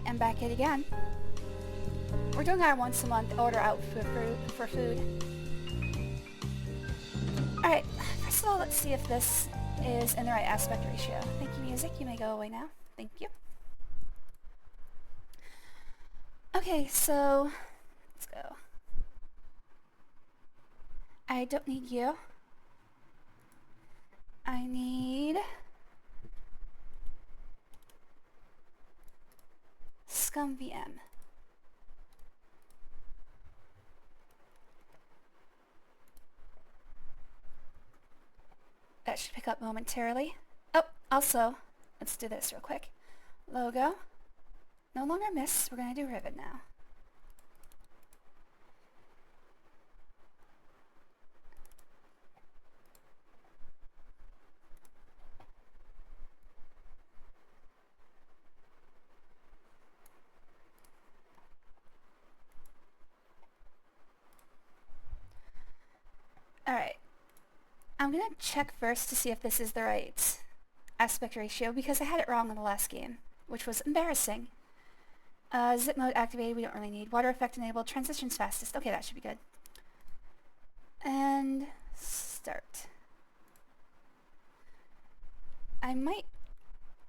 am back at it again. We're doing our once a month order out for food. Alright, first of all, let's see if this is in the right aspect ratio. Thank you, music. You may go away now. Thank you. Okay, so let's go. I don't need you. I need Scum VM. That should pick up momentarily. Oh, also, let's do this real quick. Logo. No longer miss. We're going to do Riven now. Alright. I'm going to check first to see if this is the right aspect ratio because I had it wrong in the last game, which was embarrassing. Zip mode activated, we don't really need. Water effect enabled, transitions fastest. Okay, that should be good. And start. I might...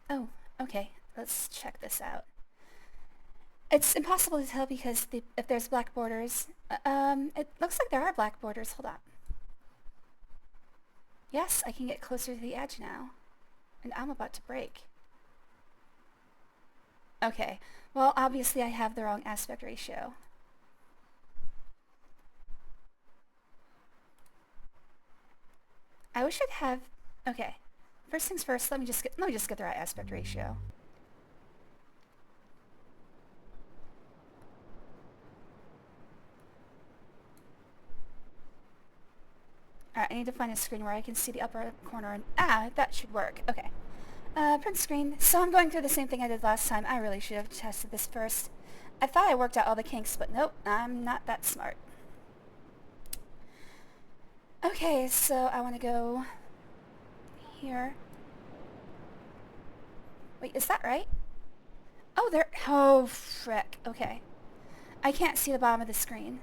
Oh, okay. Let's check this out. It's impossible to tell because if there's black borders... it looks like there are black borders. Hold on. Yes, I can get closer to the edge now. And I'm about to break. Okay. Well, obviously I have the wrong aspect ratio. I wish I'd have... Okay. First things first, let me just get the right aspect ratio. Alright, I need to find a screen where I can see the upper corner and... Ah, that should work. Okay. Print screen. So I'm going through the same thing I did last time. I really should have tested this first. I thought I worked out all the kinks, but nope, I'm not that smart. Okay, so I want to go here. Wait, is that right? Oh, there... Oh, frick. Okay. I can't see the bottom of the screen.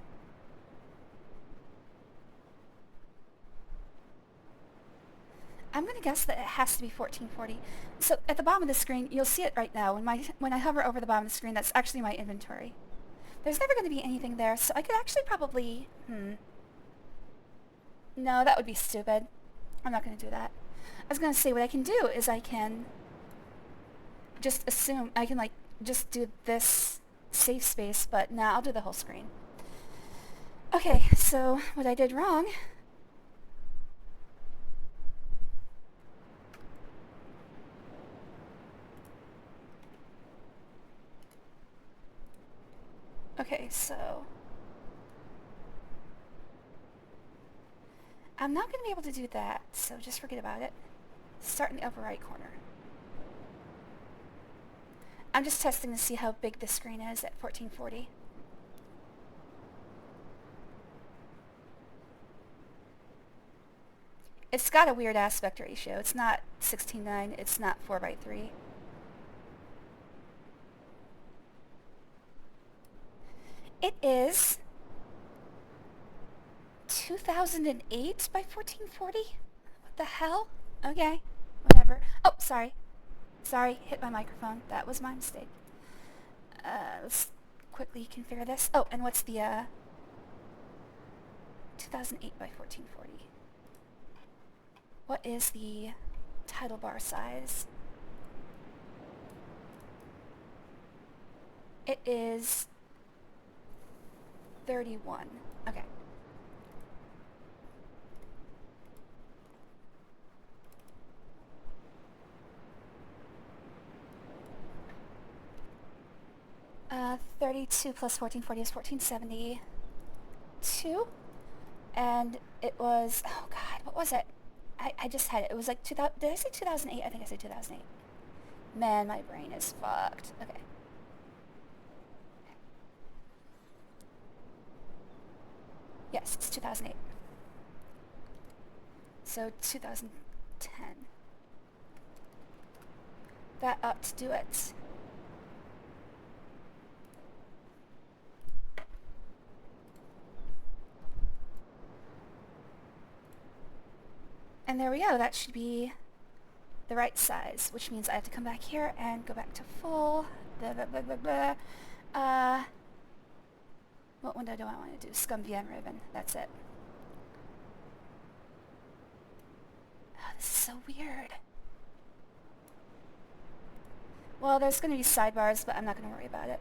I'm going to guess that it has to be 1440. So at the bottom of the screen, you'll see it right now. When I hover over the bottom of the screen, that's actually my inventory. There's never going to be anything there, so I could actually probably... No, that would be stupid. I'm not going to do that. I was going to say what I can do is I can just assume... I can, like, just do this safe space, but nah, I'll do the whole screen. Okay, so what I did wrong... Okay, so... I'm not going to be able to do that, so just forget about it. Start in the upper right corner. I'm just testing to see how big the screen is at 1440. It's got a weird aspect ratio. It's not 16:9, it's not 4:3. It is 2008 by 1440? What the hell? Okay, whatever. Oh, sorry. Sorry, hit my microphone. That was my mistake. Let's quickly configure this. Oh, and what's the, 2008 by 1440? What is the title bar size? It is 31. Okay. Uh, 32 plus 1440 is 1472. And it was, oh god, what was it? I just had it. It was like 2000, did I say 2008? I think I said 2008. Man, my brain is fucked. Okay. Yes, it's 2008. So 2010. That ought to do it. And there we go. That should be the right size, which means I have to come back here and go back to full. Blah, blah, blah, blah, blah. What window do I want to do? Scum VM Riven. That's it. Oh, this is so weird. Well, there's going to be sidebars, but I'm not going to worry about it.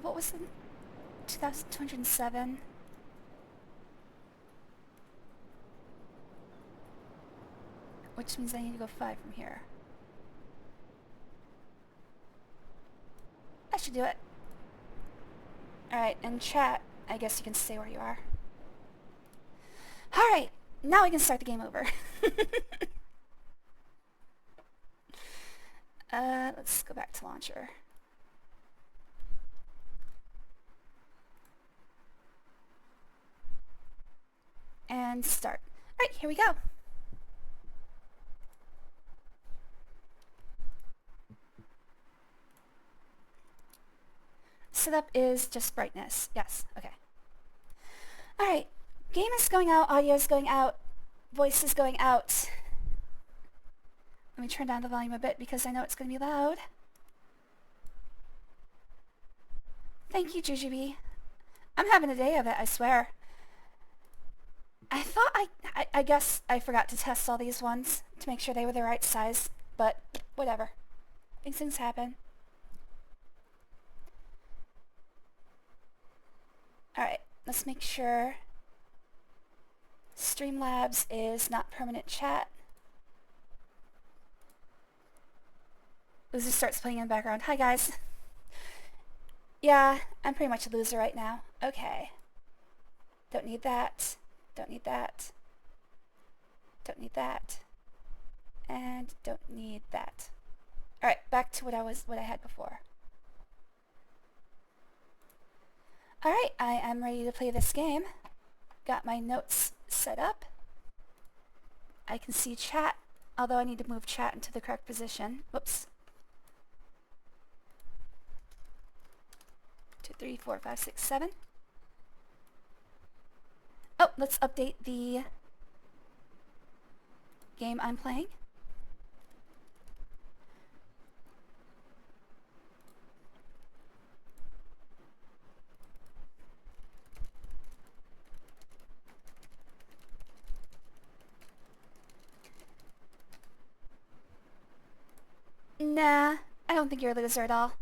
What was the 2,207? Which means I need to go 5 from here. I should do it. Alright, and chat, I guess you can stay where you are. Alright, now we can start the game over. Let's go back to launcher. And start. Alright, here we go. Setup is just brightness. Yes, okay. Alright, game is going out, audio is going out, voice is going out. Let me turn down the volume a bit because I know it's going to be loud. Thank you, Jujubee. I'm having a day of it, I swear. I thought I guess I forgot to test all these ones to make sure they were the right size, but whatever. These things happen. Alright, let's make sure Streamlabs is not permanent chat. Loser starts playing in the background. Hi guys. Yeah, I'm pretty much a loser right now. Okay. Don't need that. Don't need that. Don't need that. And don't need that. Alright, back to what I had before. Alright, I am ready to play this game. Got my notes set up. I can see chat, although I need to move chat into the correct position. Whoops. 2, 3, 4, 5, 6, 7. Oh, let's update the game I'm playing. Nah, I don't think you're a loser at all.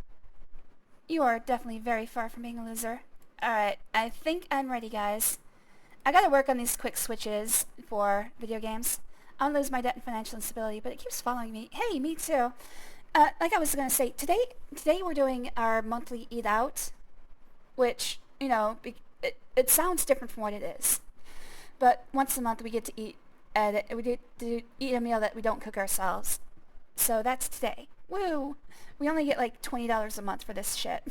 You are definitely very far from being a loser. Alright, I think I'm ready, guys. I gotta work on these quick switches for video games. I don't lose my debt and financial instability, but it keeps following me. Hey, me too. Like I was gonna say, today we're doing our monthly eat out, which, you know, it sounds different from what it is. But once a month we get to eat, we get to eat a meal that we don't cook ourselves. So that's today. Woo! We only get like $20 a month for this shit.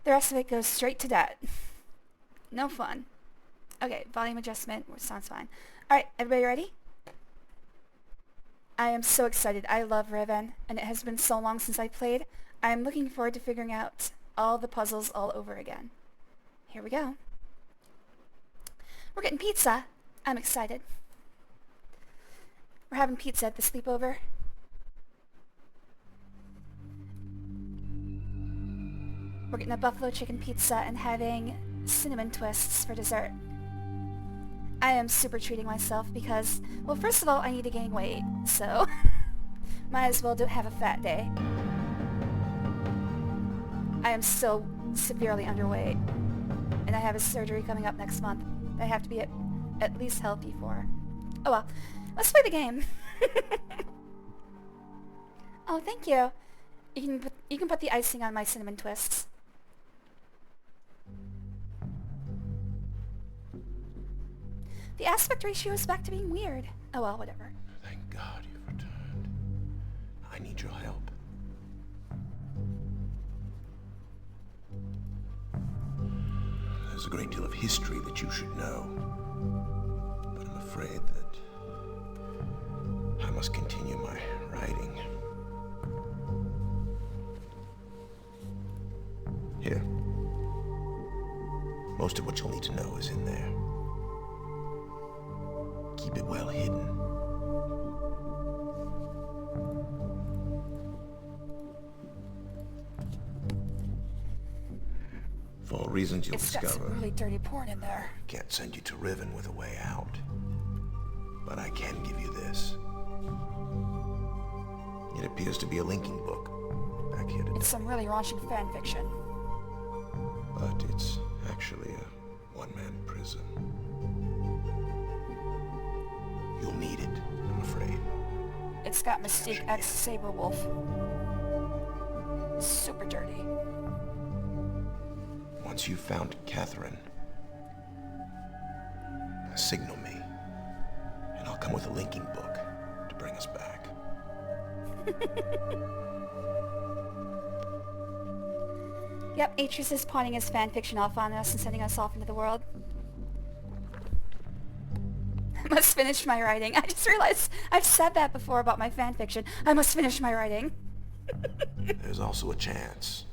The rest of it goes straight to debt. No fun. Okay, volume adjustment, sounds fine. Alright, everybody ready? I am so excited. I love Riven, and it has been so long since I played. I am looking forward to figuring out all the puzzles all over again. Here we go. We're getting pizza. I'm excited. We're having pizza at the sleepover. We're getting a buffalo chicken pizza and having cinnamon twists for dessert. I am super treating myself because, well, first of all, I need to gain weight, so might as well have a fat day. I am still severely underweight, and I have a surgery coming up next month that I have to be at least healthy for. Oh well, let's play the game. Oh, thank you. You can put the icing on my cinnamon twists. The aspect ratio is back to being weird. Oh well, whatever. Thank God you've returned. I need your help. There's a great deal of history that you should know. But I'm afraid that I must continue my writing. Here. Most of what you'll need to know is in there. Keep it well hidden. For reasons you'll It's got discover, some really dirty porn in there. can't send you to Riven with a way out. But I can give you this. It appears to be a linking book. Back here today. It's some really raunchy fan fiction. But it's actually a one-man prison. You'll need it, I'm afraid. It's got Mystique X Saberwolf. Super dirty. Once you've found Catherine, signal me, and I'll come with a linking book to bring us back. Yep, Atreus is pawning his fanfiction off on us and sending us off into the world. I must finish my writing. I just realized I've said that before about my fanfiction. I must finish my writing. There's also a chance,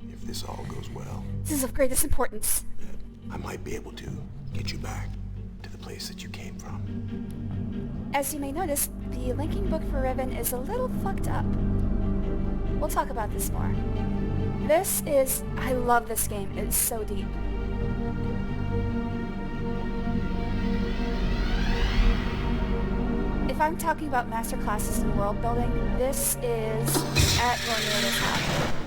if this all goes well, This is of greatest importance. that I might be able to get you back to the place that you came from. As you may notice, the linking book for Riven is a little fucked up. We'll talk about this more. I love this game. It's so deep. If I'm talking about master classes in world building, this is at or near the top.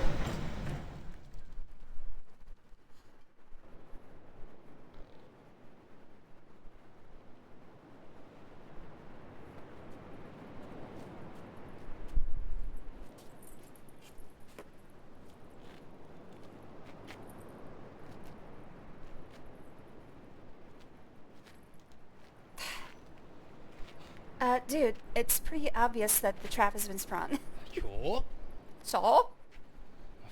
Dude, it's pretty obvious that the trap has been sprung. 저? So?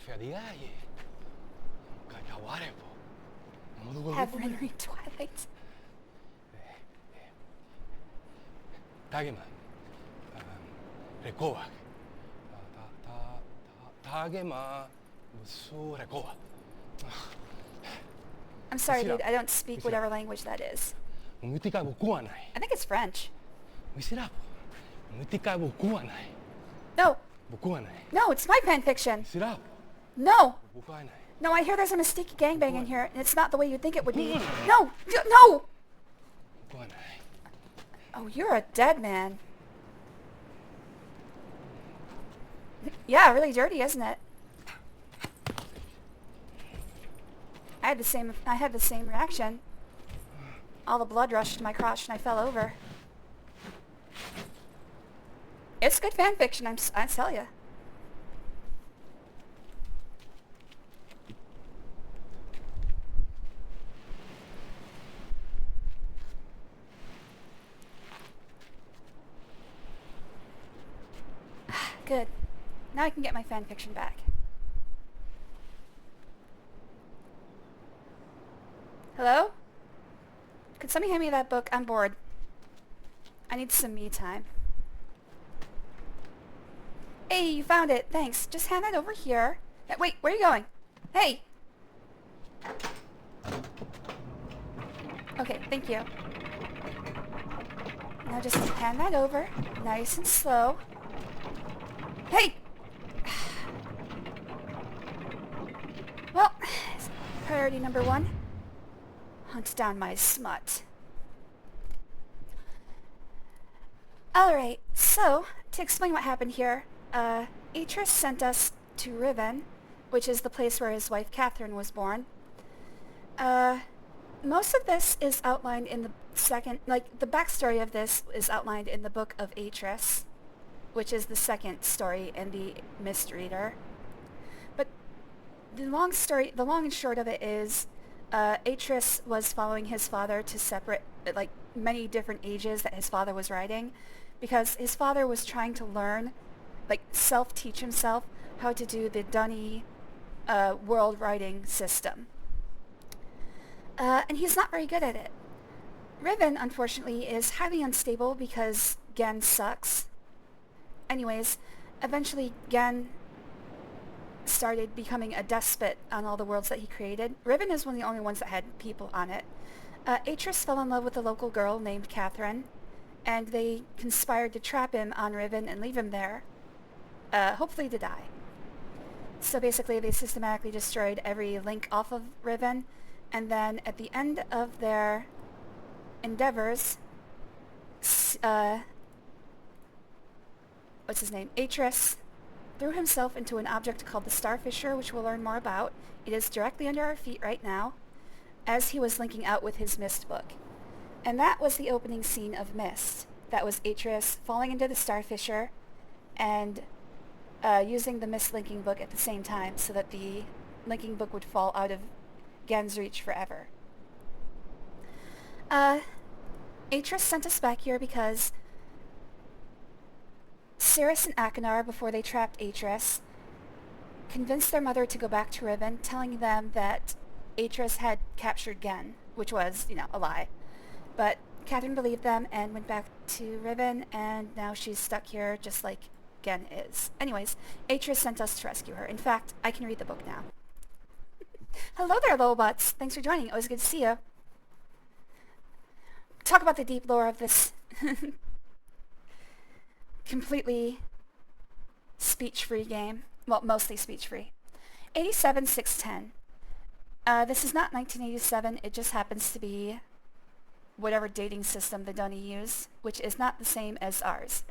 Feriaje. Kakawarepo. Have Henry Twilight. Tageman. Rekoak. Tagema. Musu rekoak. I'm sorry, Sira. dude, I don't speak whatever language that is. Umutika bukuwa nai. I think it's French. Misira. Umutika bukuwa nai. No, Bukuwa nai. no, it's my fanfiction. Misira. No, Bukuwa nai. no, I hear there's a Mystique gangbang in here, and it's not the way you'd think it would be. No, no! Bukuwa nai. Oh, you're a dead man. Yeah, really dirty, isn't it? I had the same reaction. All the blood rushed to my crotch and I fell over. It's good fan fiction, I tell ya. Good. Now I can get my fan fiction back. Hello? Could somebody hand me that book? I'm bored. I need some me time. Hey, you found it. Thanks. Just hand that over here. Wait, where are you going? Hey! Okay, thank you. Now just hand that over. Nice and slow. Hey! Well, priority number 1. Hunt down my smut. Alright, so, to explain what happened here, Atreus sent us to Riven, which is the place where his wife Catherine was born. Most of this is outlined in the the backstory of this is outlined in the Book of Atreus, which is the second story in the Mist Reader. But the long and short of it is, Atreus was following his father to separate, many different ages that his father was writing, because his father was trying to learn, self-teach himself how to do the Dunny world writing system. And he's not very good at it. Riven, unfortunately, is highly unstable because Gehn sucks. Anyways, eventually Gehn started becoming a despot on all the worlds that he created. Riven is one of the only ones that had people on it. Atris fell in love with a local girl named Catherine, and they conspired to trap him on Riven and leave him there, hopefully to die. So basically they systematically destroyed every link off of Riven, and then at the end of their endeavors, what's his name? Atris threw himself into an object called the Starfisher, which we'll learn more about. It is directly under our feet right now, as he was linking out with his Mist book. And that was the opening scene of Mist. That was Atris falling into the Starfisher and using the Mist linking book at the same time so that the linking book would fall out of Gehn's reach forever. Atris sent us back here because Cirrus and Akinar, before they trapped Atris, convinced their mother to go back to Riven, telling them that Atris had captured Gehn, which was, a lie. But Catherine believed them and went back to Riven, and now she's stuck here just like Gehn is. Anyways, Atris sent us to rescue her. In fact, I can read the book now. Hello there, Lolbutts. Thanks for joining. Always good to see you. Talk about the deep lore of this completely speech-free game. Well, mostly speech-free. 87-610. This is not 1987. It just happens to be whatever dating system the Dunny use, which is not the same as ours.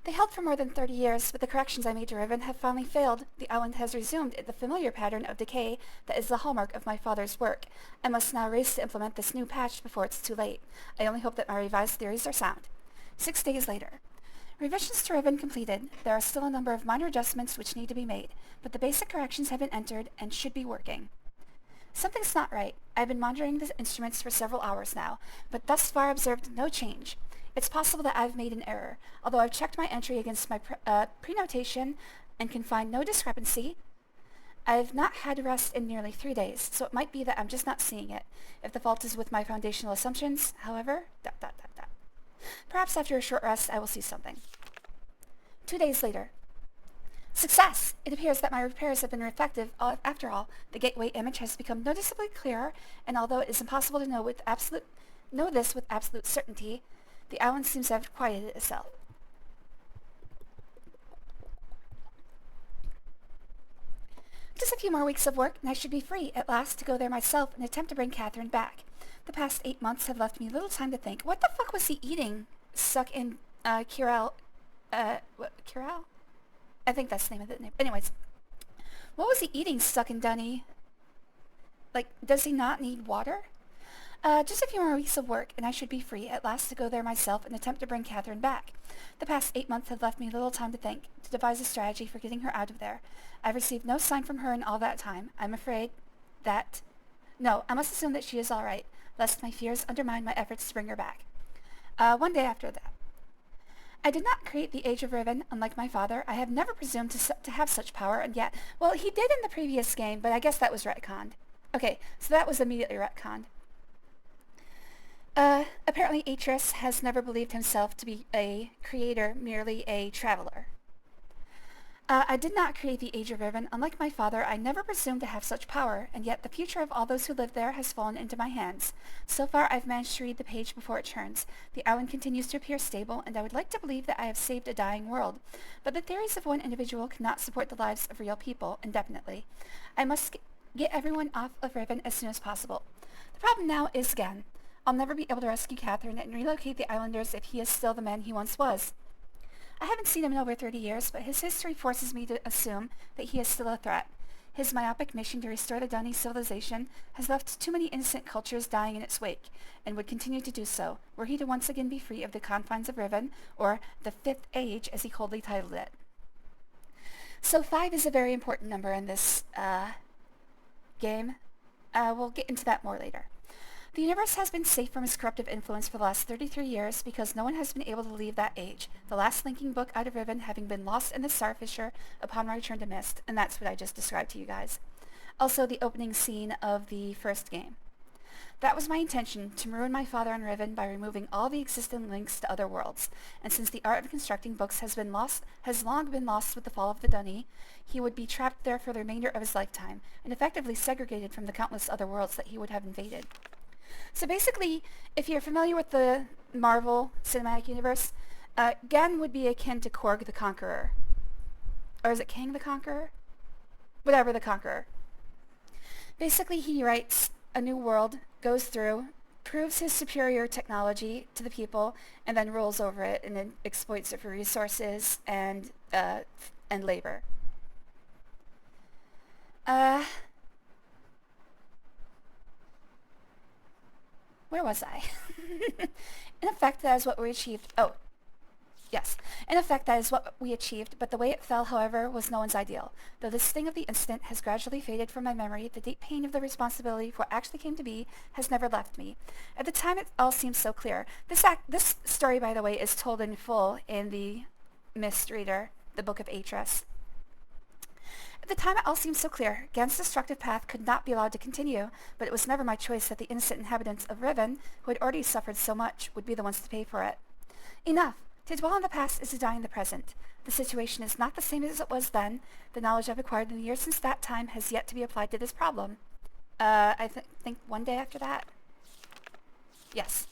They held for more than 30 years, but the corrections I made to Riven have finally failed. The island has resumed the familiar pattern of decay that is the hallmark of my father's work. I must now race to implement this new patch before it's too late. I only hope that my revised theories are sound. 6 days later. Revisions to Riven completed. There are still a number of minor adjustments which need to be made, but the basic corrections have been entered and should be working. Something's not right. I've been monitoring the instruments for several hours now, but thus far observed no change. It's possible that I've made an error, although I've checked my entry against my pre-notation and can find no discrepancy. I've not had rest in nearly 3 days, so it might be that I'm just not seeing it. If the fault is with my foundational assumptions, however, ... Perhaps after a short rest I will see something. 2 days later. Success! It appears that my repairs have been effective after all. The gateway image has become noticeably clearer, and although it is impossible to know this with absolute certainty, the island seems to have quieted itself. Just a few more weeks of work, and I should be free at last to go there myself and attempt to bring Catherine back. The past 8 months have left me little time to think. What the fuck was he eating? Stuck in, Kiral... Kiral? I think that's the name of the name. Anyways. What was he eating stuck in Dunny? Like, does he not need water? Just a few more weeks of work, and I should be free at last to go there myself and attempt to bring Catherine back. The past 8 months have left me little time to think, to devise a strategy for getting her out of there. I've received no sign from her in all that time. I'm afraid that... No, I must assume that she is all right, lest my fears undermine my efforts to bring her back. One day after that. I did not create the Age of Riven, unlike my father. I have never presumed to have such power, and yet... Well, he did in the previous game, but I guess that was retconned. Okay, so that was immediately retconned. Apparently Atris has never believed himself to be a creator, merely a traveler. I did not create the Age of Riven. Unlike my father, I never presumed to have such power, and yet the future of all those who live there has fallen into my hands. So far, I've managed to read the page before it turns. The island continues to appear stable, and I would like to believe that I have saved a dying world. But the theories of one individual cannot support the lives of real people indefinitely. I must get everyone off of Riven as soon as possible. The problem now is Gehn. I'll never be able to rescue Catherine and relocate the islanders if he is still the man he once was. I haven't seen him in over 30 years, but his history forces me to assume that he is still a threat. His myopic mission to restore the Dunny civilization has left too many innocent cultures dying in its wake, and would continue to do so, were he to once again be free of the confines of Riven, or the Fifth Age, as he coldly titled it. So 5 is a very important number in this game. We'll get into that more later. The universe has been safe from its corruptive influence for the last 33 years because no one has been able to leave that age, the last linking book out of Riven having been lost in the Starfisher upon my return to Mist, and that's what I just described to you guys. Also the opening scene of the first game. That was my intention, to ruin my father on Riven by removing all the existing links to other worlds. And since the art of constructing books has long been lost with the fall of the Dunny, he would be trapped there for the remainder of his lifetime, and effectively segregated from the countless other worlds that he would have invaded. So basically, if you're familiar with the Marvel Cinematic Universe, Gehn would be akin to Korg the Conqueror. Or is it Kang the Conqueror? Whatever, the Conqueror. Basically, he writes a new world, goes through, proves his superior technology to the people, and then rules over it and then exploits it for resources and labor. Where was I? In effect, that is what we achieved. Oh, yes. In effect, that is what we achieved, but the way it fell, however, was no one's ideal. Though the sting of the incident has gradually faded from my memory, the deep pain of the responsibility for what actually came to be has never left me. At the time, it all seemed so clear. This story, by the way, is told in full in the Mist Reader, the Book of Atreus. At the time, it all seemed so clear. Gehn's destructive path could not be allowed to continue, but it was never my choice that the innocent inhabitants of Riven, who had already suffered so much, would be the ones to pay for it. Enough. To dwell on the past is to die in the present. The situation is not the same as it was then. The knowledge I've acquired in the years since that time has yet to be applied to this problem. I think one day after that? Yes.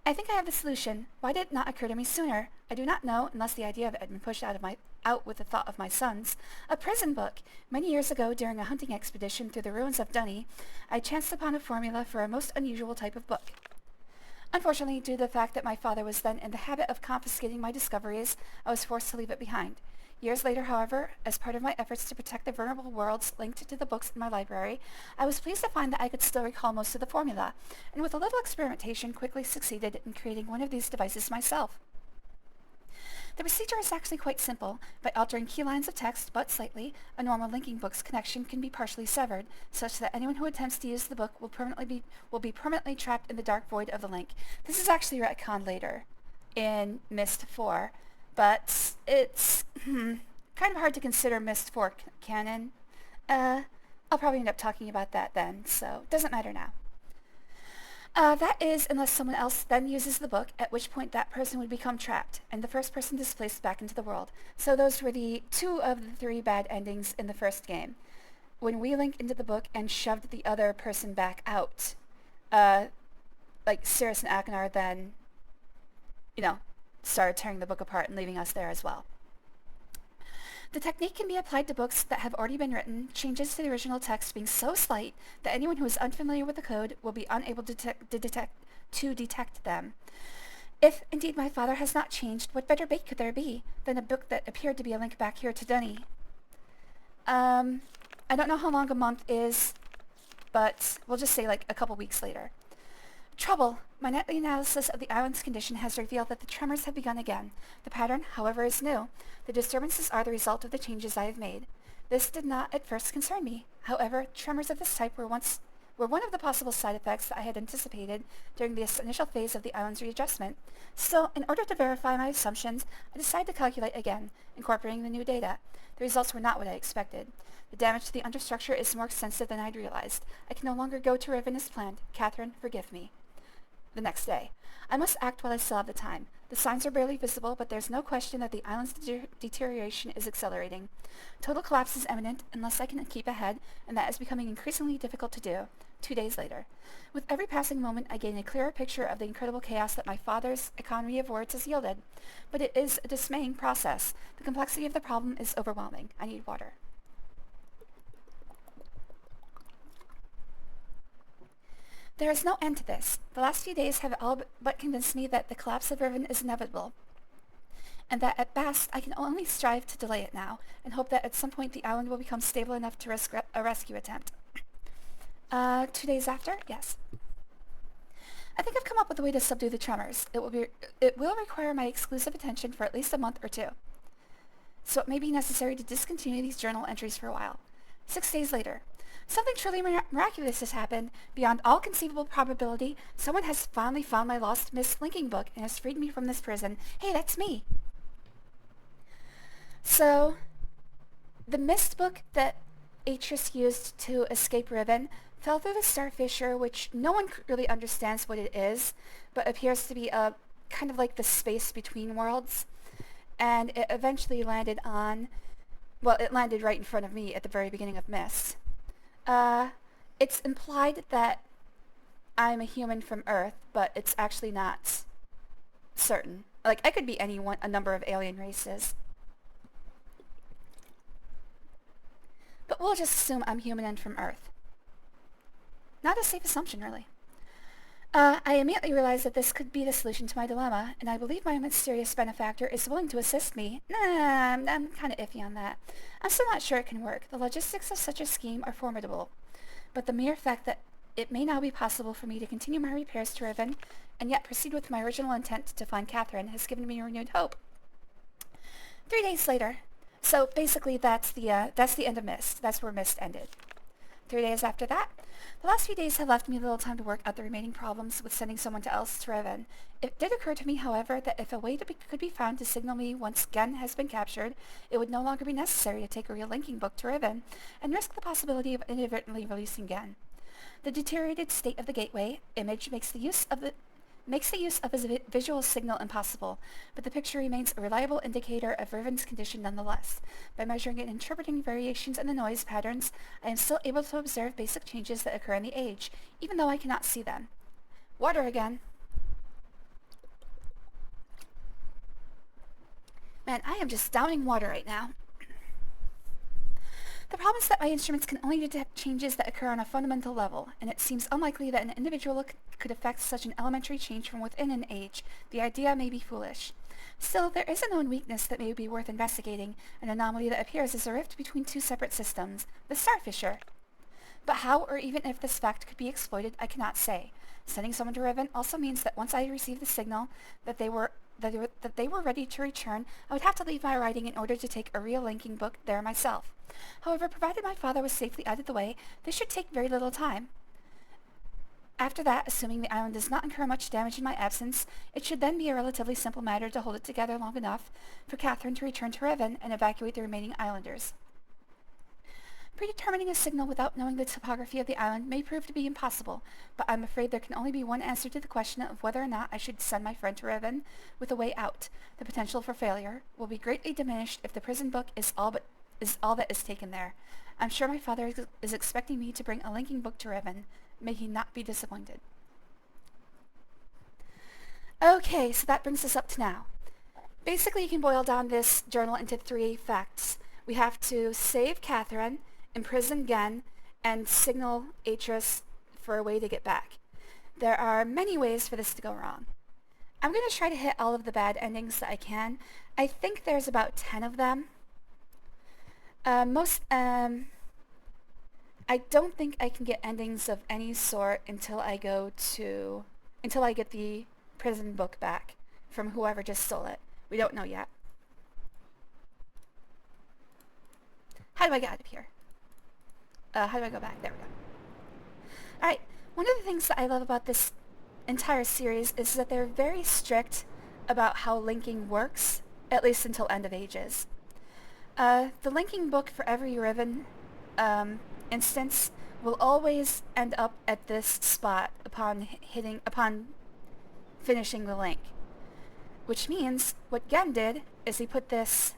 I think I have the solution. Why did it not occur to me sooner? I do not know, unless the idea of it had been pushed out with the thought of my sons. A prison book. Many years ago, during a hunting expedition through the ruins of Dunny, I chanced upon a formula for a most unusual type of book. Unfortunately, due to the fact that my father was then in the habit of confiscating my discoveries, I was forced to leave it behind. Years later, however, as part of my efforts to protect the vulnerable worlds linked to the books in my library, I was pleased to find that I could still recall most of the formula, and with a little experimentation quickly succeeded in creating one of these devices myself. The procedure is actually quite simple. By altering key lines of text but slightly, a normal linking book's connection can be partially severed, such that anyone who attempts to use the book will be permanently trapped in the dark void of the link. This is actually retconned later in Mist 4, but it's kind of hard to consider Mist 4 canon. I'll probably end up talking about that then, so it doesn't matter now. That is, unless someone else then uses the book, at which point that person would become trapped, and the first person displaced back into the world. So those were the 2 of the 3 bad endings in the first game. When we linked into the book and shoved the other person back out, like Cirrus and Akinar then, started tearing the book apart and leaving us there as well. The technique can be applied to books that have already been written, changes to the original text being so slight that anyone who is unfamiliar with the code will be unable to detect them. If, indeed, my father has not changed, what better bait could there be than a book that appeared to be a link back here to Dunny? I don't know how long a month is, but we'll just say like a couple weeks later. Trouble. My nightly analysis of the island's condition has revealed that the tremors have begun again. The pattern, however, is new. The disturbances are the result of the changes I have made. This did not at first concern me. However, tremors of this type were one of the possible side effects that I had anticipated during this initial phase of the island's readjustment. Still, in order to verify my assumptions, I decided to calculate again, incorporating the new data. The results were not what I expected. The damage to the understructure is more extensive than I'd realized. I can no longer go to Riven as planned. Catherine, forgive me. The next day. I must act while I still have the time. The signs are barely visible, but there's no question that the island's deterioration is accelerating. Total collapse is imminent unless I can keep ahead, and that is becoming increasingly difficult to do. 2 days later. With every passing moment, I gain a clearer picture of the incredible chaos that my father's economy of words has yielded. But it is a dismaying process. The complexity of the problem is overwhelming. I need water. There is no end to this. The last few days have all but convinced me that the collapse of Riven is inevitable, and that at best I can only strive to delay it now, and hope that at some point the island will become stable enough to risk a rescue attempt. 2 days after? Yes. I think I've come up with a way to subdue the tremors. It will require my exclusive attention for at least a month or 2. So it may be necessary to discontinue these journal entries for a while. 6 days later. Something truly miraculous has happened. Beyond all conceivable probability, someone has finally found my lost Mist linking book and has freed me from this prison. Hey, that's me! So, the Mist book that Atreus used to escape Riven fell through the star fissure, which no one really understands what it is, but appears to be a kind of like the space between worlds. And it eventually landed on, well, it landed right in front of me at the very beginning of Mist. It's implied that I'm a human from Earth, but it's actually not certain. Like, I could be a number of alien races. But we'll just assume I'm human and from Earth. Not a safe assumption, really. I immediately realized that this could be the solution to my dilemma, and I believe my mysterious benefactor is willing to assist me. I'm kind of iffy on that. I'm still not sure it can work. The logistics of such a scheme are formidable, but the mere fact that it may now be possible for me to continue my repairs to Riven, and yet proceed with my original intent to find Catherine, has given me renewed hope. 3 days later. So basically that's the end of Mist. That's where Mist ended. 3 days after that, the last few days have left me little time to work out the remaining problems with sending someone else to Riven. It did occur to me, however, that if a way could be found to signal me once Gehn has been captured, it would no longer be necessary to take a real linking book to Riven, and risk the possibility of inadvertently releasing Gehn. The deteriorated state of the gateway image makes the use of his visual signal impossible, but the picture remains a reliable indicator of Riven's condition nonetheless. By measuring and interpreting variations in the noise patterns, I am still able to observe basic changes that occur in the age, even though I cannot see them. Water again. Man, I am just downing water right now. The problem is that my instruments can only detect changes that occur on a fundamental level, and it seems unlikely that an individual could affect such an elementary change from within an age. The idea may be foolish. Still, there is a known weakness that may be worth investigating, an anomaly that appears as a rift between two separate systems, the star fissure. But how, or even if this fact could be exploited, I cannot say. Sending someone to Riven also means that once I receive the signal that they were ready to return, I would have to leave my writing in order to take a real linking book there myself. However, provided my father was safely out of the way, this should take very little time. After that, assuming the island does not incur much damage in my absence, it should then be a relatively simple matter to hold it together long enough for Catherine to return to Riven and evacuate the remaining islanders. Predetermining a signal without knowing the topography of the island may prove to be impossible, but I'm afraid there can only be one answer to the question of whether or not I should send my friend to Riven with a way out. The potential for failure will be greatly diminished if the prison book is all that is taken there. I'm sure my father is expecting me to bring a linking book to Riven. May he not be disappointed. Okay, so that brings us up to now. Basically, you can boil down this journal into 3 facts. We have to save Catherine, imprison Gehn, and signal Atreus for a way to get back. There are many ways for this to go wrong. I'm going to try to hit all of the bad endings that I can. I think there's about 10 of them. I don't think I can get endings of any sort until I get the prison book back from whoever just stole it. We don't know yet. How do I get out of here? How do I go back? There we go. Alright, one of the things that I love about this entire series is that they're very strict about how linking works, at least until End of Ages. The linking book for every Riven instance will always end up at this spot upon finishing the link. Which means what Gehn did is he put this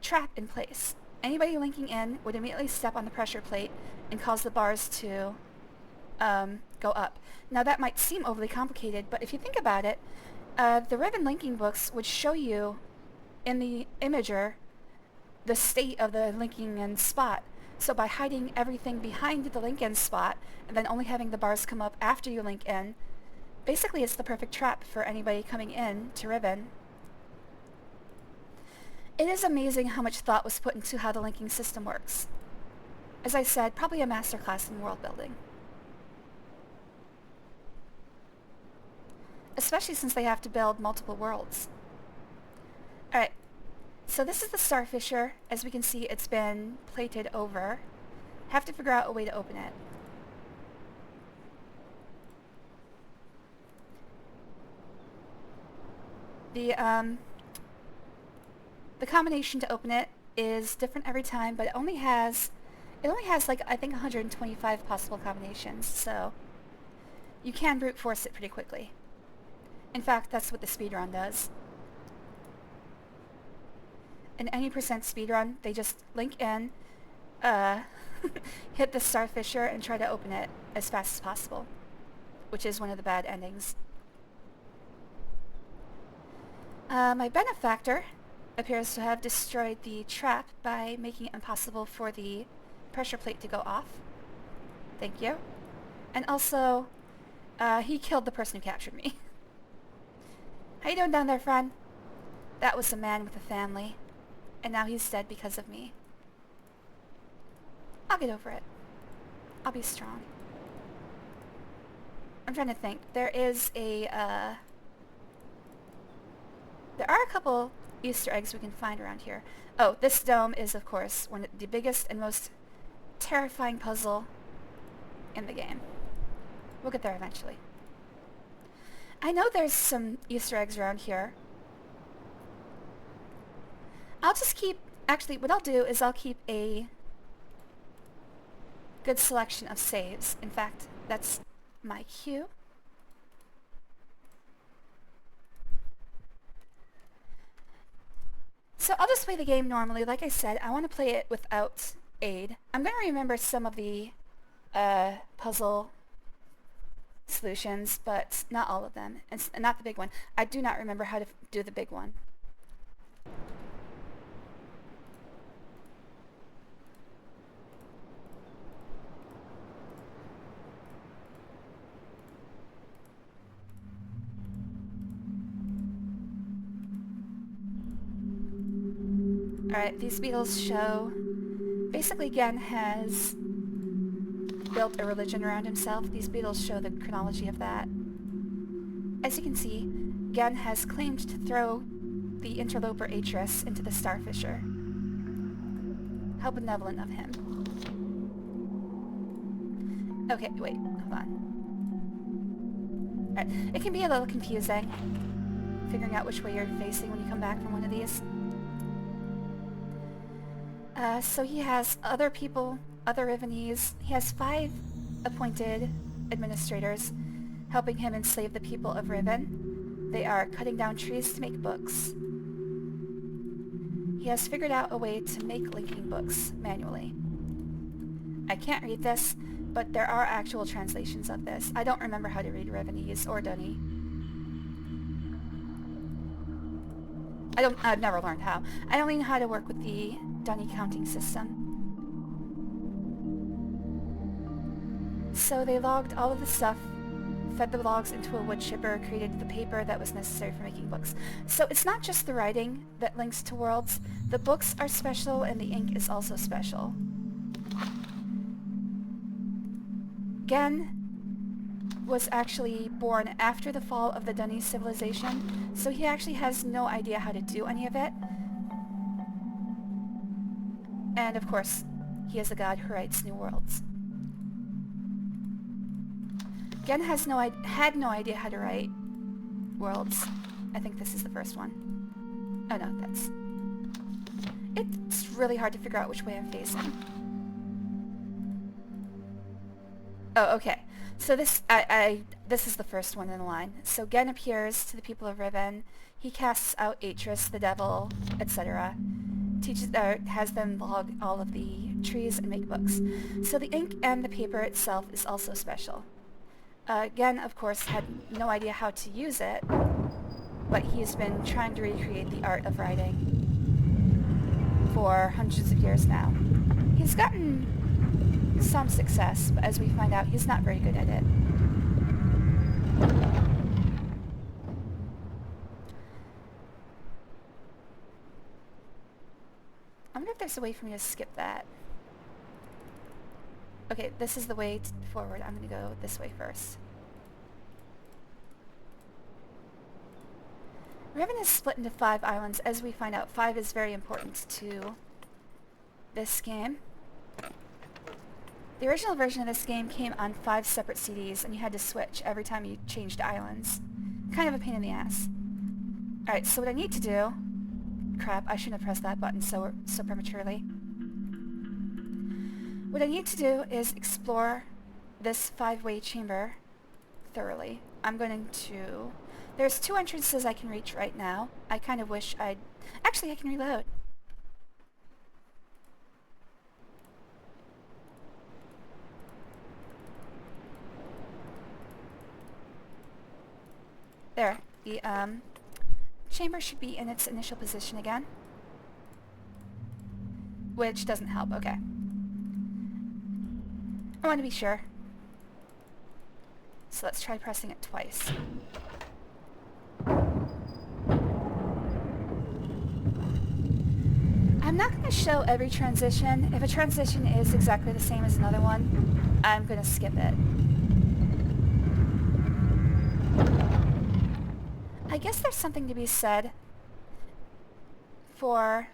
trap in place. Anybody linking in would immediately step on the pressure plate and cause the bars to go up. Now that might seem overly complicated, but if you think about it, the Riven linking books would show you in the imager the state of the linking in spot. So by hiding everything behind the link in spot and then only having the bars come up after you link in, basically it's the perfect trap for anybody coming in to Riven. It is amazing how much thought was put into how the linking system works. As I said, probably a masterclass in world building. Especially since they have to build multiple worlds. Alright, so this is the star fissure. As we can see, it's been plated over. Have to figure out a way to open it. The combination to open it is different every time, but it only has It only has like, I think 125 possible combinations, so you can brute force it pretty quickly. In fact, that's what the speedrun does. In any percent speedrun, they just link in, hit the starfisher and try to open it as fast as possible, which is one of the bad endings. My benefactor appears to have destroyed the trap by making it impossible for the pressure plate to go off. Thank you. And also, he killed the person who captured me. How you doing down there, friend? That was a man with a family, and now he's dead because of me. I'll get over it. I'll be strong. I'm trying to think. There are a couple Easter eggs we can find around here. Oh, this dome is, of course, one of the biggest and most terrifying puzzle in the game. We'll get there eventually. I know there's some Easter eggs around here. Actually, what I'll do is I'll keep a good selection of saves. In fact, that's my cue. So I'll just play the game normally. Like I said, I want to play it without aid. I'm going to remember some of the puzzle solutions, but not all of them, and not the big one. I do not remember how to do the big one. Alright, these beetles show... Basically, Gehn has built a religion around himself. These beetles show the chronology of that. As you can see, Gehn has claimed to throw the interloper Atris into the starfisher. How benevolent of him. Okay, wait, hold on. Alright, it can be a little confusing, figuring out which way you're facing when you come back from one of these. So he has other people, other Rivenese. He has 5 appointed administrators helping him enslave the people of Riven. They are cutting down trees to make books. He has figured out a way to make linking books manually. I can't read this, but there are actual translations of this. I don't remember how to read Rivenese or Dunny. I've never learned how. I only know how to work with the Dunny counting system. So they logged all of the stuff, fed the logs into a wood chipper, created the paper that was necessary for making books. So it's not just the writing that links to worlds. The books are special and the ink is also special. Gehn was actually born after the fall of the Dunny civilization, so he actually has no idea how to do any of it. And of course, he is a god who writes new worlds. Gehn had no idea how to write worlds. I think this is the first one. Oh no, that's... It's really hard to figure out which way I'm facing. Oh, okay. So this is the first one in the line. So Gehn appears to the people of Riven. He casts out Atris, the devil, etc. Has them log all of the trees and make books. So the ink and the paper itself is also special. Gehn, of course, had no idea how to use it, but he's been trying to recreate the art of writing for hundreds of years now. He's gotten some success, but as we find out, he's not very good at it. I wonder if there's a way for me to skip that. Okay, this is the way forward. I'm going to go this way first. Riven is split into 5 islands. As we find out, 5 is very important to this game. The original version of this game came on 5 separate CDs, and you had to switch every time you changed islands. Kind of a pain in the ass. Alright, so what I need to do... Crap, I shouldn't have pressed that button so prematurely. What I need to do is explore this 5-way chamber thoroughly. I'm going to... There's 2 entrances I can reach right now. I kind of wish I'd... Actually, I can reload. There. The, chamber should be in its initial position again. Which doesn't help. Okay. I want to be sure. So let's try pressing it twice. I'm not going to show every transition. If a transition is exactly the same as another one, I'm going to skip it. I guess there's something to be said for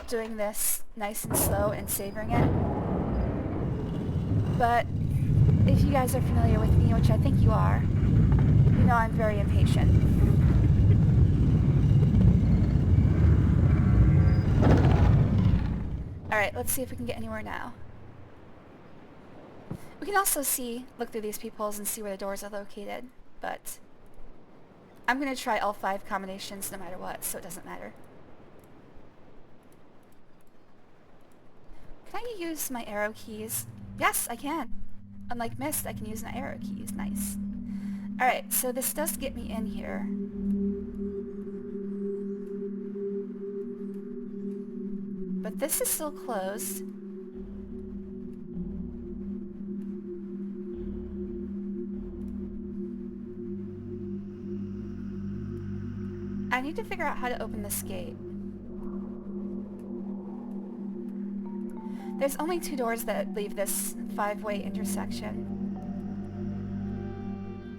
doing this nice and slow and savoring it. But if you guys are familiar with me, which I think you are, you know I'm very impatient. Alright, let's see if we can get anywhere now. We can also look through these peepholes and see where the doors are located, but I'm going to try all 5 combinations no matter what, so it doesn't matter. Can I use my arrow keys? Yes, I can. Unlike Mist, I can use my arrow keys. Nice. Alright, so this does get me in here. But this is still closed. I need to figure out how to open this gate. There's only 2 doors that leave this 5-way intersection.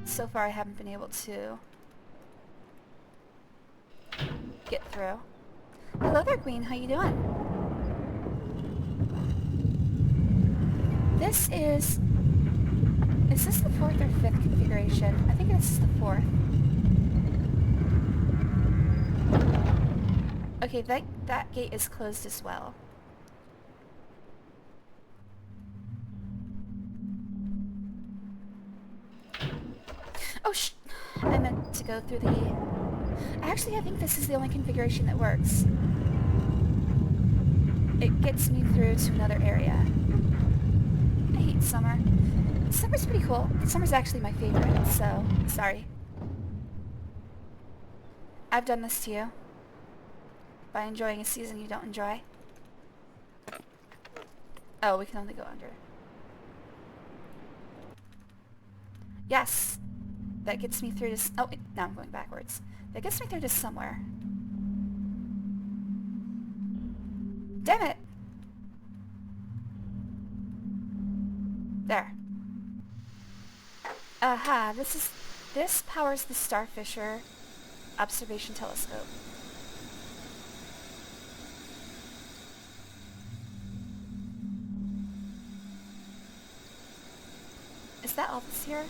So far I haven't been able to get through. Hello there, Queen. How you doing? This is... Is this the 4th or 5th configuration? I think this is the 4th. Okay, that gate is closed as well. Oh, I meant to go through the... Actually, I think this is the only configuration that works. It gets me through to another area. I hate summer. Summer's pretty cool. Summer's actually my favorite, so... Sorry. I've done this to you. By enjoying a season you don't enjoy. Oh, we can only go under. Yes! That gets me through to... Oh, wait, now I'm going backwards. That gets me through to somewhere. Damn it! There. Aha, this powers the Starfisher observation telescope. Is that all that's here?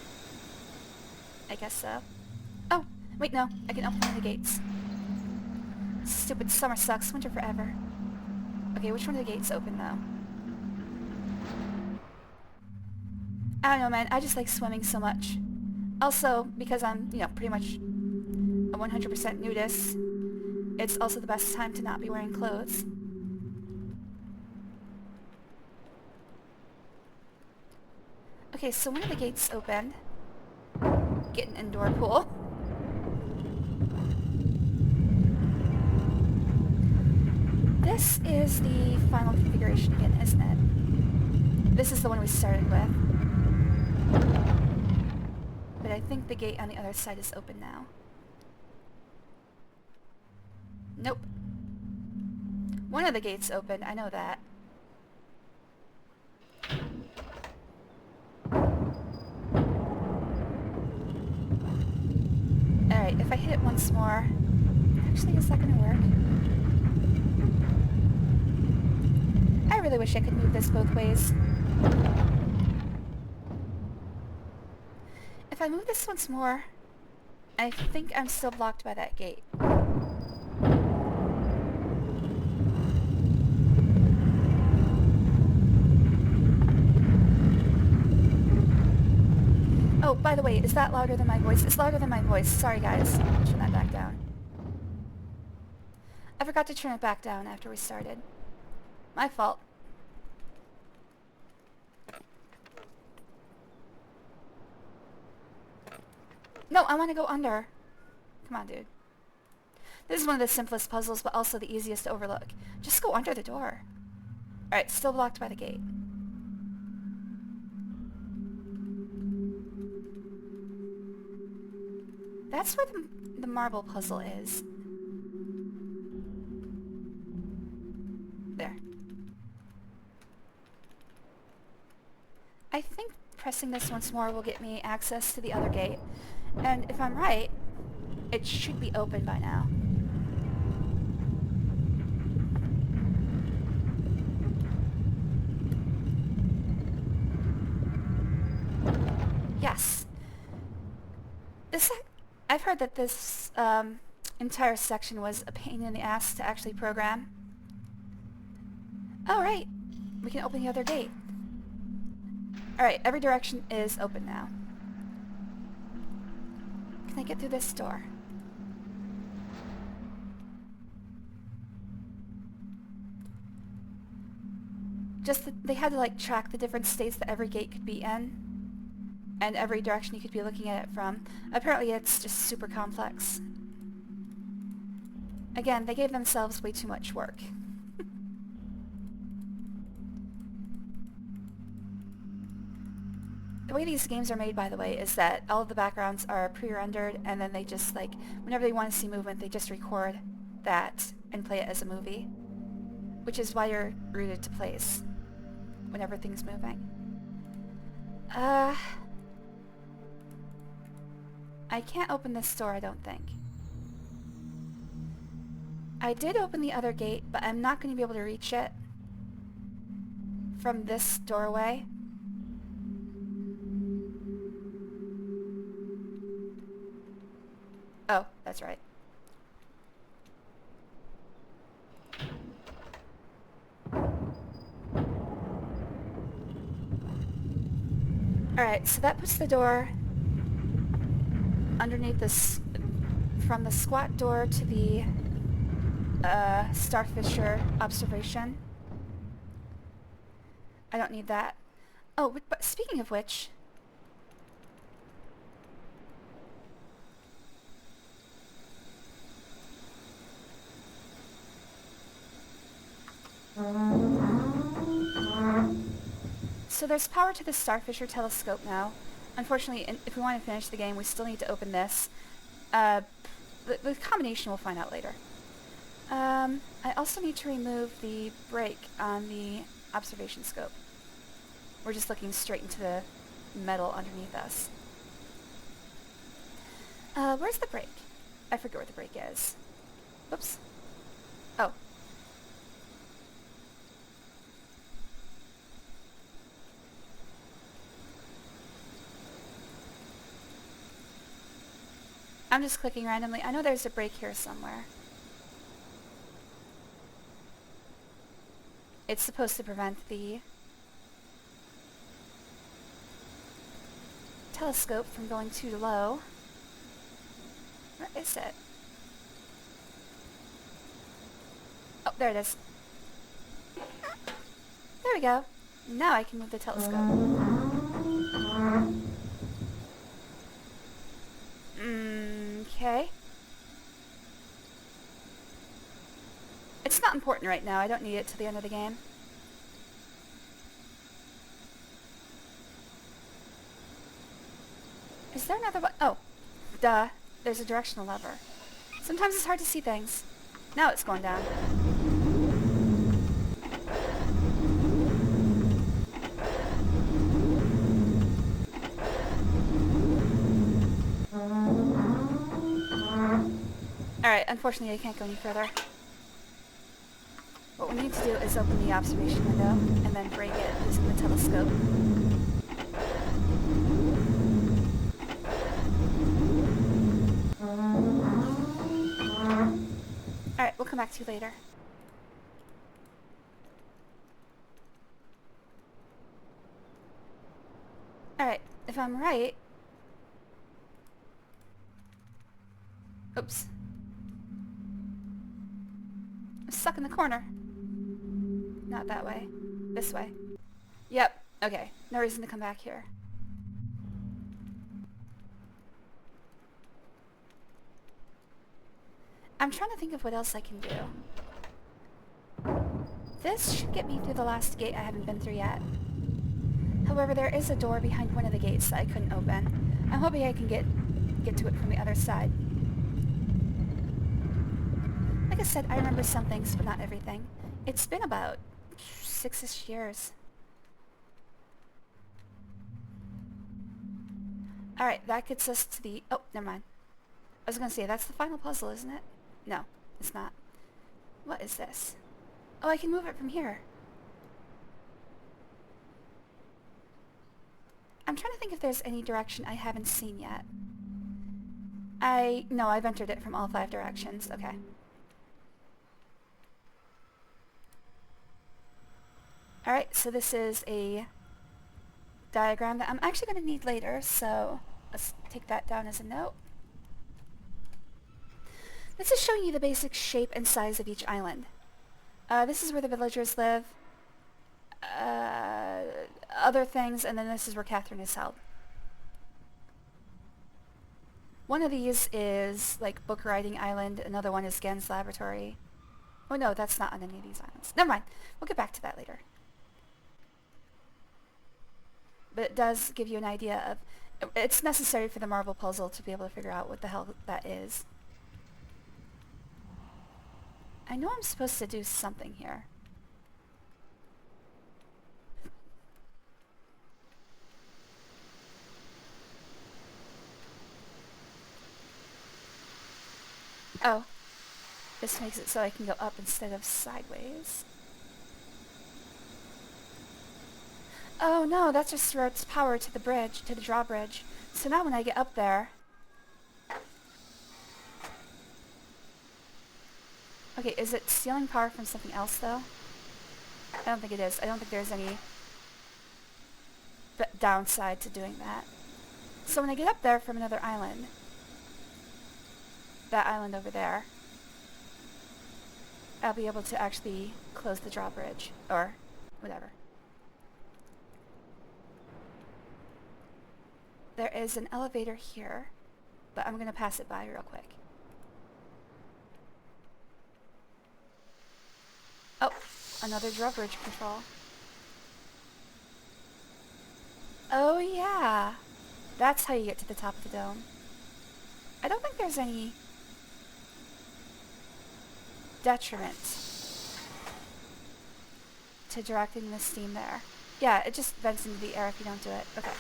I guess so. Oh, wait, no. I can open one of the gates. Stupid summer sucks, winter forever. Okay, which one of the gates open, though? I don't know, man. I just like swimming so much. Also, because I'm, pretty much a 100% nudist, it's also the best time to not be wearing clothes. Okay, so one of the gates opened. Get an indoor pool. This is the final configuration again, isn't it? This is the one we started with. But I think the gate on the other side is open now. Nope. One of the gates opened, I know that. Alright, if I hit it once more... Actually, is that gonna work? I really wish I could move this both ways. If I move this once more, I think I'm still blocked by that gate. Oh, by the way, is that louder than my voice? It's louder than my voice. Sorry, guys. Turn that back down. I forgot to turn it back down after we started. My fault. No, I want to go under. Come on, dude. This is one of the simplest puzzles, but also the easiest to overlook. Just go under the door. Alright, still blocked by the gate. That's where the marble puzzle is. There. I think pressing this once more will get me access to the other gate. And if I'm right, it should be open by now. Yes. I've heard that this entire section was a pain in the ass to actually program. Oh, right. We can open the other gate. Alright, every direction is open now. Can I get through this door? Just that they had to like track the different states that every gate could be in, and every direction you could be looking at it from. Apparently it's just super complex. Again, they gave themselves way too much work. The way these games are made, by the way, is that all of the backgrounds are pre-rendered, and then they just, like, whenever they want to see movement, they just record that and play it as a movie. Which is why you're rooted to place whenever things moving. I can't open this door, I don't think. I did open the other gate, but I'm not going to be able to reach it from this doorway. Oh, that's right. Alright, so that puts the door underneath this, from the squat door to the Starfisher observation. I don't need that. Oh, but speaking of which... So there's power to the Starfisher telescope now. Unfortunately, if we want to finish the game, we still need to open this. The combination we'll find out later. I also need to remove the brake on the observation scope. We're just looking straight into the metal underneath us. Where's the brake? I forget where the brake is. Whoops. Oh. I'm just clicking randomly. I know there's a brake here somewhere. It's supposed to prevent the telescope from going too low. Where is it? Oh, there it is. There we go. Now I can move the telescope. Okay. It's not important right now. I don't need it till the end of the game. Is there another one? Oh, duh. There's a directional lever. Sometimes it's hard to see things. Now it's going down. Alright, unfortunately I can't go any further. What we need to do is open the observation window and then break it using the telescope. Alright, we'll come back to you later. Alright, if I'm right, Oops. I'm stuck in the corner. Not that way. This way. Yep. Okay. No reason to come back here. I'm trying to think of what else I can do. This should get me through the last gate I haven't been through yet. However, there is a door behind one of the gates that I couldn't open. I'm hoping I can get to it from the other side. Like I said, I remember some things, but not everything. It's been about 6-ish years. Alright, that gets us to the... Oh, never mind. I was gonna say, that's the final puzzle, isn't it? No, it's not. What is this? Oh, I can move it from here. I'm trying to think if there's any direction I haven't seen yet. No, I've entered it from all 5 directions. Okay. Alright, so this is a diagram that I'm actually going to need later, so let's take that down as a note. This is showing you the basic shape and size of each island. This is where the villagers live, other things, and then this is where Catherine is held. One of these is like Book Writing Island, another one is Gehn's Laboratory. Oh no, that's not on any of these islands. Never mind, we'll get back to that later. But it does give you an idea of... It's necessary for the marble puzzle to be able to figure out what the hell that is. I know I'm supposed to do something here. Oh. This makes it so I can go up instead of sideways. Oh no, that just routes power to the bridge, to the drawbridge. So now when I get up there... Okay, is it stealing power from something else though? I don't think it is. I don't think there's any downside to doing that. So when I get up there from another island, that island over there, I'll be able to actually close the drawbridge, or whatever. There is an elevator here, but I'm going to pass it by real quick. Oh, another drawbridge control. Oh yeah, that's how you get to the top of the dome. I don't think there's any detriment to directing the steam there. Yeah, it just vents into the air if you don't do it. Okay.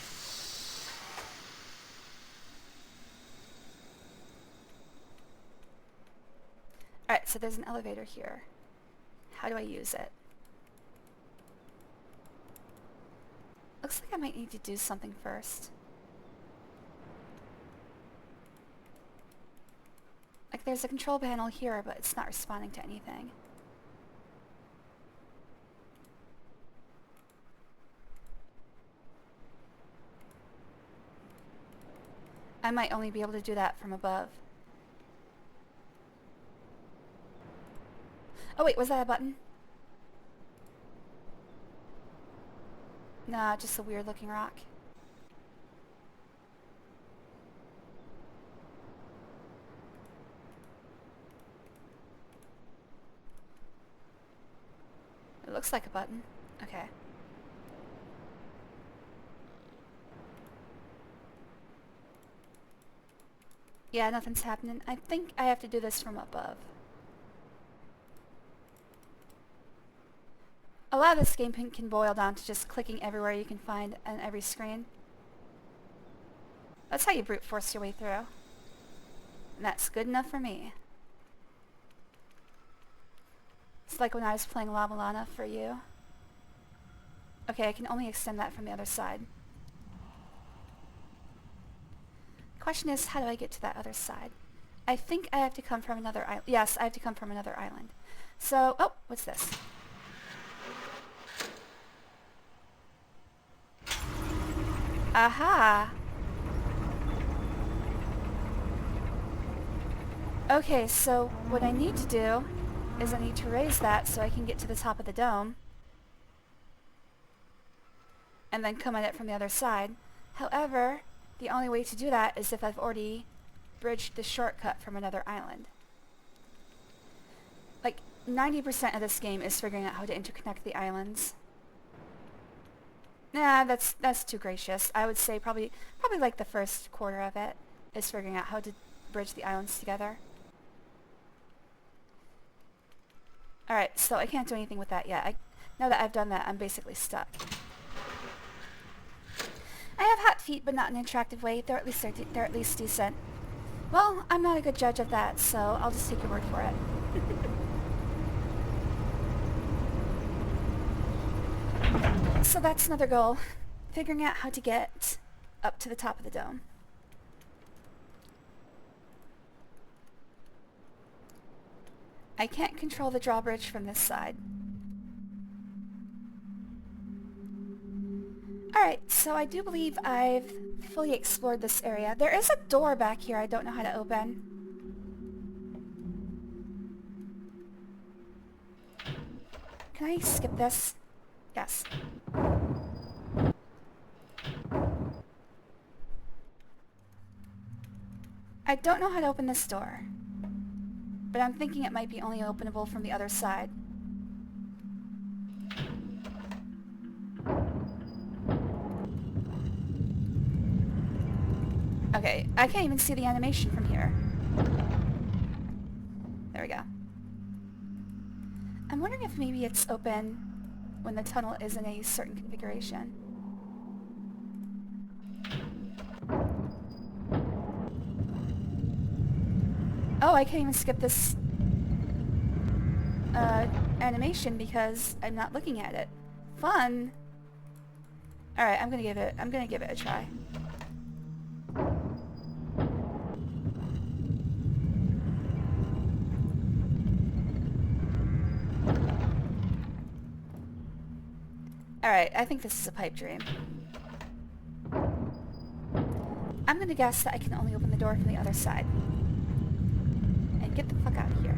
Alright, so there's an elevator here. How do I use it? Looks like I might need to do something first. Like there's a control panel here, but it's not responding to anything. I might only be able to do that from above. Oh wait, was that a button? Nah, just a weird looking rock. It looks like a button. Okay. Yeah, nothing's happening. I think I have to do this from above. A lot of this game can boil down to just clicking everywhere you can find on every screen. That's how you brute force your way through. And that's good enough for me. It's like when I was playing Lava Lana for you. Okay, I can only extend that from the other side. Question is, how do I get to that other side? I think I have to come from another island. Yes, I have to come from another island. So, oh, what's this? Aha! Okay, so what I need to do is I need to raise that so I can get to the top of the dome. And then come at it from the other side. However, the only way to do that is if I've already bridged the shortcut from another island. Like, 90% of this game is figuring out how to interconnect the islands. Nah, that's too gracious. I would say probably like the first quarter of it is figuring out how to bridge the islands together. Alright, so I can't do anything with that yet. Now that I've done that, I'm basically stuck. I have hot feet, but not in an attractive way. They're at least decent. Well, I'm not a good judge of that, so I'll just take your word for it. So that's another goal. Figuring out how to get up to the top of the dome. I can't control the drawbridge from this side. Alright, so I do believe I've fully explored this area. There is a door back here I don't know how to open. Can I skip this? Yes. I don't know how to open this door, but I'm thinking it might be only openable from the other side. Okay, I can't even see the animation from here. There we go. I'm wondering if maybe it's open when the tunnel is in a certain configuration. Oh, I can't even skip this animation because I'm not looking at it. Fun! Alright, I'm gonna give it a try. Alright, I think this is a pipe dream. I'm gonna guess that I can only open the door from the other side. And get the fuck out of here.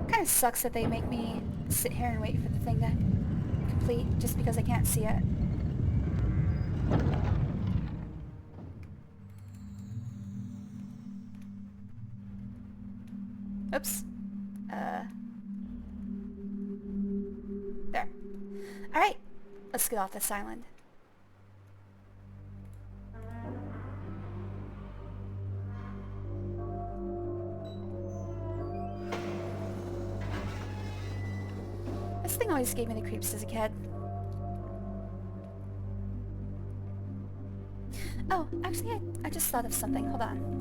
Kinda sucks that they make me sit here and wait for the thing to complete just because I can't see it. Oops. There. Alright, let's get off this island. This thing always gave me the creeps as a kid. Oh, actually, I just thought of something. Hold on.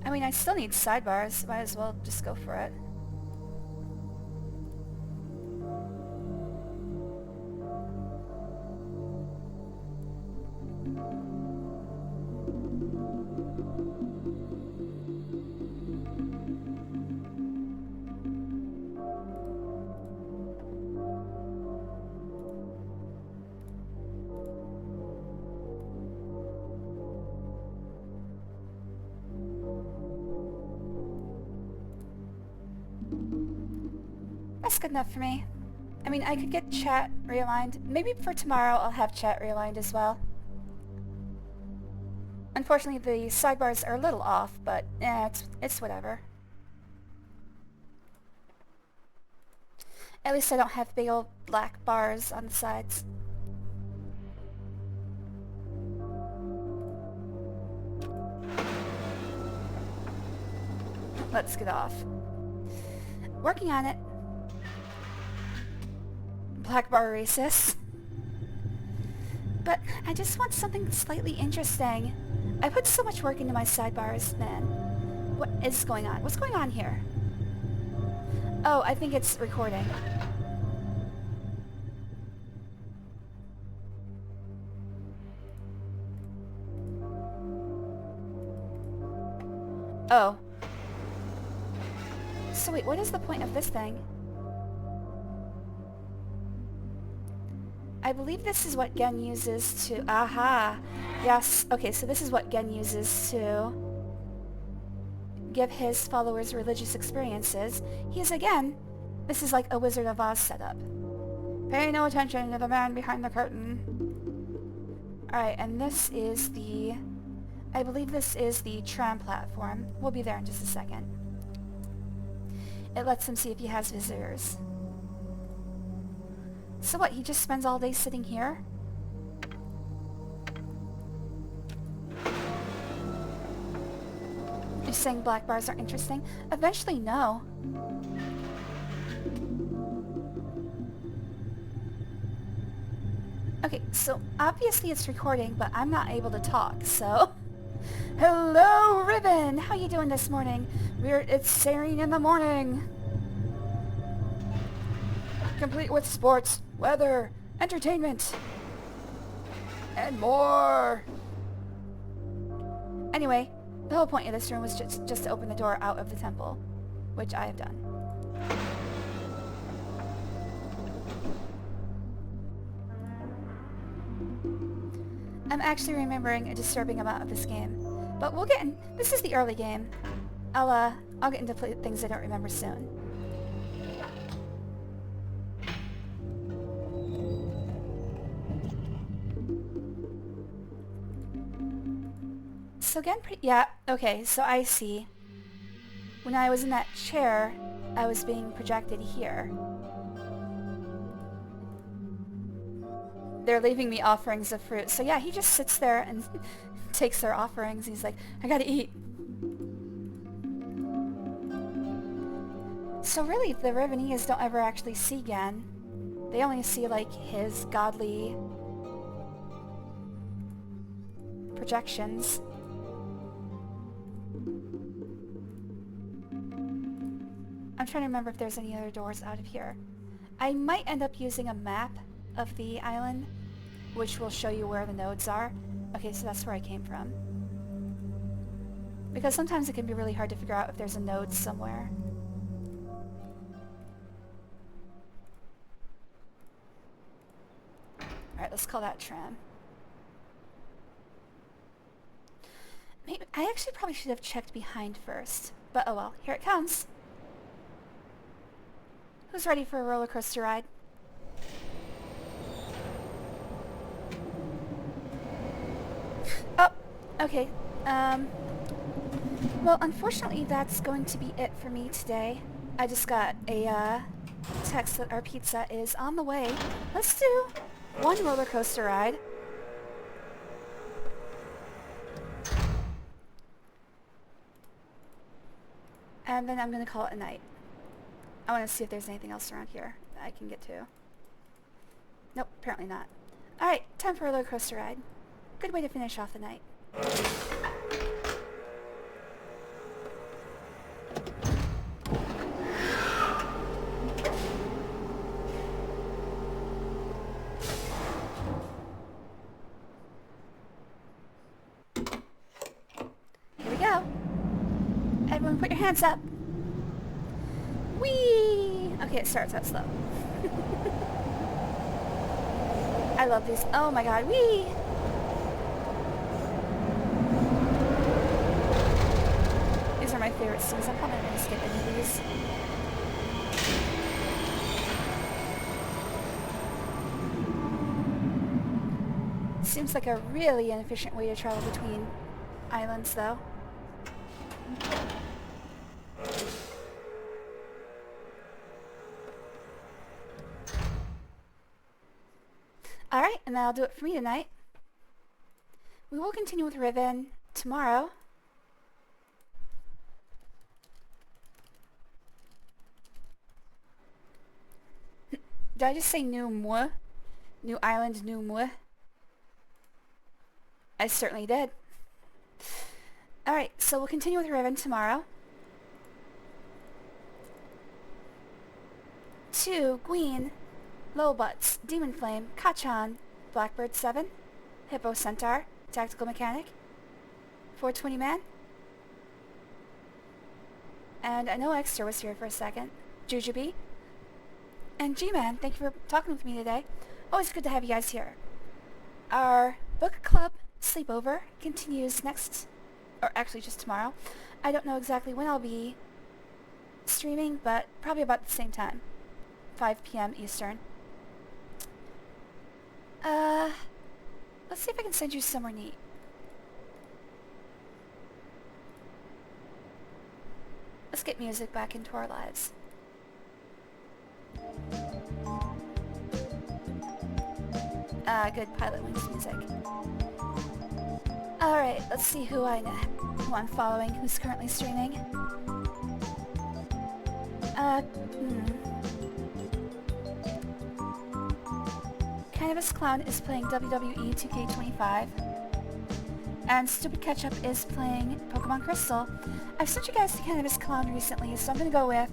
I mean, I still need sidebars. Might as well just go for it. That's good enough for me. I mean, I could get chat realigned. Maybe for tomorrow I'll have chat realigned as well. Unfortunately, the sidebars are a little off, but it's whatever. At least I don't have big old black bars on the sides. Let's get off. Working on it. Black bar racist. But I just want something slightly interesting. I put so much work into my sidebars, man. What is going on? What's going on here? Oh, I think it's recording. Oh. So wait, what is the point of this thing? I believe this is what Gehn uses to... Aha! Yes, okay, so this is what Gehn uses to give his followers religious experiences. He's, again, this is like a Wizard of Oz setup. Pay no attention to the man behind the curtain. Alright, and this is the... I believe this is the tram platform. We'll be there in just a second. It lets him see if he has visitors. So what, he just spends all day sitting here? You're saying black bars are interesting? Eventually, no. Okay, so obviously it's recording, but I'm not able to talk, so... Hello, Riven! How you doing this morning? It's Serene in the morning! Complete with sports, weather, entertainment, and more! Anyway, the whole point of this room was just to open the door out of the temple, which I have done. I'm actually remembering a disturbing amount of this game, but we'll get in. This is the early game. I'll get into things I don't remember soon. So again, yeah, okay, so I see. When I was in that chair, I was being projected here. They're leaving me offerings of fruit. So yeah, he just sits there and takes their offerings. He's like, I gotta eat. So really, the Rivenese don't ever actually see Gehn. They only see, like, his godly projections. I'm trying to remember if there's any other doors out of here. I might end up using a map of the island, which will show you where the nodes are. Okay, so that's where I came from. Because sometimes it can be really hard to figure out if there's a node somewhere. Alright, let's call that tram. Maybe, I actually probably should have checked behind first. But oh well, here it comes. Who's ready for a roller coaster ride? Oh, okay. Well, unfortunately, that's going to be it for me today. I just got a text that our pizza is on the way. Let's do one roller coaster ride. And then I'm going to call it a night. I want to see if there's anything else around here that I can get to. Nope, apparently not. Alright, time for a roller coaster ride. Good way to finish off the night. Here we go. Everyone put your hands up. Whee! Okay, it starts out slow. I love these. Oh my god, whee! These are my favorite scenes. I'm probably not going to skip any of these. Seems like a really inefficient way to travel between islands, though. Alright, and that'll do it for me tonight. We will continue with Riven tomorrow. Did I just say new moi? New island, new moi? I certainly did. Alright, so we'll continue with Riven tomorrow. 2, Gehn, Lowbutts, Demon Flame, Kachan, Blackbird 7, Hippo Centaur, Tactical Mechanic, 420 Man, and I know Exeter was here for a second, Jujubee, and G-Man, thank you for talking with me today. Always good to have you guys here. Our book club sleepover continues next, or actually just tomorrow. I don't know exactly when I'll be streaming, but probably about the same time, 5 p.m. Eastern. Let's see if I can send you somewhere neat. Let's get music back into our lives. Good Pilot Wings music. Alright, let's see who I'm following, who's currently streaming. Cannabis Clown is playing WWE 2K25. And Stupid Ketchup is playing Pokemon Crystal. I've sent you guys to Cannabis Clown recently, so I'm gonna go with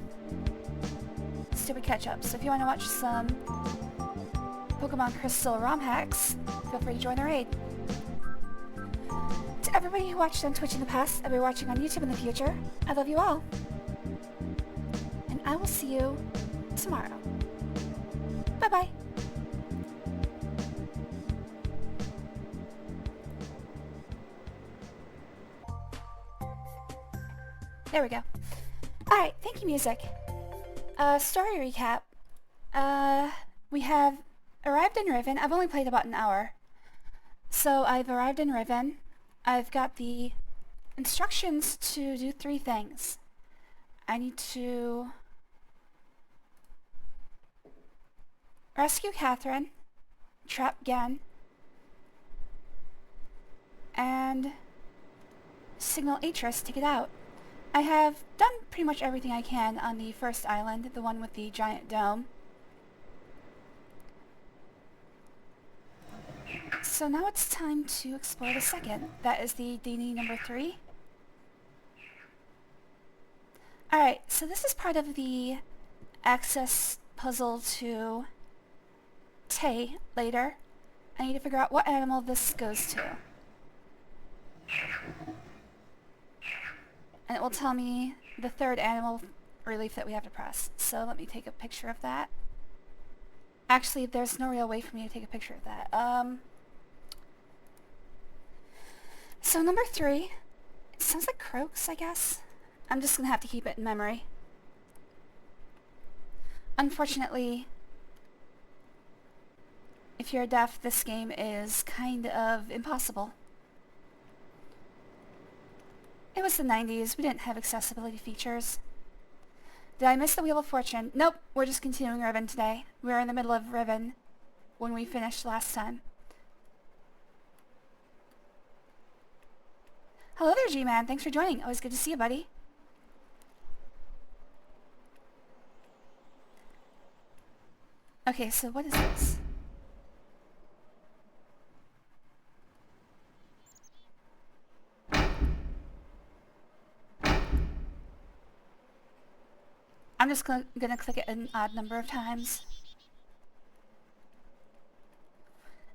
Stupid Ketchup. So if you want to watch some Pokemon Crystal ROM hacks, feel free to join the raid. To everybody who watched on Twitch in the past, I'll be watching on YouTube in the future, I love you all. And I will see you tomorrow. Bye-bye. There we go. Alright, thank you, music. Story recap. We have arrived in Riven. I've only played about an hour. So I've arrived in Riven. I've got the instructions to do 3 things. I need to rescue Catherine, trap Gehn, and signal Atris to get out. I have done pretty much everything I can on the first island, the one with the giant dome. So now it's time to explore the second. That is the DD number 3. Alright, so this is part of the access puzzle to Tay later. I need to figure out what animal this goes to. And it will tell me the 3rd animal relief that we have to press. So let me take a picture of that. Actually, there's no real way for me to take a picture of that. So number 3, it sounds like croaks, I guess. I'm just gonna have to keep it in memory. Unfortunately, if you're deaf, this game is kind of impossible. It was the 90s. We didn't have accessibility features. Did I miss the Wheel of Fortune? Nope, we're just continuing Riven today. We were in the middle of Riven when we finished last time. Hello there, G-Man. Thanks for joining. Always good to see you, buddy. Okay, so what is this? I'm just gonna click it an odd number of times.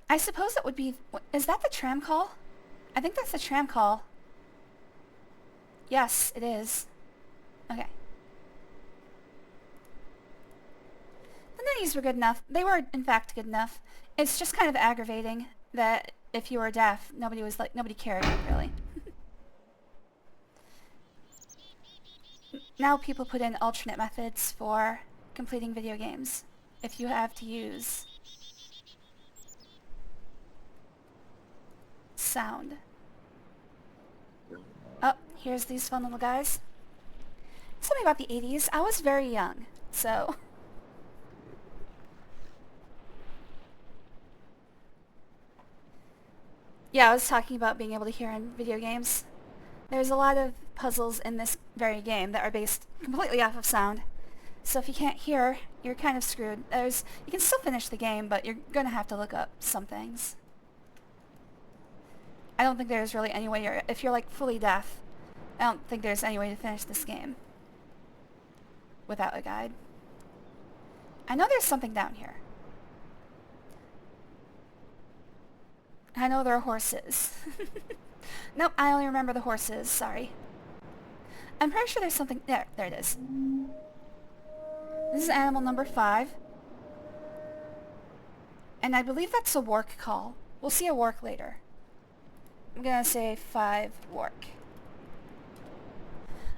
I suppose it would be... Is that the tram call? I think that's the tram call. Yes, it is. Okay. The 90s were good enough. They were, in fact, good enough. It's just kind of aggravating that if you were deaf, nobody cared, really. Now people put in alternate methods for completing video games. If you have to use sound. Oh, here's these fun little guys. Something about the 80s. I was very young, so... Yeah, I was talking about being able to hear in video games. There's a lot of puzzles in this very game that are based completely off of sound. So if you can't hear, you're kind of screwed. You can still finish the game, but you're gonna have to look up some things. I don't think there's really any way if you're like fully deaf, I don't think there's any way to finish this game without a guide. I know there's something down here. I know there are horses. Nope, I only remember the horses, sorry. I'm pretty sure there's something... There it is. This is animal number 5. And I believe that's a work call. We'll see a work later. I'm gonna say 5 work.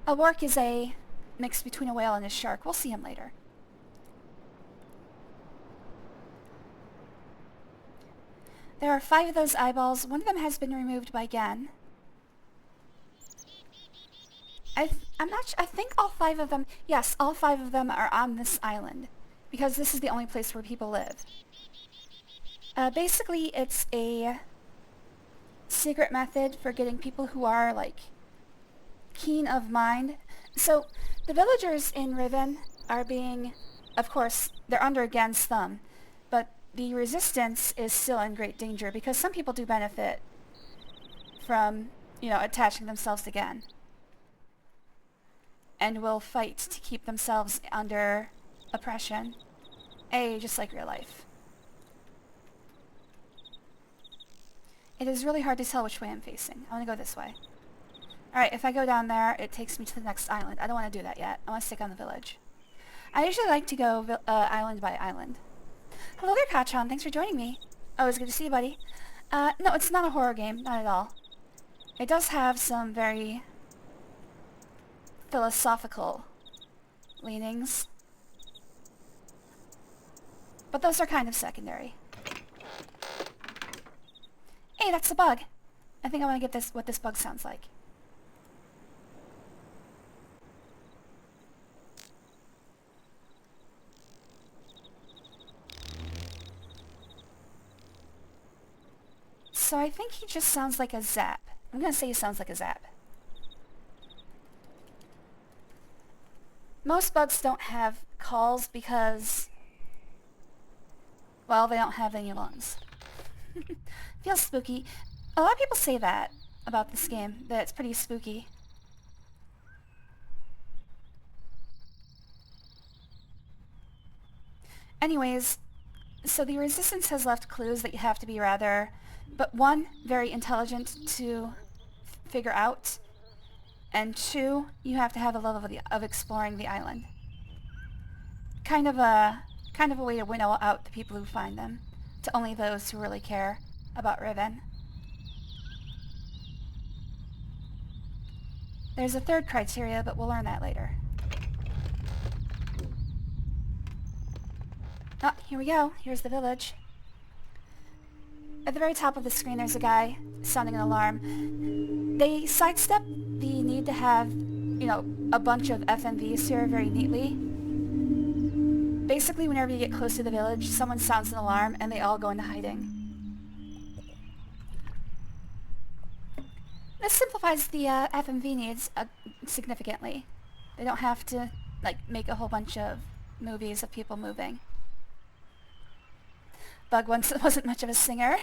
A work is a mix between a whale and a shark. We'll see him later. There are 5 of those eyeballs. One of them has been removed by Gehn. I'm not sure. I think all 5 of them... Yes, all 5 of them are on this island. Because this is the only place where people live. Basically, it's a secret method for getting people who are, like, keen of mind. So, the villagers in Riven are being... Of course, they're under Gehn's thumb. But the resistance is still in great danger because some people do benefit from, you know, attaching themselves to Gehn. And will fight to keep themselves under oppression. Just like real life. It is really hard to tell which way I'm facing. I want to go this way. Alright, if I go down there, it takes me to the next island. I don't want to do that yet. I want to stick on the village. I usually like to go island by island. Hello there, Kachan. Thanks for joining me. Oh, it's good to see you, buddy. No, it's not a horror game. Not at all. It does have some very philosophical leanings. But those are kind of secondary. Hey, that's the bug. I think I want to get what this bug sounds like. So I think he just sounds like a zap. I'm gonna say he sounds like a zap. Most bugs don't have calls because, well, they don't have any lungs. Feels spooky. A lot of people say that about this game, that it's pretty spooky. Anyways, so the resistance has left clues that you have to be rather, but 1, very intelligent to figure out, and 2, you have to have a love of exploring the island. Kind of a way to winnow out the people who find them, to only those who really care about Riven. There's a 3rd criteria, but we'll learn that later. Oh, here we go. Here's the village. At the very top of the screen there's a guy sounding an alarm. They sidestep the need to have, you know, a bunch of FMVs here very neatly. Basically, whenever you get close to the village, someone sounds an alarm and they all go into hiding. This simplifies the FMV needs significantly. They don't have to, like, make a whole bunch of movies of people moving. Bug once wasn't much of a singer.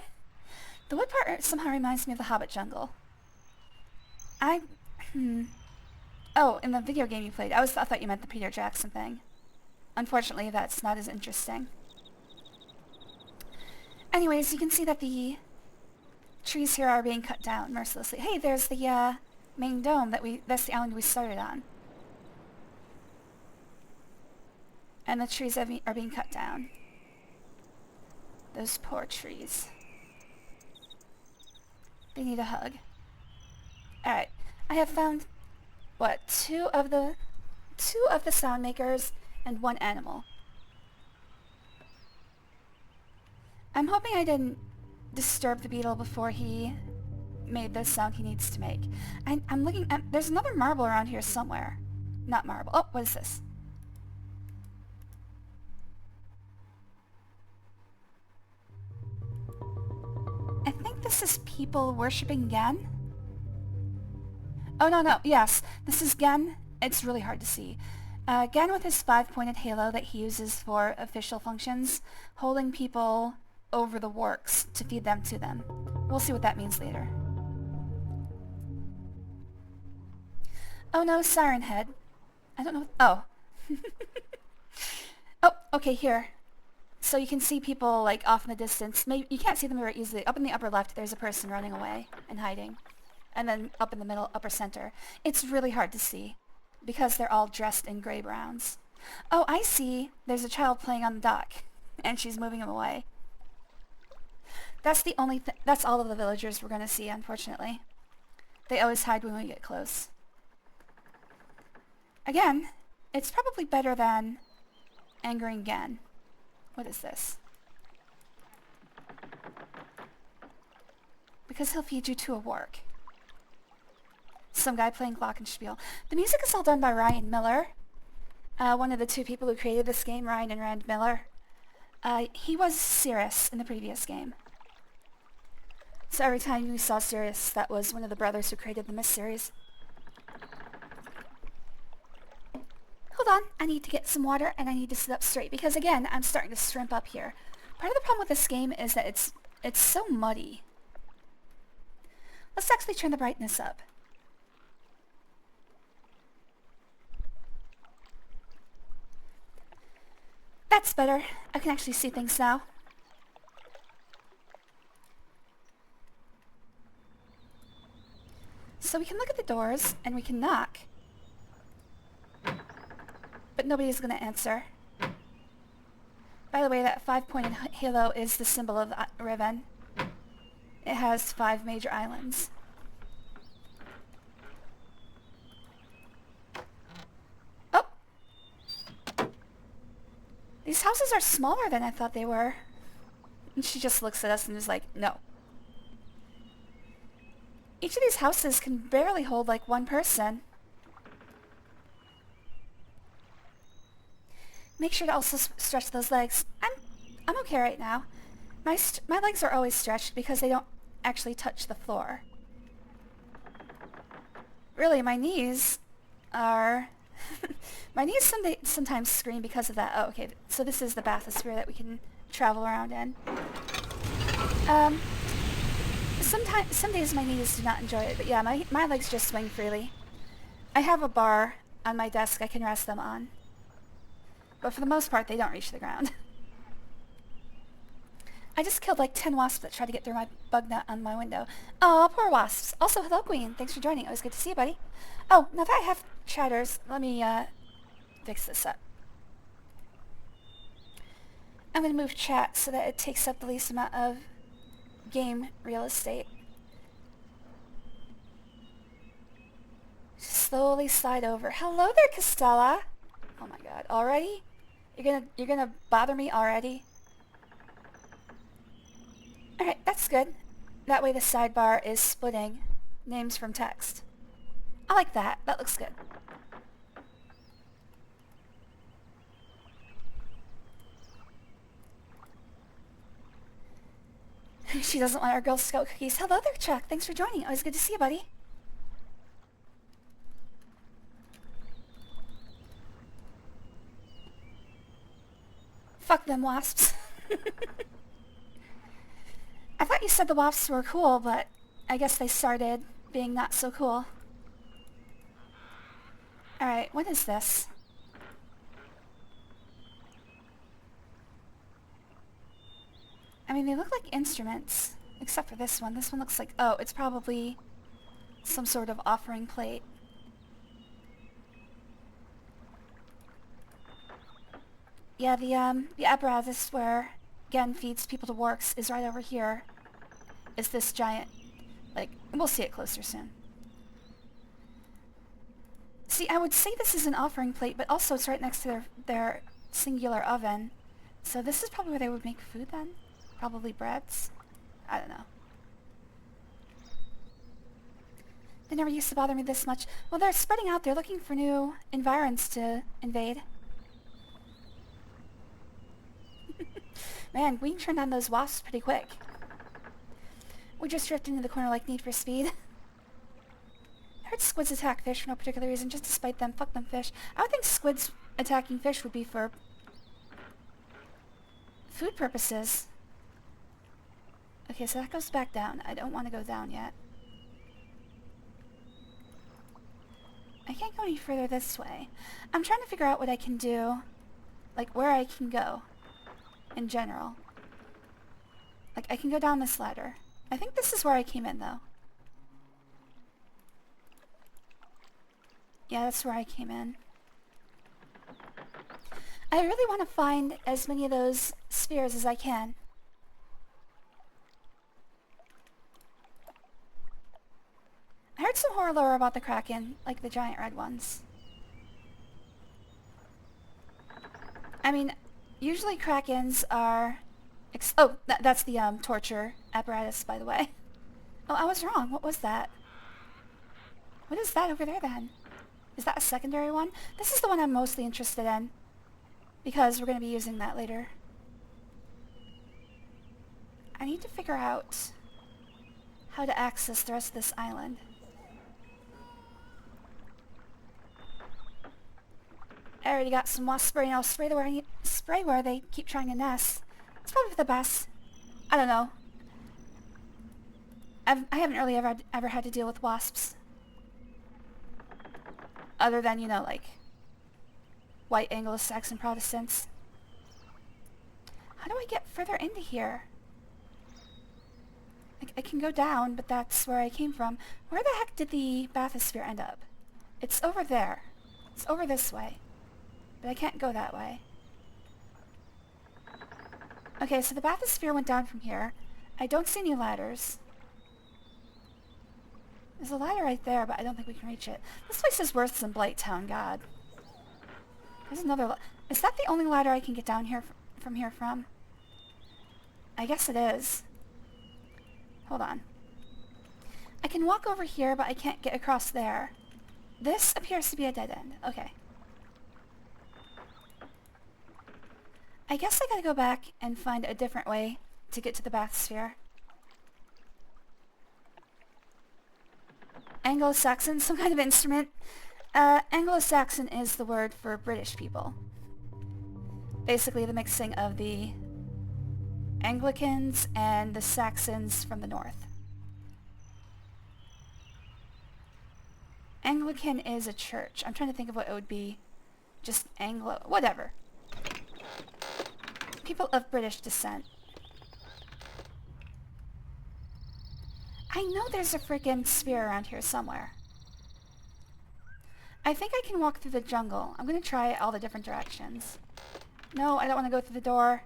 The wood part somehow reminds me of the Hobbit jungle. Oh, in the video game you played. I thought you meant the Peter Jackson thing. Unfortunately, that's not as interesting. Anyways, you can see that the trees here are being cut down mercilessly. Hey, there's the main dome that's the island we started on. And the trees are being cut down. Those poor trees. They need a hug. Alright, I have found, what, two of the sound makers and 1 animal. I'm hoping I didn't disturb the beetle before he made the sound he needs to make. I'm looking at... There's another marble around here somewhere. Not marble. Oh, what is this? I think this is people worshipping Gehn. Oh, no. Yes, this is Gehn. It's really hard to see. Gehn with his 5-pointed halo that he uses for official functions, holding people over the works to feed them to them. We'll see what that means later. Oh no, Siren Head. I don't know. Oh. Oh, okay, here. So you can see people like off in the distance. Maybe you can't see them very easily. Up in the upper left, there's a person running away and hiding. And then up in the middle, upper center. It's really hard to see because they're all dressed in gray browns. Oh, I see. There's a child playing on the dock and she's moving him away. That's the only that's all of the villagers we're going to see, unfortunately. They always hide when we get close. Again, it's probably better than angering Gehn. What is this? Because he'll feed you to a warg. Some guy playing glockenspiel. The music is all done by Ryan Miller. One of the two people who created this game, Ryan and Rand Miller. He was Cirrus in the previous game. So every time we saw Cirrus, that was one of the brothers who created the Mist series. Hold on, I need to get some water and I need to sit up straight because again, I'm starting to shrimp up here. Part of the problem with this game is that it's so muddy. Let's actually turn the brightness up. That's better. I can actually see things now. So we can look at the doors and we can knock. But nobody's going to answer. By the way, that 5-pointed halo is the symbol of Riven. It has 5 major islands. Oh! These houses are smaller than I thought they were. And she just looks at us and is like, no. Each of these houses can barely hold like one person. Make sure to also stretch those legs. I'm okay right now. My legs are always stretched because they don't actually touch the floor. Really, my knees are... my knees sometimes scream because of that. Oh, okay. So this is the bathysphere that we can travel around in. Some days my knees do not enjoy it, but yeah, my legs just swing freely. I have a bar on my desk I can rest them on. But for the most part, they don't reach the ground. I just killed like 10 wasps that tried to get through my bug net on my window. Oh, poor wasps. Also, hello, Queen. Thanks for joining. Always good to see you, buddy. Oh, now that I have chatters, let me fix this up. I'm going to move chat so that it takes up the least amount of game real estate. Slowly slide over. Hello there, Costella. Oh my god, already? You're gonna bother me already? Alright, that's good. That way the sidebar is splitting names from text. I like that. That looks good. She doesn't want our Girl Scout cookies. Hello there, Chuck. Thanks for joining. Always good to see you, buddy. Fuck them wasps. I thought you said the wasps were cool, but I guess they started being not so cool. Alright, what is this? I mean, they look like instruments, except for this one. This one looks like... oh, it's probably some sort of offering plate. Yeah, the apparatus where Gehn feeds people to wargs is right over here. It's this giant... like, we'll see it closer soon. See, I would say this is an offering plate, but also it's right next to their singular oven. So this is probably where they would make food then? Probably breads? I don't know. They never used to bother me this much. Well, they're spreading out. They're looking for new environs to invade. Man, we can turn on those wasps pretty quick. We just drifted into the corner like Need for Speed. I heard squids attack fish for no particular reason, just to spite them. Fuck them fish. I would think squids attacking fish would be for food purposes. Okay, so that goes back down. I don't want to go down yet. I can't go any further this way. I'm trying to figure out what I can do, like where I can go in general. Like I can go down this ladder. I think this is where I came in though. Yeah, that's where I came in. I really want to find as many of those spheres as I can. I heard some horror lore about the Kraken, like the giant red ones. I mean, usually Krakens are... that's the torture apparatus, by the way. Oh, I was wrong. What was that? What is that over there, then? Is that a secondary one? This is the one I'm mostly interested in, because we're going to be using that later. I need to figure out how to access the rest of this island. I already got some wasp spray, and I'll spray where they keep trying to nest. It's probably for the best. I don't know. I haven't really ever had to deal with wasps. Other than, you know, like, white Anglo-Saxon Protestants. How do I get further into here? I can go down, but that's where I came from. Where the heck did the bathysphere end up? It's over there. It's over this way. But I can't go that way. Okay, so the bathysphere went down from here. I don't see any ladders. There's a ladder right there, but I don't think we can reach it. This place is worse than Blight Town, God. There's another is that the only ladder I can get down here from here from? I guess it is. Hold on. I can walk over here, but I can't get across there. This appears to be a dead end. Okay. I guess I gotta go back and find a different way to get to the bathysphere. Anglo-Saxon, some kind of instrument. Anglo-Saxon is the word for British people. Basically the mixing of the Anglicans and the Saxons from the north. Anglican is a church. I'm trying to think of what it would be. Just Anglo... whatever. People of British descent. I know there's a freaking sphere around here somewhere. I think I can walk through the jungle. I'm gonna try all the different directions. No, I don't want to go through the door.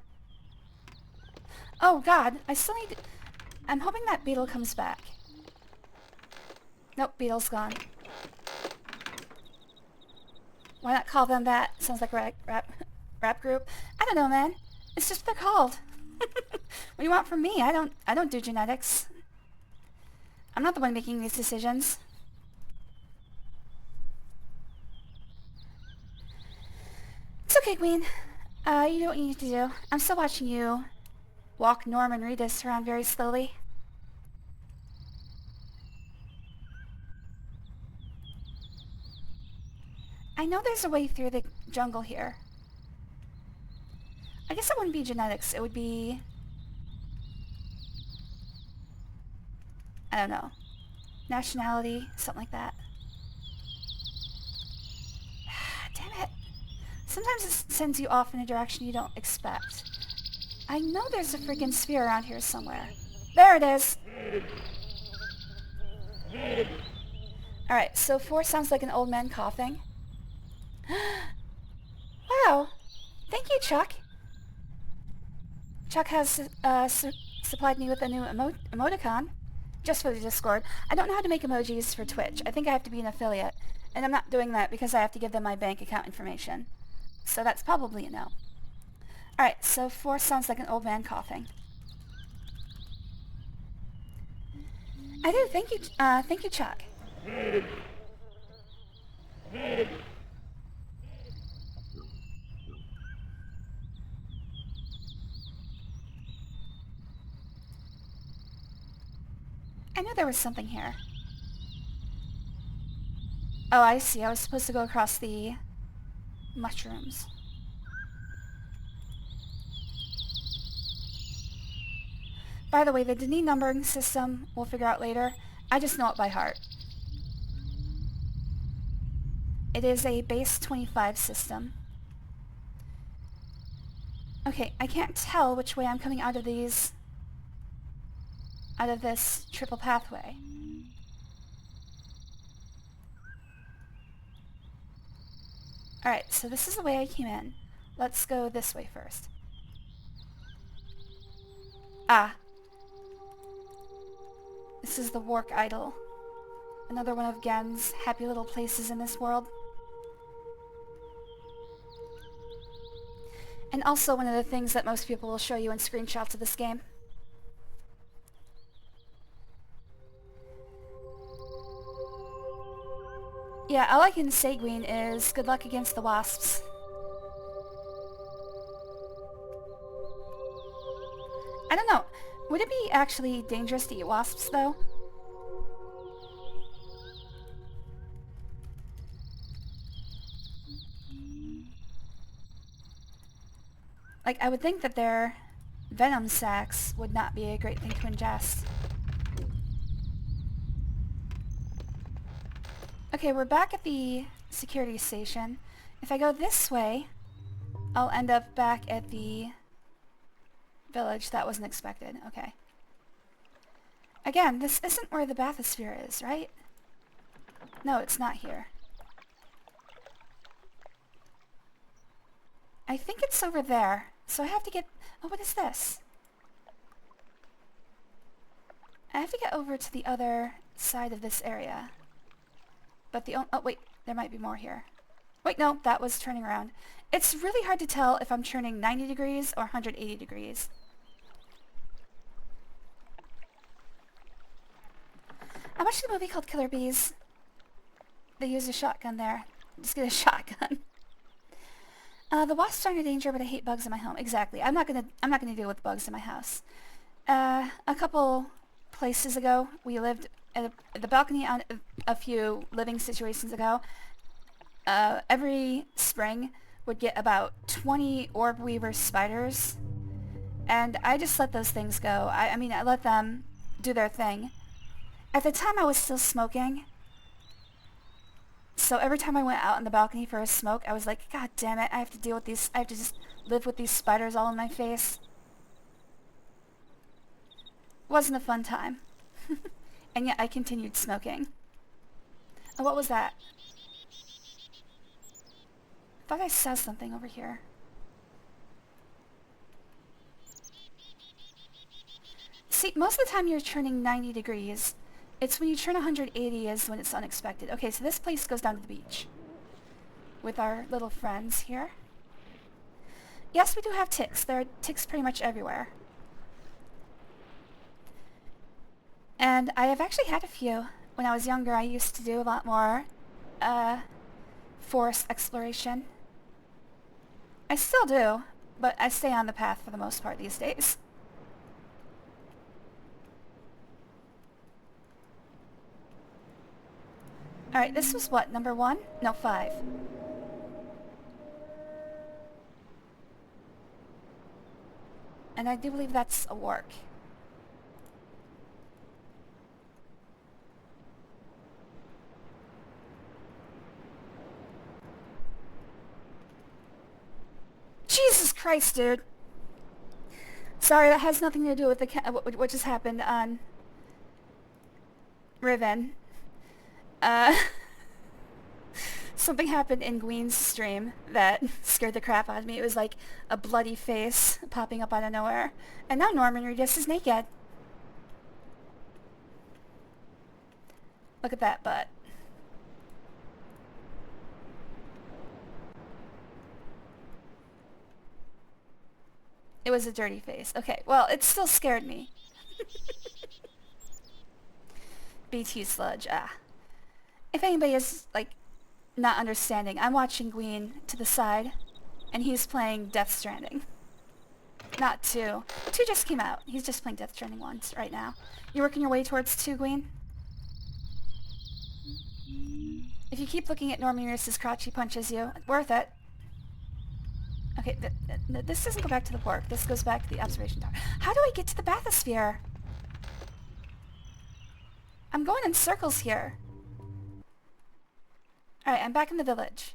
Oh god, I still need... I'm hoping that beetle comes back. Nope, beetle's gone. Why not call them that? Sounds like a rap group. I don't know, man. It's just what they're called. What do you want from me? I don't do genetics. I'm not the one making these decisions. It's okay, Queen. You do what you need to do. I'm still watching you walk Norm and Regis around very slowly. I know there's a way through the jungle here. I guess it wouldn't be genetics. It would be... I don't know. Nationality, something like that. Damn it. Sometimes it sends you off in a direction you don't expect. I know there's a freaking sphere around here somewhere. There it is! Alright, so 4 sounds like an old man coughing. Wow! Thank you, Chuck! Chuck has supplied me with a new emoticon. Just for the Discord. I don't know how to make emojis for Twitch. I think I have to be an affiliate. And I'm not doing that because I have to give them my bank account information. So that's probably a no. Alright, so 4 sounds like an old man coughing. I do, thank you, Chuck. I knew there was something here. Oh, I see. I was supposed to go across the mushrooms. By the way, the Denis numbering system we'll figure out later. I just know it by heart. It is a base 25 system. Okay, I can't tell which way I'm coming out of this triple pathway. Alright, so this is the way I came in. Let's go this way first. Ah. This is the Wark Idol. Another one of Gehn's happy little places in this world. And also one of the things that most people will show you in screenshots of this game. Yeah, all I can say, Gehn, is good luck against the wasps. I don't know. Would it be actually dangerous to eat wasps, though? Like, I would think that their venom sacs would not be a great thing to ingest. Okay, we're back at the security station. If I go this way, I'll end up back at the village. That wasn't expected. Okay. Again, this isn't where the bathysphere is, right? No, it's not here. I think it's over there. So I have to get... Oh, what is this? I have to get over to the other side of this area. But the... Oh, wait. There might be more here. Wait, no. That was turning around. It's really hard to tell if I'm turning 90 degrees or 180 degrees. I watched a movie called Killer Bees. They use a shotgun there. Just get a shotgun. The wasps aren't a danger, but I hate bugs in my home. Exactly. I'm not gonna deal with bugs in my house. A couple places ago, we lived at the balcony on a few living situations ago. Every spring would get about 20 orb weaver spiders, and I just let those things go. I mean, I let them do their thing. At the time, I was still smoking. So every time I went out on the balcony for a smoke, I was like, God damn it, I have to deal with these, I have to just live with these spiders all in my face. Wasn't a fun time. And yet I continued smoking. Oh, what was that? I thought I saw something over here. See, most of the time you're turning 90 degrees. It's when you turn 180 is when it's unexpected. Okay, so this place goes down to the beach. With our little friends here. Yes, we do have ticks. There are ticks pretty much everywhere. And I have actually had a few. When I was younger, I used to do a lot more forest exploration. I still do, but I stay on the path for the most part these days. Alright, this was what, number 1? No, 5. And I do believe that's a wark. Jesus Christ, dude! Sorry, that has nothing to do with the what just happened on Riven. Something happened in Gwehn's stream that scared the crap out of me. It was like a bloody face popping up out of nowhere. And now Norman Reedus is naked. Look at that butt. It was a dirty face. Okay, well, it still scared me. BT sludge, ah. If anybody is, like, not understanding, I'm watching Gehn to the side, and he's playing Death Stranding. Not 2. 2 just came out. He's just playing Death Stranding 1 right now. You're working your way towards 2, Gehn? If you keep looking at Norman Reedus' crotch, he punches you. Worth it. Okay, this doesn't go back to the port. This goes back to the observation tower. How do I get to the bathysphere? I'm going in circles here. Alright, I'm back in the village.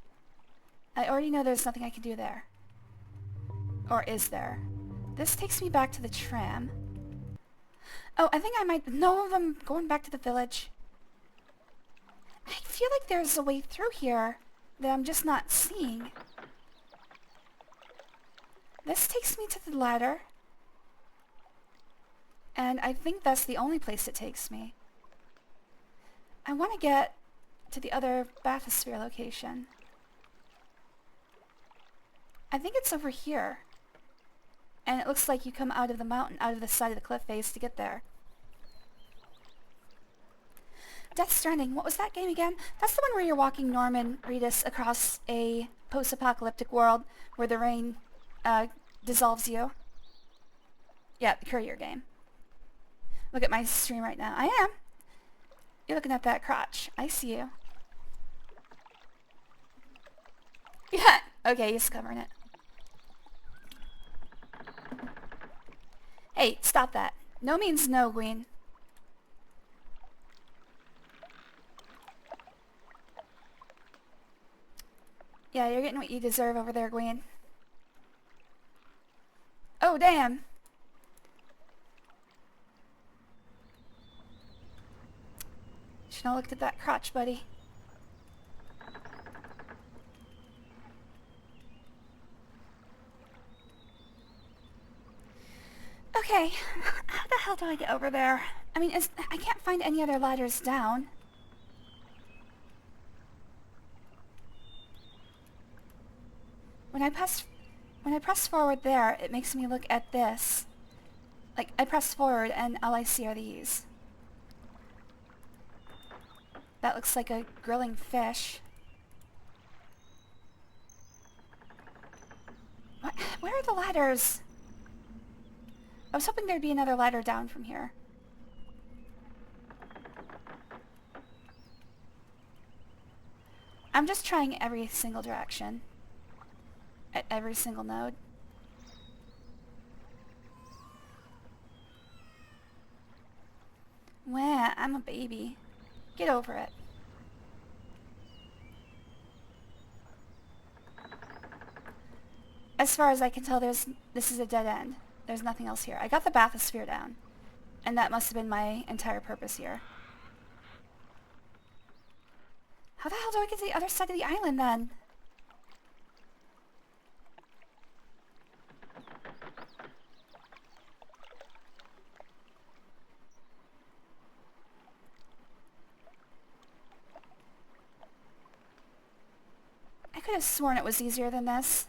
I already know there's nothing I can do there. Or is there? This takes me back to the tram. Oh, I think I might... No, I'm going back to the village. I feel like there's a way through here that I'm just not seeing. This takes me to the ladder. And I think that's the only place it takes me. I want to get to the other bathysphere location. I think it's over here. And it looks like you come out of the mountain, out of the side of the cliff face to get there. Death Stranding, what was that game again? That's the one where you're walking Norman Reedus across a post-apocalyptic world where the rain dissolves you. Yeah, the courier game. Look at my stream right now. I am. You're looking at that crotch. I see you. Yeah. Okay, he's covering it. Hey, stop that. No means no, Gehn. Yeah, you're getting what you deserve over there, Gehn. Oh, damn. Should've looked at that crotch, buddy. Okay, how the hell do I get over there? I mean, I can't find any other ladders down. When I press forward there, it makes me look at this. Like, I press forward and all I see are these. That looks like a grilling fish. What? Where are the ladders? I was hoping there'd be another ladder down from here. I'm just trying every single direction. At every single node. Wah, I'm a baby. Get over it. As far as I can tell, this is a dead end. There's nothing else here. I got the bathysphere down. And that must have been my entire purpose here. How the hell do I get to the other side of the island then? I could have sworn it was easier than this.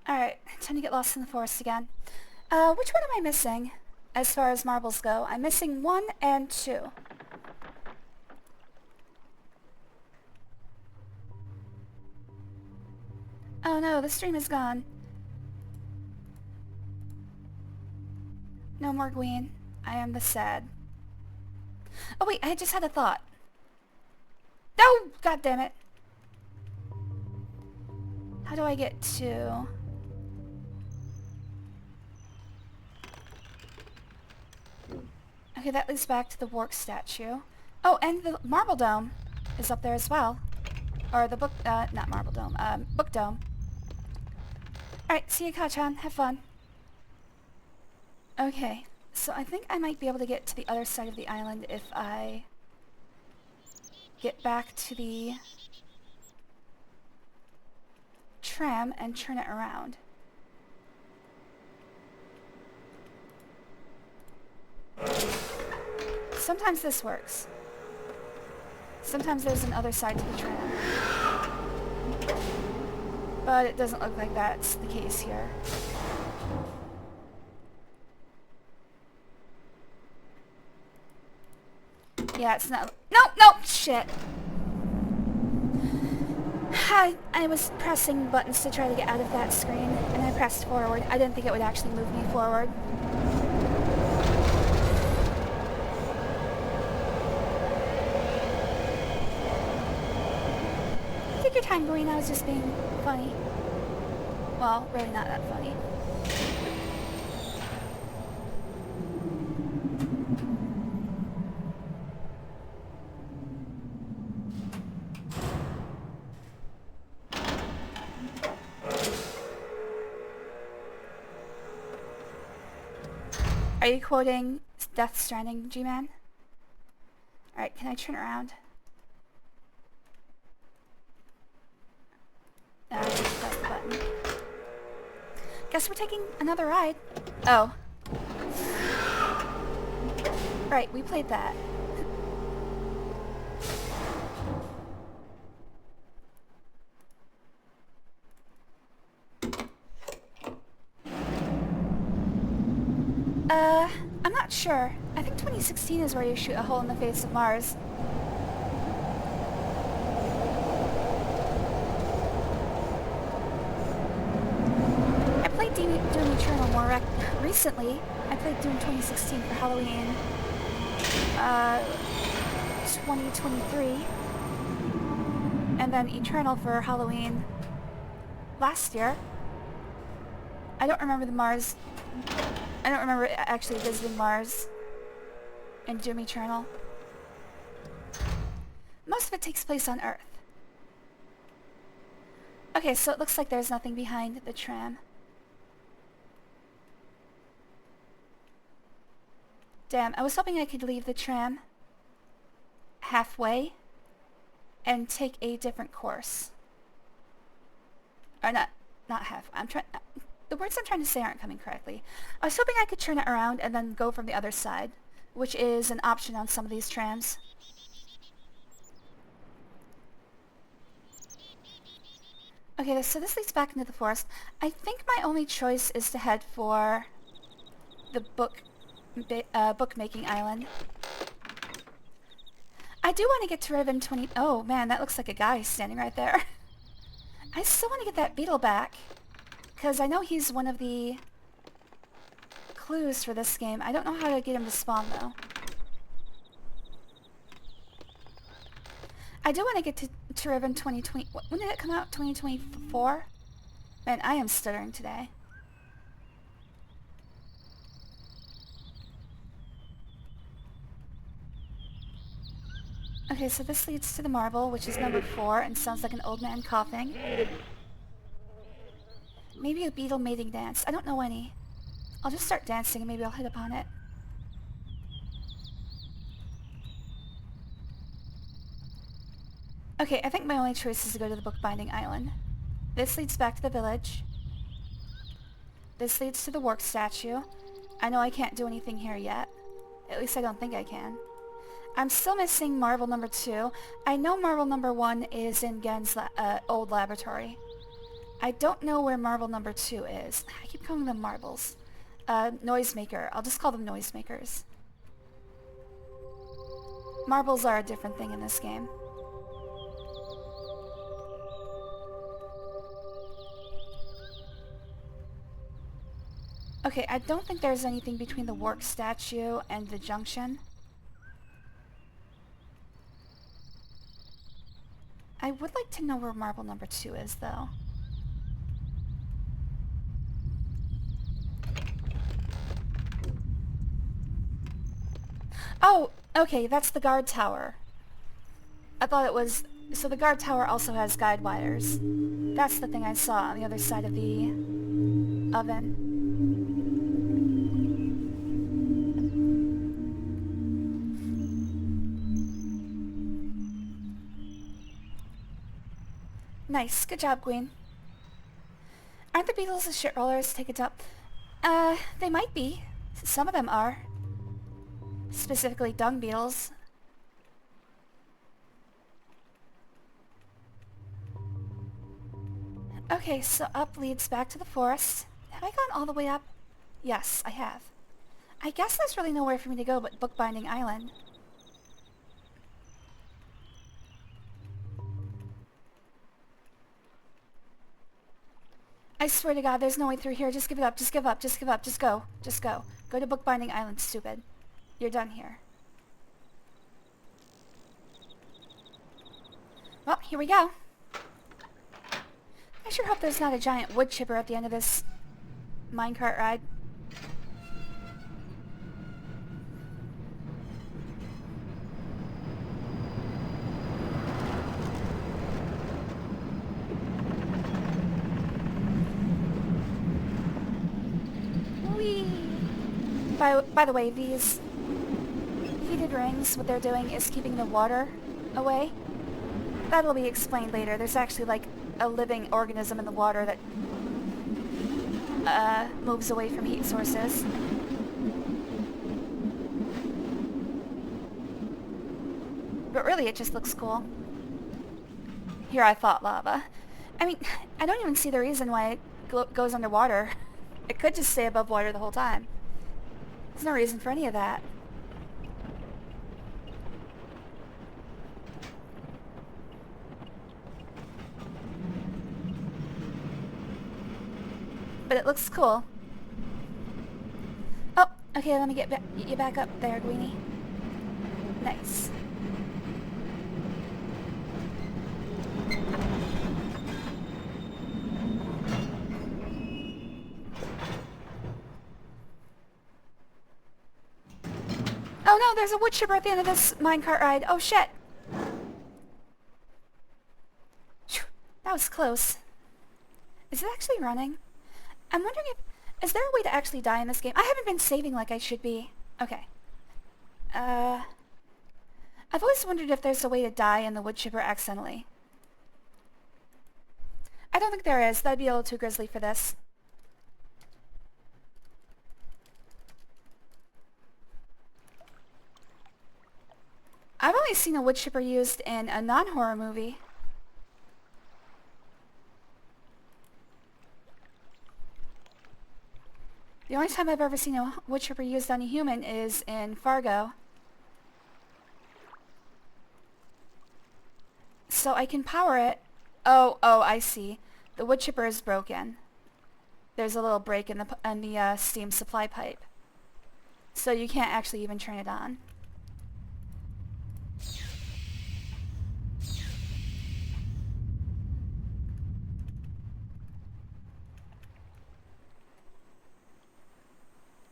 Alright, time to get lost in the forest again. Which one am I missing? As far as marbles go, I'm missing 1 and 2. Oh no, the stream is gone. No more Gehn. I am the sad. Oh wait, I just had a thought. No! God damn it. How do I get to... Okay, that leads back to the Wark statue. Oh, and the Marble Dome is up there as well. Or the book, not Marble Dome, Book Dome. Alright, see you, Kachan. Have fun. Okay, so I think I might be able to get to the other side of the island if I get back to the tram and turn it around. Sometimes this works. Sometimes there's an other side to the tram. But it doesn't look like that's the case here. Yeah, it's not... No, shit! I was pressing buttons to try to get out of that screen, and I pressed forward. I didn't think it would actually move me forward. Take your time, Gehn. I was just being funny. Well, really not that funny. Are you quoting Death Stranding, G-Man? Alright, can I turn around? Just press the button. Guess we're taking another ride. Oh. Right, we played that. I'm not sure. I think 2016 is where you shoot a hole in the face of Mars. I played Doom Eternal more recently. I played Doom 2016 for Halloween 2023. And then Eternal for Halloween last year. I don't remember the Mars. I don't remember actually visiting Mars in Doom Eternal. Most of it takes place on Earth. Okay, so it looks like there's nothing behind the tram. Damn, I was hoping I could leave the tram halfway and take a different course. Or not half. The words I'm trying to say aren't coming correctly. I was hoping I could turn it around and then go from the other side, which is an option on some of these trams. Okay, so this leads back into the forest. I think my only choice is to head for the bookmaking island. I do want to get to Riven 20... Oh man, that looks like a guy standing right there. I still want to get that beetle back. Because I know he's one of the clues for this game. I don't know how to get him to spawn, though. I do want to get to Riven 2020... When did it come out? 2024? Man, I am stuttering today. Okay, so this leads to the marble, which is number 4, and sounds like an old man coughing. Maybe a beetle mating dance. I don't know any. I'll just start dancing and maybe I'll hit upon it. Okay, I think my only choice is to go to the bookbinding island. This leads back to the village. This leads to the work statue. I know I can't do anything here yet. At least I don't think I can. I'm still missing marble number 2. I know marble number 1 is in Gehn's old laboratory. I don't know where marble number 2 is. I keep calling them marbles. Noisemaker. I'll just call them noisemakers. Marbles are a different thing in this game. Okay, I don't think there's anything between the work statue and the junction. I would like to know where marble number 2 is, though. Oh, okay, that's the guard tower. I thought it was... So the guard tower also has guide wires. That's the thing I saw on the other side of the oven. Nice. Good job, Gehn. Aren't the beetles the shit rollers? Take a dump. They might be. Some of them are. Specifically dung beetles. Okay, so up leads back to the forest. Have I gone all the way up? Yes, I have. I guess there's really nowhere for me to go but Bookbinding Island. I swear to God, there's no way through here. Just give it up. Just give up. Just give up. Just go. Just go. Go to Bookbinding Island, stupid. You're done here. Well, here we go. I sure hope there's not a giant wood chipper at the end of this minecart ride. Whee! By the way, these heated rings, what they're doing is keeping the water away. That'll be explained later. There's actually like a living organism in the water that moves away from heat sources. But really, it just looks cool. Here I thought lava. I mean, I don't even see the reason why it goes underwater. It could just stay above water the whole time. There's no reason for any of that. But it looks cool. Oh, okay, let me get you back up there, Gweenie. Nice. Oh no, there's a wood chipper at the end of this minecart ride. Oh shit. Phew, that was close. Is it actually running? I'm wondering if... Is there a way to actually die in this game? I haven't been saving like I should be. Okay. I've always wondered if there's a way to die in the wood chipper accidentally. I don't think there is. That'd be a little too grisly for this. I've only seen a wood chipper used in a non-horror movie. The only time I've ever seen a wood chipper used on a human is in Fargo. So I can power it. Oh, I see. The wood chipper is broken. There's a little break in the steam supply pipe. So you can't actually even turn it on.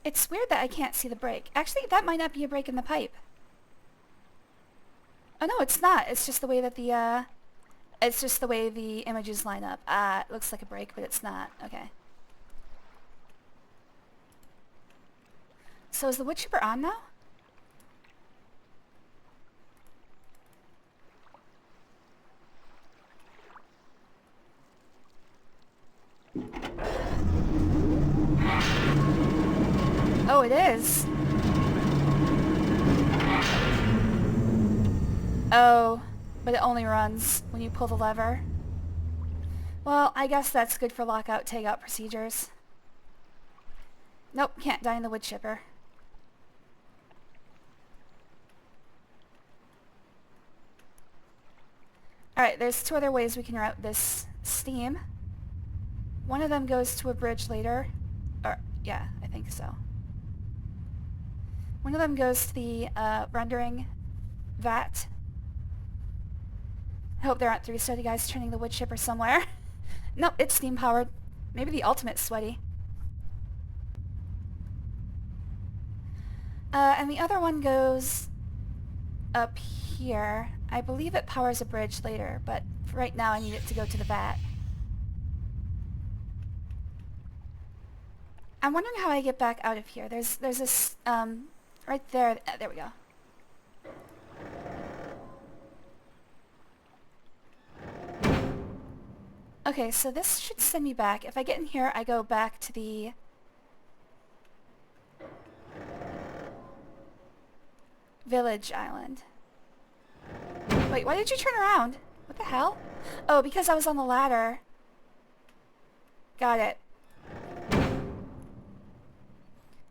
It's weird that I can't see the break. Actually, that might not be a break in the pipe. Oh no, it's not. It's just the way that the images line up. It looks like a break, but it's not. Okay. So is the wood chipper on now? Oh, it is. Oh, but it only runs when you pull the lever. Well, I guess that's good for lockout, takeout procedures. Nope, can't die in the wood chipper. Alright, there's two other ways we can route this steam. One of them goes to a bridge later. Or, yeah, I think so. One of them goes to the rendering vat. I hope there aren't 3 sweaty guys turning the wood chipper somewhere. Nope, it's steam powered. Maybe the ultimate sweaty. And the other one goes up here. I believe it powers a bridge later, but right now I need it to go to the vat. I'm wondering how I get back out of here. There's this, right there. There we go. Okay, so this should send me back. If I get in here, I go back to the... village island. Wait, why did you turn around? What the hell? Oh, because I was on the ladder. Got it.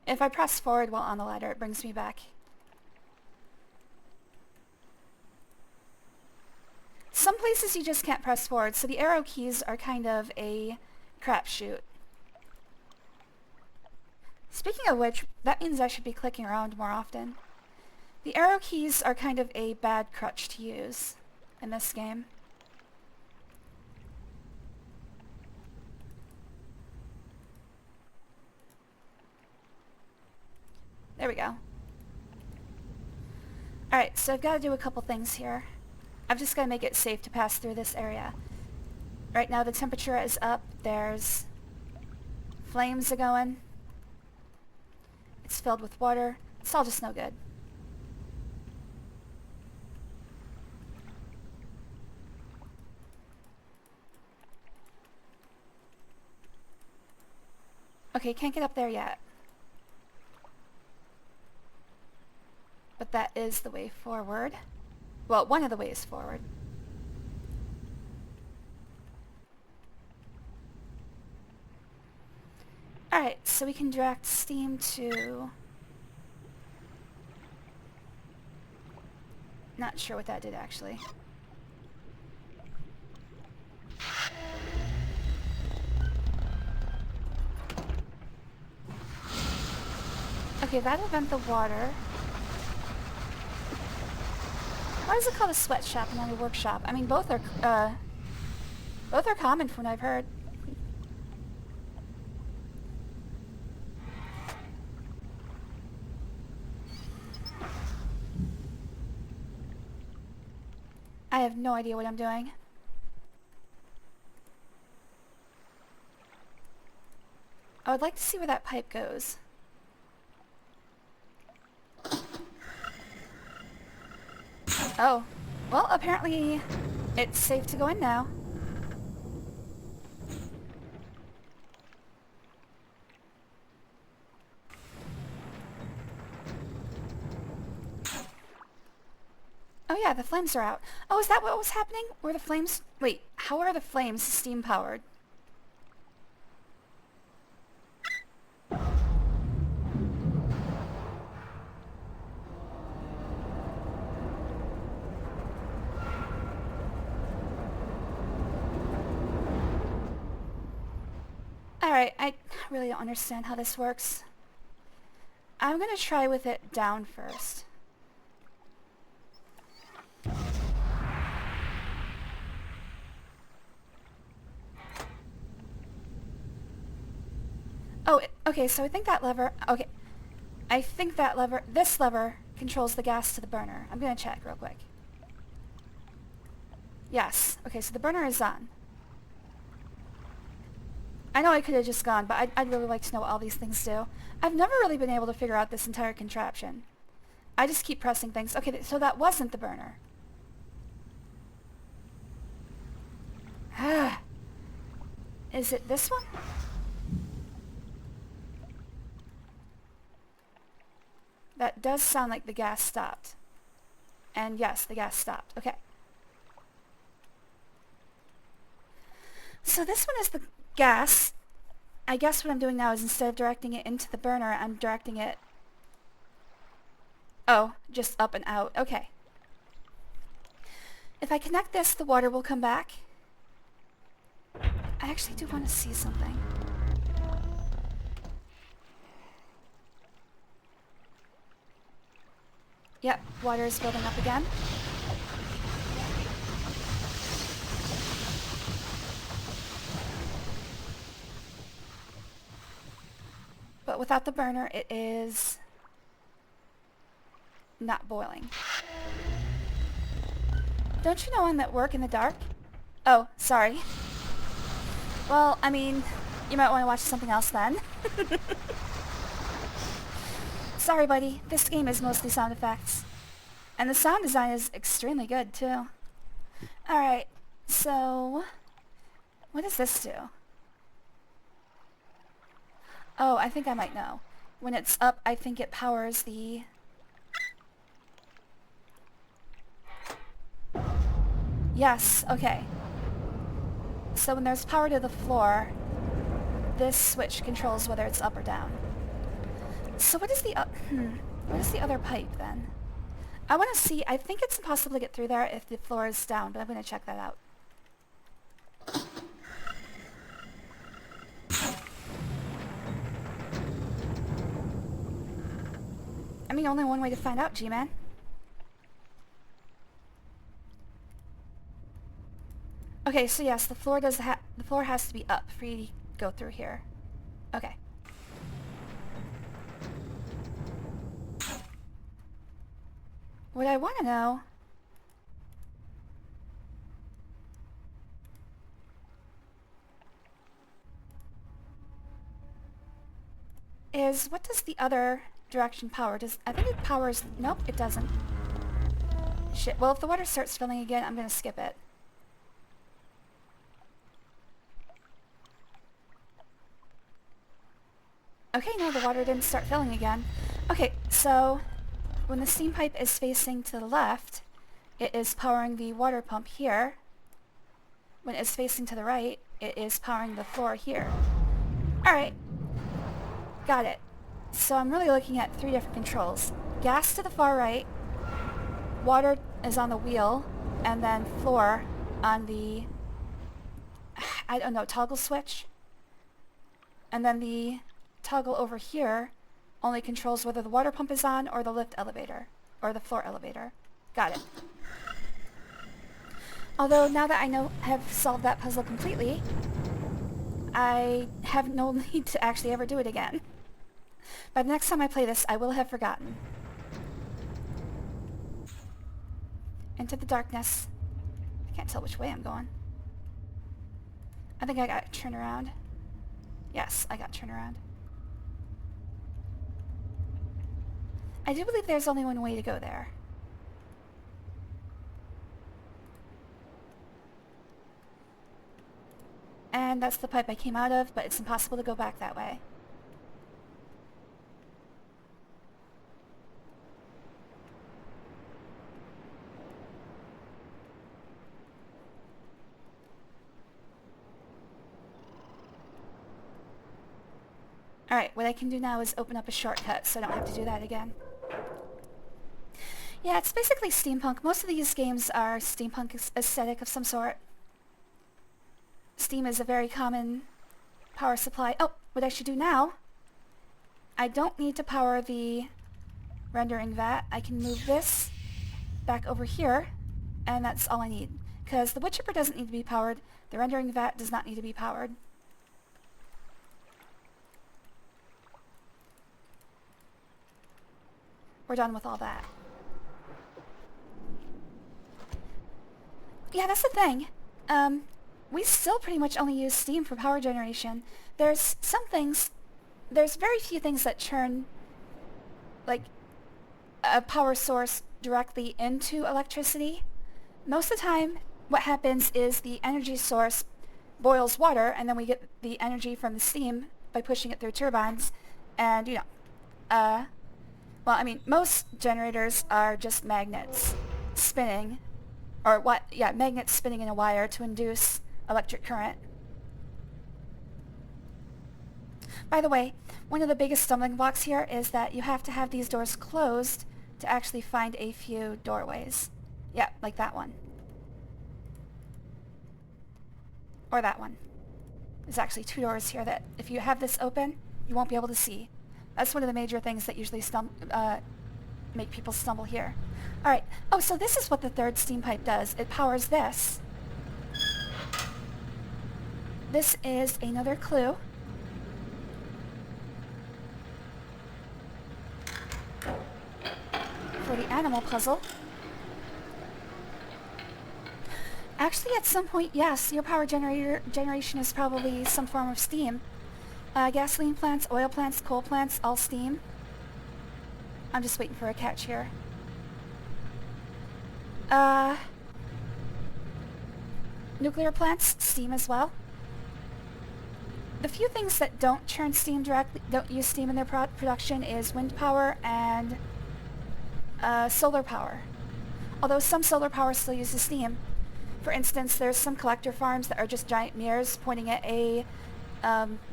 If I press forward while on the ladder, it brings me back. Some places you just can't press forward, so the arrow keys are kind of a crapshoot. Speaking of which, that means I should be clicking around more often. The arrow keys are kind of a bad crutch to use in this game. There we go. Alright, so I've got to do a couple things here. I've just got to make it safe to pass through this area. Right now the temperature is up. There's flames a-going. It's filled with water. It's all just no good. Okay, can't get up there yet. But that is the way forward. Well, one of the ways forward. Alright, so we can direct steam to... Not sure what that did, actually. Okay, that'll vent the water. Why is it called a sweatshop and not a workshop? I mean, both are common from what I've heard. I have no idea what I'm doing. I would like to see where that pipe goes. Oh. Well, apparently it's safe to go in now. Oh yeah, the flames are out. Oh, is that what was happening? Were the flames... Wait, how are the flames steam powered? Alright, I really don't understand how this works. I'm gonna try with it down first. Oh, okay, so I think that lever... Okay. I think that lever... This lever controls the gas to the burner. I'm gonna check real quick. Yes. Okay, so the burner is on. I know I could have just gone, but I'd really like to know what all these things do. I've never really been able to figure out this entire contraption. I just keep pressing things. Okay, so that wasn't the burner. Is it this one? That does sound like the gas stopped. And yes, the gas stopped. Okay. So this one is the gas. I guess what I'm doing now is instead of directing it into the burner, I'm directing it... Oh, just up and out. Okay. If I connect this, the water will come back. I actually do want to see something. Yep, water is building up again. But without the burner, it is not boiling. Don't you know I'm at work in the dark? Oh, sorry. Well, I mean, you might want to watch something else then. Sorry, buddy. This game is mostly sound effects. And the sound design is extremely good, too. Alright, so... What does this do? Oh, I think I might know. When it's up, I think it powers the... Yes, okay. So when there's power to the floor, this switch controls whether it's up or down. So what is the what is the other pipe then? I want to see. I think it's impossible to get through there if the floor is down, but I'm going to check that out. I mean, only one way to find out, G-Man. Okay, so yes, the floor has to be up for you to go through here. Okay. What I want to know is what does the other direction power? I think it powers... Nope, it doesn't. Shit. Well, if the water starts filling again, I'm gonna skip it. Okay, no, the water didn't start filling again. Okay, so when the steam pipe is facing to the left, it is powering the water pump here. When it's facing to the right, it is powering the floor here. Alright. Got it. So I'm really looking at 3 different controls. Gas to the far right, water is on the wheel, and then floor on the, I don't know, toggle switch. And then the toggle over here only controls whether the water pump is on or the lift elevator, or the floor elevator. Got it. Although now that I have solved that puzzle completely, I have no need to actually ever do it again. By the next time I play this, I will have forgotten. Into the darkness. I can't tell which way I'm going. I think I got to turn around. Yes, I got to turn around. I do believe there's only one way to go there. And that's the pipe I came out of, but it's impossible to go back that way. Alright, what I can do now is open up a shortcut so I don't have to do that again. Yeah, it's basically steampunk. Most of these games are steampunk aesthetic of some sort. Steam is a very common power supply. Oh, what I should do now, I don't need to power the rendering vat. I can move this back over here, and that's all I need. Because the wood chipper doesn't need to be powered, the rendering vat does not need to be powered. We're done with all that. Yeah, that's the thing. We still pretty much only use steam for power generation. There's very few things that turn, like, a power source directly into electricity. Most of the time, what happens is the energy source boils water, and then we get the energy from the steam by pushing it through turbines, and, you know, well, I mean, most generators are just magnets spinning, or what, yeah, magnets spinning in a wire to induce electric current. By the way, one of the biggest stumbling blocks here is that you have to have these doors closed to actually find a few doorways. Yeah, like that one. Or that one. There's actually 2 doors here that if you have this open, you won't be able to see. That's one of the major things that usually make people stumble here. Alright, oh, so this is what the 3rd steam pipe does. It powers this. This is another clue. For the animal puzzle. Actually, at some point, yes, your power generation is probably some form of steam. Gasoline plants, oil plants, coal plants, all steam. I'm just waiting for a catch here. Nuclear plants, steam as well. The few things that don't churn steam directly, don't use steam in their production is wind power and solar power. Although some solar power still uses steam. For instance, there's some collector farms that are just giant mirrors pointing at a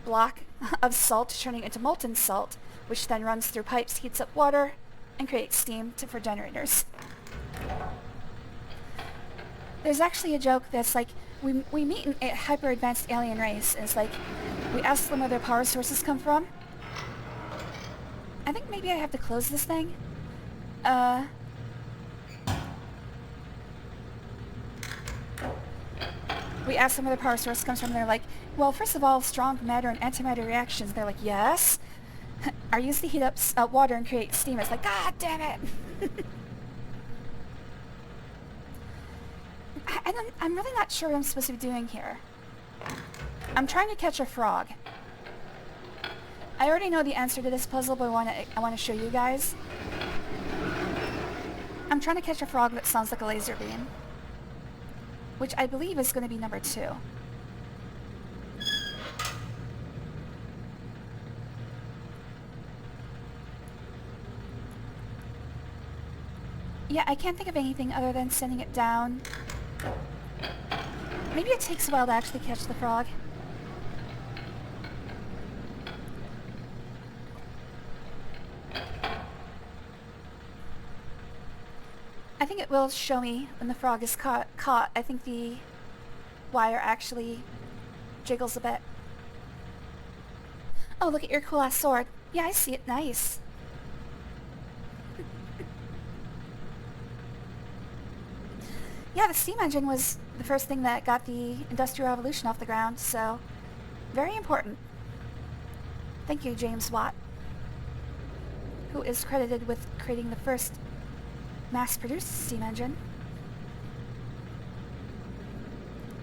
block of salt turning into molten salt, which then runs through pipes, heats up water, and creates steam for generators. There's actually a joke that's like, we meet a hyper-advanced alien race, and it's like, we ask them where their power sources come from. I think maybe I have to close this thing. We ask them where their power source comes from, and they're like, well, first of all, strong matter and antimatter reactions. They're like, yes. Are used to heat up water and create steam. It's like, God damn it! I'm really not sure what I'm supposed to be doing here. I'm trying to catch a frog. I already know the answer to this puzzle, but I want to show you guys. I'm trying to catch a frog that sounds like a laser beam, which I believe is going to be number 2. Yeah, I can't think of anything other than sending it down. Maybe it takes a while to actually catch the frog. I think it will show me when the frog is caught. I think the wire actually jiggles a bit. Oh, look at your cool ass sword. Yeah, I see it. Nice. Yeah, the steam engine was the first thing that got the Industrial Revolution off the ground, so very important. Thank you, James Watt, who is credited with creating the first mass-produced steam engine.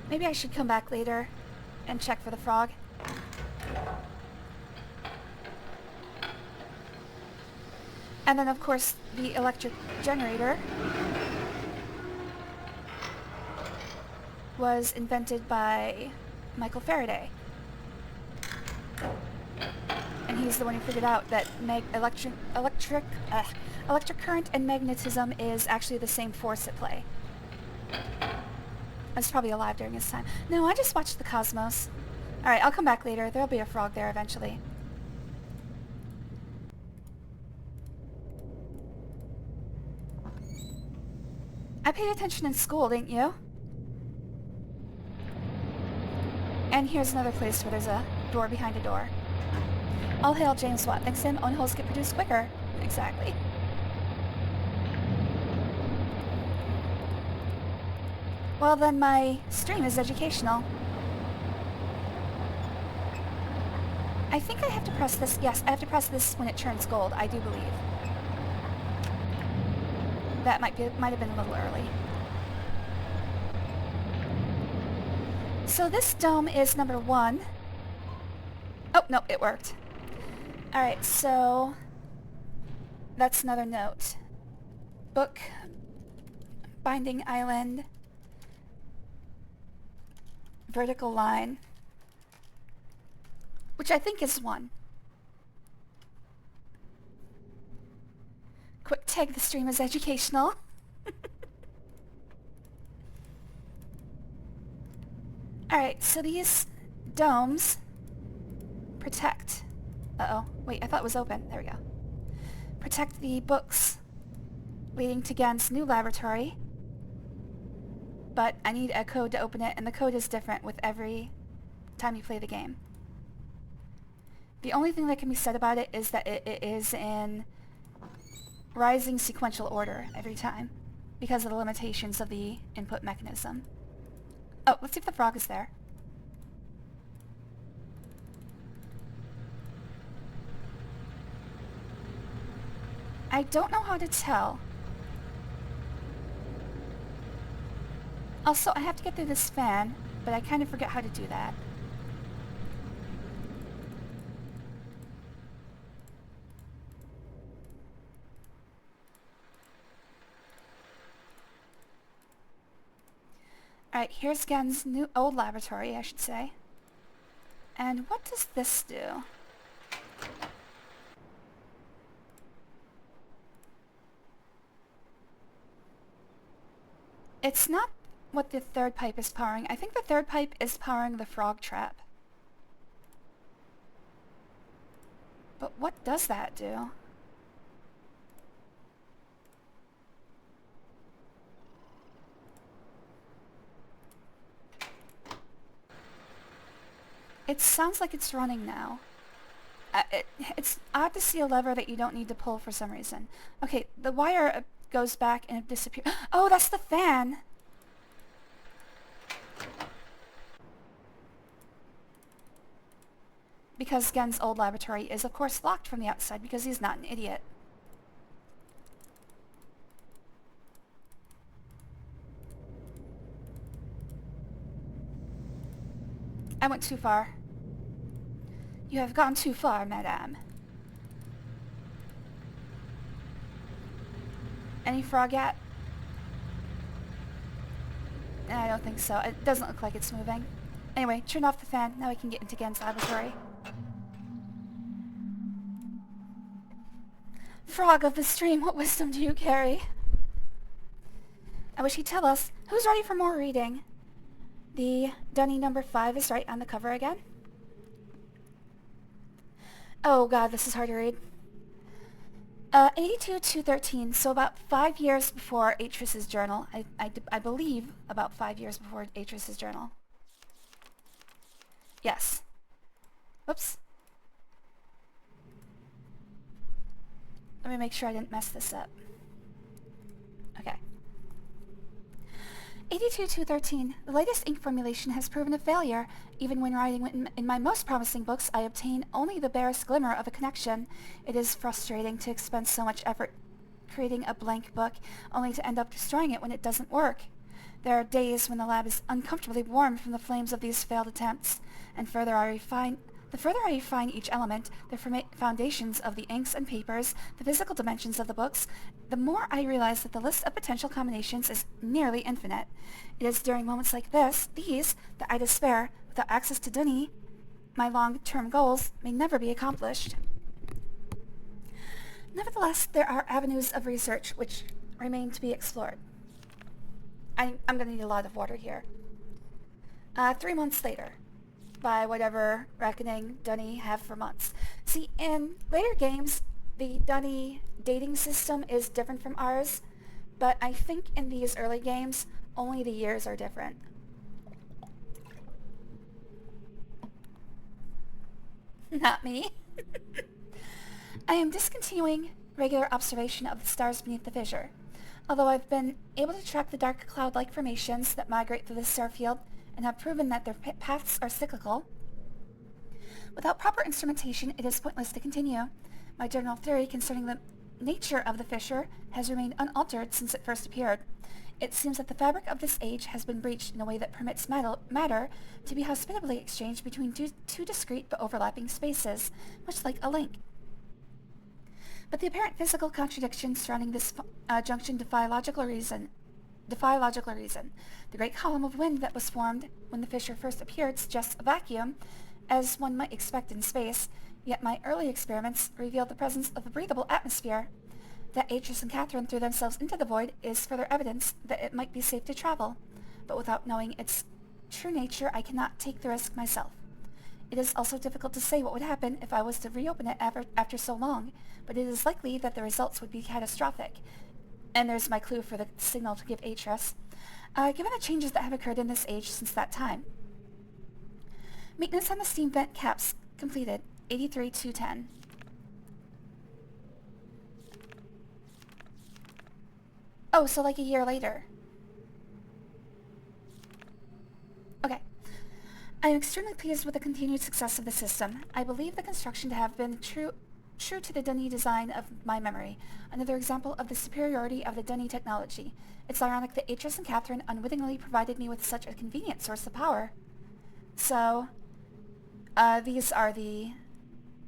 Maybe I should come back later and check for the frog. And then, of course, the electric generator was invented by Michael Faraday. And he's the one who figured out that electric current and magnetism is actually the same force at play. I was probably alive during his time. No, I just watched the cosmos. Alright, I'll come back later. There'll be a frog there eventually. I paid attention in school, didn't you? And here's another place where there's a door behind a door. All hail James Watt. Thanks to him, own holes get produced quicker. Exactly. Well, then my stream is educational. I think I have to press this. Yes, I have to press this when it turns gold, I do believe. That might have been a little early. So this dome is number 1. Oh, no, it worked. Alright, so that's another note. Book, binding island, vertical line, which I think is 1. Quick tag the stream as educational. Alright, so these domes protect... Uh-oh. Wait, I thought it was open. There we go. Protect the books leading to Gehn's new laboratory. But I need a code to open it, and the code is different with every time you play the game. The only thing that can be said about it is that it is in rising sequential order every time, because of the limitations of the input mechanism. Oh, let's see if the frog is there. I don't know how to tell. Also, I have to get through this fan, but I kind of forget how to do that. Alright, here's Gehn's old laboratory, I should say. And what does this do? It's not what the third pipe is powering. I think the third pipe is powering the frog trap. But what does that do? It sounds like it's running now. It's odd to see a lever that you don't need to pull for some reason. Okay, the wire goes back and it disappears. Oh, that's the fan! Because Gehn's old laboratory is, of course, locked from the outside because he's not an idiot. I went too far. You have gone too far, madame. Any frog yet? I don't think so. It doesn't look like it's moving. Anyway, turn off the fan. Now we can get into Gehn's laboratory. Frog of the stream, what wisdom do you carry? I wish he'd tell us. Who's ready for more reading? The Dunny number 5 is right on the cover again. Oh god, this is hard to read. 82-213, so about 5 years before Atris's journal. I believe about 5 years before Atris's journal. Yes. Whoops. Let me make sure I didn't mess this up. Okay. 82-213. The latest ink formulation has proven a failure. Even when writing in my most promising books, I obtain only the barest glimmer of a connection. It is frustrating to expend so much effort creating a blank book, only to end up destroying it when it doesn't work. There are days when the lab is uncomfortably warm from the flames of these failed attempts, and the further I refine each element, the foundations of the inks and papers, the physical dimensions of the books, the more I realize that the list of potential combinations is nearly infinite. It is during moments like these, that I despair. Without access to Dunny, my long-term goals may never be accomplished. Nevertheless, there are avenues of research which remain to be explored. I'm going to need a lot of water here. 3 months later. By whatever reckoning Dunny have for months. See, in later games, the Dunny dating system is different from ours, but I think in these early games, only the years are different. Not me. I am discontinuing regular observation of the stars beneath the fissure. Although I've been able to track the dark cloud-like formations that migrate through the star field and have proven that their paths are cyclical, without proper instrumentation, it is pointless to continue. My general theory concerning the nature of the fissure has remained unaltered since it first appeared. It seems that the fabric of this age has been breached in a way that permits matter to be hospitably exchanged between two discrete but overlapping spaces, much like a link. But the apparent physical contradictions surrounding this junction defy logical reason. The great column of wind that was formed when the fissure first appeared suggests a vacuum, as one might expect in space, yet my early experiments revealed the presence of a breathable atmosphere. That Atris and Catherine threw themselves into the void is further evidence that it might be safe to travel, but without knowing its true nature, I cannot take the risk myself. It is also difficult to say what would happen if I was to reopen it after so long, but it is likely that the results would be catastrophic. And there's my clue for the signal to give Atris, given the changes that have occurred in this age since that time. Maintenance on the steam vent caps completed, 83-210. Oh, so like a year later. Okay. I am extremely pleased with the continued success of the system. I believe the construction to have been true to the Dunny design of my memory, another example of the superiority of the Dunny technology. It's ironic that Atris and Catherine unwittingly provided me with such a convenient source of power. So, these are the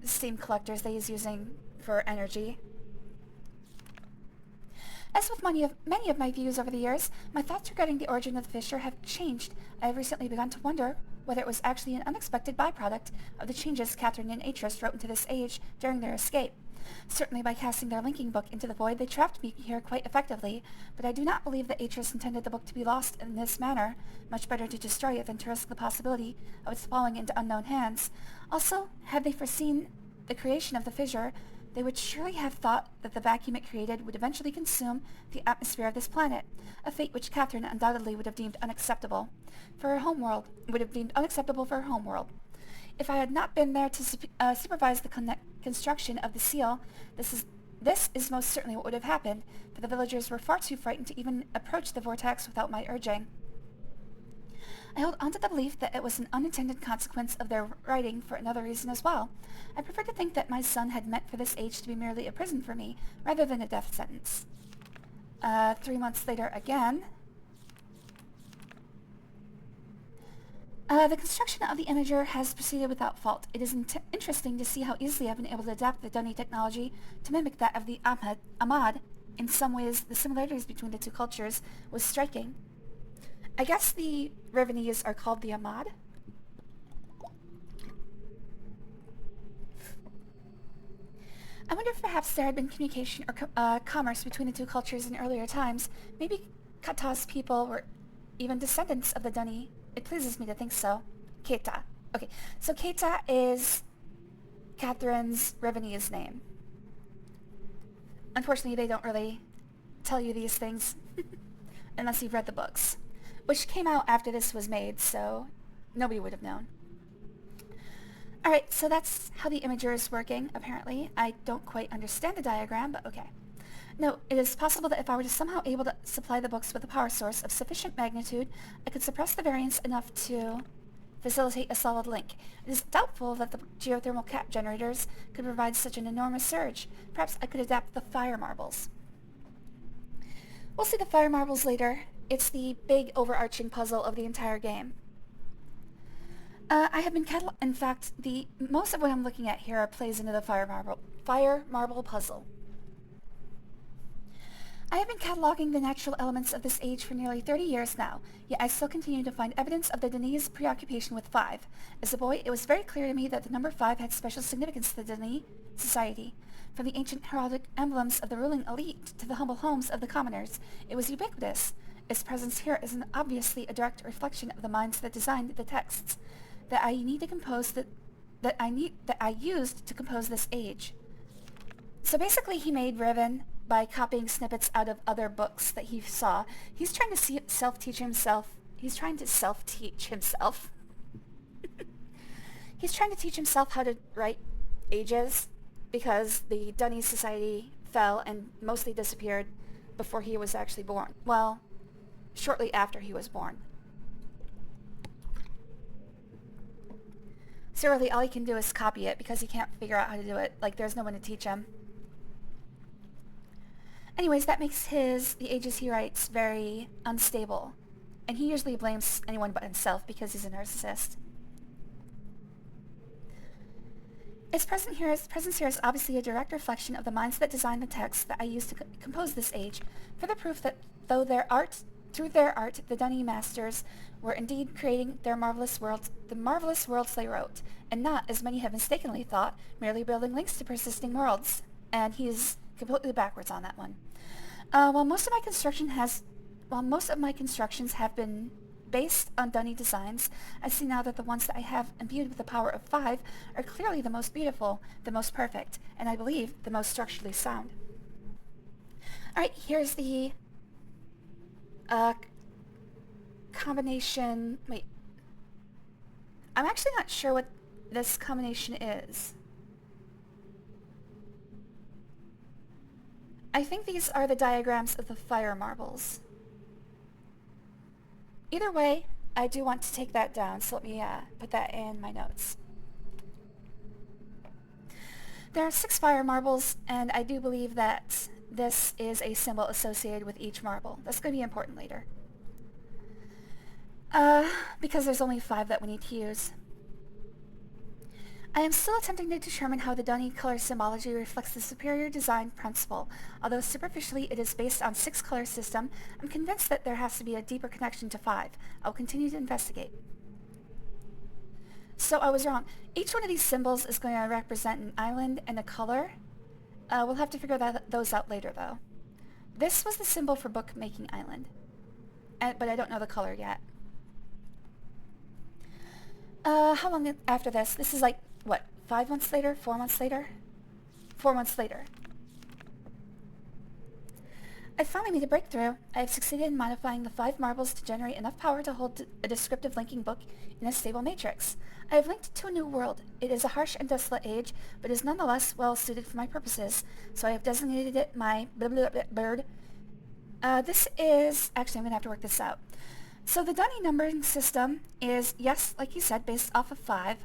steam collectors they is using for energy. As with many of my views over the years, my thoughts regarding the origin of the fissure have changed. I have recently begun to wonder whether it was actually an unexpected byproduct of the changes Catherine and Atris wrote into this age during their escape. Certainly by casting their linking book into the void, they trapped me here quite effectively, but I do not believe that Atris intended the book to be lost in this manner. Much better to destroy it than to risk the possibility of its falling into unknown hands. Also, had they foreseen the creation of the fissure, they would surely have thought that the vacuum it created would eventually consume the atmosphere of this planet, a fate which Catherine undoubtedly would have deemed unacceptable for her homeworld. If I had not been there to supervise the construction of the seal, this is most certainly what would have happened, for the villagers were far too frightened to even approach the vortex without my urging. I hold on to the belief that it was an unintended consequence of their writing for another reason as well. I prefer to think that my son had meant for this age to be merely a prison for me, rather than a death sentence. 3 months later again. The construction of the imager has proceeded without fault. It is interesting to see how easily I've been able to adapt the Dunny technology to mimic that of the Ahmad. In some ways, the similarities between the two cultures was striking. I guess the Rivenese are called the Ahmad. I wonder if perhaps there had been communication or commerce between the two cultures in earlier times. Maybe Kata's people were even descendants of the Dunny. It pleases me to think so. Keita. Okay, so Keita is Catherine's Rivenese name. Unfortunately, they don't really tell you these things unless you've read the books, which came out after this was made, so nobody would have known. Alright, so that's how the imager is working, apparently. I don't quite understand the diagram, but okay. No, it is possible that if I were to somehow able to supply the books with a power source of sufficient magnitude, I could suppress the variance enough to facilitate a solid link. It is doubtful that the geothermal cap generators could provide such an enormous surge. Perhaps I could adapt the fire marbles. We'll see the fire marbles later. It's the big overarching puzzle of the entire game. I have been in fact, most of what I'm looking at here plays into the fire marble puzzle. I have been cataloging the natural elements of this age for nearly 30 years now, yet I still continue to find evidence of the Danese preoccupation with 5. As a boy, it was very clear to me that the number 5 had special significance to the Danese society. From the ancient heraldic emblems of the ruling elite to the humble homes of the commoners, it was ubiquitous. Its presence here is obviously a direct reflection of the minds that designed the texts that I used to compose this age. So basically, he made Riven by copying snippets out of other books that he saw. He's trying to self-teach himself. He's trying to self-teach himself. He's trying to teach himself how to write ages, because the Dunny society fell and mostly disappeared before he was actually born. Well, shortly after he was born. So really, all he can do is copy it because he can't figure out how to do it. Like, there's no one to teach him. Anyways, that makes the ages he writes very unstable. And he usually blames anyone but himself because he's a narcissist. Its presence here is obviously a direct reflection of the minds that designed the text that I used to compose this age, for the proof that through their art, the Dunny masters were indeed creating the marvelous worlds they wrote, and not, as many have mistakenly thought, merely building links to persisting worlds. And he's completely backwards on that one. While most of my constructions have been based on Dunny designs, I see now that the ones that I have imbued with the power of 5 are clearly the most beautiful, the most perfect, and I believe the most structurally sound. Alright, here's the combination. Wait. I'm actually not sure what this combination is. I think these are the diagrams of the fire marbles. Either way, I do want to take that down, so let me put that in my notes. There are 6 fire marbles, and I do believe that this is a symbol associated with each marble. That's going to be important later. Because there's only 5 that we need to use. I am still attempting to determine how the Dunny color symbology reflects the superior design principle. Although superficially it is based on 6 color system, I'm convinced that there has to be a deeper connection to 5. I'll continue to investigate. So I was wrong. Each one of these symbols is going to represent an island and a color. We'll have to figure those out later, though. This was the symbol for Bookmaking Island, but I don't know the color yet. How long after this? This is like, what, 5 months later? 4 months later? 4 months later. I finally made a breakthrough. I have succeeded in modifying the 5 marbles to generate enough power to hold a descriptive linking book in a stable matrix. I have linked to a new world. It is a harsh and desolate age, but is nonetheless well suited for my purposes, so I have designated it my bird. This is... Actually, I'm going to have to work this out. So the Dunny numbering system is, yes, like you said, based off of 5.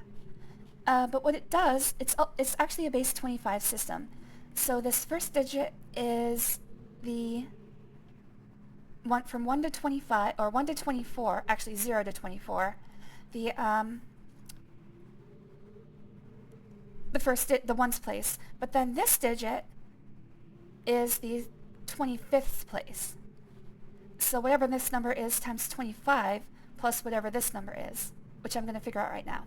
But what it does, it's actually a base 25 system. So this first digit is the one from 1 to 25, or 1 to 24, actually 0 to 24. the ones place. But then this digit is the 25th place. So whatever this number is times 25 plus whatever this number is, which I'm going to figure out right now.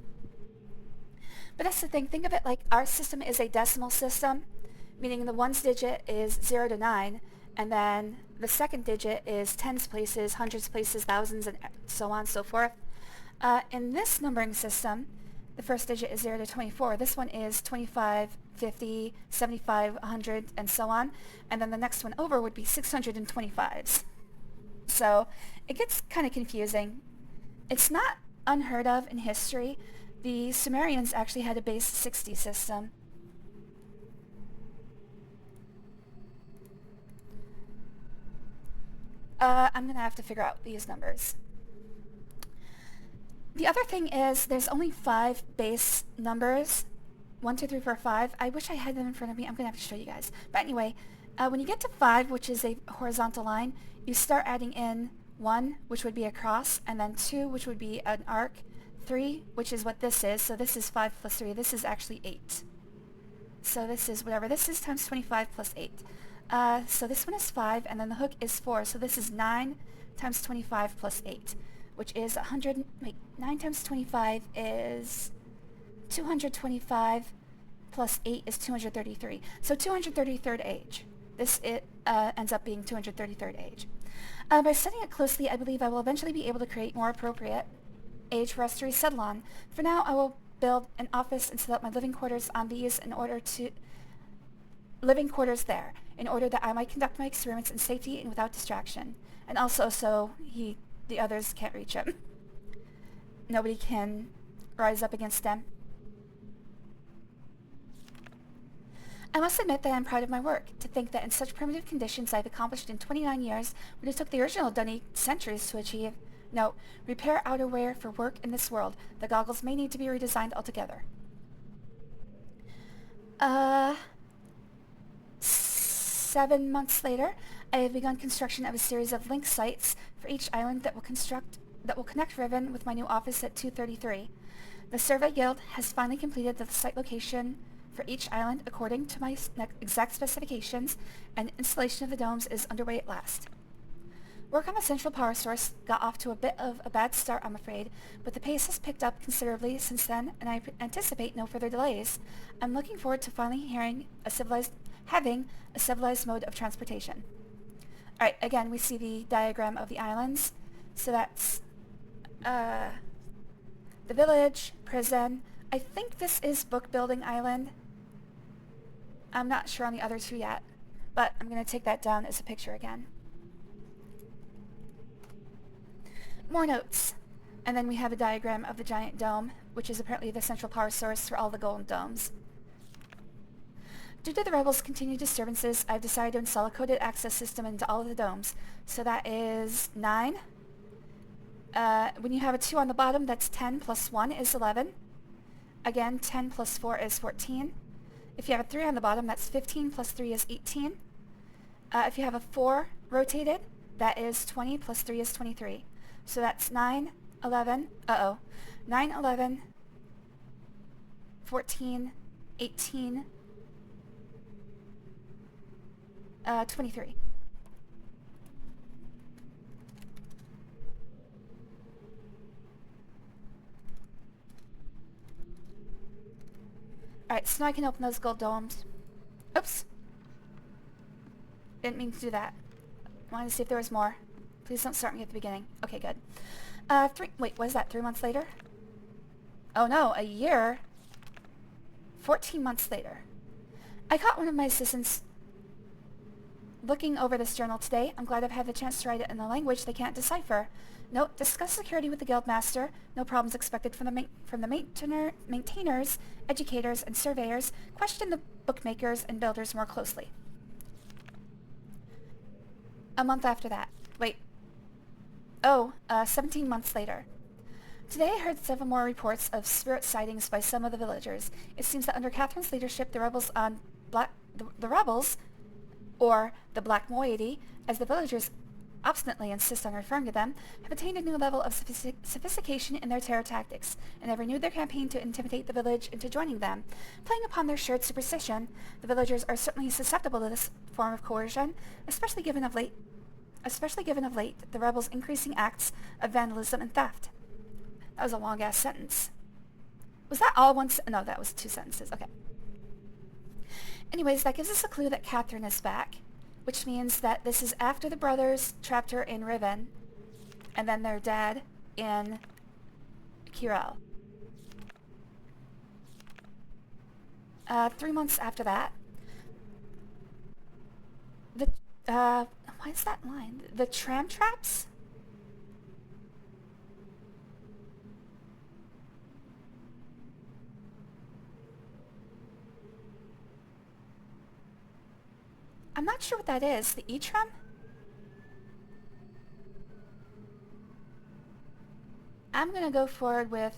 But that's the thing. Think of it like our system is a decimal system, meaning the ones digit is 0 to 9, and then the second digit is tens places, hundreds places, thousands, and so on and so forth. In this numbering system, the first digit is 0 to 24. This one is 25, 50, 75, 100, and so on. And then the next one over would be 625s. So it gets kind of confusing. It's not unheard of in history. The Sumerians actually had a base 60 system. I'm going to have to figure out these numbers. The other thing is there's only 5 base numbers. 1, 2, 3, 4, 5. I wish I had them in front of me. I'm going to have to show you guys. But anyway, when you get to 5, which is a horizontal line, you start adding in 1, which would be a cross, and then 2, which would be an arc, 3, which is what this is. So this is 5 plus 3. This is actually 8. So this is whatever this is times 25 plus 8. So this one is 5, and then the hook is 4. So this is 9 times 25 plus 8, which is 100. Wait, 9 times 25 is 225 plus 8 is 233. So 233rd age. This ends up being 233rd age. By studying it closely, I believe I will eventually be able to create more appropriate age for us to resettle on. For now, I will build an office and set up my living quarters on these in order to in order that I might conduct my experiments in safety and without distraction. And also so the others can't reach him. Nobody can rise up against them. I must admit that I am proud of my work. To think that in such primitive conditions I have accomplished in 29 years what it took the original Dunny centuries to achieve. Note, repair outerwear for work in this world. The goggles may need to be redesigned altogether. 7 months later, I have begun construction of a series of link sites for each island that will connect Riven with my new office at 233. The Survey Guild has finally completed the site location for each island according to my exact specifications, and installation of the domes is underway at last. Work on the central power source got off to a bit of a bad start, I'm afraid, but the pace has picked up considerably since then, and I anticipate no further delays. I'm looking forward to finally having a civilized mode of transportation. Alright, again, we see the diagram of the islands. So that's the village, prison. I think this is Book Building Island. I'm not sure on the other two yet, but I'm going to take that down as a picture again. More notes. And then we have a diagram of the giant dome, which is apparently the central power source for all the golden domes. Due to the rebels' continued disturbances, I've decided to install a coded access system into all of the domes. So that is 9. When you have a 2 on the bottom, that's 10 plus 1 is 11. Again, 10 plus 4 is 14. If you have a 3 on the bottom, that's 15 plus 3 is 18. If you have a 4 rotated, that is 20 plus 3 is 23. So that's 9, 11, 9, 11, 14, 18, 23. Alright, so now I can open those gold domes. Oops. Didn't mean to do that. Wanted to see if there was more. Please don't start me at the beginning. Okay, good. Wait, what is that, 3 months later? Oh no, a year? 14 months later. I caught one of my assistants looking over this journal today. I'm glad I've had the chance to write it in a language they can't decipher. Note, discuss security with the guildmaster. No problems expected from the maintainers, educators, and surveyors. Question the bookmakers and builders more closely. A month after that. Wait. 17 months later. Today I heard several more reports of spirit sightings by some of the villagers. It seems that under Catherine's leadership, the rebels, or the Black Moiety, as the villagers obstinately insist on referring to them, have attained a new level of sophistication in their terror tactics, and have renewed their campaign to intimidate the village into joining them. Playing upon their shared superstition, the villagers are certainly susceptible to this form of coercion, especially given of late the rebels' increasing acts of vandalism and theft. That was a long-ass sentence. Was that all one No, that was 2 sentences. Okay. Anyways, that gives us a clue that Catherine is back, which means that this is after the brothers trapped her in Riven, and then their dad in Kirel. 3 months after that, why is that line? The tram traps? I'm not sure what that is. The E-tram? I'm gonna go forward with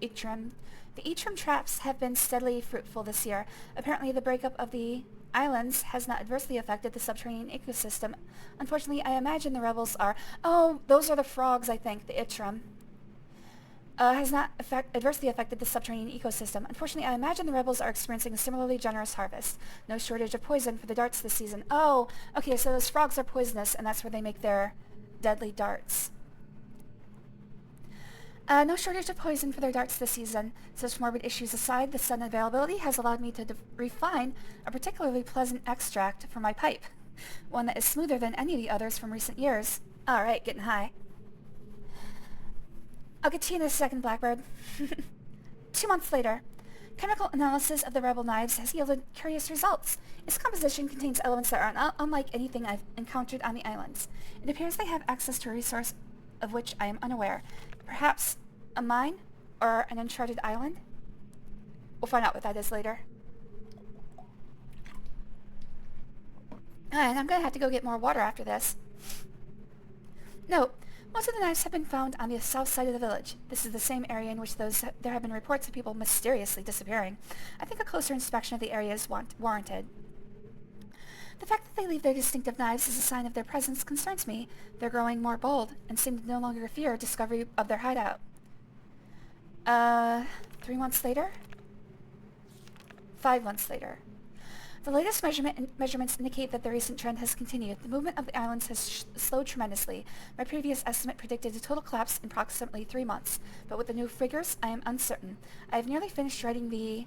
E-tram. The E-tram traps have been steadily fruitful this year. Apparently the breakup of the islands has not adversely affected the subterranean ecosystem. Unfortunately, I imagine the rebels are... Oh, those are the frogs, I think. The E-tram. Has not adversely affected the subterranean ecosystem. Unfortunately, I imagine the rebels are experiencing a similarly generous harvest. No shortage of poison for the darts this season. Oh, okay, so those frogs are poisonous, and that's where they make their deadly darts. No shortage of poison for their darts this season. Such morbid issues aside, the sudden availability has allowed me to refine a particularly pleasant extract for my pipe. One that is smoother than any of the others from recent years. Alright, getting high. I'll get to you in a second, Blackbird. 2 months later, chemical analysis of the rebel knives has yielded curious results. Its composition contains elements that are unlike anything I've encountered on the islands. It appears they have access to a resource of which I am unaware. Perhaps a mine or an uncharted island? We'll find out what that is later. And I'm gonna have to go get more water after this. Note, most of the knives have been found on the south side of the village. This is the same area in which there have been reports of people mysteriously disappearing. I think a closer inspection of the area is warranted. The fact that they leave their distinctive knives as a sign of their presence concerns me. They're growing more bold and seem to no longer fear discovery of their hideout. 3 months later? 5 months later. The latest measurements indicate that the recent trend has continued. The movement of the islands has slowed tremendously. My previous estimate predicted a total collapse in approximately 3 months, but with the new figures, I am uncertain. I have nearly finished writing the...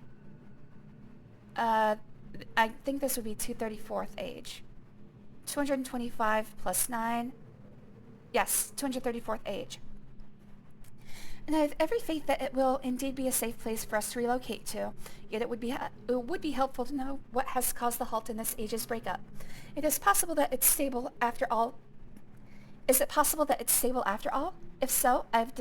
I think this would be 234th age. 225 plus 9... Yes, 234th age. And I have every faith that it will indeed be a safe place for us to relocate to. Yet it would be helpful to know what has caused the halt in this age's breakup. It is possible that it's stable after all. Is it possible that it's stable after all? If so, I have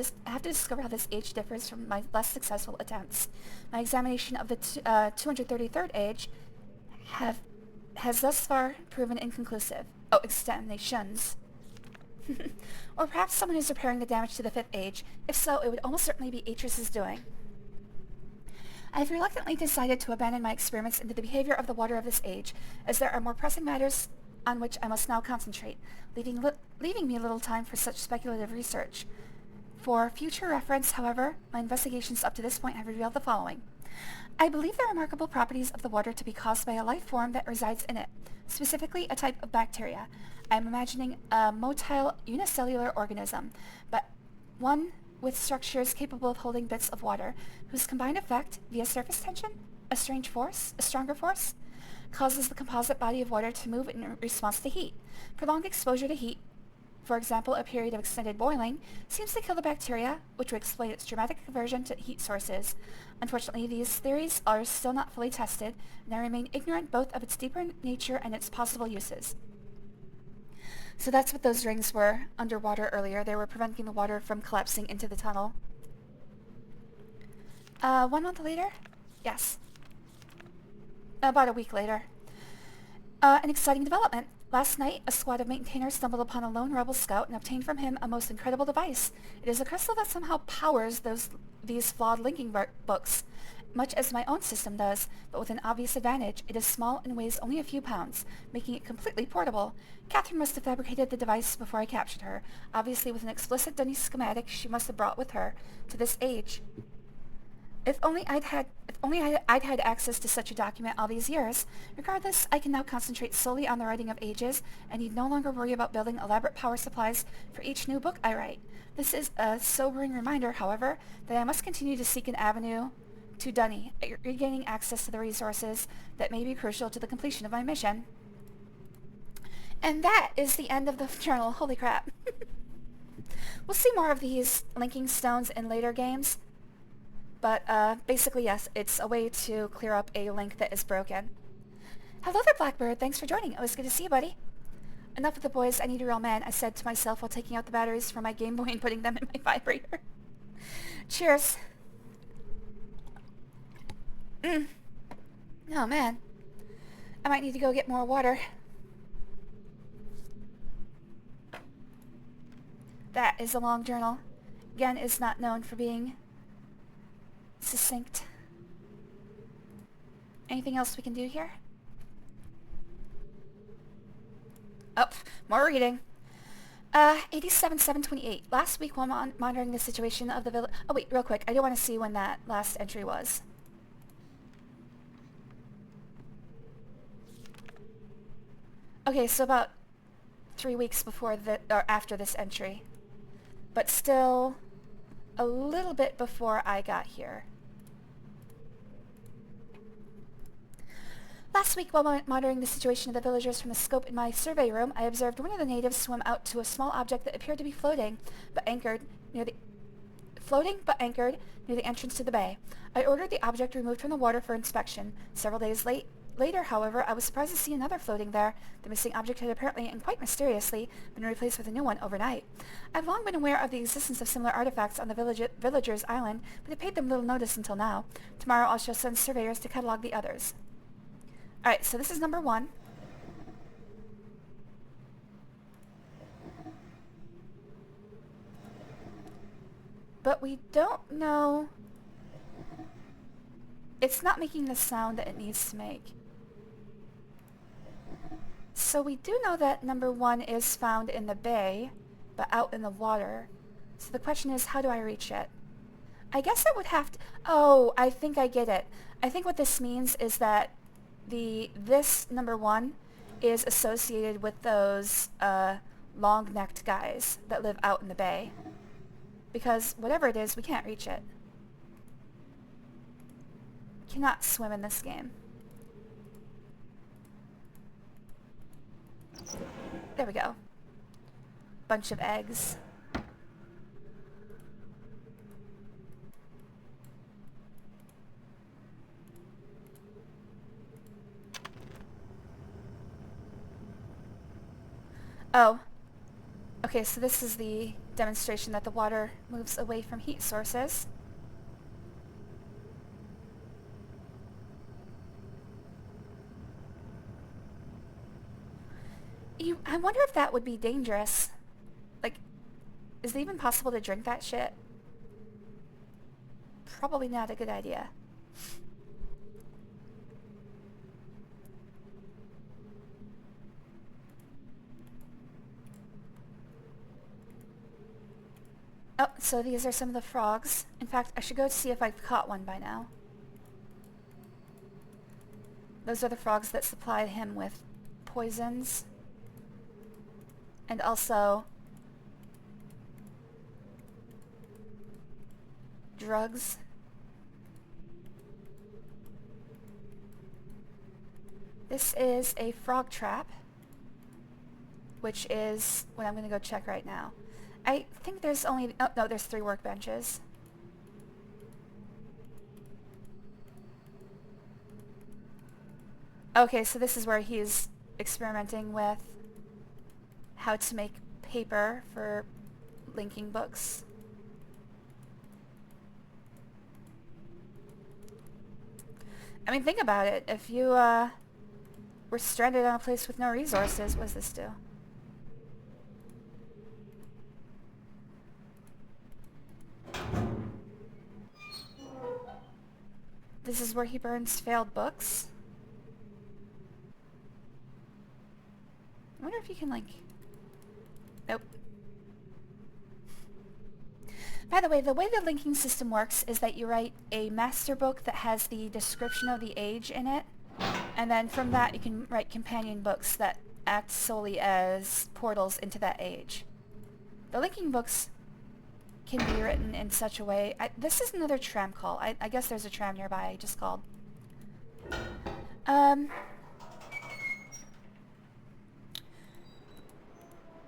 to discover how this age differs from my less successful attempts. My examination of the 233rd age has thus far proven inconclusive. Oh, examinations. Or perhaps someone is repairing the damage to the 5th age. If so, it would almost certainly be Atris's doing. I have reluctantly decided to abandon my experiments into the behavior of the water of this age, as there are more pressing matters on which I must now concentrate, leaving me little time for such speculative research. For future reference, however, my investigations up to this point have revealed the following. I believe the remarkable properties of the water to be caused by a life form that resides in it, specifically a type of bacteria. I am imagining a motile unicellular organism, but one with structures capable of holding bits of water, whose combined effect, via surface tension, a stronger force, causes the composite body of water to move in response to heat. Prolonged exposure to heat, for example a period of extended boiling, seems to kill the bacteria, which would explain its dramatic aversion to heat sources. Unfortunately, these theories are still not fully tested, and I remain ignorant both of its deeper nature and its possible uses. So that's what those rings were underwater earlier. They were preventing the water from collapsing into the tunnel. 1 month later? Yes. About a week later. An exciting development. Last night, a squad of maintainers stumbled upon a lone rebel scout and obtained from him a most incredible device. It is a crystal that somehow powers these flawed linking books. much as my own system does, but with an obvious advantage. It is small and weighs only a few pounds, making it completely portable. Catherine must have fabricated the device before I captured her, obviously with an explicit Dunny schematic she must have brought with her to this age. If only I'd had access to such a document all these years. Regardless, I can now concentrate solely on the writing of ages, and need no longer worry about building elaborate power supplies for each new book I write. This is a sobering reminder, however, that I must continue to seek an avenue to Dunny, regaining access to the resources that may be crucial to the completion of my mission. And that is the end of the journal. Holy crap. We'll see more of these linking stones in later games. But basically, yes, it's a way to clear up a link that is broken. Hello there, Blackbird. Thanks for joining. It was good to see you, buddy. Enough of the boys. I need a real man, I said to myself while taking out the batteries from my Game Boy and putting them in my vibrator. Cheers. Oh, man. I might need to go get more water. That is a long journal. Gehn is not known for being succinct. Anything else we can do here? Oh, more reading. 87-728. Last week while monitoring the situation of the village... Oh wait, real quick. I do want to see when that last entry was. Okay, so about 3 weeks before or after this entry. But still a little bit before I got here. Last week, while monitoring the situation of the villagers from the scope in my survey room, I observed one of the natives swim out to a small object that appeared to be floating, but anchored near the entrance to the bay. I ordered the object removed from the water for inspection. Several days later, however, I was surprised to see another floating there. The missing object had apparently, and quite mysteriously, been replaced with a new one overnight. I've long been aware of the existence of similar artifacts on the villagers' island, but I paid them little notice until now. Tomorrow I shall send surveyors to catalog the others. Alright, so this is number 1. But we don't know... It's not making the sound that it needs to make. So we do know that number 1 is found in the bay, but out in the water. So the question is, how do I reach it? I guess it would have to... Oh, I think I get it. I think what this means is that this number 1 is associated with those long-necked guys that live out in the bay. Because whatever it is, we can't reach it. Cannot swim in this game. There we go. Bunch of eggs. Oh. Okay, so this is the demonstration that the water moves away from heat sources. I wonder if that would be dangerous. Like, is it even possible to drink that shit? Probably not a good idea. Oh, so these are some of the frogs. In fact, I should go see if I've caught one by now. Those are the frogs that supply him with poisons. And also drugs. This is a frog trap, which is what I'm going to go check right now. I think there's only... Oh, no, there's 3 workbenches. Okay, so this is where he's experimenting with how to make paper for linking books. I mean, think about it. If you were stranded on a place with no resources, what does this do? This is where he burns failed books. I wonder if you can, like... Nope. By the way the linking system works is that you write a master book that has the description of the age in it, and then from that you can write companion books that act solely as portals into that age. The linking books can be written in such a way... this is another tram call. I guess there's a tram nearby I just called.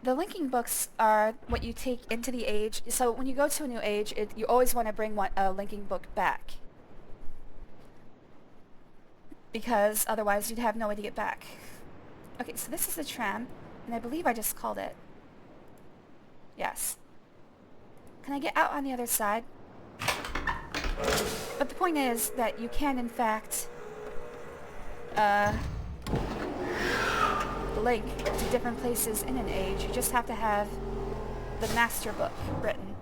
The linking books are what you take into the age. So when you go to a new age, you always want to bring a linking book back. Because otherwise you'd have no way to get back. Okay, so this is the tram, and I believe I just called it. Yes. Can I get out on the other side? But the point is that you can, in fact, link to different places in an age. You just have to have the master book written.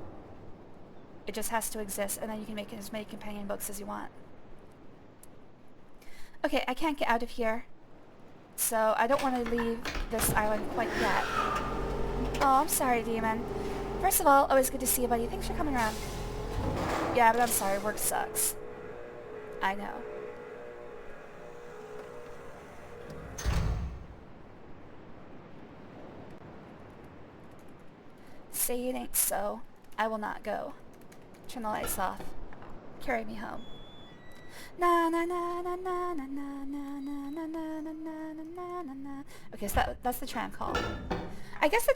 It just has to exist, and then you can make as many companion books as you want. Okay, I can't get out of here, so I don't want to leave this island quite yet. Oh, I'm sorry, Demon. First of all, always good to see you, buddy. Thanks for coming around. Yeah, but I'm sorry, work sucks. I know. Say it ain't so. I will not go. Turn the lights off. Carry me home. Na na na na na na na na na na na na na na na. Okay, so that's the tram call. I guess the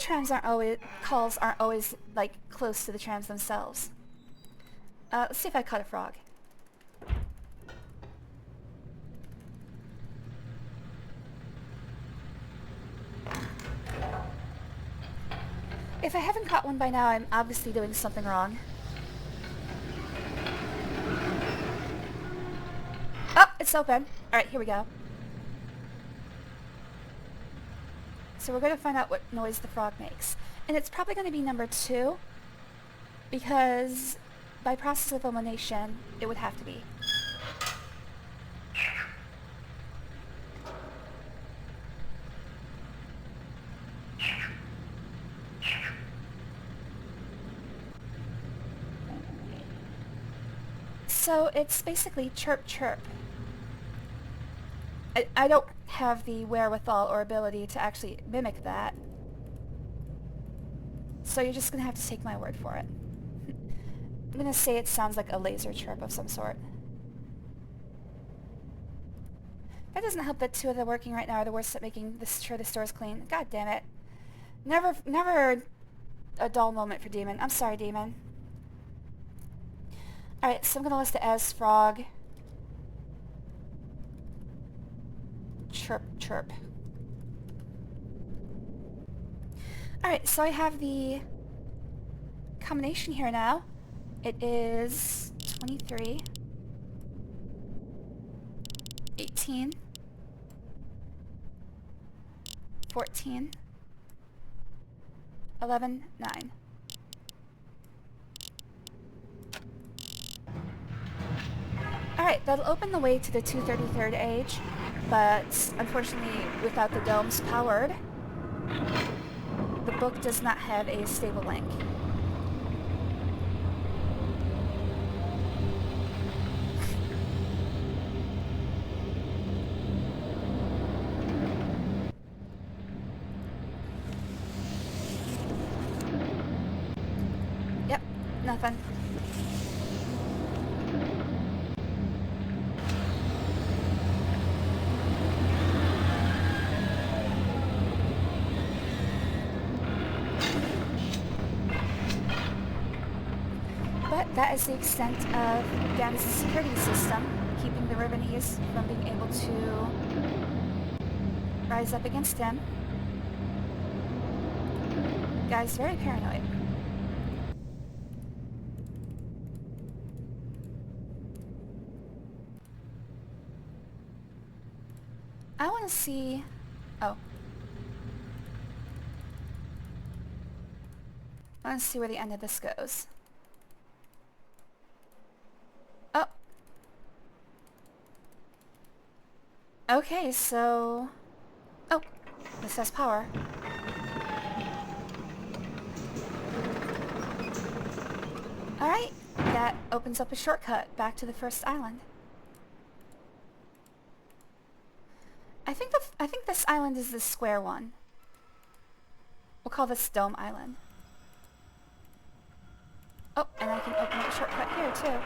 calls aren't always like close to the trams themselves. Let's see if I caught a frog. If I haven't caught one by now, I'm obviously doing something wrong. Oh, it's open. Alright, here we go. So we're going to find out what noise the frog makes. And it's probably going to be number 2, because by process of elimination, it would have to be. So it's basically chirp chirp. I don't have the wherewithal or ability to actually mimic that. So you're just going to have to take my word for it. I'm going to say it sounds like a laser chirp of some sort. That doesn't help that 2 of them working right now are the worst at making sure the store's clean. God damn it. Never a dull moment for Demon. I'm sorry, Demon. Alright, so I'm going to list it as frog. Chirp, chirp. Alright, so I have the combination here now. It is 23, 18, 14, 11, 9. Alright, that'll open the way to the 233rd age, but unfortunately without the domes powered, the book does not have a stable link. Yep, nothing. But that is the extent of Gehn's security system, keeping the Rivenese from being able to rise up against him. Guy's very paranoid. I want to see... Oh. I want to see where the end of this goes. Oh. Okay, so... Oh, this has power. Alright, that opens up a shortcut back to the first island. I think this island is the square one. We'll call this Dome Island. Oh, and I can open up a shortcut here too.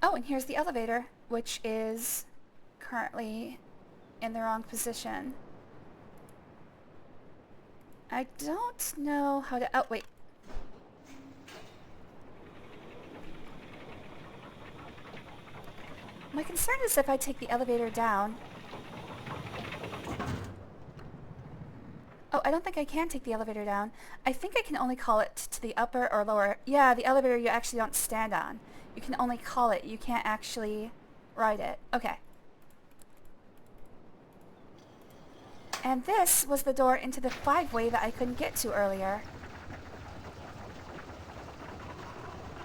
Oh, and here's the elevator, which is currently in the wrong position. I don't know how to... Oh, wait. My concern is if I take the elevator down... Oh, I don't think I can take the elevator down. I think I can only call it to the upper or lower... Yeah, the elevator you actually don't stand on. You can only call it. You can't actually ride it. Okay. And this was the door into the 5-way that I couldn't get to earlier.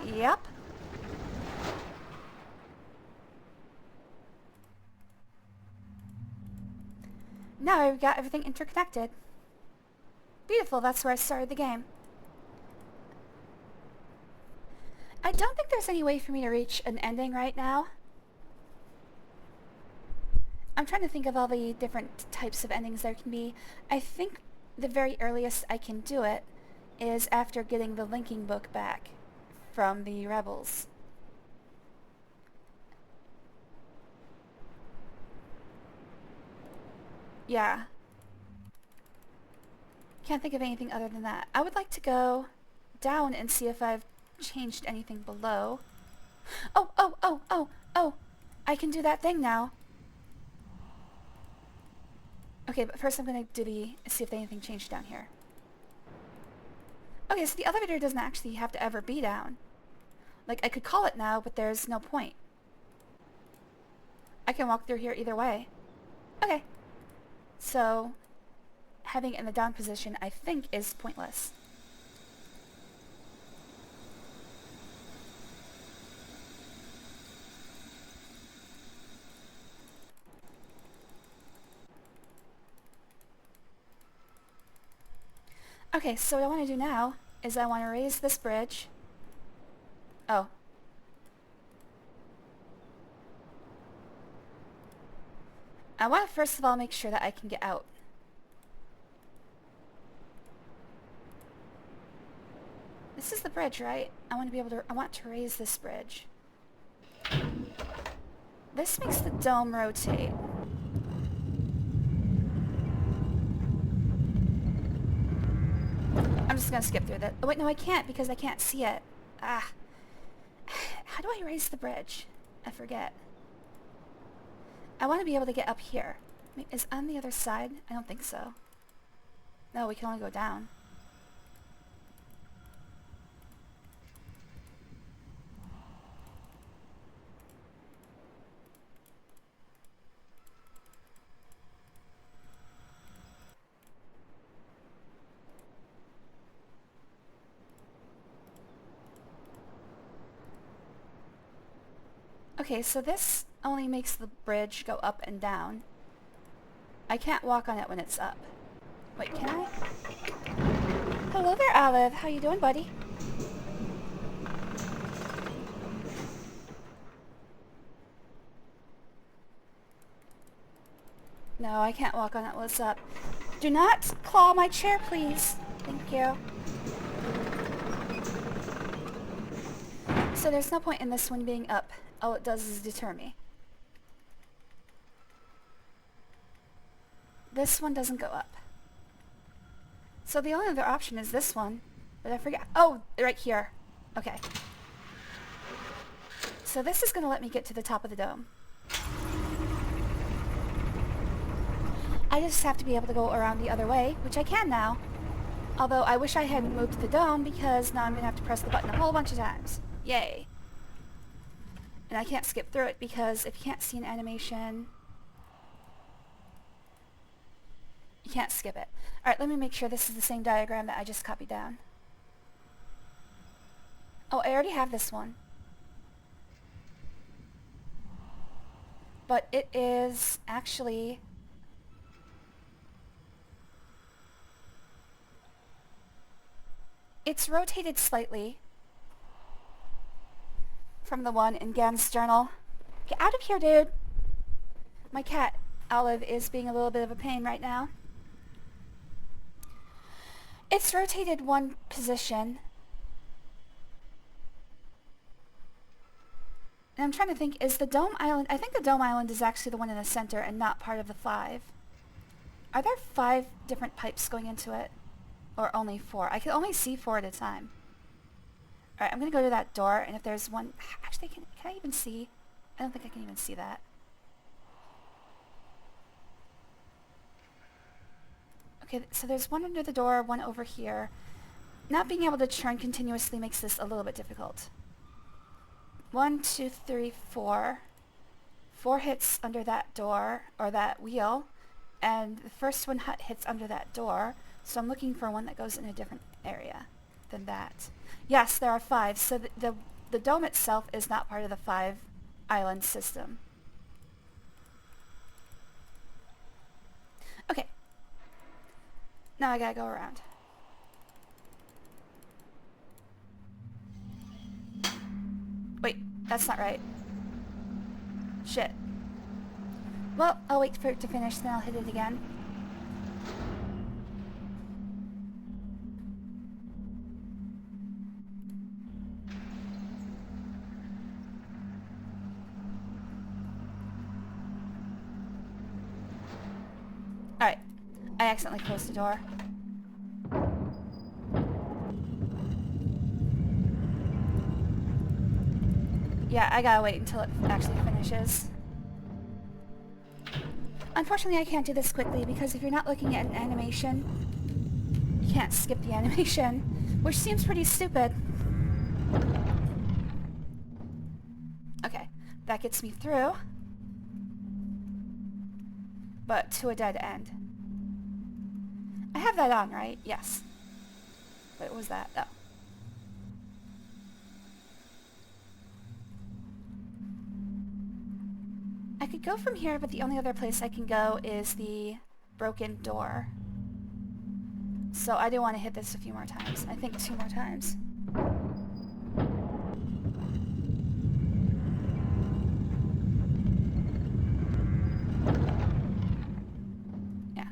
Yep. Now I've got everything interconnected. Beautiful, that's where I started the game. I don't think there's any way for me to reach an ending right now. I'm trying to think of all the different types of endings there can be. I think the very earliest I can do it is after getting the linking book back from the rebels. Yeah. Can't think of anything other than that. I would like to go down and see if I've changed anything below. Oh! I can do that thing now. Okay, but first I'm gonna see if anything changed down here. Okay, so the elevator doesn't actually have to ever be down. Like, I could call it now, but there's no point. I can walk through here either way. Okay. So, having it in the down position, I think, is pointless. Okay, so what I want to do now is I want to raise this bridge. Oh. I want to first of all make sure that I can get out. This is the bridge, right? I want to raise this bridge. This makes the dome rotate. I'm just gonna skip through that. Oh wait, no I can't because I can't see it. Ah. How do I raise the bridge? I forget. I want to be able to get up here. Wait, is on the other side? I don't think so. No, we can only go down. Okay, so this only makes the bridge go up and down. I can't walk on it when it's up. Wait, can I? Hello there, Olive. How you doing, buddy? No, I can't walk on it when it's up. Do not claw my chair, please. Thank you. So there's no point in this one being up. All it does is deter me. This one doesn't go up. So the only other option is this one. But I forget. Oh, right here. Okay. So this is going to let me get to the top of the dome. I just have to be able to go around the other way, which I can now. Although I wish I hadn't moved the dome because now I'm going to have to press the button a whole bunch of times. Yay. And I can't skip through it because if you can't see an animation... You can't skip it. Alright, let me make sure this is the same diagram that I just copied down. Oh, I already have this one. But it is actually... It's rotated slightly from the one in Gehn's journal. Get out of here, dude! My cat, Olive, is being a little bit of a pain right now. It's rotated one position. And I'm trying to think, is the Dome Island... I think the Dome Island is actually the one in the center and not part of the 5. Are there 5 different pipes going into it? Or only 4? I can only see 4 at a time. Alright, I'm going to go to that door, and if there's one... Actually, can I even see? I don't think I can even see that. Okay, so there's one under the door, one over here. Not being able to turn continuously makes this a little bit difficult. 1, 2, 3, 4. 4 hits under that door, or that wheel, and the first one hits under that door, so I'm looking for one that goes in a different area than that. Yes, there are 5, so the dome itself is not part of the 5 island system. Okay. Now I gotta go around. Wait, that's not right. Shit. Well, I'll wait for it to finish, then I'll hit it again. Alright. I accidentally closed the door. Yeah, I gotta wait until it actually finishes. Unfortunately, I can't do this quickly because if you're not looking at an animation, you can't skip the animation, which seems pretty stupid. Okay, that gets me through, but to a dead end. I have that on, right? Yes. What was that? Oh. I could go from here, but the only other place I can go is the broken door. So I do want to hit this a few more times. I think 2 more times. Yeah.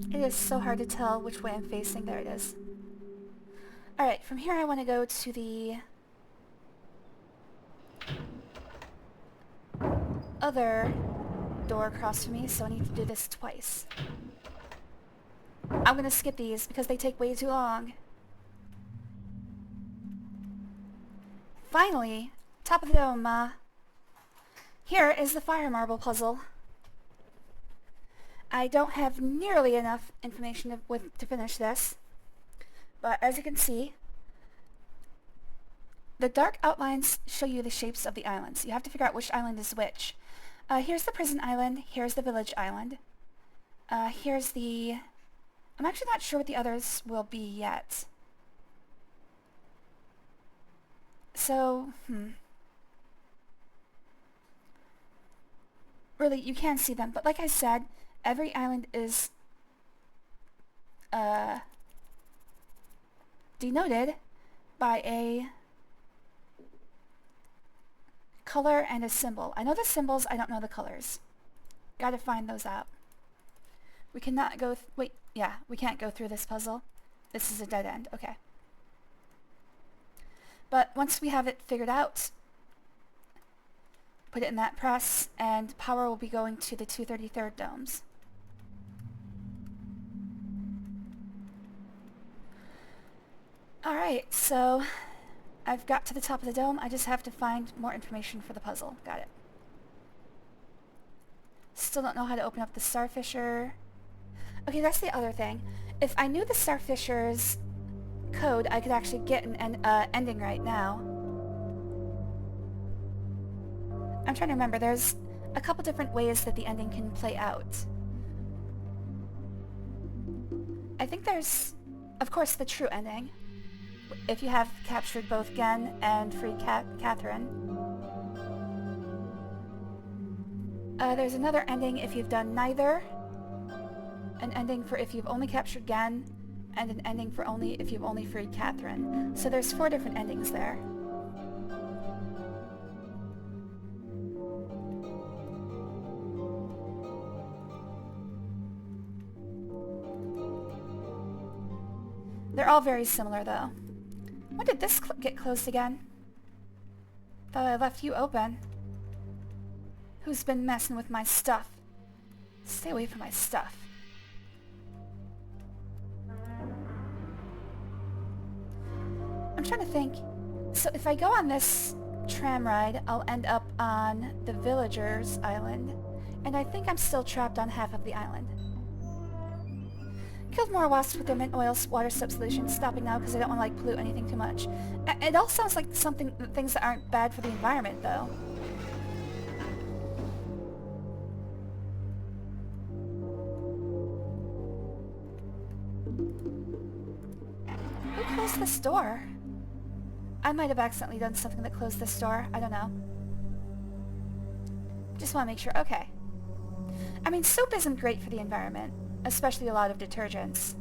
It is so hard to tell which way I'm facing. There it is. Alright, from here I want to go to the other door across from me, so I need to do this twice. I'm going to skip these because they take way too long. Finally, top of the dome, here is the fire marble puzzle. I don't have nearly enough information to finish this, but as you can see, the dark outlines show you the shapes of the islands. You have to figure out which island is which. Here's the prison island, here's the village island, here's the... I'm actually not sure what the others will be yet. So, really, you can see them, but like I said, every island is denoted by a color and a symbol. I know the symbols, I don't know the colors. Gotta find those out. We cannot go... wait, yeah, we can't go through this puzzle. This is a dead end, okay. But once we have it figured out, put it in that press, and power will be going to the 233rd domes. Alright, so I've got to the top of the dome. I just have to find more information for the puzzle. Got it. Still don't know how to open up the Starfisher. Okay, that's the other thing. If I knew the Starfisher's code, I could actually get an ending right now. I'm trying to remember. There's a couple different ways that the ending can play out. I think there's, of course, the true ending. If you have captured both Gehn and freed Catherine. There's another ending if you've done neither. An ending for if you've only captured Gehn, and an ending for only if you've only freed Catherine. So there's 4 different endings there. They're all very similar, though. When did this get closed again? Thought I left you open. Who's been messing with my stuff? Stay away from my stuff. I'm trying to think. So if I go on this tram ride, I'll end up on the villagers' island. And I think I'm still trapped on half of the island. Killed more wasps with their mint oil water soap solution. Stopping now because I don't want to like pollute anything too much. It all sounds like things that aren't bad for the environment, though. Who closed this door? I might have accidentally done something that closed this door. I don't know. Just want to make sure. Okay. I mean, soap isn't great for the environment, especially a lot of detergents.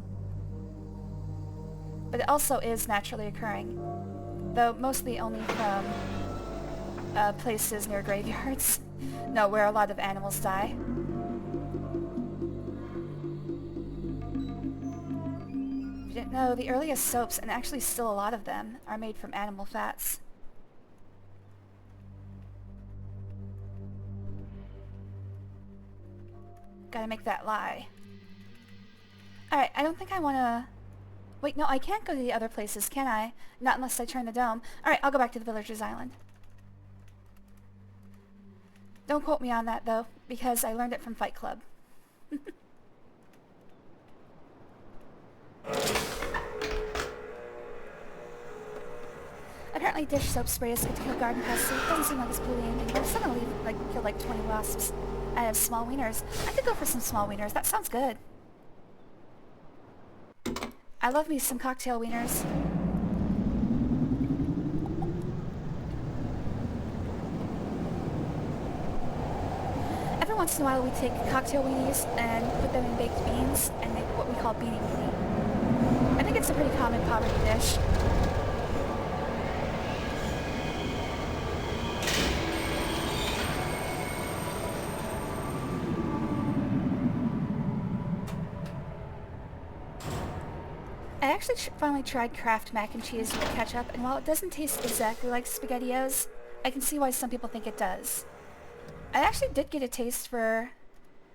But it also is naturally occurring, though mostly only from places near graveyards. No, where a lot of animals die. If you didn't know, the earliest soaps, and actually still a lot of them, are made from animal fats. Gotta make that lie. Alright, I don't think I wanna... Wait, no, I can't go to the other places, can I? Not unless I turn the dome. Alright, I'll go back to the Villagers Island. Don't quote me on that, though, because I learned it from Fight Club. Apparently dish soap spray is good to kill garden pests, so it doesn't seem like it's polluting anything, but if someone killed like 20 wasps, I have small wieners. I could go for some small wieners. That sounds good. I love me some cocktail wieners. Every once in a while we take cocktail weenies and put them in baked beans and make what we call beanie weenie. I think it's a pretty common poverty dish. I actually finally tried Kraft mac and cheese with ketchup, and while it doesn't taste exactly like SpaghettiOs, I can see why some people think it does. I actually did get a taste for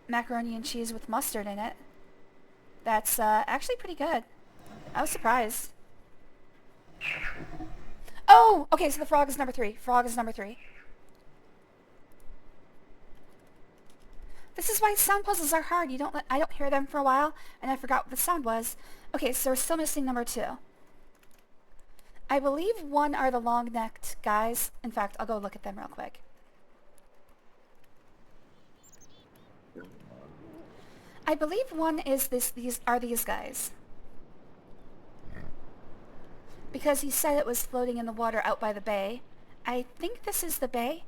macaroni and cheese with mustard in it. That's actually pretty good. I was surprised. Oh! Okay, so the frog is number 3. Frog is number 3. This is why sound puzzles are hard. I don't hear them for a while, and I forgot what the sound was. Okay, so we're still missing number 2. I believe 1 are the long-necked guys. In fact, I'll go look at them real quick. I believe 1 is these guys. Because he said it was floating in the water out by the bay. I think this is the bay.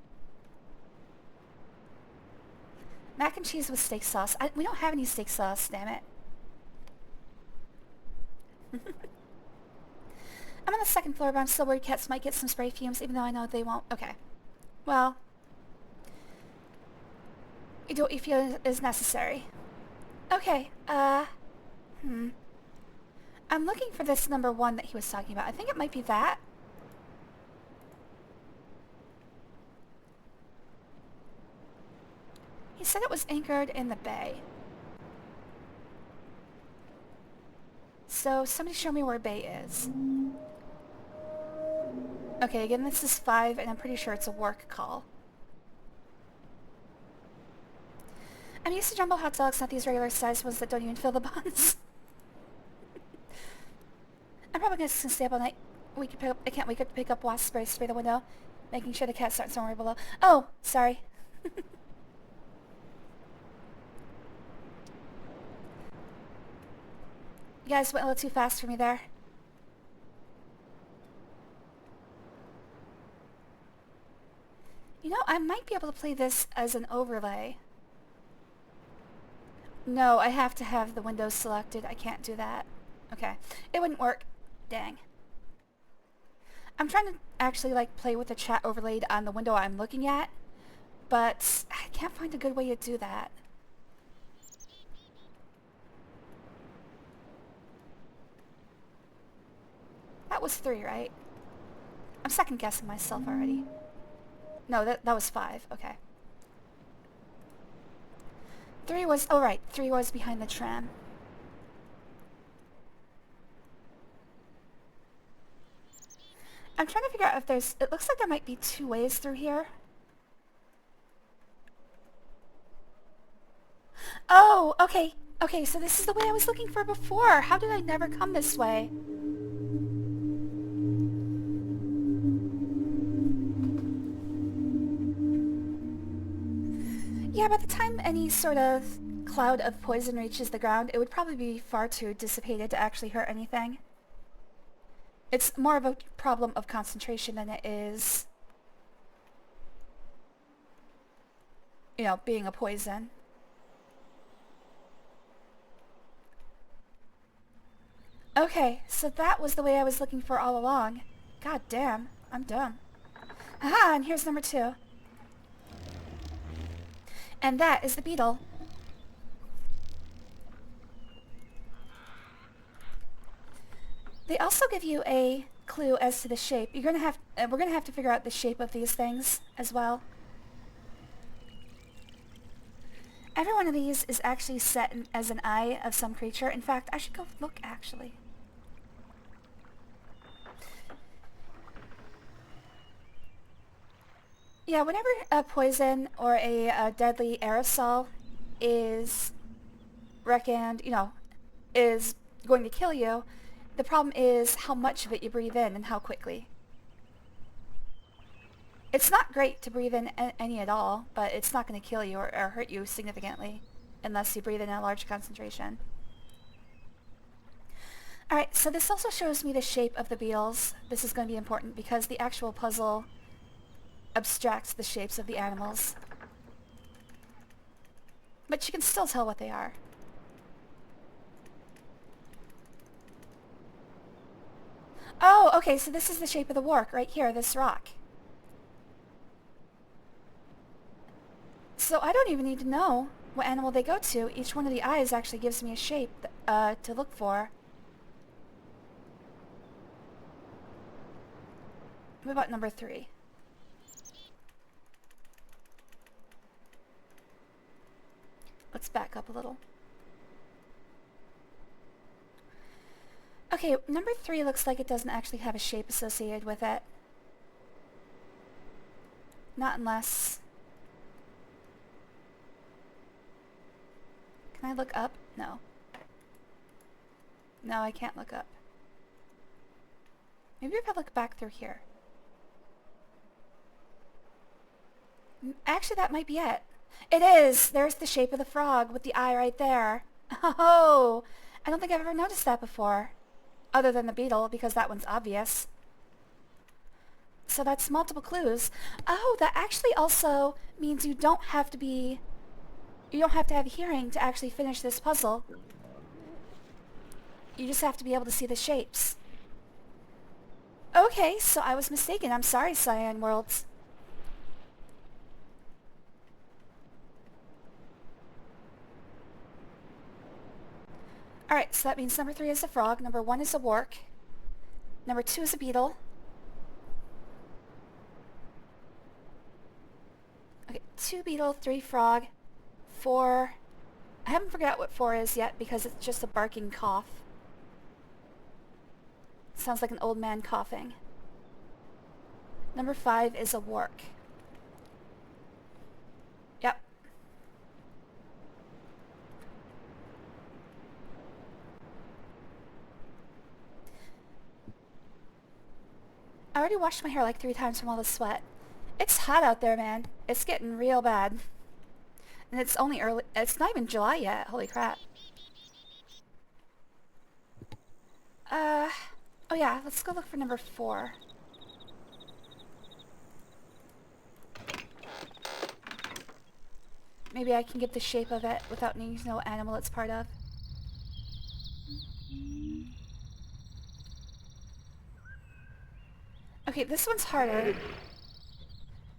Mac and cheese with steak sauce. We don't have any steak sauce, damn it. I'm on the 2nd floor, but I'm still worried cats might get some spray fumes, even though I know they won't. Okay. Well, you do what you feel is necessary. Okay, I'm looking for this number 1 that he was talking about. I think it might be that. He said it was anchored in the bay. So, somebody show me where bay is. Okay, again, this is 5, and I'm pretty sure it's a work call. I'm used to jumbo hot dogs, not these regular sized ones that don't even fill the buns. I'm probably gonna stay up all night. I can't wake up to pick up wasp spray the window, making sure the cat starts somewhere below. Oh, sorry. You guys went a little too fast for me there. You know, I might be able to play this as an overlay. No, I have to have the windows selected. I can't do that. Okay. It wouldn't work. Dang. I'm trying to actually like play with the chat overlaid on the window I'm looking at, but I can't find a good way to do that. That was 3, right? I'm second guessing myself already. No, that was 5. Okay. 3 was... Oh, right. 3 was behind the tram. I'm trying to figure out if there's... It looks like there might be 2 ways through here. Oh, okay. Okay, so this is the way I was looking for before. How did I never come this way? Yeah, by the time any sort of cloud of poison reaches the ground, it would probably be far too dissipated to actually hurt anything. It's more of a problem of concentration than it is, you know, being a poison. Okay, so that was the way I was looking for all along. God damn, I'm dumb. Aha, and here's number 2. And that is the beetle. They also give you a clue as to the shape. We're gonna have to figure out the shape of these things as well. Every one of these is actually set as an eye of some creature. In fact, I should go look actually. Yeah, whenever a poison or a deadly aerosol is reckoned, you know, is going to kill you, the problem is how much of it you breathe in and how quickly. It's not great to breathe in any at all, but it's not going to kill you or hurt you significantly unless you breathe in a large concentration. Alright, so this also shows me the shape of the beetles. This is going to be important because the actual puzzle abstracts the shapes of the animals. But you can still tell what they are. Oh, okay, so this is the shape of the wark right here, this rock. So I don't even need to know what animal they go to. Each one of the eyes actually gives me a shape to look for. What about number 3? Let's back up a little. Okay, number 3 looks like it doesn't actually have a shape associated with it. Not unless... Can I look up? No. No, I can't look up. Maybe if I look back through here. Actually, that might be it. It is! There's the shape of the frog with the eye right there. Oh! I don't think I've ever noticed that before. Other than the beetle, because that one's obvious. So that's multiple clues. Oh, that actually also means you don't have to have hearing to actually finish this puzzle. You just have to be able to see the shapes. Okay, so I was mistaken. I'm sorry, Cyan Worlds. Alright, so that means number 3 is a frog, number 1 is a wark, number 2 is a beetle. Okay, 2 beetle, 3 frog, 4... I haven't figured out what 4 is yet because it's just a barking cough. Sounds like an old man coughing. Number 5 is a wark. Yep. already washed my hair like 3 times from all the sweat. It's hot out there, man. It's getting real bad. And it's only early. It's not even July yet. Holy crap. Oh yeah, let's go look for number 4. Maybe I can get the shape of it without needing to know what animal it's part of. Okay, this one's harder.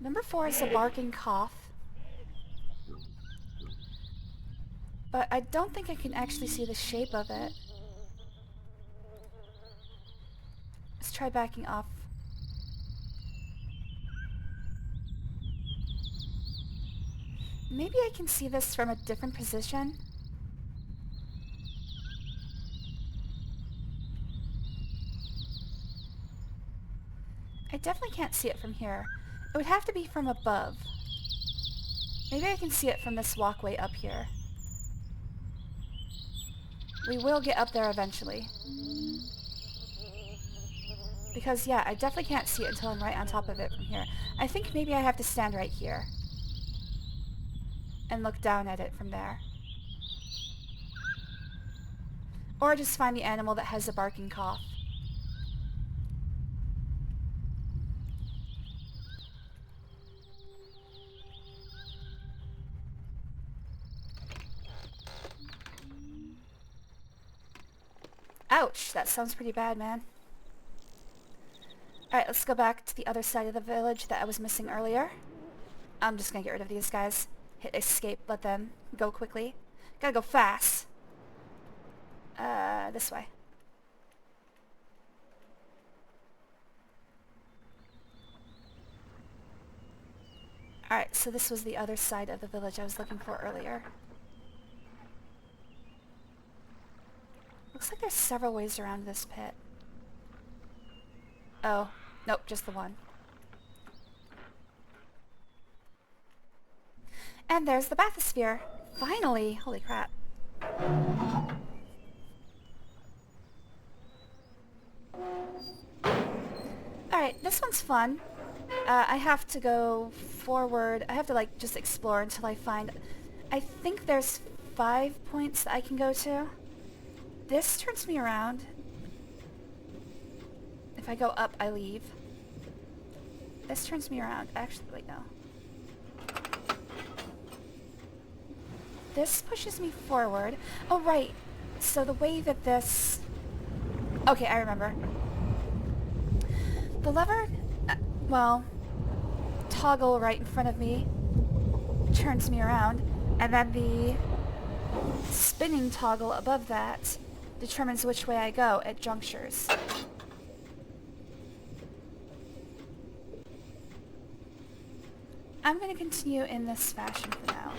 Number 4 is a barking cough. But I don't think I can actually see the shape of it. Let's try backing off. Maybe I can see this from a different position. I definitely can't see it from here. It would have to be from above. Maybe I can see it from this walkway up here. We will get up there eventually. Because, yeah, I definitely can't see it until I'm right on top of it from here. I think maybe I have to stand right here. And look down at it from there. Or just find the animal that has a barking cough. Ouch! That sounds pretty bad, man. Alright, let's go back to the other side of the village that I was missing earlier. I'm just gonna get rid of these guys. Hit escape, let them go quickly. Gotta go fast. This way. Alright, so this was the other side of the village I was looking for earlier. Looks like there's several ways around this pit. Oh, nope, just the one. And there's the bathysphere. Finally! Holy crap. Alright, this one's fun. I have to go forward. I have to, like, just explore until I find... I think there's 5 points that I can go to. This turns me around. If I go up, I leave. This turns me around. Actually, wait, no. This pushes me forward. Oh, right. So the way that this... Okay, I remember. The lever, well, toggle right in front of me turns me around, and then the spinning toggle above that determines which way I go at junctures. I'm going to continue in this fashion for now.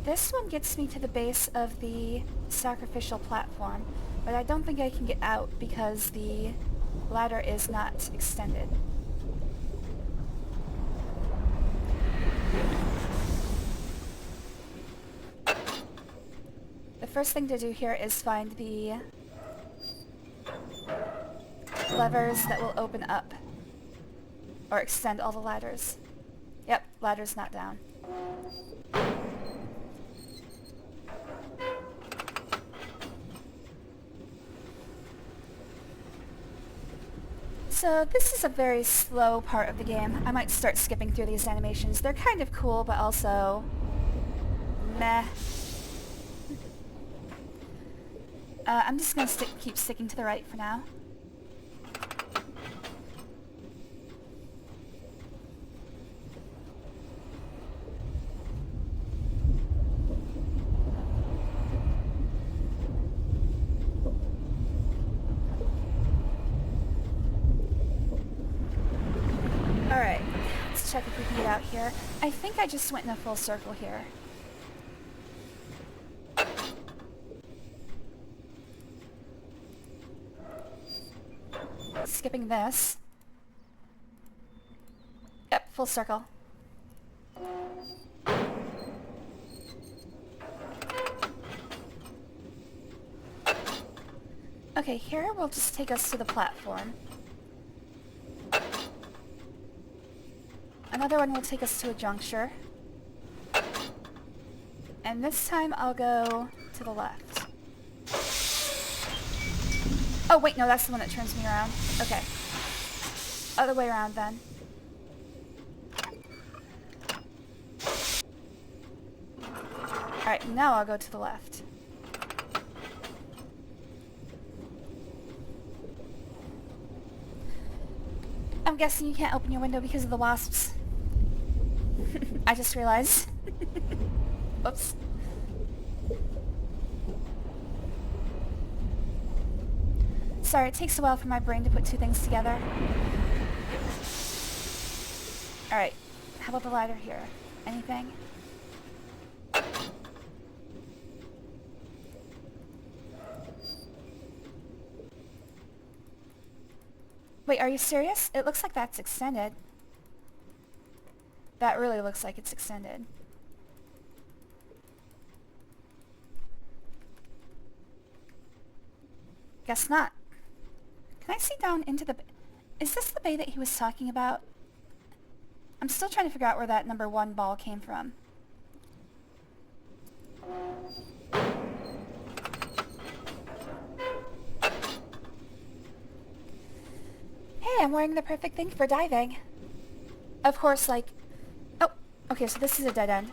This one gets me to the base of the sacrificial platform, but I don't think I can get out because the ladder is not extended. The first thing to do here is find the levers that will open up or extend all the ladders. Yep, ladder's not down. So this is a very slow part of the game. I might start skipping through these animations. They're kind of cool, but also meh. I'm just going to keep sticking to the right for now. Alright, let's check if we can get out here. I think I just went in a full circle here. Skipping this. Yep, full circle. Okay, here will just take us to the platform. Another one will take us to a juncture. And this time I'll go to the left. Oh wait, no, that's the one that turns me around. Okay. Other way around then. Alright, now I'll go to the left. I'm guessing you can't open your window because of the wasps. I just realized. Oops. Sorry, it takes a while for my brain to put two things together. Alright, how about the ladder here? Anything? Wait, are you serious? It looks like that's extended. That really looks like it's extended. Guess not. Can I see down into the... Is this the bay that he was talking about? I'm still trying to figure out where that number 1 ball came from. Hey, I'm wearing the perfect thing for diving. Of course, like... Oh, okay, so this is a dead end.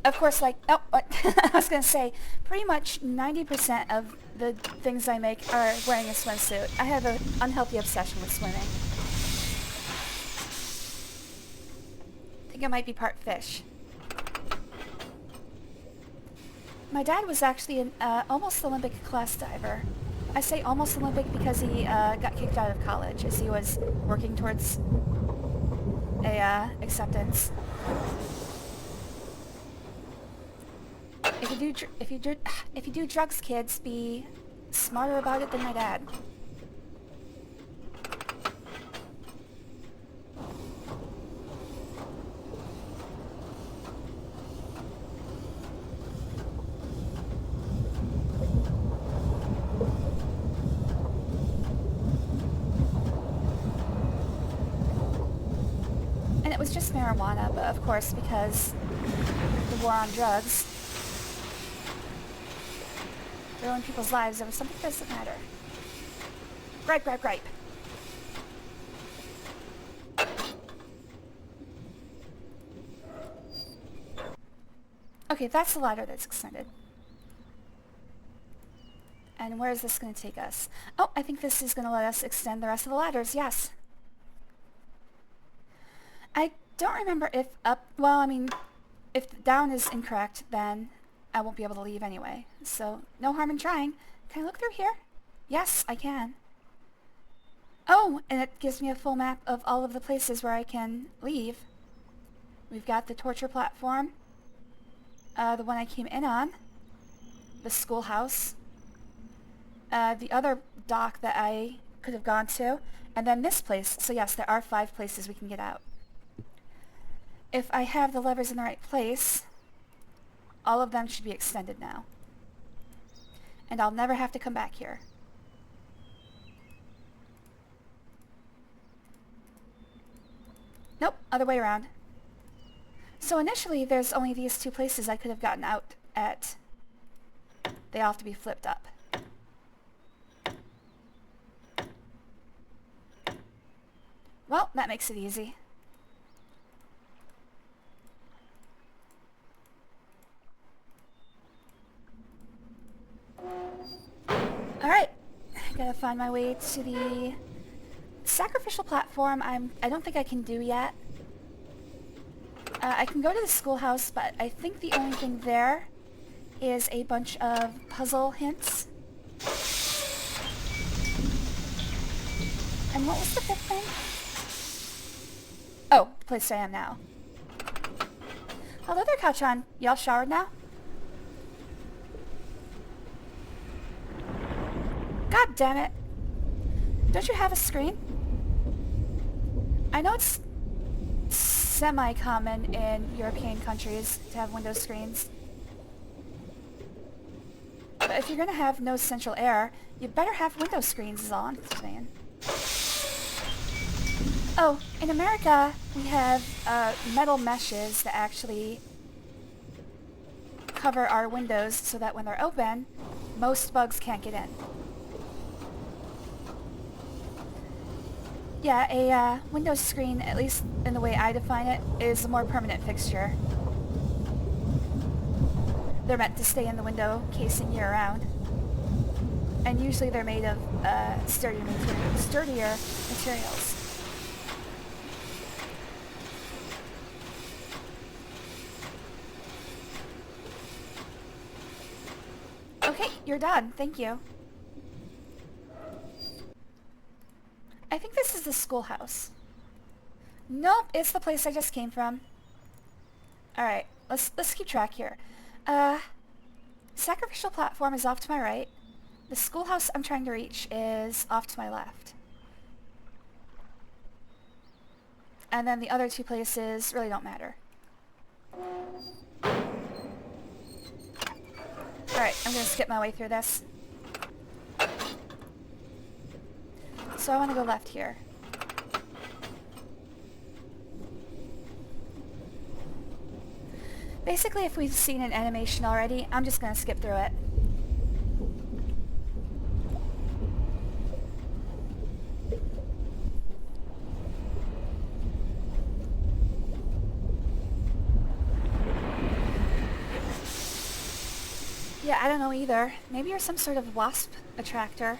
Of course, like... Oh, I was gonna say, pretty much 90% of the things I make are wearing a swimsuit. I have an unhealthy obsession with swimming. I think I might be part fish. My dad was actually an almost Olympic class diver. I say almost Olympic because he got kicked out of college as he was working towards a acceptance. If you do drugs, kids, be smarter about it than my dad. And it was just marijuana, but of course, because the war on drugs ruin people's lives over something that doesn't matter. Gripe, gripe, gripe. Okay, that's the ladder that's extended. And where is this going to take us? Oh, I think this is going to let us extend the rest of the ladders, yes. I don't remember if up... Well, I mean, if down is incorrect, then I won't be able to leave anyway. So, no harm in trying. Can I look through here? Yes, I can. Oh, and it gives me a full map of all of the places where I can leave. We've got the torture platform, the one I came in on, the schoolhouse, the other dock that I could have gone to, and then this place. So yes, there are 5 places we can get out. If I have the levers in the right place, all of them should be extended now. And I'll never have to come back here. Nope, other way around. So initially, there's only these 2 places I could have gotten out at. They all have to be flipped up. Well, that makes it easy. Alright, gotta find my way to the sacrificial platform. I don't think I can do yet. I can go to the schoolhouse, but I think the only thing there is a bunch of puzzle hints. And what was the 5th thing? Oh, the place I am now. Hello there, Couchon. Y'all showered now? God damn it. Don't you have a screen? I know it's semi-common in European countries to have window screens. But if you're gonna have no central air, you better have window screens on, saying. Oh, in America, we have metal meshes that actually cover our windows so that when they're open, most bugs can't get in. Yeah, a window screen, at least in the way I define it, is a more permanent fixture. They're meant to stay in the window casing year round. And usually they're made of sturdier materials. Okay, you're done. Thank you. I think this is the schoolhouse. Nope, it's the place I just came from. Alright, let's keep track here. Sacrificial platform is off to my right. The schoolhouse I'm trying to reach is off to my left. And then the other two places really don't matter. Alright, I'm gonna skip my way through this. So I want to go left here. Basically, if we've seen an animation already, I'm just gonna skip through it. Yeah, I don't know either. Maybe you're some sort of wasp attractor.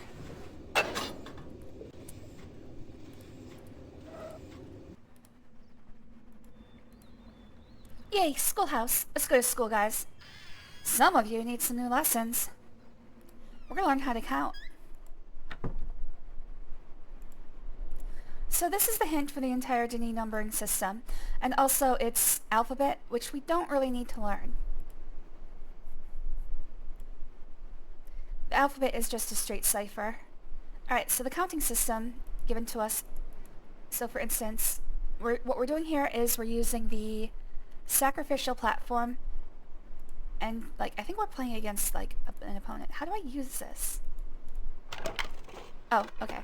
Yay, schoolhouse. Let's go to school, guys. Some of you need some new lessons. We're gonna learn how to count. So this is the hint for the entire Gehn numbering system, and also its alphabet, which we don't really need to learn. The alphabet is just a straight cipher. Alright, so the counting system given to us. So for instance, what we're doing here is we're using the sacrificial platform, and like I think we're playing against like an opponent. How do I use this? Oh, okay.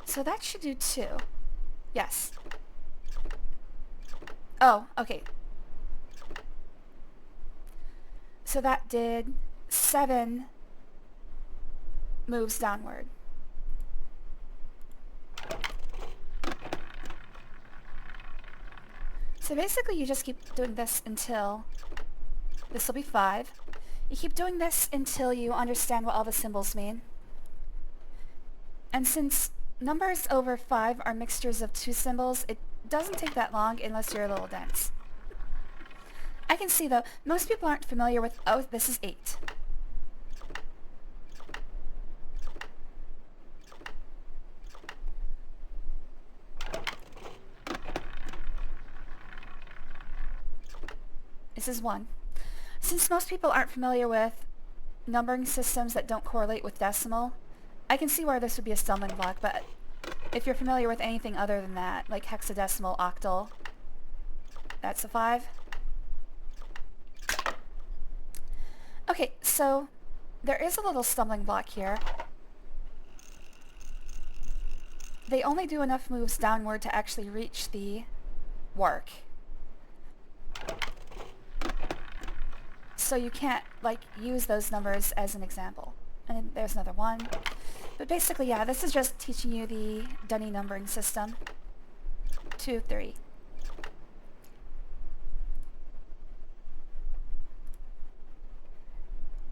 So that should do 2. Yes. Oh, okay. So that did 7 moves downward. So basically you just keep doing this until this will be 5. You keep doing this until you understand what all the symbols mean. And since numbers over 5 are mixtures of 2 symbols, it doesn't take that long unless you're a little dense. I can see though, most people aren't familiar with, oh, this is 8. This is 1. Since most people aren't familiar with numbering systems that don't correlate with decimal, I can see where this would be a stumbling block, but if you're familiar with anything other than that, like hexadecimal, octal, that's a 5. Okay, so there is a little stumbling block here. They only do enough moves downward to actually reach the work. So you can't, like, use those numbers as an example. And then there's another 1. But basically, yeah, this is just teaching you the Gehn numbering system. 2, 3.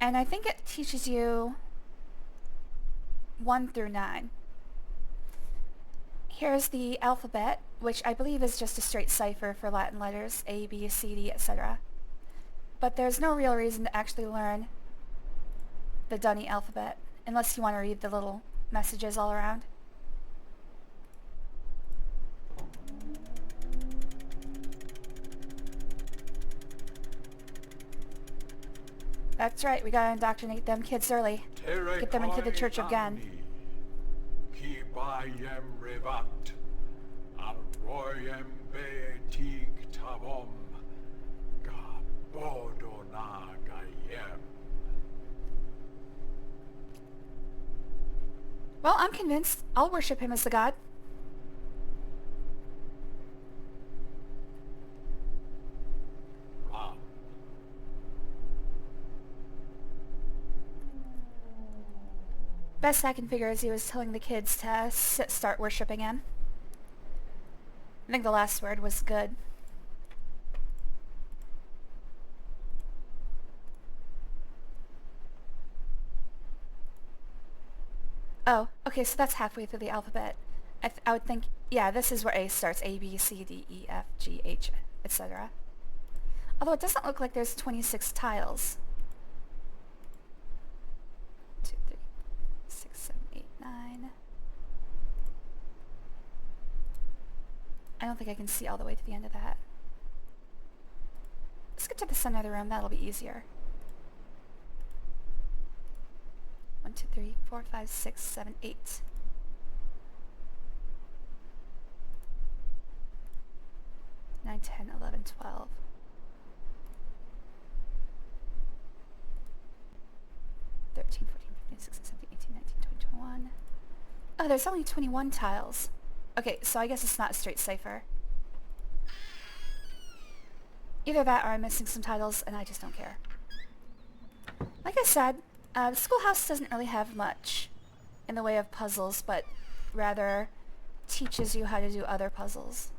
And I think it teaches you 1 through 9. Here's the alphabet, which I believe is just a straight cipher for Latin letters, A, B, C, D, etc. But there's no real reason to actually learn the Gehn alphabet, unless you want to read the little messages all around. That's right, we gotta indoctrinate them kids early. Get them into the Church of Gehn. Well, I'm convinced. I'll worship him as the god. Rob. Best I can figure is he was telling the kids to start worshiping him. I think the last word was good. Oh, okay, so that's halfway through the alphabet. I would think, yeah, this is where A starts. A, B, C, D, E, F, G, H, etc. Although it doesn't look like there's 26 tiles. 2, 3, 6, 7, 8, 9. I don't think I can see all the way to the end of that. Let's get to the center of the room, that'll be easier. 1, 2, 3, 4, 5, 6, 7, 8. 9, 10, 11, 12. 13, 14, 15, 16, 17, 18, 19, 20, 21. Oh, there's only 21 tiles. Okay, so I guess it's not a straight cipher. Either that or I'm missing some titles and I just don't care. Like I said, the schoolhouse doesn't really have much in the way of puzzles, but rather teaches you how to do other puzzles.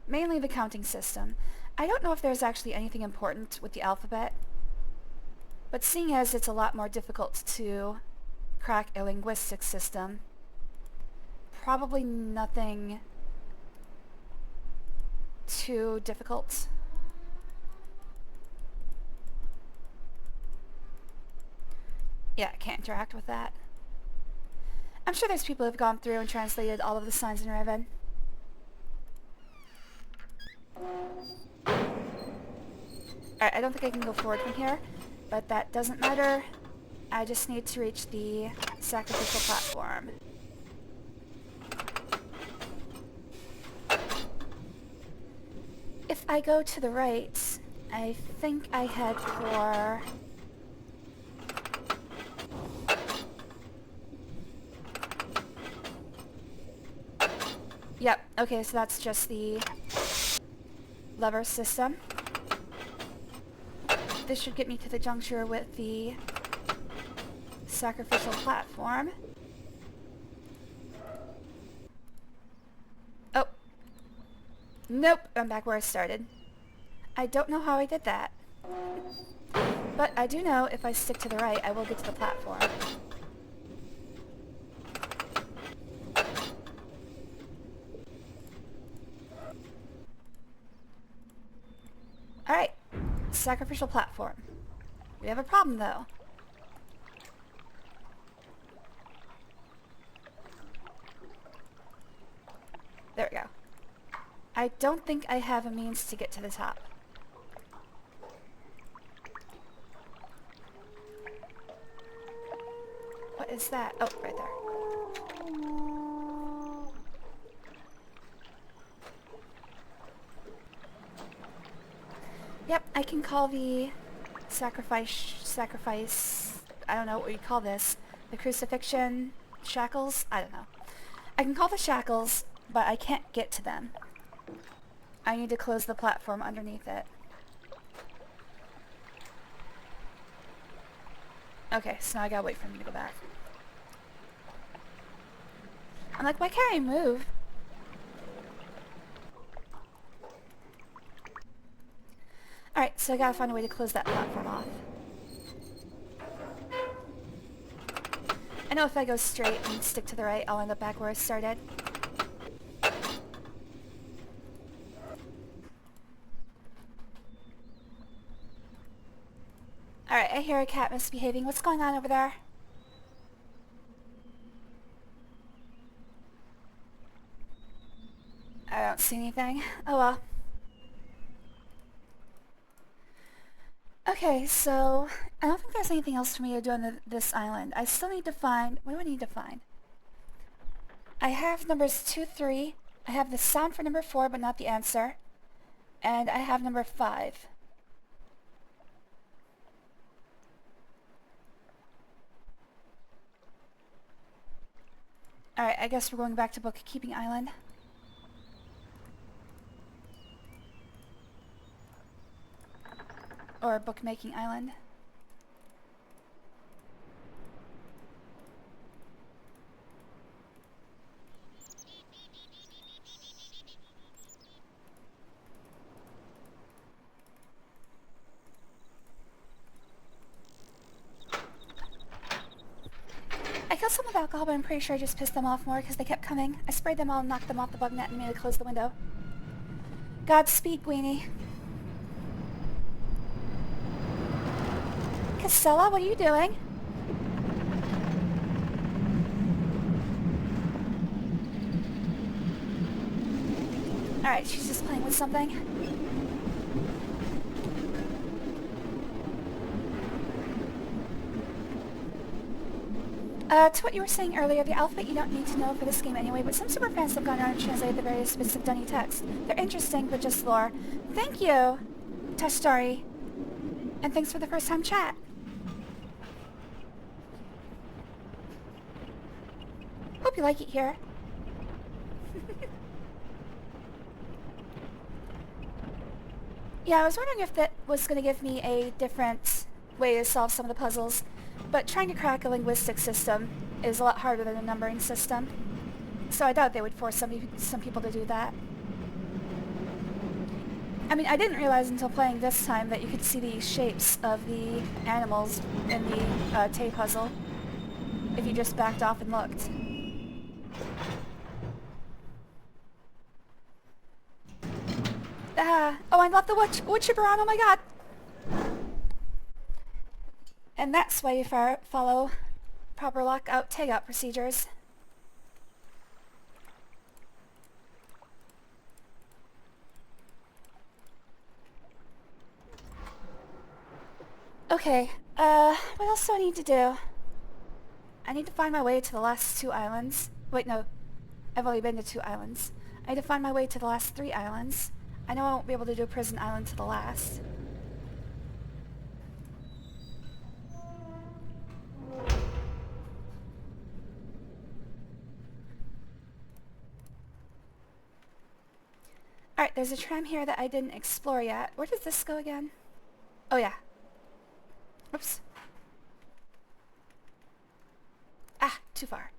Mainly the counting system. I don't know if there's actually anything important with the alphabet, but seeing as it's a lot more difficult to crack a linguistic system, probably nothing too difficult. Yeah, I can't interact with that. I'm sure there's people who've gone through and translated all of the signs in Riven. Alright, I don't think I can go forward from here, but that doesn't matter. I just need to reach the sacrificial platform. If I go to the right, I think I head for... Yep, okay, so that's just the lever system. This should get me to the juncture with the sacrificial platform. Oh. Nope, I'm back where I started. I don't know how I did that. But I do know if I stick to the right, I will get to the platform. Alright, sacrificial platform. We have a problem though. There we go. I don't think I have a means to get to the top. What is that? Oh, right there. Yep, I can call the sacrifice, I don't know what you call this, the crucifixion shackles? I don't know. I can call the shackles, but I can't get to them. I need to close the platform underneath it. Okay, so now I gotta wait for him to go back. I'm like, why can't I move? Alright, so I gotta find a way to close that platform off. I know if I go straight and stick to the right, I'll end up back where I started. Alright, I hear a cat misbehaving. What's going on over there? I don't see anything. Oh well. Okay, so I don't think there's anything else for me to do on this island. I still need to find... What do I need to find? I have numbers 2, 3. I have the sound for number 4, but not the answer. And I have number 5. Alright, I guess we're going back to Bookkeeping Island. Or Bookmaking Island. I killed some with alcohol, but I'm pretty sure I just pissed them off more because they kept coming. I sprayed them all and knocked them off the bug net and made it close the window. Godspeed, Gweenie. Casella, what are you doing? Alright, she's just playing with something. To what you were saying earlier, the alphabet you don't need to know for this game anyway, but some super fans have gone around and translated the various bits of Dunny text. They're interesting, but just lore. Thank you, Tashtari. And thanks for the first time chat. Hope you like it here. Yeah, I was wondering if that was going to give me a different way to solve some of the puzzles, but trying to crack a linguistic system is a lot harder than a numbering system, so I doubt they would force some people to do that. I mean, I didn't realize until playing this time that you could see the shapes of the animals in the Tay puzzle if you just backed off and looked. Oh, I love the wood chipper on, oh my god! And that's why you follow proper lockout takeout procedures. Okay, what else do I need to do? I need to find my way to the last 2 islands. Wait, no. I've only been to 2 islands. I need to find my way to the last 3 islands. I know I won't be able to do Prison Island to the last. Alright, there's a tram here that I didn't explore yet. Where does this go again? Oh yeah. Oops. Ah, too far.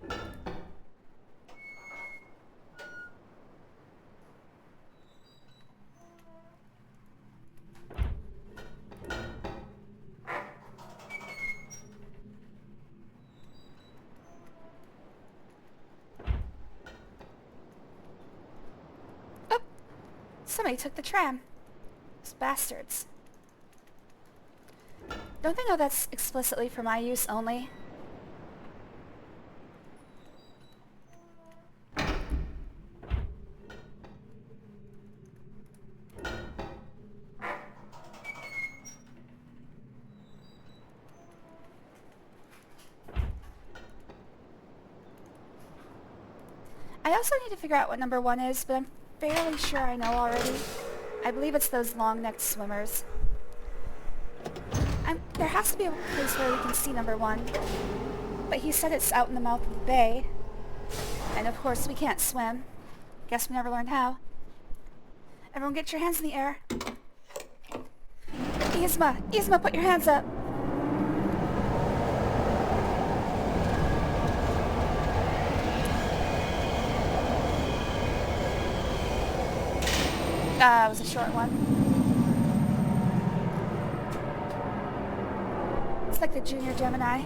Oh! Somebody took the tram. Those bastards. Don't they know that's explicitly for my use only? I also need to figure out what number 1 is, but I'm fairly sure I know already. I believe it's those long-necked swimmers. There has to be a place where we can see number 1. But he said it's out in the mouth of the bay. And of course we can't swim. Guess we never learned how. Everyone get your hands in the air. Yzma, put your hands up. It was a short one. It's like the Junior Gemini.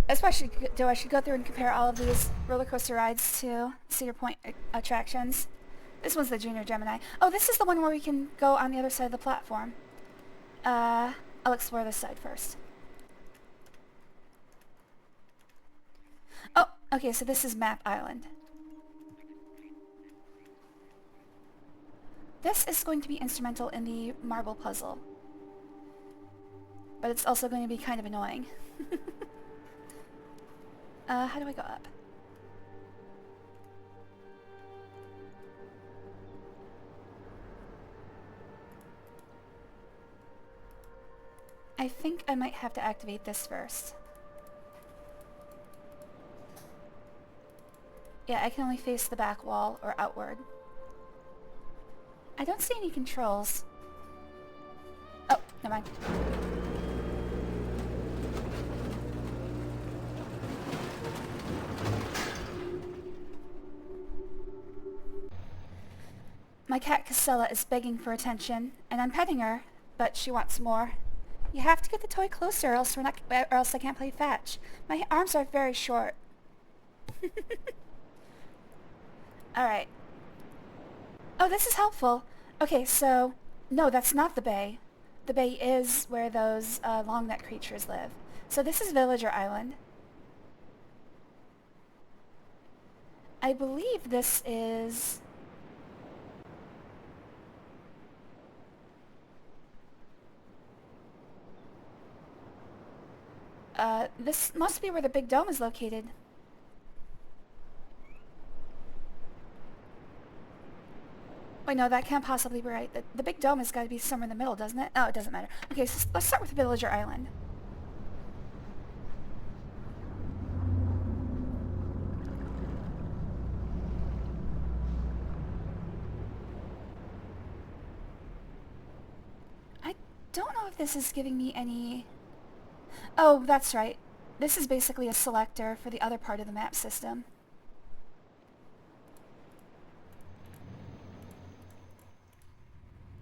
That's what I should do. I should go through and compare all of these roller coaster rides to Cedar Point attractions. This one's the Junior Gemini. Oh, this is the one where we can go on the other side of the platform. I'll explore this side first. Oh, okay, so this is Map Island. This is going to be instrumental in the marble puzzle. But it's also going to be kind of annoying. How do I go up? I think I might have to activate this first. Yeah, I can only face the back wall or outward. I don't see any controls. Oh, never mind. My cat Casella is begging for attention, and I'm petting her, but she wants more. You have to get the toy closer, or else I can't play fetch. My arms are very short. Alright. Oh, this is helpful. Okay, so... No, that's not the bay. The bay is where those long-neck creatures live. So this is Villager Island. I believe this is... this must be where the big dome is located. Wait, no, that can't possibly be right. The big dome has got to be somewhere in the middle, doesn't it? Oh, it doesn't matter. Okay, so let's start with Villager Island. I don't know if this is giving me any... Oh, that's right. This is basically a selector for the other part of the map system.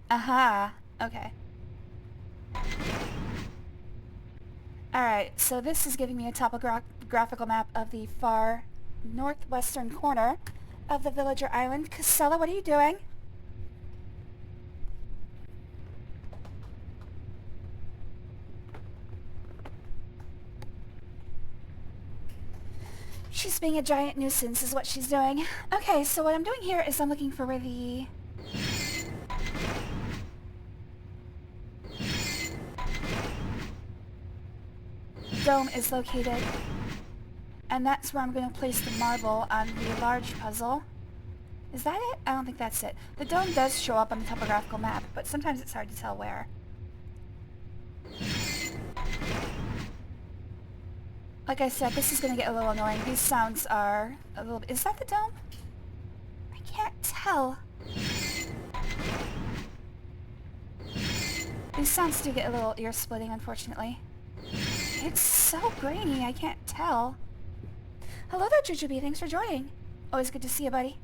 Aha! Okay. Alright, so this is giving me a topographical map of the far northwestern corner of the Villager Island. Casella, what are you doing? She's being a giant nuisance is what she's doing. Okay, so what I'm doing here is I'm looking for where the... dome is located. And that's where I'm going to place the marble on the large puzzle. Is that it? I don't think that's it. The dome does show up on the topographical map, but sometimes it's hard to tell where. Like I said, this is going to get a little annoying. These sounds are a little... Is that the dome? I can't tell. These sounds do get a little ear-splitting, unfortunately. It's so grainy, I can't tell. Hello there, Jujubee. Thanks for joining. Always good to see you, buddy.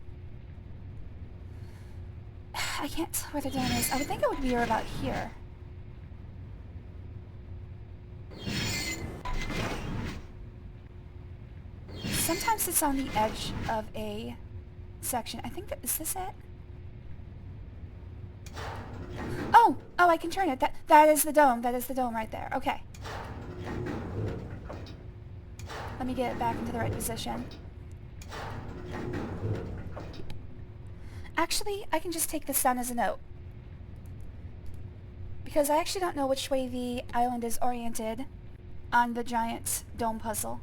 I can't tell where the dome is. I would think it would be about here. Sometimes it's on the edge of a section. I think that... Is this it? Oh! Oh, I can turn it. That is the dome. That is the dome right there. Okay. Let me get it back into the right position. Actually, I can just take this down as a note. Because I actually don't know which way the island is oriented on the giant dome puzzle.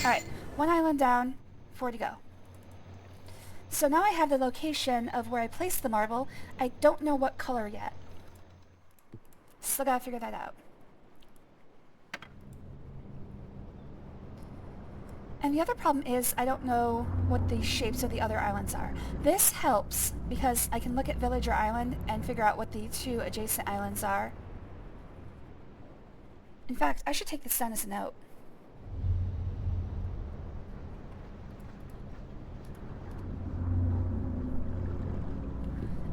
Alright, one island down, 4 to go. So now I have the location of where I placed the marble. I don't know what color yet. Still gotta figure that out. And the other problem is I don't know what the shapes of the other islands are. This helps because I can look at Villager Island and figure out what the 2 adjacent islands are. In fact, I should take this down as a note.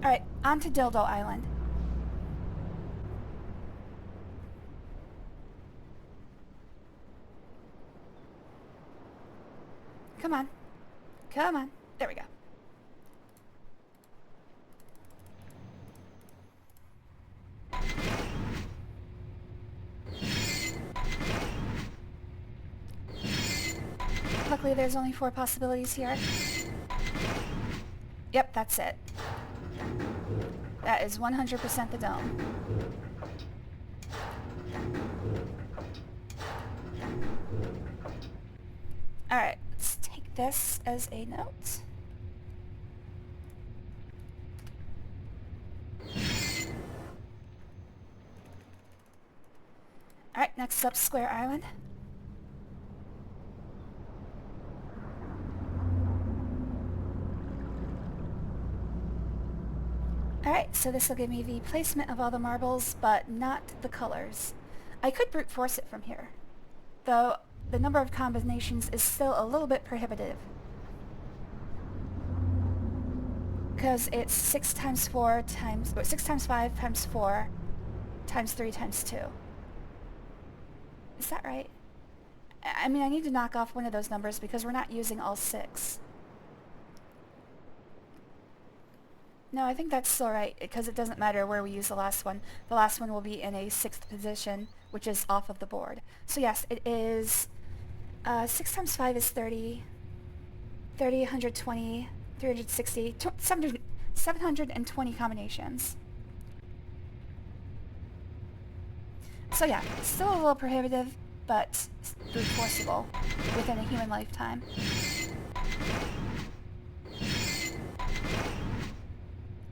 Alright, on to Dildo Island. Come on. Come on. There we go. Luckily there's only 4 possibilities here. Yep, that's it. That is 100% the dome. Alright, let's take this as a note. Alright, next up, Square Island. Alright, so this will give me the placement of all the marbles, but not the colors. I could brute force it from here, though the number of combinations is still a little bit prohibitive. Because it's 6 times 4 times, or 6 times 5 times 4 times 3 times 2. Is that right? I mean, I need to knock off one of those numbers because we're not using all 6. No, I think that's still right, because it doesn't matter where we use the last one. The last one will be in a 6th position, which is off of the board. So yes, it is 6 times 5 is 30, 120, 360, 720 combinations. So yeah, still a little prohibitive, but brute forceable within a human lifetime.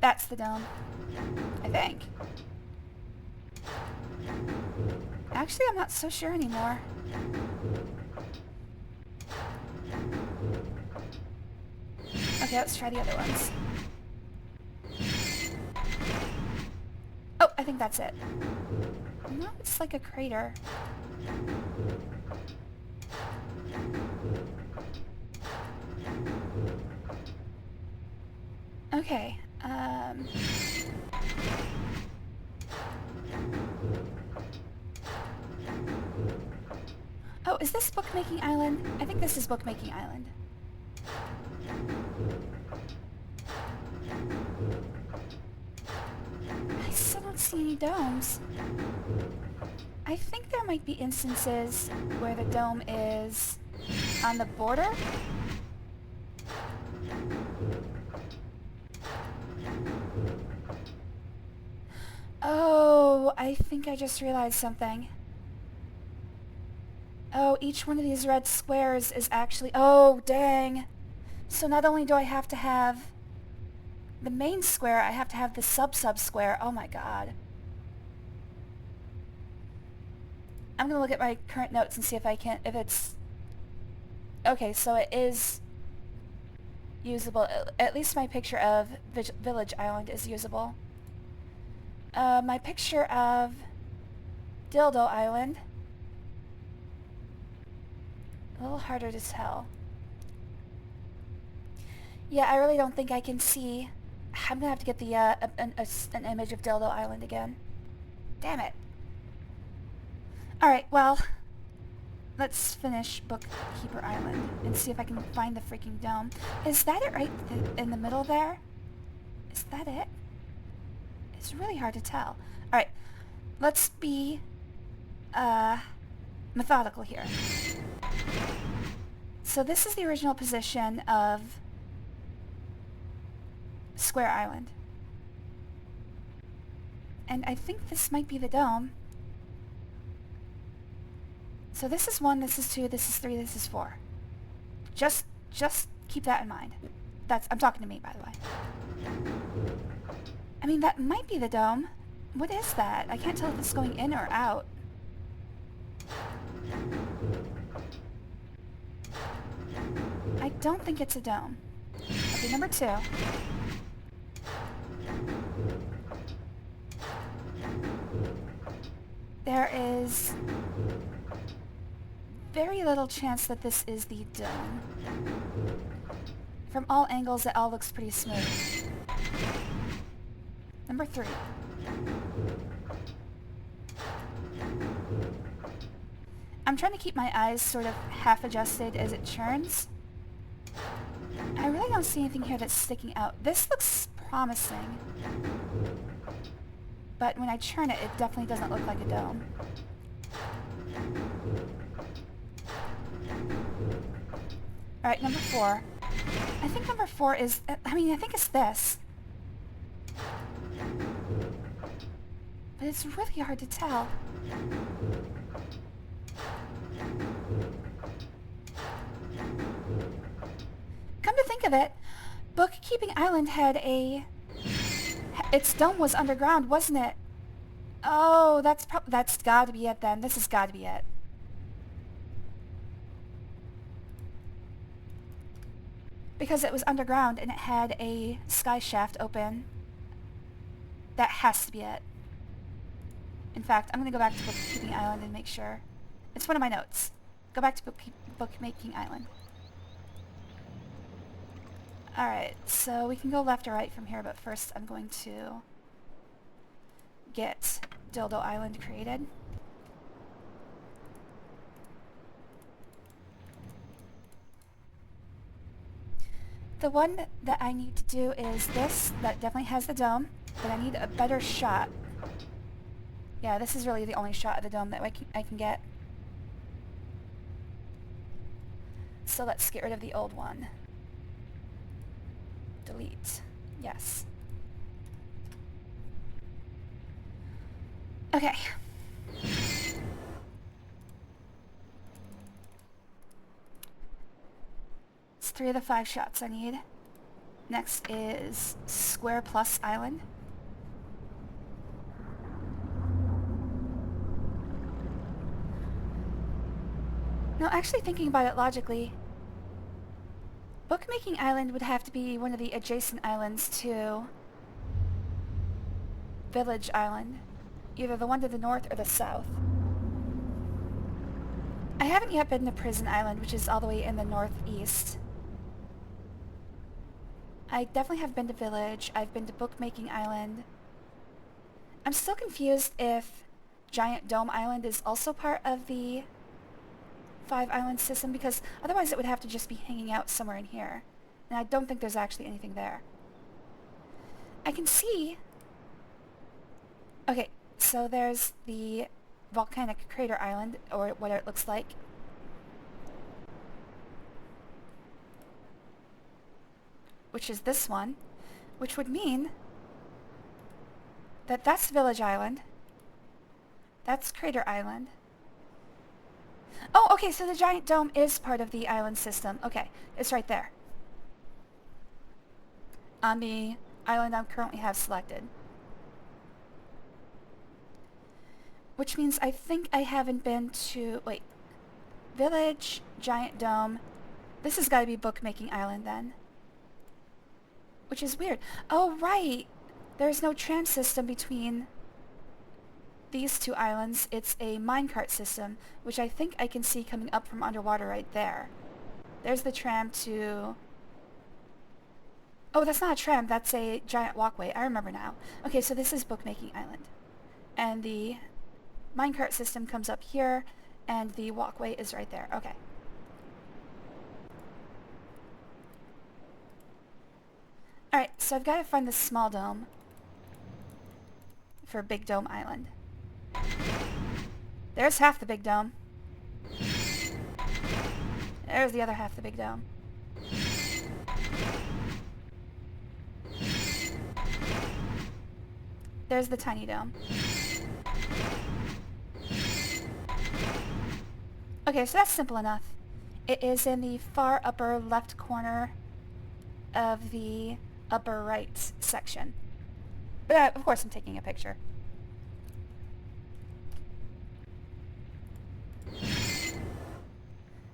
That's the dome, I think. Actually, I'm not so sure anymore. Okay, let's try the other ones. Oh, I think that's it. No, it's like a crater. Okay, oh, is this Bookmaking Island? I think this is Bookmaking Island. I still don't see any domes. I think there might be instances where the dome is on the border. Oh, I think I just realized something. Oh, each one of these red squares is actually... Oh, dang. So not only do I have to have the main square, I have to have the sub-sub-square. Oh my god. I'm gonna look at my current notes and see if I can... if it's... Okay, so it is usable. At least my picture of Village Island is usable. My picture of Dildo Island, a little harder to tell. Yeah, I really don't think I can see. I'm gonna have to get the an image of Dildo Island again. Damn it. Alright, well, let's finish Bookkeeper Island and see if I can find the freaking dome. Is that it right in the middle there? Is that it? It's really hard to tell. Alright, let's be methodical here. So this is the original position of Square Island. And I think this might be the dome. So this is 1, this is 2, this is 3, this is 4. Just keep that in mind. I'm talking to me, by the way. I mean, that might be the dome. What is that? I can't tell if it's going in or out. I don't think it's a dome. Okay, number 2. There is very little chance that this is the dome. From all angles, it all looks pretty smooth. Number 3. I'm trying to keep my eyes sort of half adjusted as it churns. I really don't see anything here that's sticking out. This looks promising. But when I churn it, it definitely doesn't look like a dome. Alright, number 4. I think number 4 is... I think it's this. But it's really hard to tell. Come to think of it, Bookkeeping Island had its dome was underground, wasn't it? Oh, that's gotta be it then. This has gotta be it. Because it was underground and it had a sky shaft open. That has to be it. In fact, I'm gonna go back to Bookkeeping Island and make sure. It's one of my notes. Go back to Bookmaking Island. Alright, so we can go left or right from here, but first I'm going to get Dildo Island created. The one that I need to do is this, that definitely has the dome, but I need a better shot. Yeah, this is really the only shot of the dome that I can get. So let's get rid of the old one. Delete. Yes. Okay. It's 3 of the 5 shots I need. Next is Square Plus Island. No, actually thinking about it logically, Bookmaking Island would have to be one of the adjacent islands to Village Island. Either the one to the north or the south. I haven't yet been to Prison Island, which is all the way in the northeast. I definitely have been to Village. I've been to Bookmaking Island. I'm still confused if Giant Dome Island is also part of the 5 island system, because otherwise it would have to just be hanging out somewhere in here. And I don't think there's actually anything there. I can see... Okay, so there's the Volcanic Crater Island, or what it looks like. Which is this one. Which would mean that that's Village Island. That's Crater Island. Oh, okay, so the Giant Dome is part of the island system. Okay, it's right there. On the island I currently have selected. Which means I think I haven't been to... Wait. Village, Giant Dome. This has got to be Bookmaking Island then. Which is weird. Oh, right! There's no tram system between these 2 islands. It's a minecart system, which I think I can see coming up from underwater right there. There's the tram to... Oh, that's not a tram, that's a giant walkway. I remember now. Okay, so this is Bookmaking Island. And the minecart system comes up here, and the walkway is right there. Okay. Alright, so I've got to find the small dome for Big Dome Island. There's half the big dome. There's the other half the big dome. There's the tiny dome. Okay, so that's simple enough. It is in the far upper left corner of the upper right section. But of course I'm taking a picture.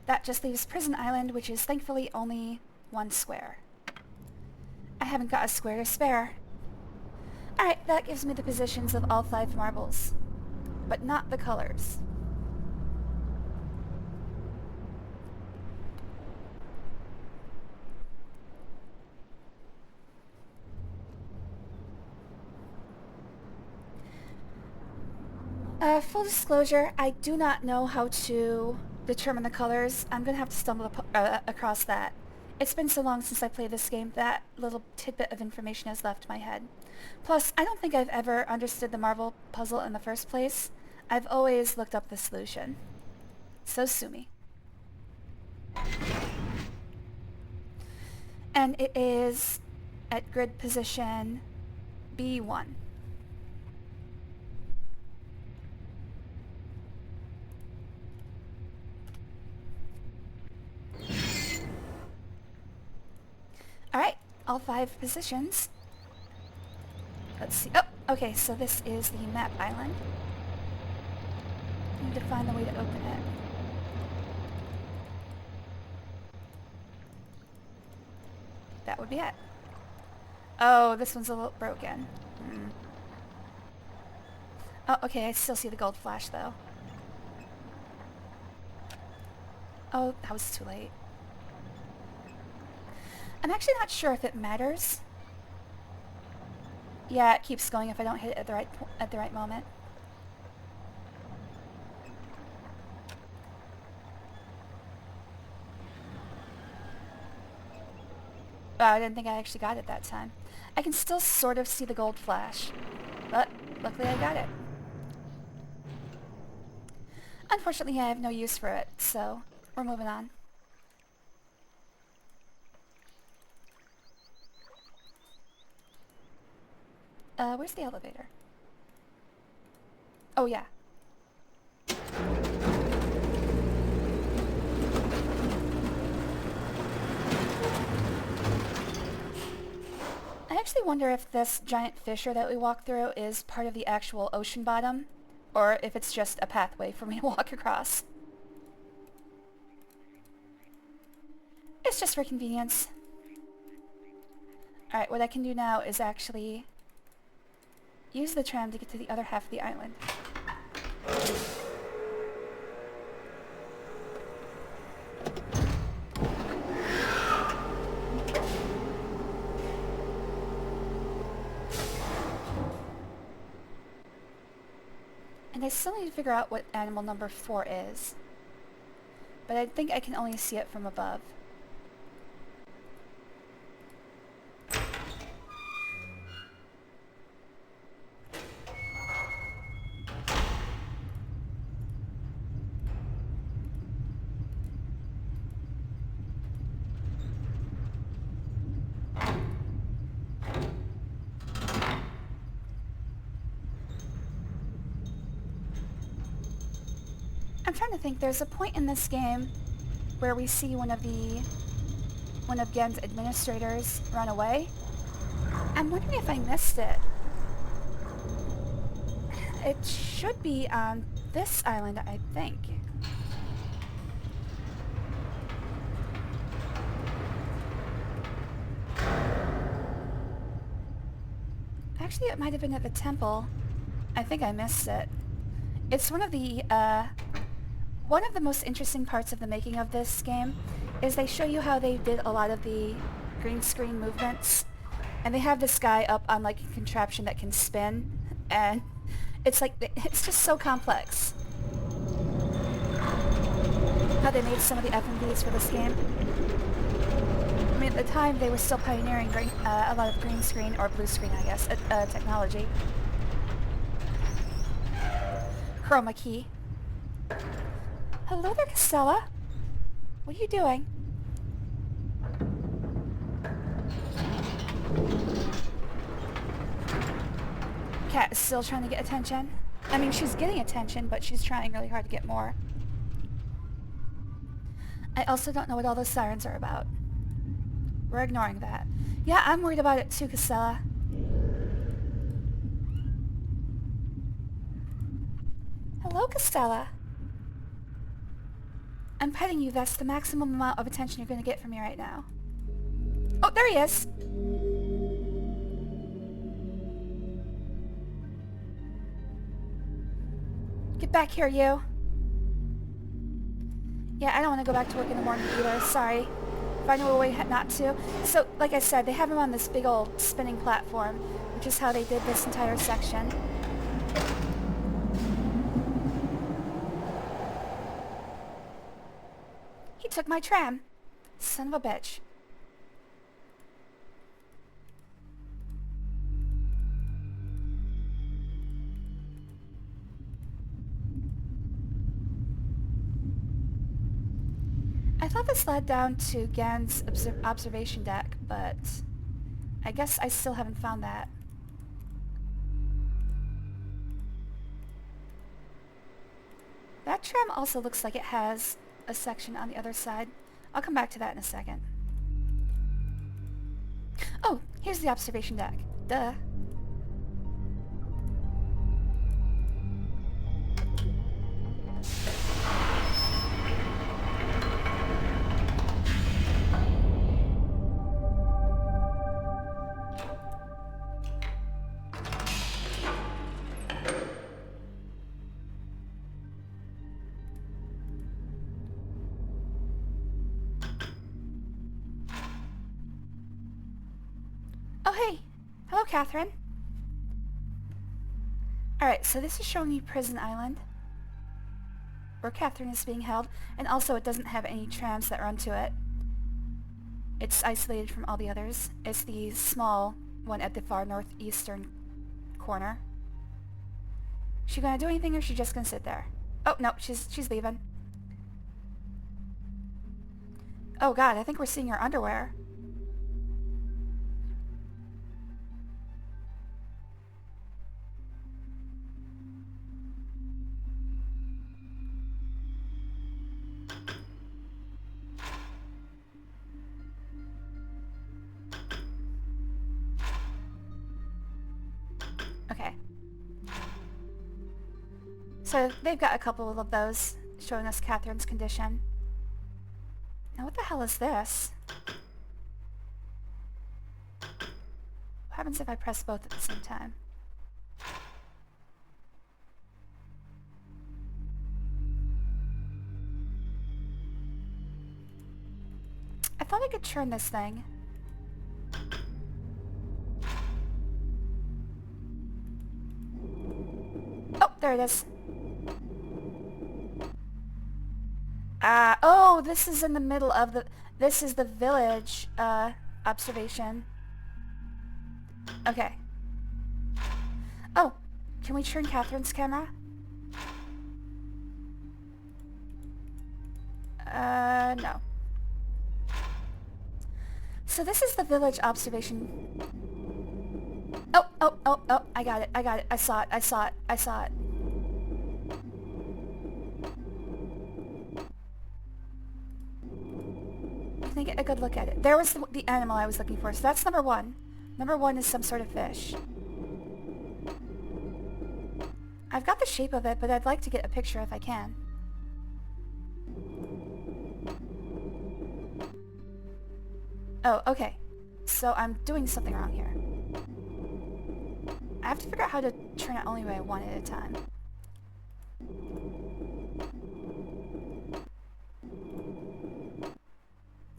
That just leaves Prison Island, which is thankfully only 1 square. I haven't got a square to spare. Alright, that gives me the positions of all 5 marbles. But not the colors. Full disclosure, I do not know how to determine the colors. I'm gonna have to stumble across that. It's been so long since I played this game that little tidbit of information has left my head. Plus, I don't think I've ever understood the marble puzzle in the first place. I've always looked up the solution. So sue me. And it is at grid position B1. Alright, all 5 positions. Let's see. Oh, Okay, so this is the map island. I need to find the way to open it. That would be it. Oh, this one's a little broken. Hmm. Oh, okay, I still see the gold flash, though. Oh, that was too late. I'm actually not sure if it matters. Yeah, it keeps going if I don't hit it at the right moment. Oh, I didn't think I actually got it that time. I can still sort of see the gold flash, but luckily I got it. Unfortunately, I have no use for it, so we're moving on. Where's the elevator? Oh, yeah. I actually wonder if this giant fissure that we walk through is part of the actual ocean bottom, or if it's just a pathway for me to walk across. It's just for convenience. Alright, what I can do now is actually use the tram to get to the other half of the island. And I still need to figure out what animal number 4 is. But I think I can only see it from above. I'm trying to think, there's a point in this game where we see one of Gehn's administrators run away. I'm wondering if I missed it. It should be on this island, I think. Actually, it might have been at the temple. I think I missed it. It's one of the most interesting parts of the making of this game is they show you how they did a lot of the green screen movements. And they have this guy up on like a contraption that can spin, and it's like, it's just so complex. How they made some of the FMVs for this game. I mean, at the time they were still pioneering a lot of green screen, or blue screen I guess, technology. Chroma key. Hello there, Castella. What are you doing? Cat is still trying to get attention. I mean, she's getting attention, but she's trying really hard to get more. I also don't know what all those sirens are about. We're ignoring that. Yeah, I'm worried about it too, Castella. Hello, Castella. I'm petting you. That's the maximum amount of attention you're going to get from me right now. Oh, there he is! Get back here, you. Yeah, I don't want to go back to work in the morning either. Sorry. Find a way not to. So, like I said, they have him on this big old spinning platform, which is how they did this entire section. He took my tram. Son of a bitch. I thought this led down to Gehn's observation deck, but I guess I still haven't found that. That tram also looks like it has a section on the other side. I'll come back to that in a second. Oh, here's the observation deck. Duh. Oh, hey. Hello, Catherine. Alright, so this is showing me Prison Island, where Catherine is being held, and also it doesn't have any trams that run to it. It's isolated from all the others. It's the small one at the far northeastern corner. She gonna do anything, or is she just gonna sit there? Oh, no, she's leaving. Oh god, I think we're seeing her underwear. Okay. So they've got a couple of those showing us Catherine's condition. Now what the hell is this? What happens if I press both at the same time? I thought I could turn this thing. Oh, there it is. Oh, this is in the middle of the... This is the village, observation. Okay. Oh, can we turn Catherine's camera? No. So this is the village observation. Oh, I got it, I saw it. Can I get a good look at it? There was the animal I was looking for, so that's number one. Number one is some sort of fish. I've got the shape of it, but I'd like to get a picture if I can. Oh, okay. So I'm doing something wrong here. I have to figure out how to turn it only way one at a time.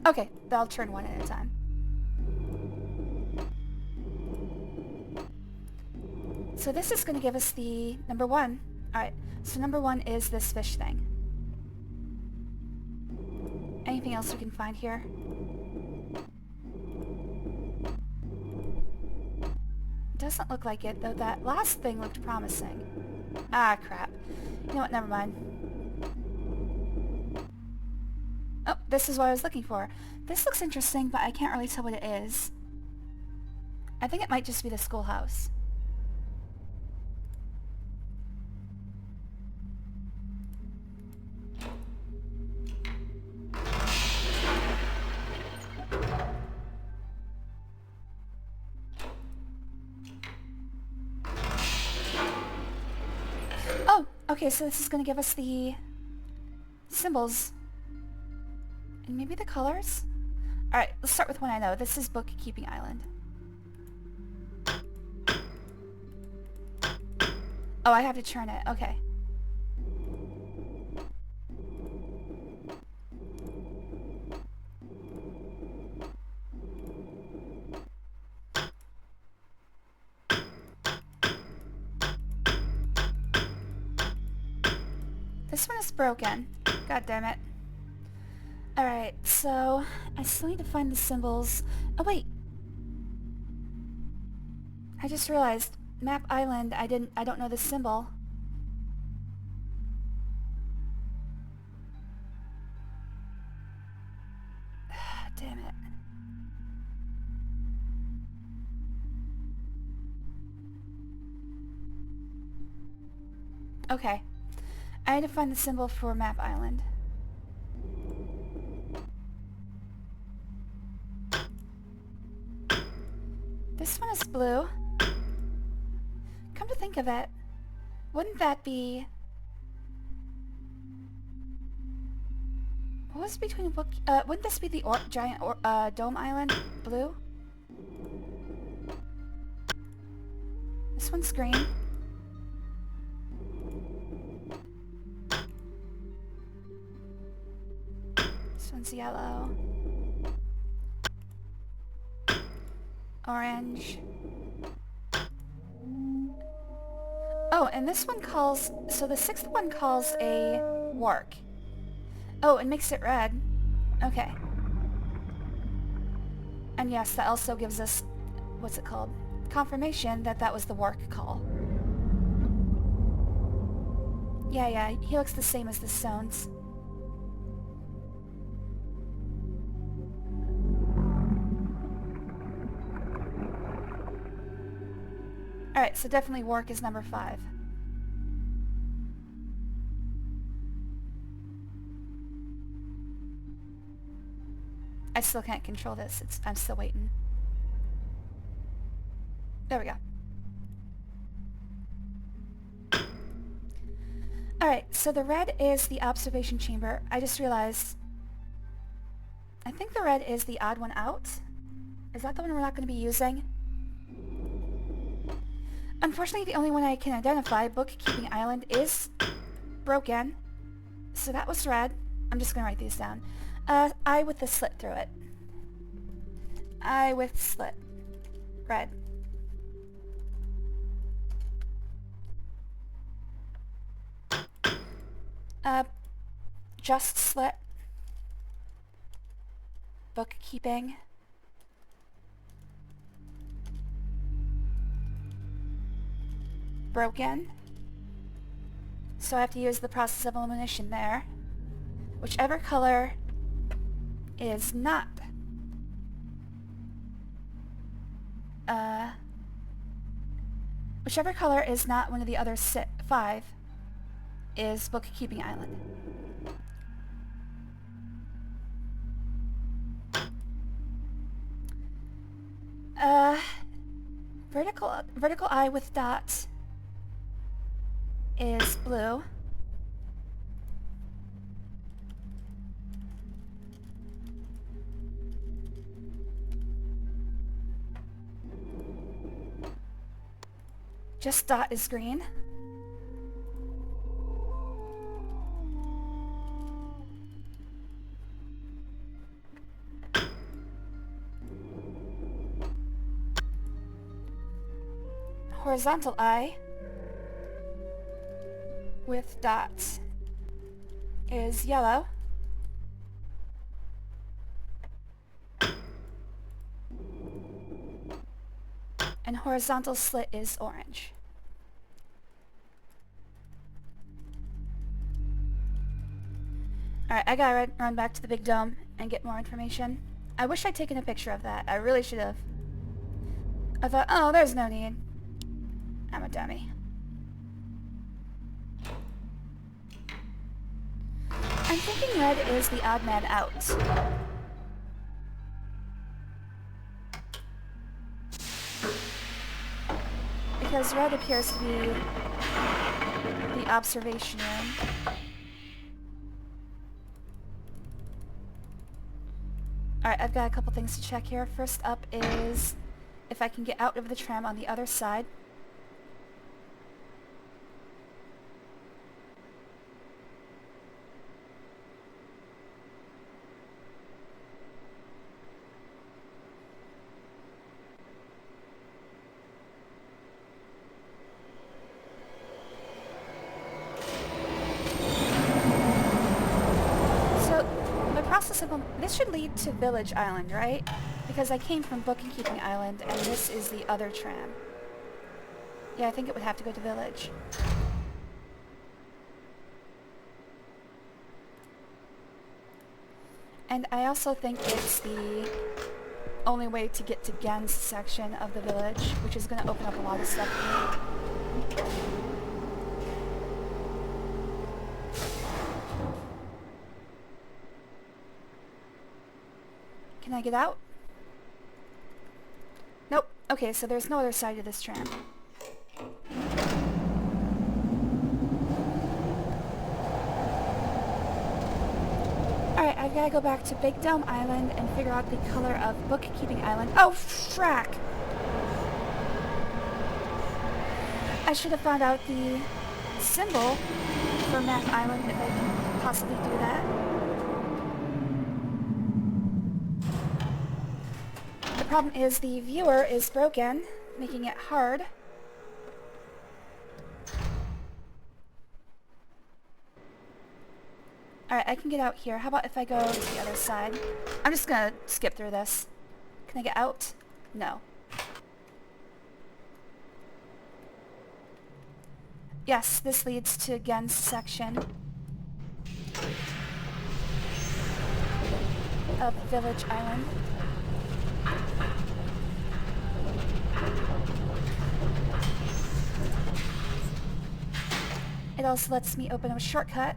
Okay, I'll turn one at a time. So this is going to give us the number one. Alright, so number one is this fish thing. Anything else we can find here? Doesn't look like it, though that last thing looked promising. Ah, crap. You know what, never mind. Oh, this is what I was looking for. This looks interesting, but I can't really tell what it is. I think it might just be the schoolhouse. Oh, okay, so this is going to give us the symbols. And maybe the colors? Alright, let's start with one I know. This is Bookkeeping Island. Oh, I have to turn it. Okay. This one is broken. God damn it. Alright, so I still need to find the symbols. Oh wait! I just realized, Map Island, I don't know the symbol. Damn it. Okay. I need to find the symbol for Map Island. This one is blue. Come to think of it, wouldn't that be... What was between wouldn't this be the giant dome island? Blue? This one's green. This one's yellow. Orange. Oh, and this one calls... So the 6th one calls a work. Oh, it makes it red. Okay. And yes, that also gives us... What's it called? Confirmation that that was the work call. Yeah, he looks the same as the stones. Alright, so definitely work is number 5. I still can't control this. I'm still waiting. There we go. Alright, so the red is the observation chamber. I just realized... I think the red is the odd one out. Is that the one we're not going to be using? Unfortunately, the only one I can identify, Bookkeeping Island, is broken. So that was red. I'm just going to write these down. I with the slit through it. I with slit. Red. Just slit. Bookkeeping. Broken. So I have to use the process of elimination there. Whichever color is not whichever color is not one of the other 5 is Bookkeeping Island. Vertical eye with dots is blue. Just dot is green. Horizontal eye with dots is yellow. And horizontal slit is orange. Alright, I gotta run back to the big dome and get more information. I wish I'd taken a picture of that. I really should have. I thought, oh, there's no need. I'm a dummy. I'm thinking red is the odd man out. Because red appears to be the observation room. Alright, I've got a couple things to check here. First up is if I can get out of the tram on the other side. This should lead to Village Island, right? Because I came from Bookkeeping Island, and this is the other tram. Yeah, I think it would have to go to Village. And I also think it's the only way to get to Gehn's section of the village, which is going to open up a lot of stuff for me. Can I get out? Nope. Okay, so there's no other side to this tram. Alright, I gotta go back to Big Dome Island and figure out the color of Bookkeeping Island. Oh, frack! I should have found out the symbol for Map Island if I can possibly do that. The problem is the viewer is broken, making it hard. Alright, I can get out here. How about if I go to the other side? I'm just gonna skip through this. Can I get out? No. Yes, this leads to Gehn's section of Village Island. It also lets me open a shortcut.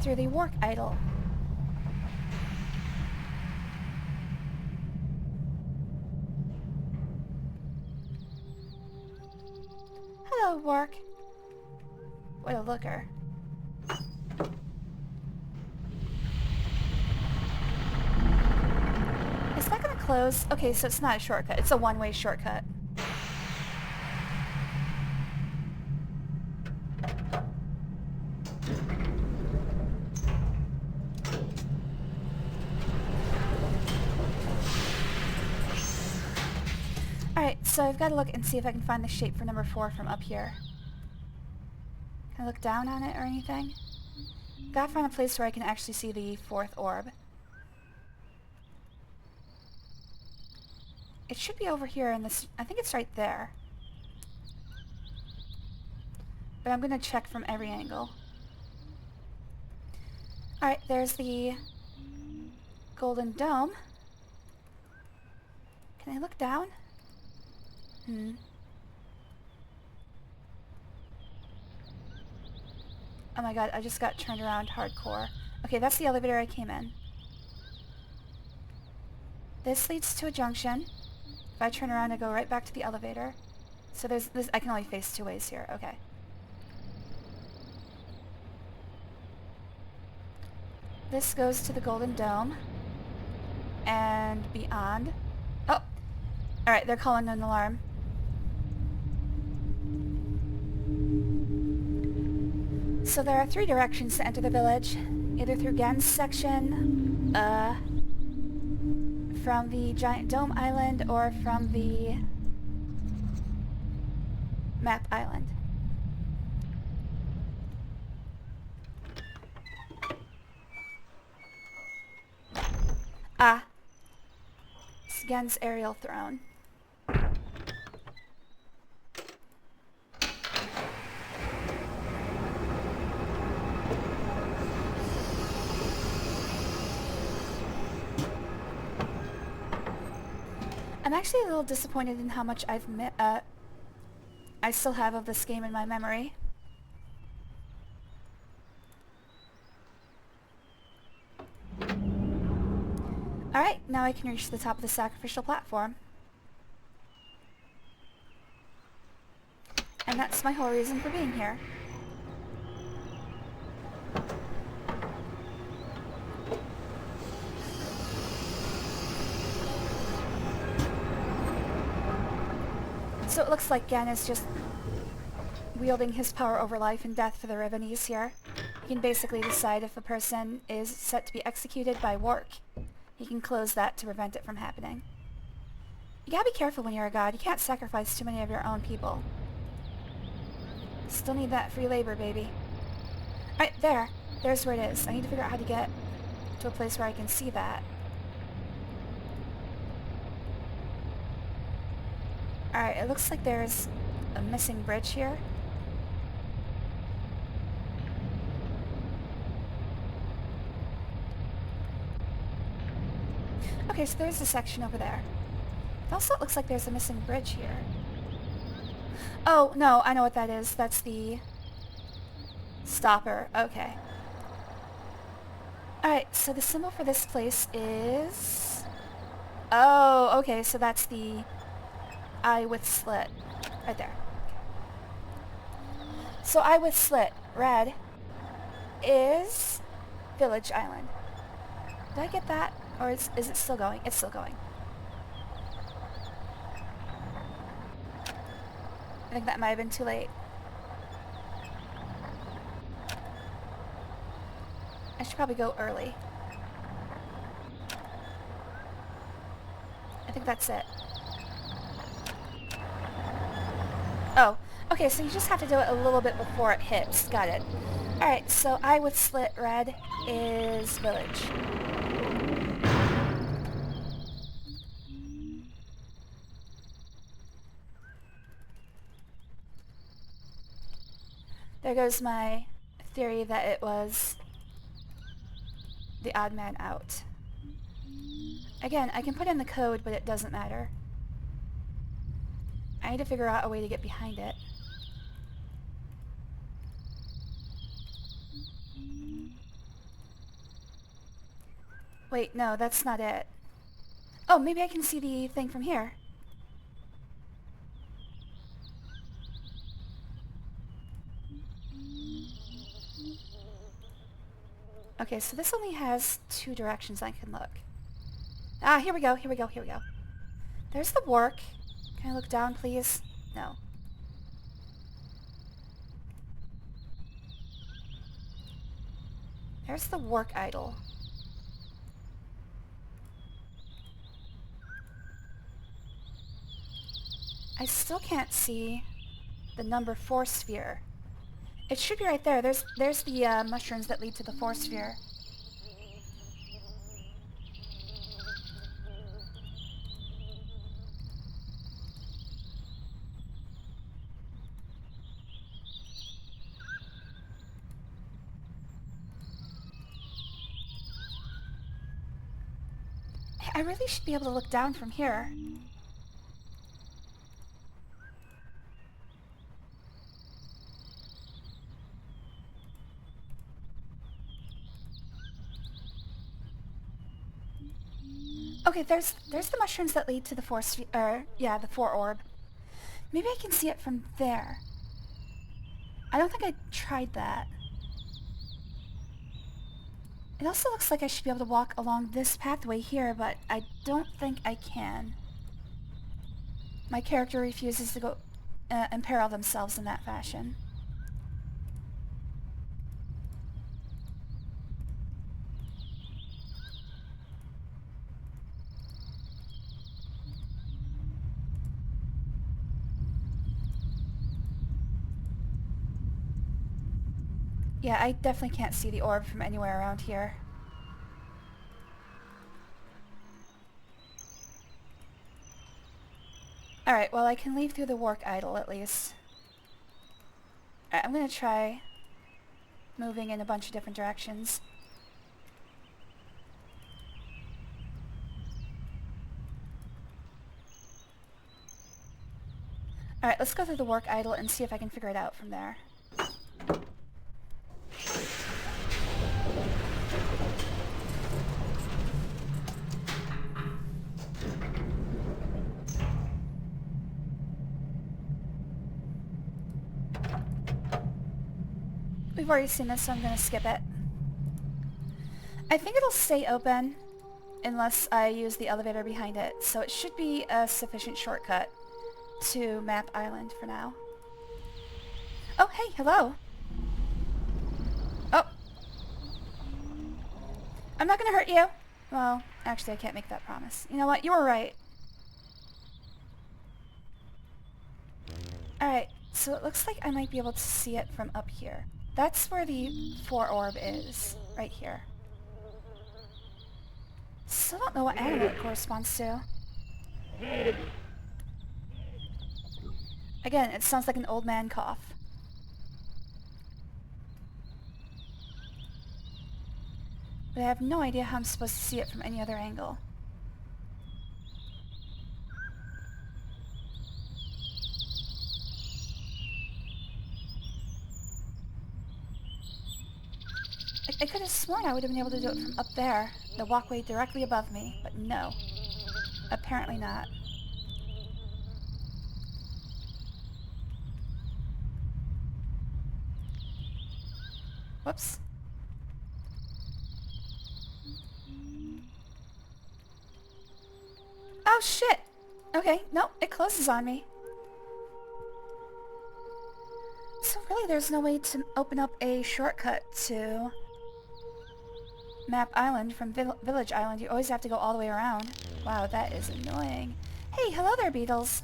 Through the work idol. Hello, work. What a looker. Is that gonna close? Okay, so it's not a shortcut. It's a one-way shortcut. Alright, so I've got to look and see if I can find the shape for number 4 from up here. Can I look down on it or anything? Gotta find a place where I can actually see the 4th orb. It should be over here in this... I think it's right there. But I'm gonna check from every angle. Alright, there's the golden dome. Can I look down? Oh my god, I just got turned around hardcore. Okay, that's the elevator I came in. This leads to a junction. If I turn around, I go right back to the elevator. So there's this. I can only face 2 ways here. Okay. This goes to the Golden Dome. And beyond. Oh! Alright, they're calling an alarm. So there are 3 directions to enter the village. Either through Gehn's section, from the giant dome island, or from the map island. Ah. It's Gehn's aerial throne. I'm actually a little disappointed in how much I still have of this game in my memory. Alright, now I can reach the top of the sacrificial platform. And that's my whole reason for being here. So it looks like Gehn is just wielding his power over life and death for the Rivenese here. He can basically decide if a person is set to be executed by work. He can close that to prevent it from happening. You gotta be careful when you're a god. You can't sacrifice too many of your own people. Still need that free labor, baby. Alright, there. There's where it is. I need to figure out how to get to a place where I can see that. Alright, it looks like there's a missing bridge here. Okay, so there's a section over there. It also looks like there's a missing bridge here. Oh, no, I know what that is. That's the stopper. Okay. Alright, so the symbol for this place is... Oh, okay, so that's the eye with slit. Right there. So eye with slit, red, is Village Island. Did I get that? Or is it still going? It's still going. I think that might have been too late. I should probably go early. I think that's it. Oh, okay, so you just have to do it a little bit before it hits. Got it. Alright, so I with slit red is village. There goes my theory that it was the odd man out. Again, I can put in the code, but it doesn't matter. I need to figure out a way to get behind it. Wait, no, that's not it. Oh, maybe I can see the thing from here. Okay, so this only has 2 directions I can look. Ah, here we go, here we go, here we go. There's the work. Can I look down, please? No. There's the work idol. I still can't see the number 4 sphere. It should be right there. There's the mushrooms that lead to the 4 sphere. I really should be able to look down from here. Okay, there's the mushrooms that lead to the 4 sphere, the 4 orb. Maybe I can see it from there. I don't think I tried that. It also looks like I should be able to walk along this pathway here, but I don't think I can. My character refuses to go imperil themselves in that fashion. Yeah, I definitely can't see the orb from anywhere around here. Alright, well I can leave through the work idol at least. Alright, I'm gonna try moving in a bunch of different directions. Alright, let's go through the work idol and see if I can figure it out from there. We've already seen this, so I'm gonna skip it. I think it'll stay open unless I use the elevator behind it, so it should be a sufficient shortcut to Map Island for now. Oh, hey, hello. Oh. I'm not gonna hurt you. Well, actually I can't make that promise. You know what, you were right. Alright, so it looks like I might be able to see it from up here. That's where the 4 orb is, right here. Still don't know what animal it corresponds to. Again, it sounds like an old man cough. But I have no idea how I'm supposed to see it from any other angle. I could have sworn I would have been able to do it from up there, the walkway directly above me, but no. Apparently not. Whoops. Oh shit! Okay, nope, it closes on me. So really there's no way to open up a shortcut to Map Island from Village Island, you always have to go all the way around. Wow, that is annoying. Hey, hello there, beetles.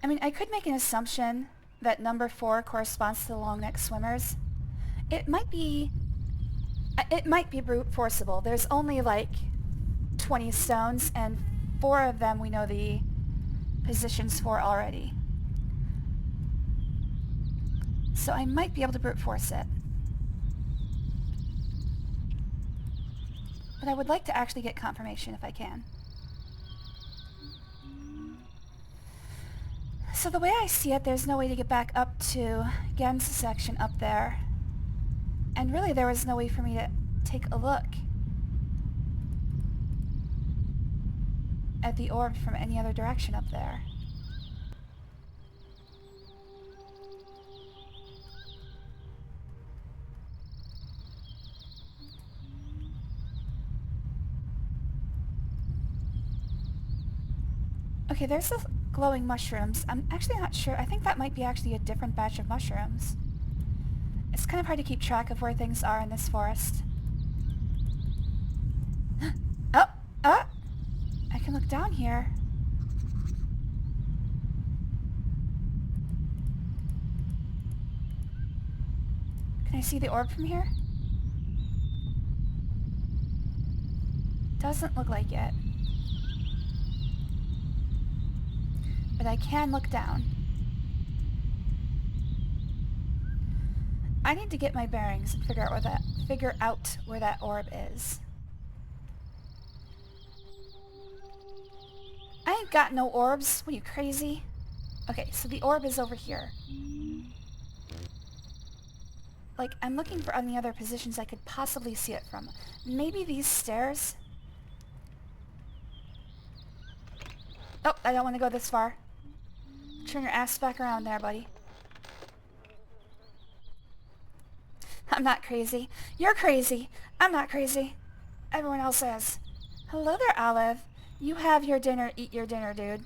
I mean, I could make an assumption that number 4 corresponds to the long neck swimmers. It might be brute forcible. There's only like 20 stones, and 4 of them we know the positions for already. So I might be able to brute force it. But I would like to actually get confirmation if I can. So the way I see it, there's no way to get back up to Gehn's section up there. And really there was no way for me to take a look at the orb from any other direction up there. Okay, there's the glowing mushrooms. I'm actually not sure. I think that might be actually a different batch of mushrooms. It's kind of hard to keep track of where things are in this forest. Oh! Oh! I can look down here. Can I see the orb from here? Doesn't look like it. But I can look down. I need to get my bearings and figure out where that orb is. I ain't got no orbs. What are you, crazy? Okay, so the orb is over here. Like, I'm looking for any other positions I could possibly see it from. Maybe these stairs? Oh, I don't want to go this far. Turn your ass back around there, buddy. I'm not crazy. You're crazy. I'm not crazy. Everyone else is. Hello there, Olive. You have your dinner. Eat your dinner, dude.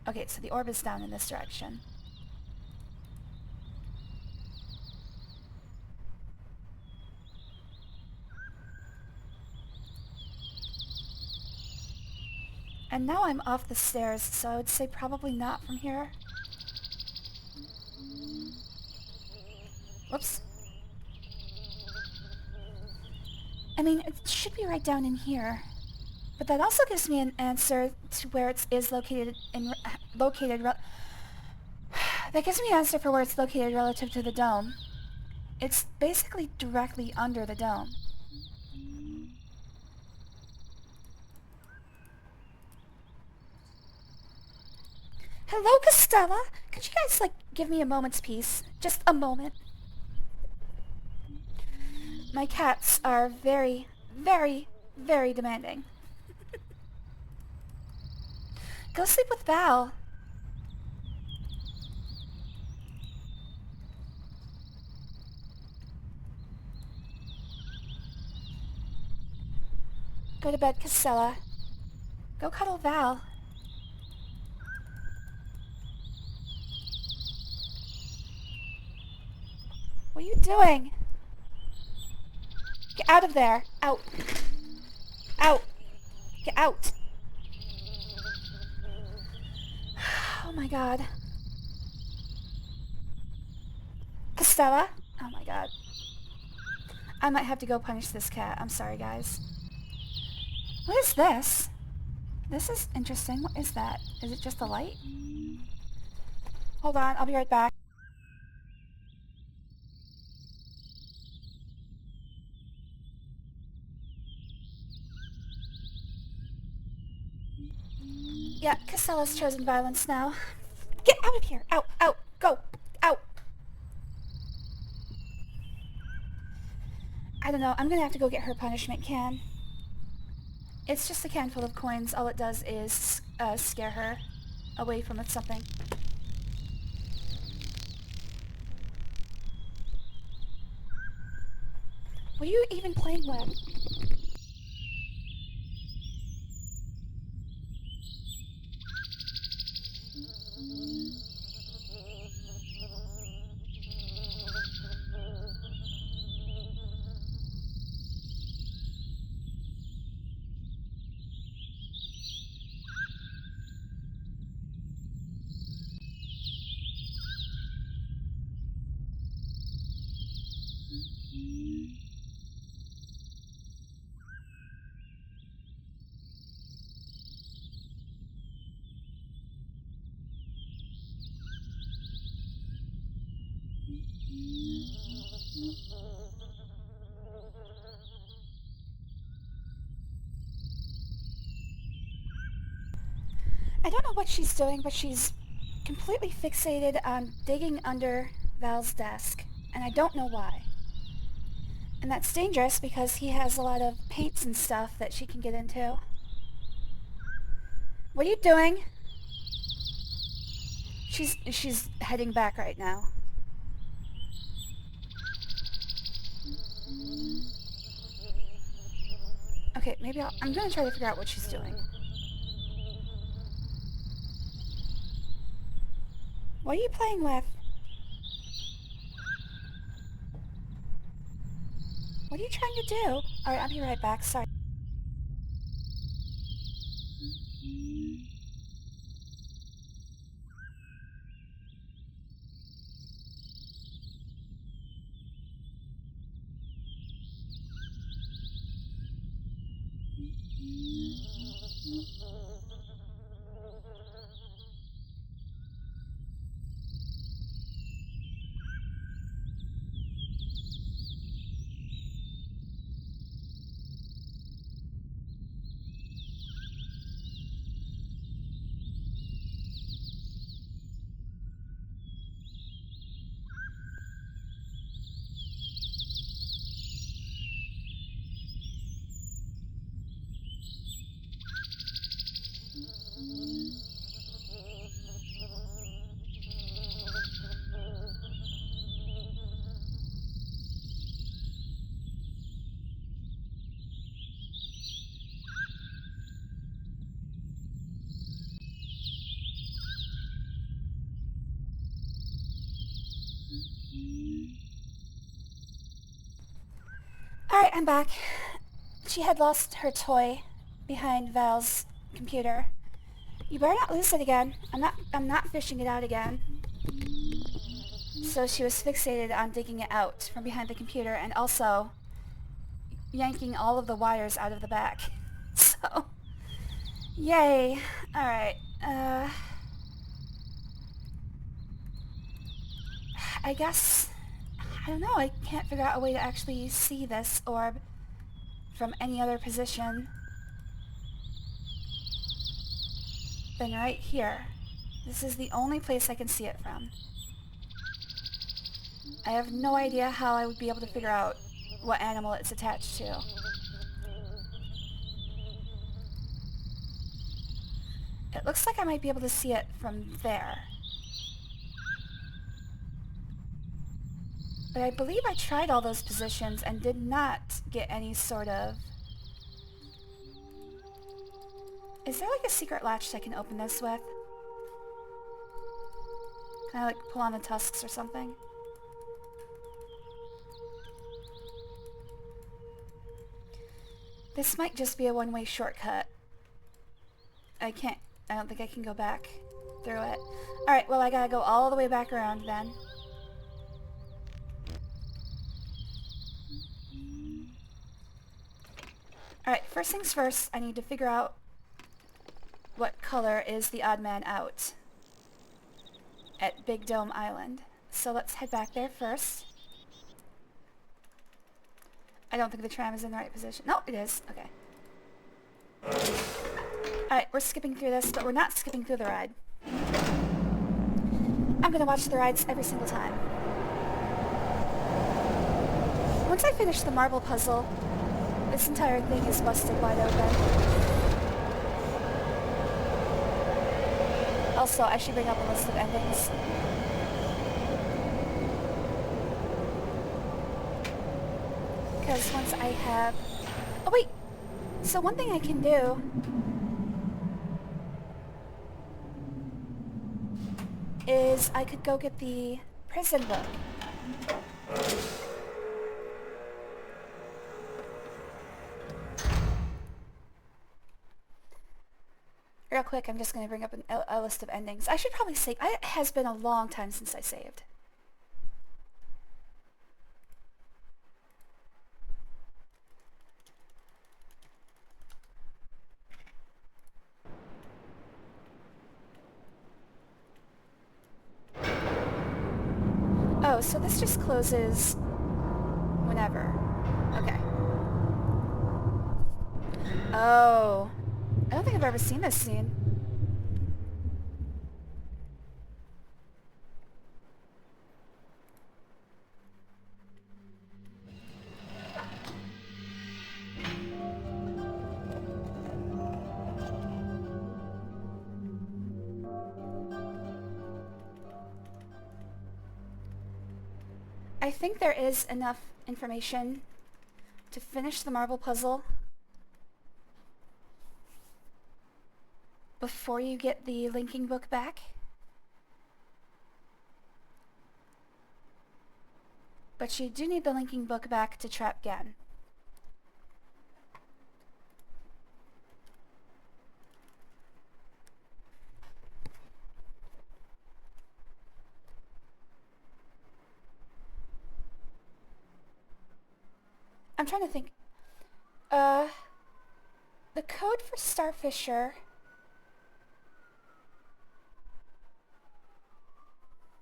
Okay, so the orb is down in this direction. And now I'm off the stairs, so I would say probably not from here. Whoops. I mean, it should be right down in here. But that also gives me an answer to where it is located that gives me an answer for where it's located relative to the dome. It's basically directly under the dome. Hello, Costella! Could you guys, like, give me a moment's peace? Just a moment. My cats are very, very, very demanding. Go sleep with Val. Go to bed, Costella. Go cuddle Val. What are you doing? Get out of there. Out. Out. Get out. Oh my god. Costella? Oh my god. I might have to go punish this cat. I'm sorry, guys. What is this? This is interesting. What is that? Is it just a light? Hold on, I'll be right back. Yeah, Castella's chosen violence now. Get out of here! Out! Out! Go! Out! I don't know. I'm gonna have to go get her punishment can. It's just a can full of coins. All it does is scare her away from something. What are you even playing with? I don't know what she's doing, but she's completely fixated on digging under Val's desk, and I don't know why. And that's dangerous because he has a lot of paints and stuff that she can get into. What are you doing? She's heading back right now. Okay, maybe I'm gonna try to figure out what she's doing. What are you playing with? What are you trying to do? Alright, I'll be right back. Sorry. Alright, I'm back. She had lost her toy behind Val's computer. You better not lose it again. I'm not fishing it out again. So she was fixated on digging it out from behind the computer and also yanking all of the wires out of the back. So, yay. Alright, I guess, I don't know, I can't figure out a way to actually see this orb from any other position than right here. This is the only place I can see it from. I have no idea how I would be able to figure out what animal it's attached to. It looks like I might be able to see it from there. But I believe I tried all those positions and did not get any sort of... Is there like a secret latch I can open this with? Can I like pull on the tusks or something? This might just be a one-way shortcut. I don't think I can go back through it. Alright, well I gotta go all the way back around then. Alright, first things first, I need to figure out what color is the odd man out at Big Dome Island. So let's head back there first. I don't think the tram is in the right position. No, it is. Okay. Alright, we're skipping through this, but we're not skipping through the ride. I'm gonna watch the rides every single time. Once I finish the marble puzzle, this entire thing is busted wide open. Also, I should bring up a list of endings. Because once I have... Oh wait! So one thing I can do is I could go get the prison book. Real quick, I'm just going to bring up a list of endings. I should probably save. It has been a long time since I saved. so this just closes whenever. Okay. Oh. I don't think I've ever seen this scene. I think there is enough information to finish the marble puzzle before you get the linking book back. But you do need the linking book back to trap Gehn. I'm trying to think. The code for Starfisher...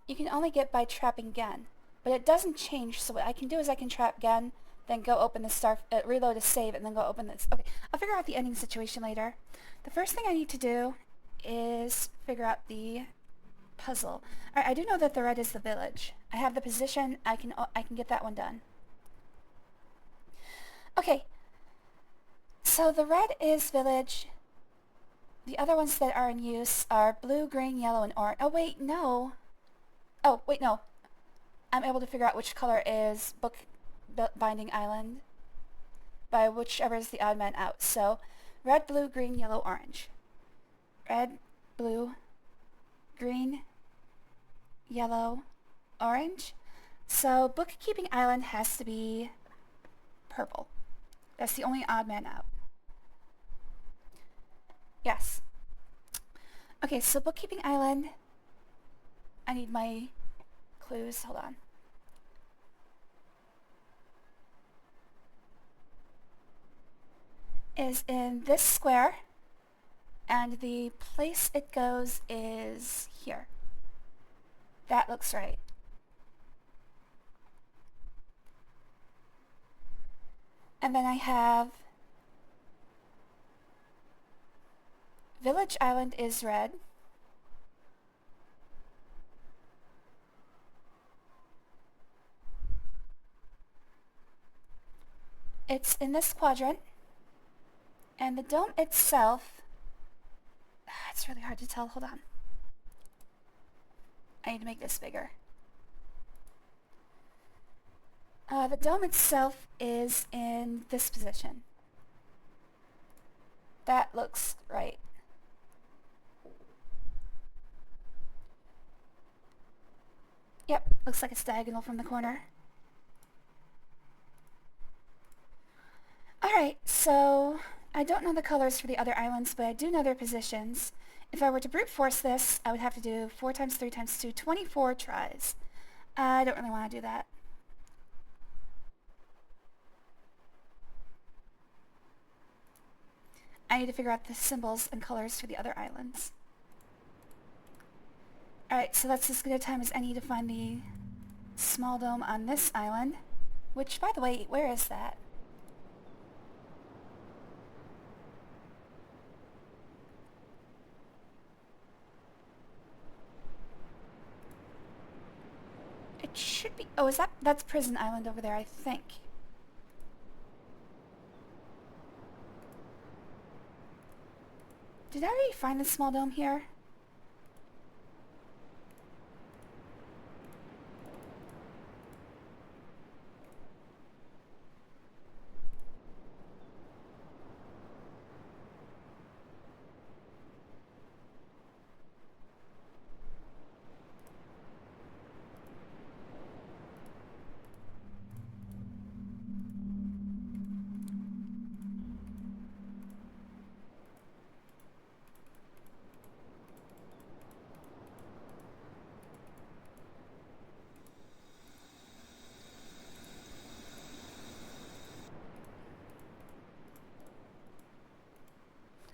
you can only get by trapping Gehn. But it doesn't change, so what I can do is I can trap Gehn, then go open the reload a save, and then go open this. Okay, I'll figure out the ending situation later. The first thing I need to do is figure out the puzzle. Alright, I do know that the red is the village. I have the position, I can get that one done. Okay, so the red is village. The other ones that are in use are blue, green, yellow, and orange. Oh wait, no. Oh wait, no. I'm able to figure out which color is Bookbinding Island by whichever is the odd man out. So, red, blue, green, yellow, orange. Red, blue, green, yellow, orange. So, Bookkeeping Island has to be purple. That's the only odd man out. Yes. Okay, so Bookkeeping Island. I need my clues. Hold on. Is in this square, and the place it goes is here. That looks right. And then I have Village Island is red. It's in this quadrant. And the dome itself, it's really hard to tell. Hold on. I need to make this bigger. The dome itself is in this position. That looks right. Yep, looks like it's diagonal from the corner. Alright, so I don't know the colors for the other islands, but I do know their positions. If I were to brute force this, I would have to do 4 times 3 times 2, 24 tries. I don't really want to do that. I need to figure out the symbols and colors for the other islands. Alright, so that's as good a time as any to find the small dome on this island. Which, by the way, where is that? It should be... oh, is that... that's Prison Island over there, I think. Did I already find the small dome here?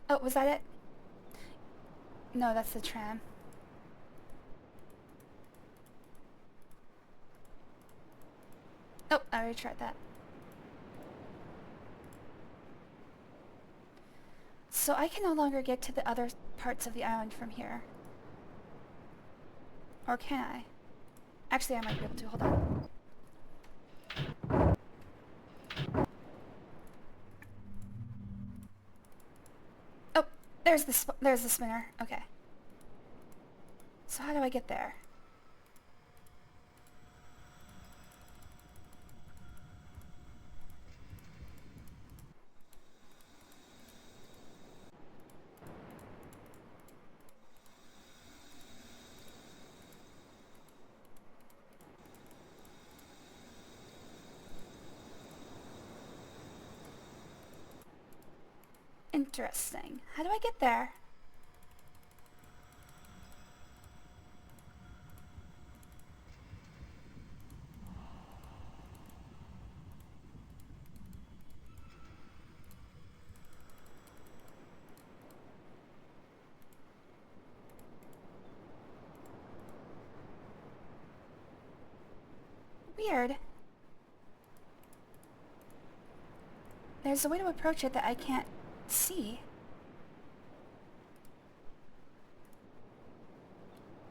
Oh, was that it? No, that's the tram. Oh, I already tried that. So I can no longer get to the other parts of the island from here. Or can I? Actually, I might be able to. Hold on. Oh, there's the spinner. Okay. So how do I get there? Interesting. How do I get there? Weird. There's a way to approach it that I can't see.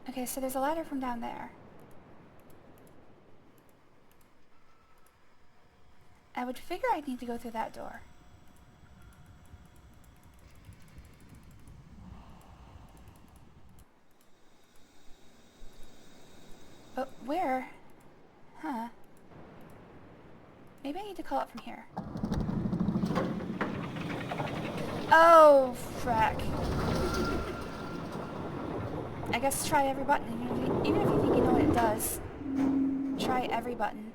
Okay, so there's a ladder from down there. I would figure I'd need to go through that door. But where? Huh. Maybe I need to call it from here. Oh, frack. I guess try every button, even if you think you know what it does. Try every button.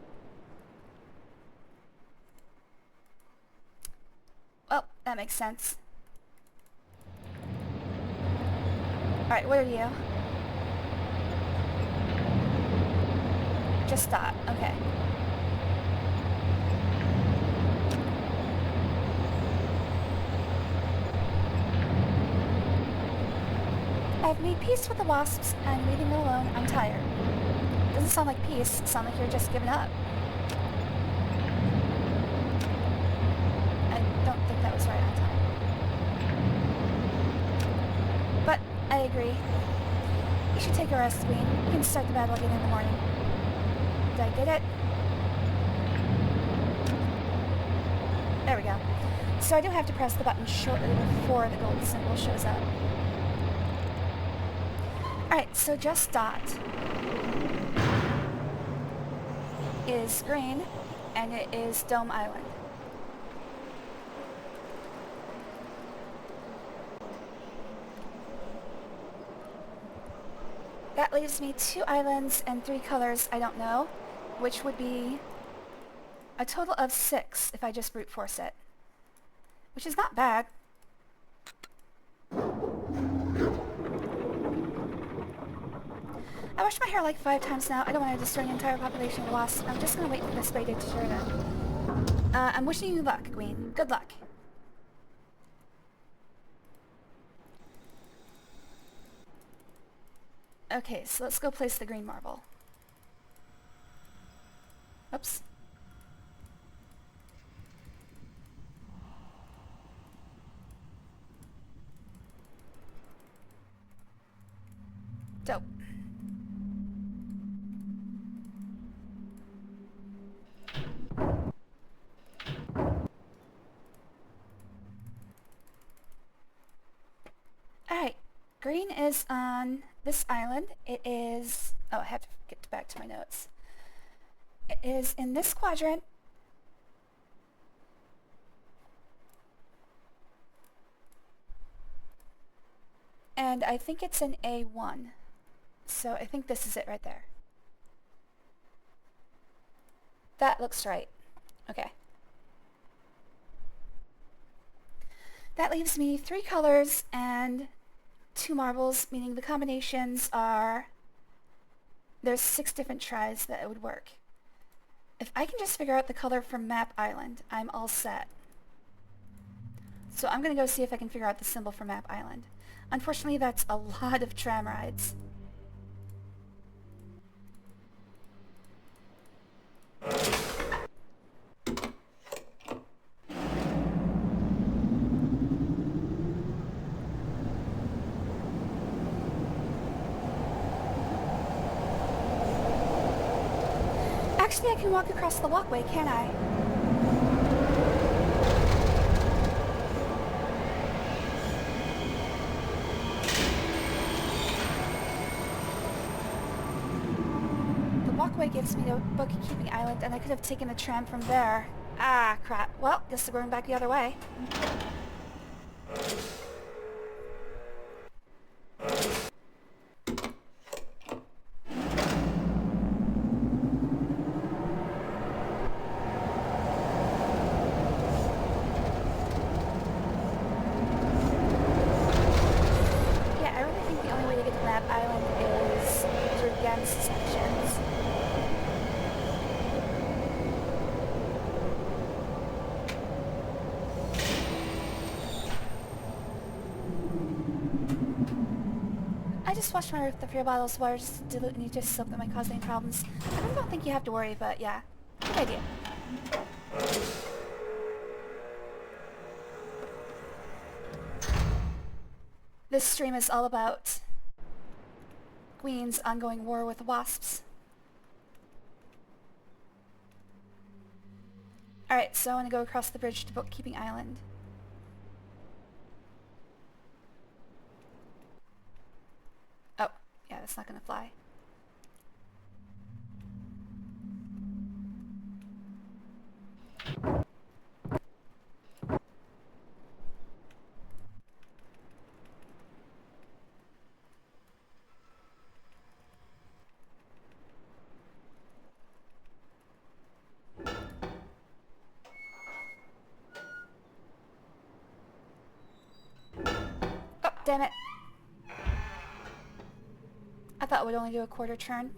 Well, that makes sense. Alright, what are you? Just stop. Okay. I've made peace with the wasps and leaving them alone. I'm tired. Doesn't sound like peace. Sound like you're just giving up. I don't think that was right on time. But I agree. You should take a rest, Queen. You can start the battle again in the morning. Did I get it? There we go. So I do have to press the button shortly before the gold symbol shows up. Alright, so Just Dot is green, and it is Dome Island. That leaves me 2 islands and 3 colors I don't know, which would be a total of 6 if I just brute force it. Which is not bad. I washed my hair like 5 times now. I don't want to destroy an entire population of wasps. I'm just going to wait for the spray day to turn in. I'm wishing you luck, Gehn. Good luck. Okay, so let's go place the green marble. Oops. Dope. Alright, green is on this island. It is... oh, I have to get back to my notes. It is in this quadrant. And I think it's an A1. So I think this is it right there. That looks right. Okay. That leaves me 3 colors and 2 marbles, meaning the combinations are... there's 6 different tries that it would work. If I can just figure out the color from Map Island, I'm all set. So I'm going to go see if I can figure out the symbol for Map Island. Unfortunately, that's a lot of tram rides. Actually, I can walk across the walkway, can't I? The walkway gets me to Bookkeeping Island, and I could have taken the tram from there. Ah, crap. Well, guess we're going back the other way. Yeah, I really think the only way to get to Map Island is through Gehn's sections. I just washed my roof with the beer bottles, water just dilute and you just soap that might cause any problems. I really don't think you have to worry, but yeah, good idea. This stream is all about Gwehn's ongoing war with wasps. Alright, so I want to go across the bridge to Bookkeeping Island. Oh, yeah, that's not gonna fly. Oh, damn it. I thought it would only do a quarter turn.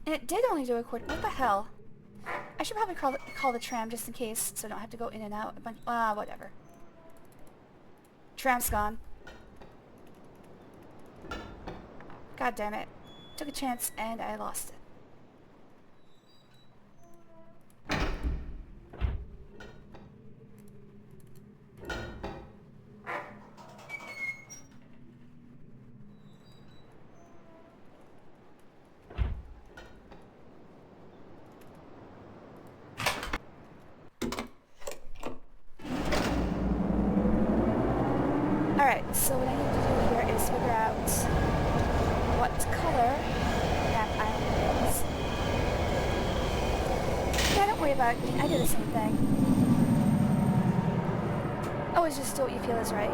And it did only do a quarter. What the hell? I should probably call the tram just in case, so I don't have to go in and out a bunch. Whatever. Tram's gone. God damn it. Took a chance and I lost it. Alright, so what I need to do here is figure out what color that island is. Yeah, don't worry about it. I do the same thing. Always just do what you feel is right.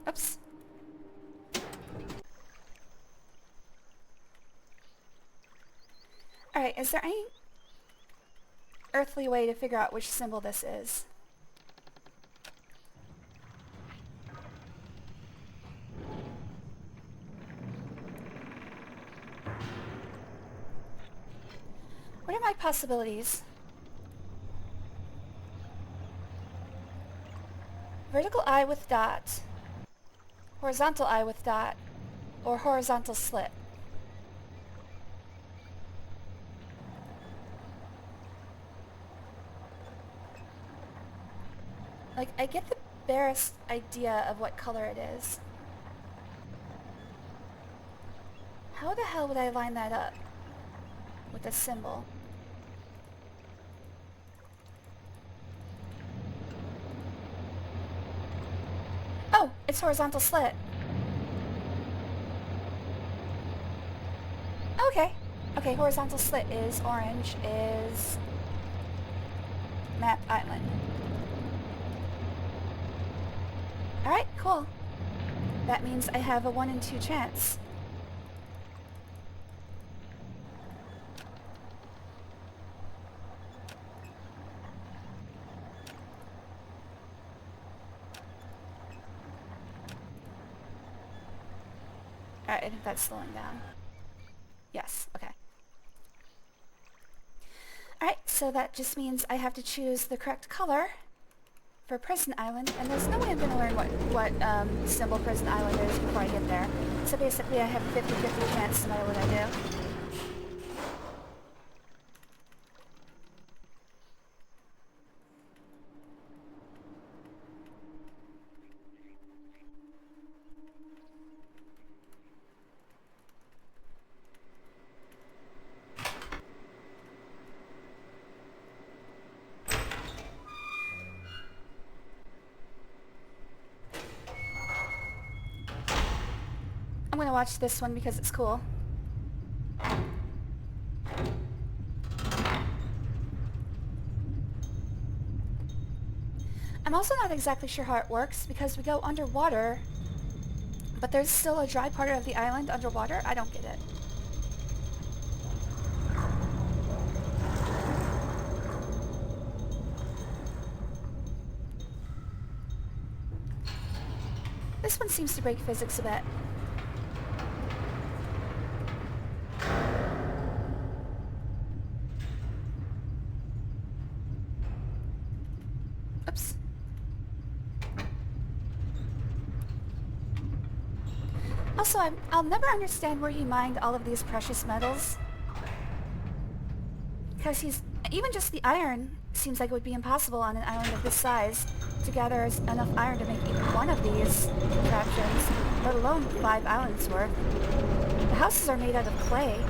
Oops. Alright, is there any earthly way to figure out which symbol this is? What are my possibilities? Vertical eye with dot, horizontal eye with dot, or horizontal slit. Like, I get the barest idea of what color it is. How the hell would I line that up with a symbol? Oh, it's horizontal slit. Okay. Okay, horizontal slit is orange, is Map Island. Alright, cool. That means I have a 1 in 2 chance. Alright, I think that's slowing down. Yes, okay. Alright, so that just means I have to choose the correct color for Prison Island, and there's no way I'm going to learn what symbol Prison Island is before I get there. So basically I have a 50-50 chance no matter what I do. I'm gonna watch this one because it's cool. I'm also not exactly sure how it works because we go underwater, but there's still a dry part of the island underwater. I don't get it. This one seems to break physics a bit. Oops. Also, I'll never understand where he mined all of these precious metals. Because even just the iron seems like it would be impossible on an island of this size to gather enough iron to make even one of these contraptions, let alone 5 islands worth. The houses are made out of clay.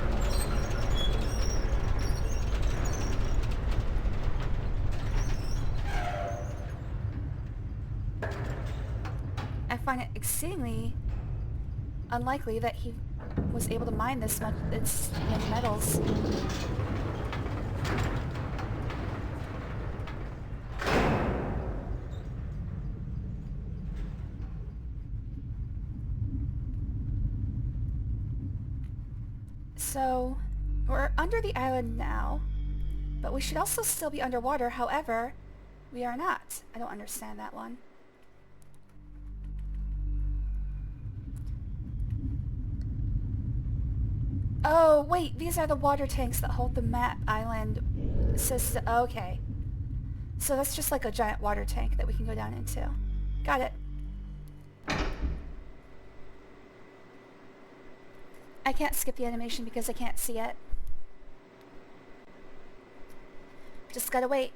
I find it exceedingly unlikely that he was able to mine this much many metals. So, we're under the island now, but we should also still be underwater. However, we are not. I don't understand that one. Oh, wait, these are the water tanks that hold the map island system. Okay. So that's just like a giant water tank that we can go down into. Got it. I can't skip the animation because I can't see it. Just gotta wait.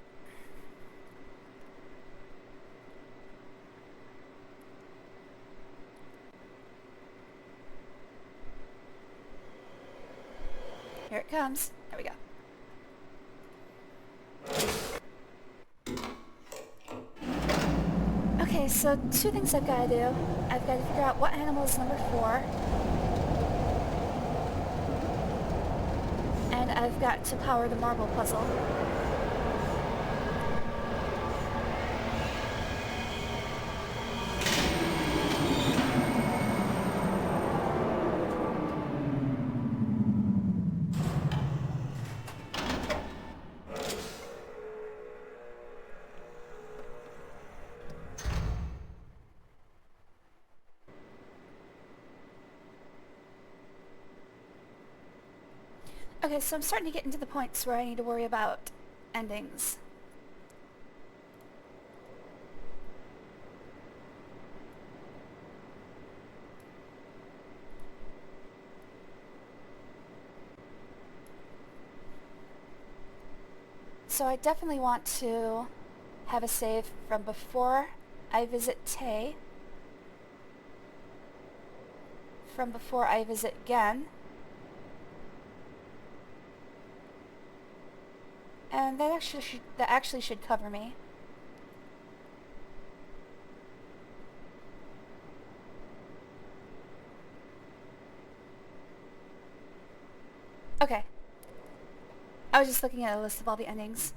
Here it comes. There we go. Okay, so 2 things I've got to do. I've got to figure out what animal is number 4. And I've got to power the marble puzzle. Okay, so I'm starting to get into the points where I need to worry about endings. So I definitely want to have a save from before I visit Tay, from before I visit Gehn, and that actually should cover me. Okay. I was just looking at a list of all the endings.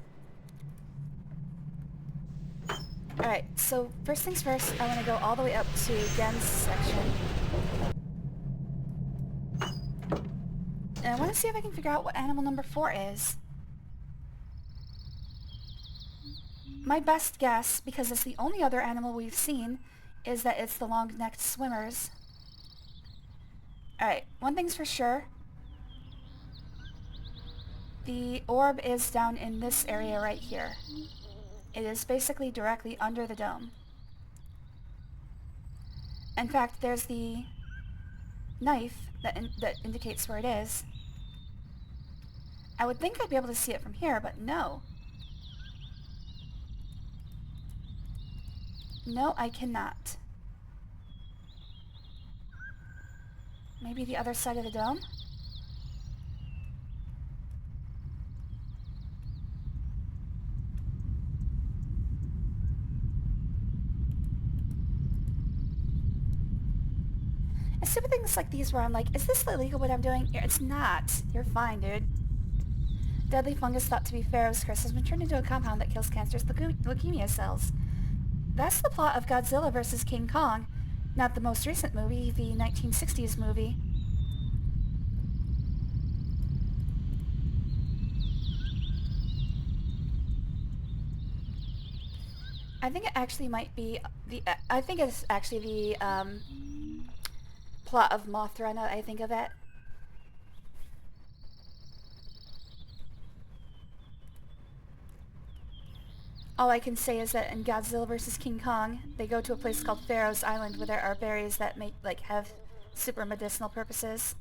Alright, so first things first, I want to go all the way up to Gehn's section. And I want to see if I can figure out what animal number 4 is. My best guess, because it's the only other animal we've seen, is that it's the long-necked swimmers. Alright, one thing's for sure. The orb is down in this area right here. It is basically directly under the dome. In fact, there's the knife that indicates where it is. I would think I'd be able to see it from here, but no. No, I cannot. Maybe the other side of the dome? And stupid things like these where I'm like, is this illegal what I'm doing? It's not. You're fine, dude. Deadly fungus thought to be Pharaoh's curse has been turned into a compound that kills cancerous leukemia cells. That's the plot of Godzilla vs. King Kong, not the most recent movie, the 1960s movie. I think it actually might be I think it's actually the plot of Mothra now that I think of it. All I can say is that in Godzilla vs. King Kong, they go to a place called Pharaoh's Island where there are berries that have super medicinal purposes.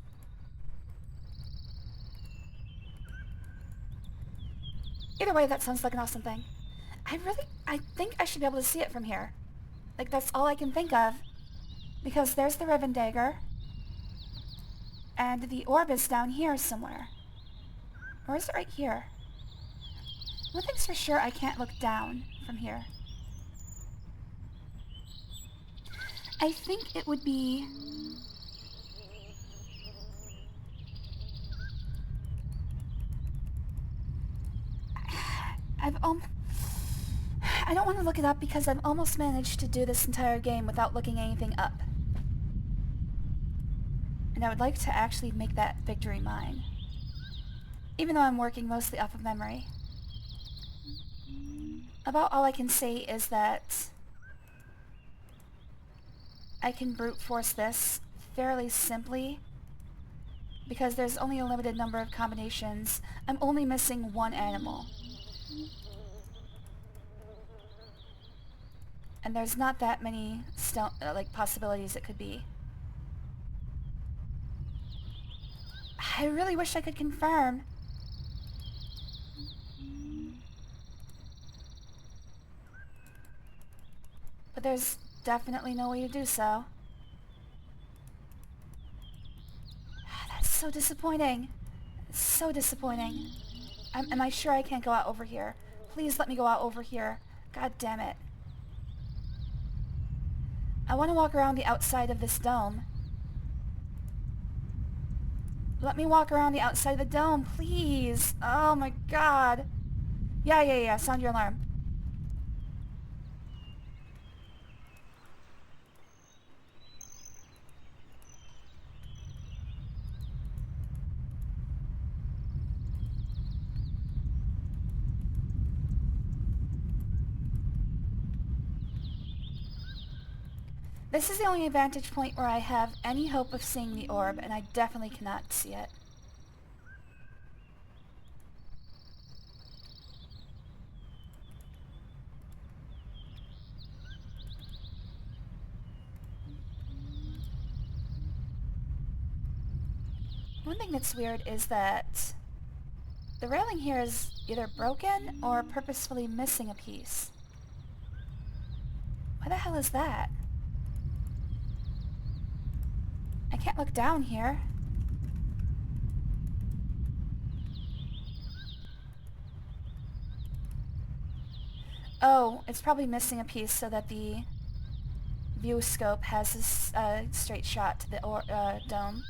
Either way, that sounds like an awesome thing. I think I should be able to see it from here. Like, that's all I can think of. Because there's the Riven dagger. And the orb is down here somewhere. Or is it right here? One thing's for sure, I can't look down from here. I think it would be... I don't want to look it up because I've almost managed to do this entire game without looking anything up. And I would like to actually make that victory mine. Even though I'm working mostly off of memory. About all I can say is that I can brute force this fairly simply because there's only a limited number of combinations. I'm only missing one animal. And there's not that many possibilities it could be. I really wish I could confirm. But there's definitely no way to do so. That's so disappointing. So disappointing. Am I sure I can't go out over here? Please let me go out over here. God damn it. I want to walk around the outside of this dome. Let me walk around the outside of the dome, please. Oh my god. Yeah. Sound your alarm. This is the only vantage point where I have any hope of seeing the orb, and I definitely cannot see it. One thing that's weird is that the railing here is either broken or purposefully missing a piece. Why the hell is that? I can't look down here. Oh, it's probably missing a piece so that the view scope has this straight shot to the dome.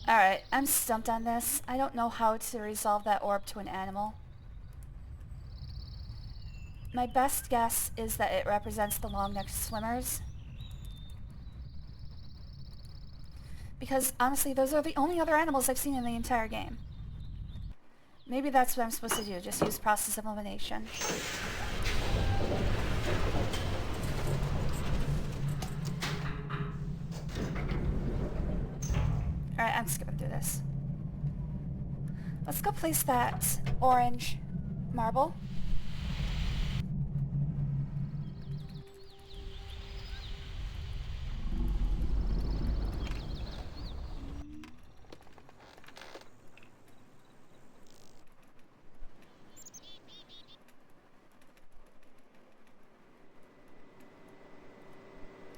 Alright, I'm stumped on this. I don't know how to resolve that orb to an animal. My best guess is that it represents the long-necked swimmers. because honestly, those are the only other animals I've seen in the entire game. Maybe that's what I'm supposed to do, just use process of elimination. Alright, I'm skipping through this. Let's go place that orange marble.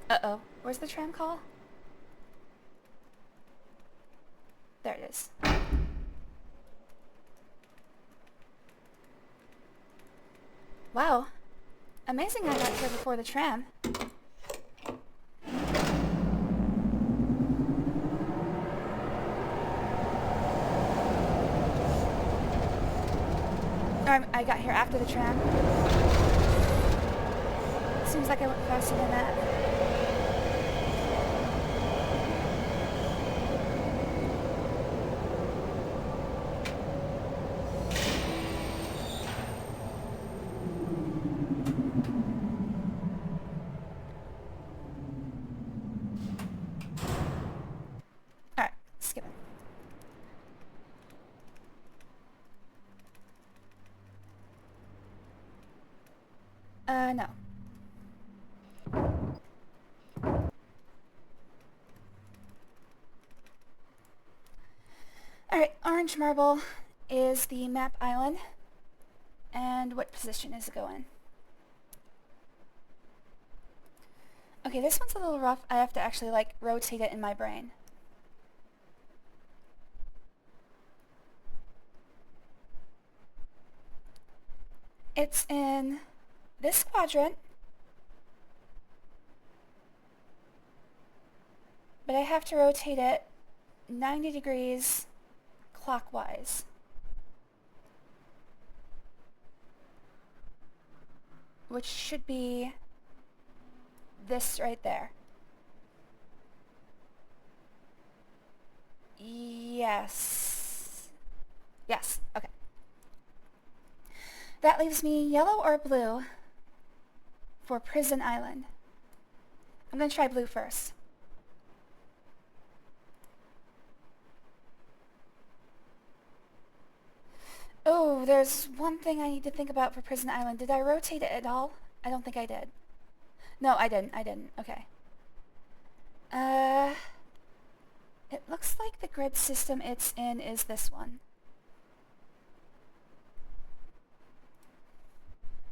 Uh-oh. Where's the tram call? There it is. Wow. Amazing I got here before the tram. Or I got here after the tram. Seems like I went faster than that. Alright, skip it. No. Alright, orange marble is the map island. And what position is it going? Okay, this one's a little rough. I have to actually, like, rotate it in my brain. It's in this quadrant. But I have to rotate it 90 degrees clockwise. Which should be this right there. Yes. Yes, okay. That leaves me yellow or blue for Prison Island. I'm gonna try blue first. Oh, there's one thing I need to think about for Prison Island. Did I rotate it at all? I don't think I did. No, I didn't. Okay. It looks like the grid system it's in is this one.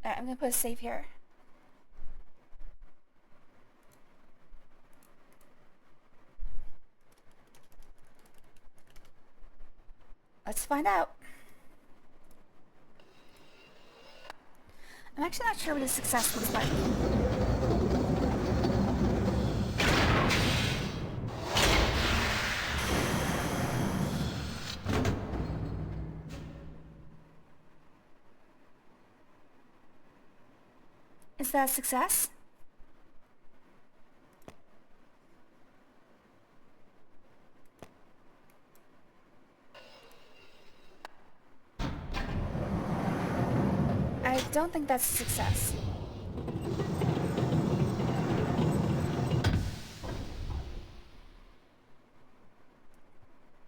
Alright, I'm gonna put a save here. Let's find out. I'm actually not sure what a success looks like. Is that a success? I don't think that's a success.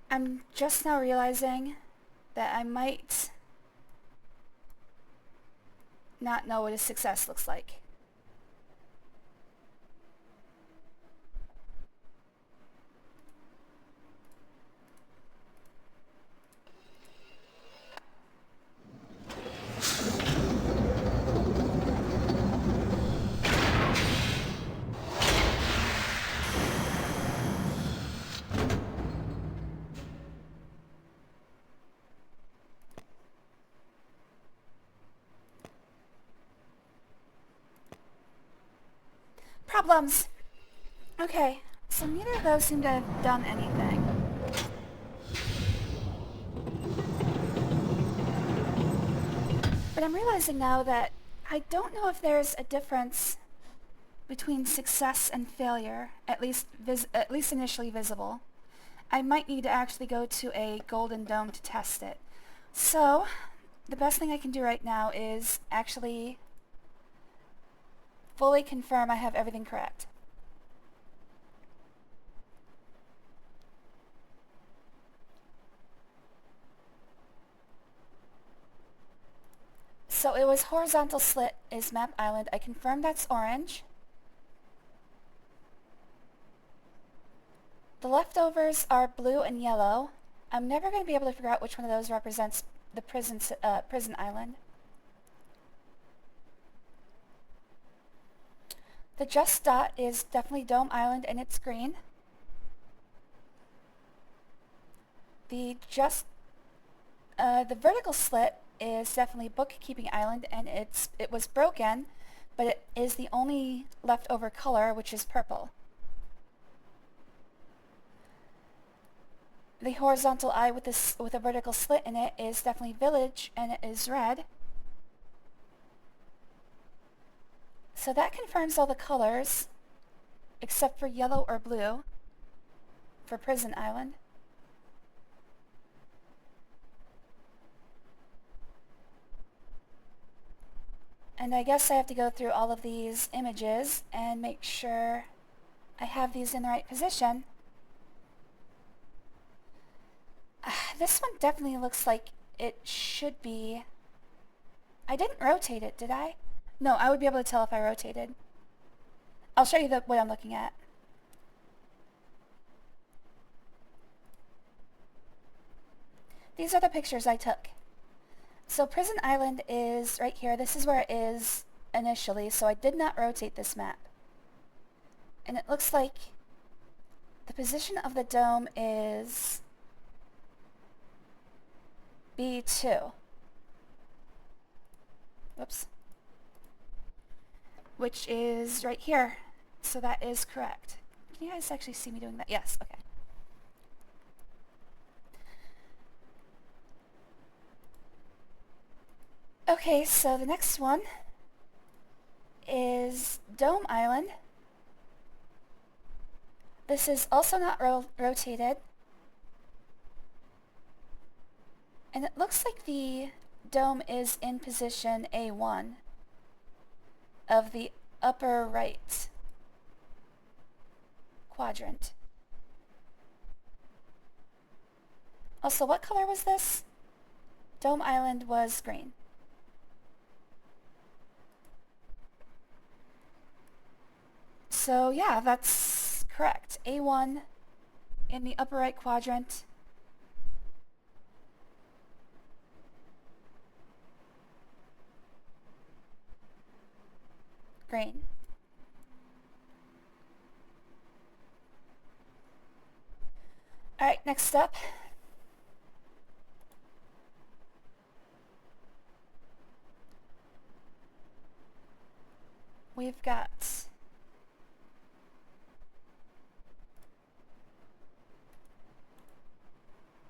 I'm just now realizing that I might not know what a success looks like. Problems. Okay, so neither of those seem to have done anything. But I'm realizing now that I don't know if there's a difference between success and failure, at least initially visible. I might need to actually go to a golden dome to test it. So, the best thing I can do right now is actually fully confirm I have everything correct. So it was horizontal slit is map island. I confirmed that's orange. The leftovers are blue and yellow. I'm never going to be able to figure out which one of those represents the prison island. The just dot is definitely Dome Island and it's green. The vertical slit is definitely Bookkeeping Island and it was broken, but it is the only leftover color, which is purple. The horizontal eye with a vertical slit in it is definitely Village and it is red. So that confirms all the colors, except for yellow or blue, for Prison Island. And I guess I have to go through all of these images and make sure I have these in the right position. This one definitely looks like it should be... I didn't rotate it, did I? No, I would be able to tell if I rotated. I'll show you what I'm looking at. These are the pictures I took. So Prison Island is right here. This is where it is initially, so I did not rotate this map. And it looks like the position of the dome is B2. Whoops. Which is right here. So that is correct. Can you guys actually see me doing that? Yes, okay. Okay, so the next one is Dome Island. This is also not rotated. And it looks like the dome is in position A1 of the upper right quadrant. Also, what color was this? Dome Island was green. So yeah, that's correct. A1 in the upper right quadrant. Green. Alright, next up. We've got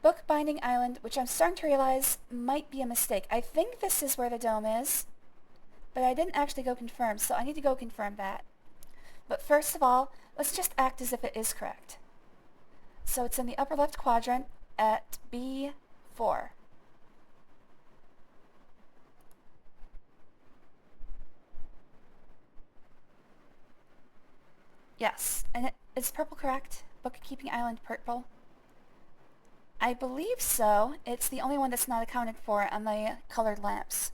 Bookbinding Island, which I'm starting to realize might be a mistake. I think this is where the dome is, but I didn't actually go confirm, so I need to go confirm that. But first of all, let's just act as if it is correct. So it's in the upper left quadrant at B4. Yes, and is purple correct? Bookkeeping Island purple? I believe so. It's the only one that's not accounted for on the colored lamps.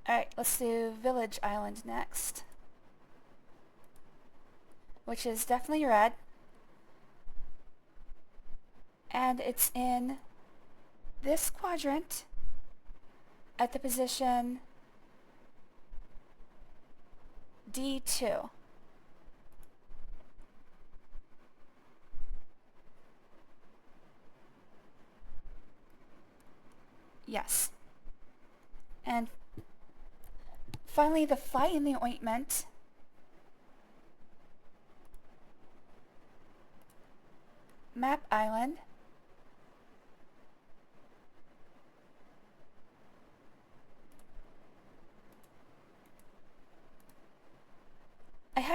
Alright, let's do Village Island next. Which is definitely red. And it's in this quadrant at the position D2. Yes. And finally, the fly in the ointment. Map Island.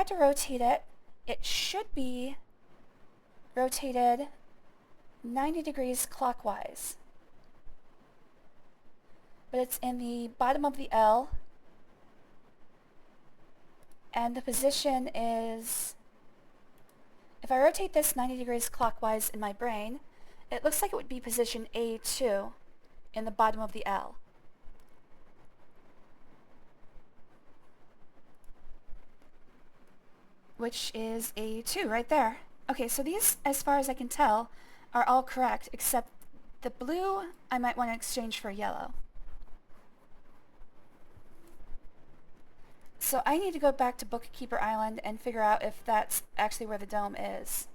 to rotate it, it should be rotated 90 degrees clockwise. But it's in the bottom of the L, and the position is, if I rotate this 90 degrees clockwise in my brain, it looks like it would be position A2 in the bottom of the L. Which is A2 right there. Okay, so these, as far as I can tell, are all correct, except the blue I might want to exchange for yellow. So I need to go back to Bookkeeper Island and figure out if that's actually where the dome is.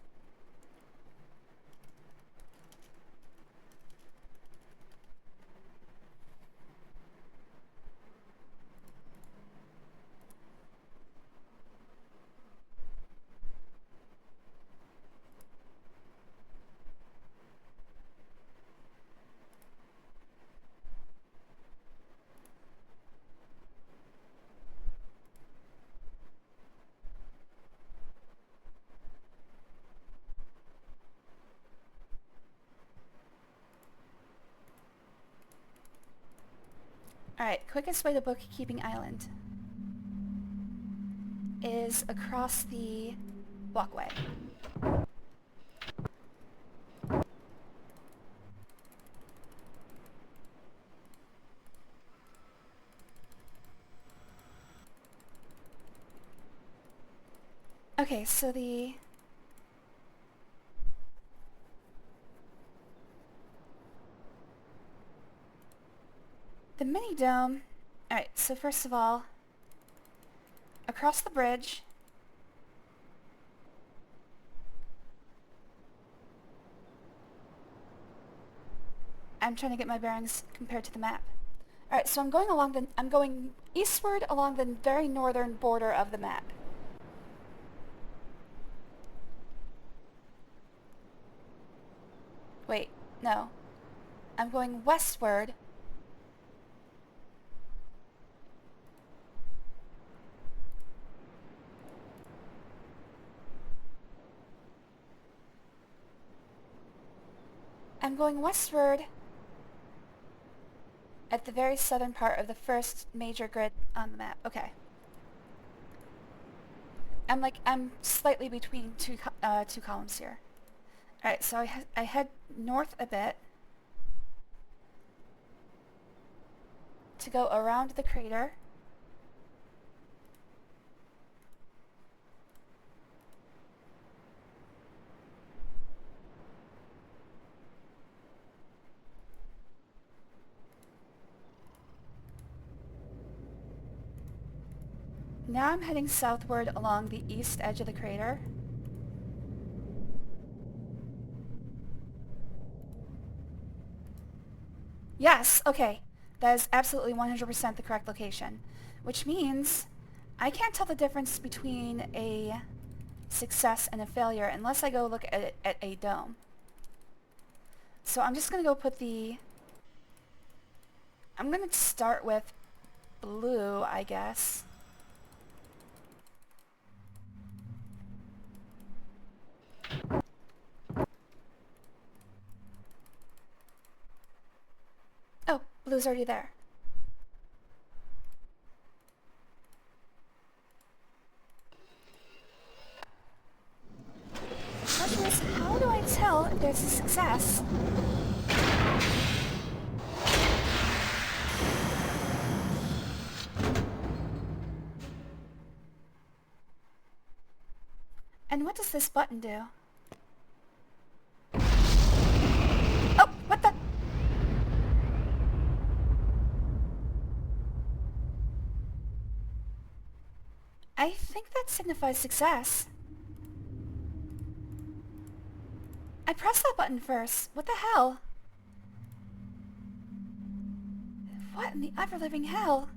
Alright, quickest way to Bookkeeping Island is across the walkway. Okay, so the mini dome. Alright, so first of all, across the bridge, I'm trying to get my bearings compared to the map. Alright, so I'm going eastward along the very northern border of the map. Wait, no. I'm going westward. I'm going westward at the very southern part of the first major grid on the map. Okay. I'm slightly between two columns here. Alright, so I head north a bit to go around the crater. Now I'm heading southward along the east edge of the crater. Yes, okay. That is absolutely 100% the correct location. Which means I can't tell the difference between a success and a failure unless I go look at it at a dome. So I'm just going to go put I'm going to start with blue, I guess. Oh, blue's already there. Question is, how do I tell if there's a success? And what does this button do? Oh, what the? I think that signifies success. I pressed that button first. What the hell? What in the ever-living hell?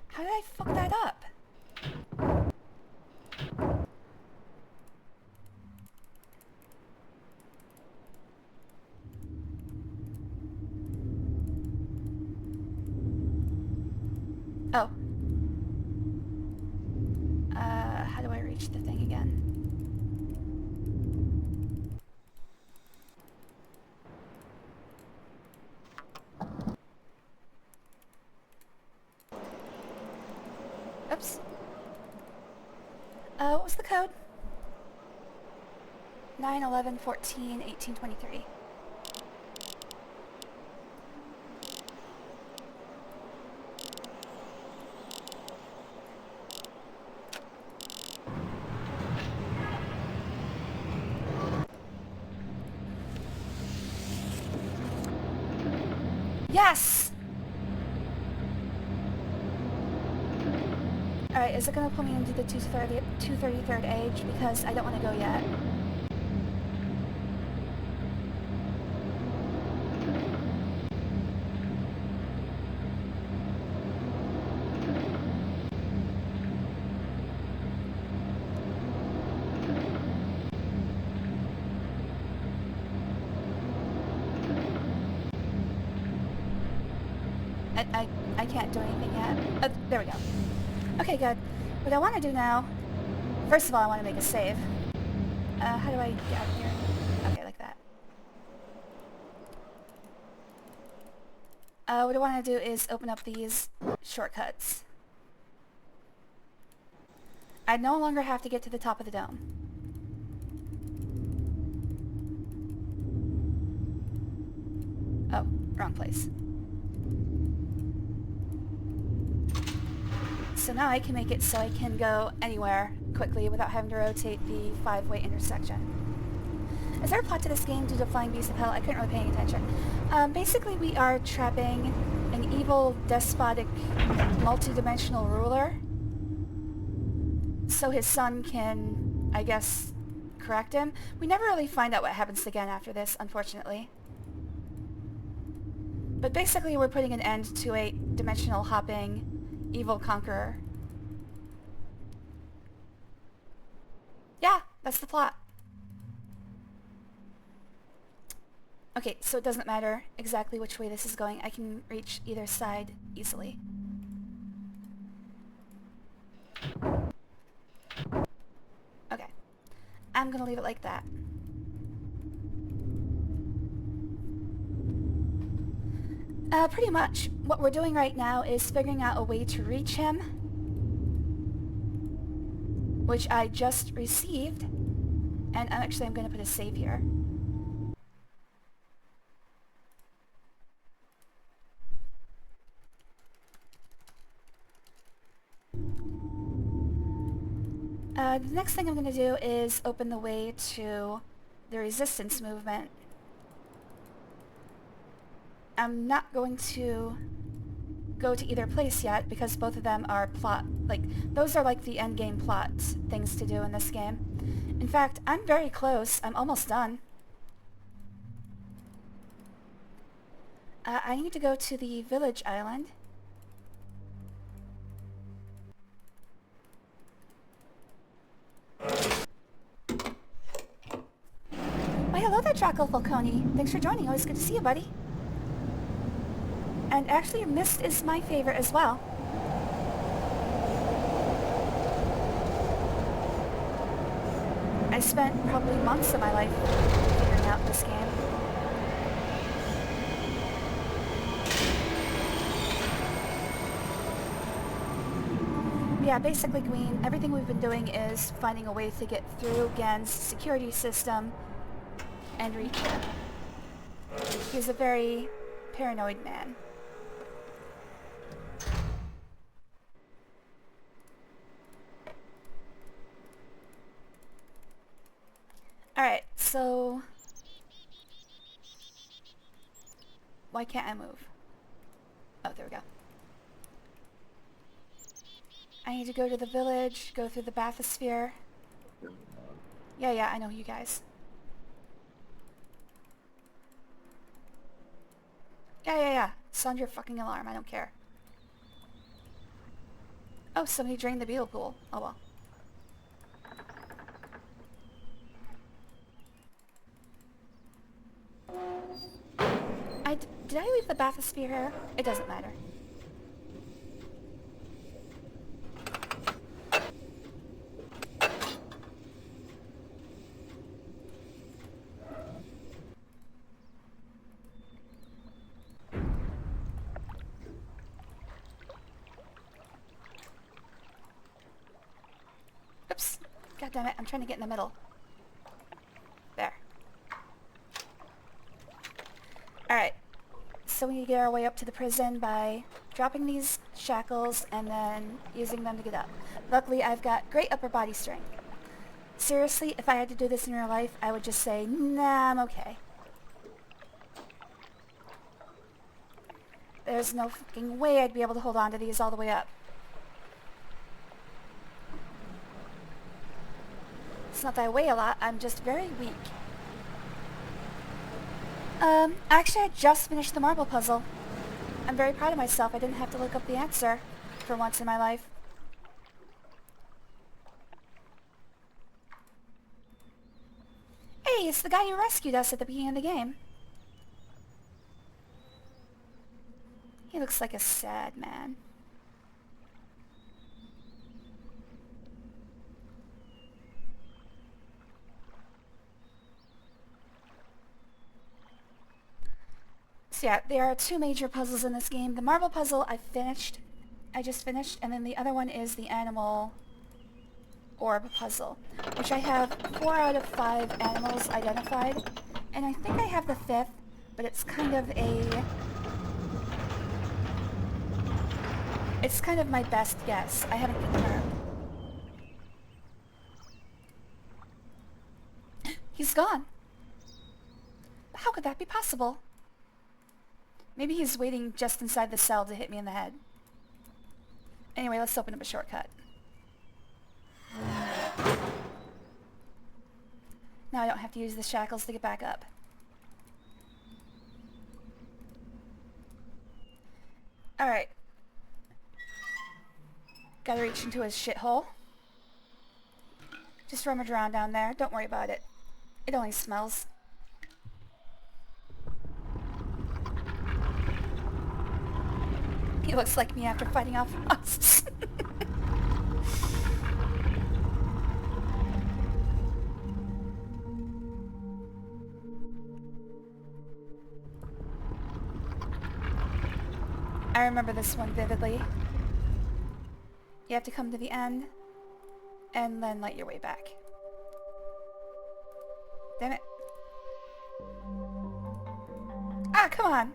How did I fuck that up? Oh. reach the thing again. Oops. What was the code? 9/11/14/1823. Yes! Alright, is it gonna pull me into the 233rd age? Because I don't want to go yet. I can't do anything yet. There we go. Okay, good. What I want to do now... First of all, I want to make a save. How do I get out of here? Okay, like that. What I want to do is open up these shortcuts. I no longer have to get to the top of the dome. Oh, wrong place. So now I can make it so I can go anywhere quickly without having to rotate the 5-way intersection. Is there a plot to this game due to flying beasts of hell? I couldn't really pay any attention. Basically we are trapping an evil, despotic, multi-dimensional ruler so his son can, I guess, correct him. We never really find out what happens to Gehn after this, unfortunately. But basically we're putting an end to a dimensional hopping evil conqueror. Yeah, that's the plot. Okay, so it doesn't matter exactly which way this is going. I can reach either side easily. Okay. I'm gonna leave it like that. Pretty much. What we're doing right now is figuring out a way to reach him, which I just received, and I'm going to put a save here. The next thing I'm going to do is open the way to the resistance movement. I'm not going to go to either place yet because both of them are plot, those are like the endgame plot things to do in this game. In fact, I'm very close. I'm almost done. I need to go to the village island. Why, hello there, Draco Falcone. Thanks for joining. Always good to see you, buddy. And actually, Mist is my favorite as well. I spent probably months of my life figuring out this game. Yeah, basically, Gehn, everything we've been doing is finding a way to get through Gehn's security system and reach him. He's a very paranoid man. Alright, so... why can't I move? Oh, there we go. I need to go to the village, go through the bathysphere. Yeah, I know you guys. Yeah. Sound your fucking alarm, I don't care. Oh, somebody drained the beetle pool. Oh well. Did I leave the bathysphere here? It doesn't matter. God damn it, I'm trying to get in the middle. There. Alright. So we get our way up to the prison by dropping these shackles and then using them to get up. Luckily, I've got great upper body strength. Seriously, if I had to do this in real life, I would just say, nah, I'm okay. There's no fucking way I'd be able to hold on to these all the way up. It's not that I weigh a lot, I'm just very weak. Actually I just finished the marble puzzle. I'm very proud of myself, I didn't have to look up the answer for once in my life. Hey, it's the guy who rescued us at the beginning of the game. He looks like a sad man. So yeah, there are two major puzzles in this game. The marble puzzle I just finished, and then the other one is the animal orb puzzle, which I have 4 out of 5 animals identified, and I think I have the 5th, but it's kind of my best guess. I haven't confirmed. He's gone. How could that be possible? Maybe he's waiting just inside the cell to hit me in the head. Anyway, let's open up a shortcut. Now I don't have to use the shackles to get back up. Alright. Gotta reach into his shithole. Just rummage around down there. Don't worry about it. It only smells. He looks like me after fighting off monsters. I remember this one vividly. You have to come to the end and then light your way back. Damn it. Ah, come on!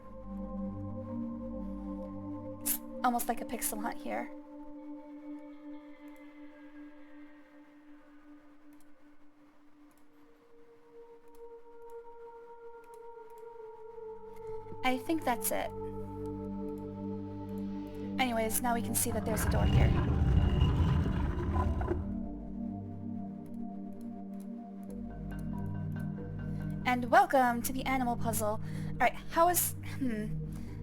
It's almost like a pixel hunt here. I think that's it. Anyways, now we can see that there's a door here. And welcome to the animal puzzle. Alright, how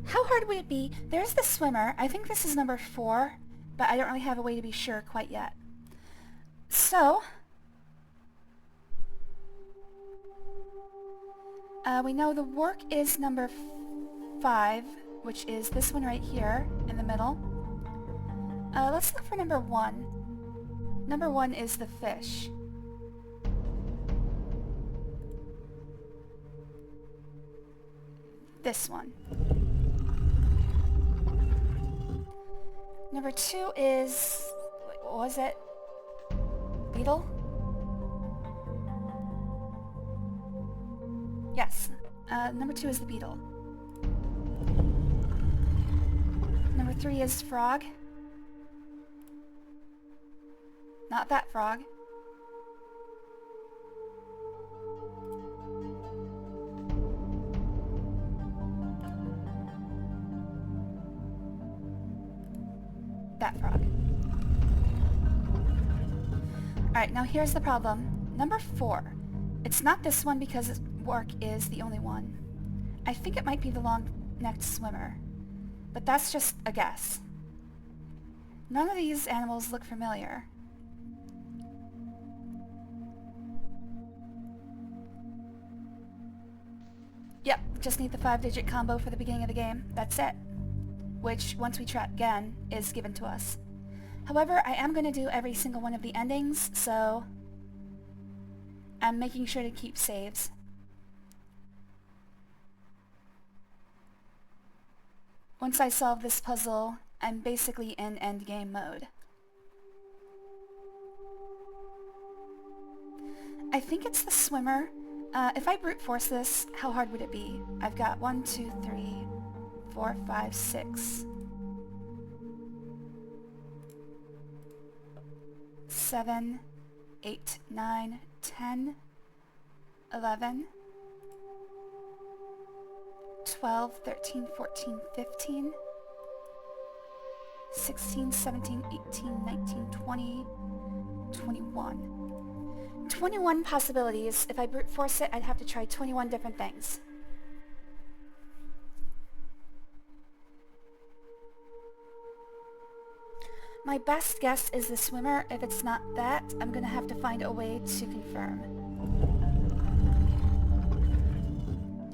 hard would it be? There's the swimmer. I think this is number 4, but I don't really have a way to be sure quite yet. So, we know the work is number 5, which is this one right here in the middle. Let's look for number 1. Number 1 is the fish. This one. Number 2 is... wait, what was it? Beetle? Yes. Number 2 is the beetle. Number 3 is frog. Not that frog. That frog. Alright, now here's the problem. Number 4. It's not this one because its work is the only one. I think it might be the long-necked swimmer. But that's just a guess. None of these animals look familiar. Yep, just need the 5-digit combo for the beginning of the game. That's it. Which, once we trap Gehn, is given to us. However, I am going to do every single one of the endings, so I'm making sure to keep saves. Once I solve this puzzle, I'm basically in endgame mode. I think it's the swimmer. If I brute force this, how hard would it be? I've got 1, 2, 3, 4, 5, 6, 7, 8, 9, 10, 11, 12, 13, 14, 15, 16, 17, 18, 19, 20, 21. 21 possibilities. If I brute force it, I'd have to try 21 different things. My best guess is the swimmer. If it's not that, I'm gonna have to find a way to confirm.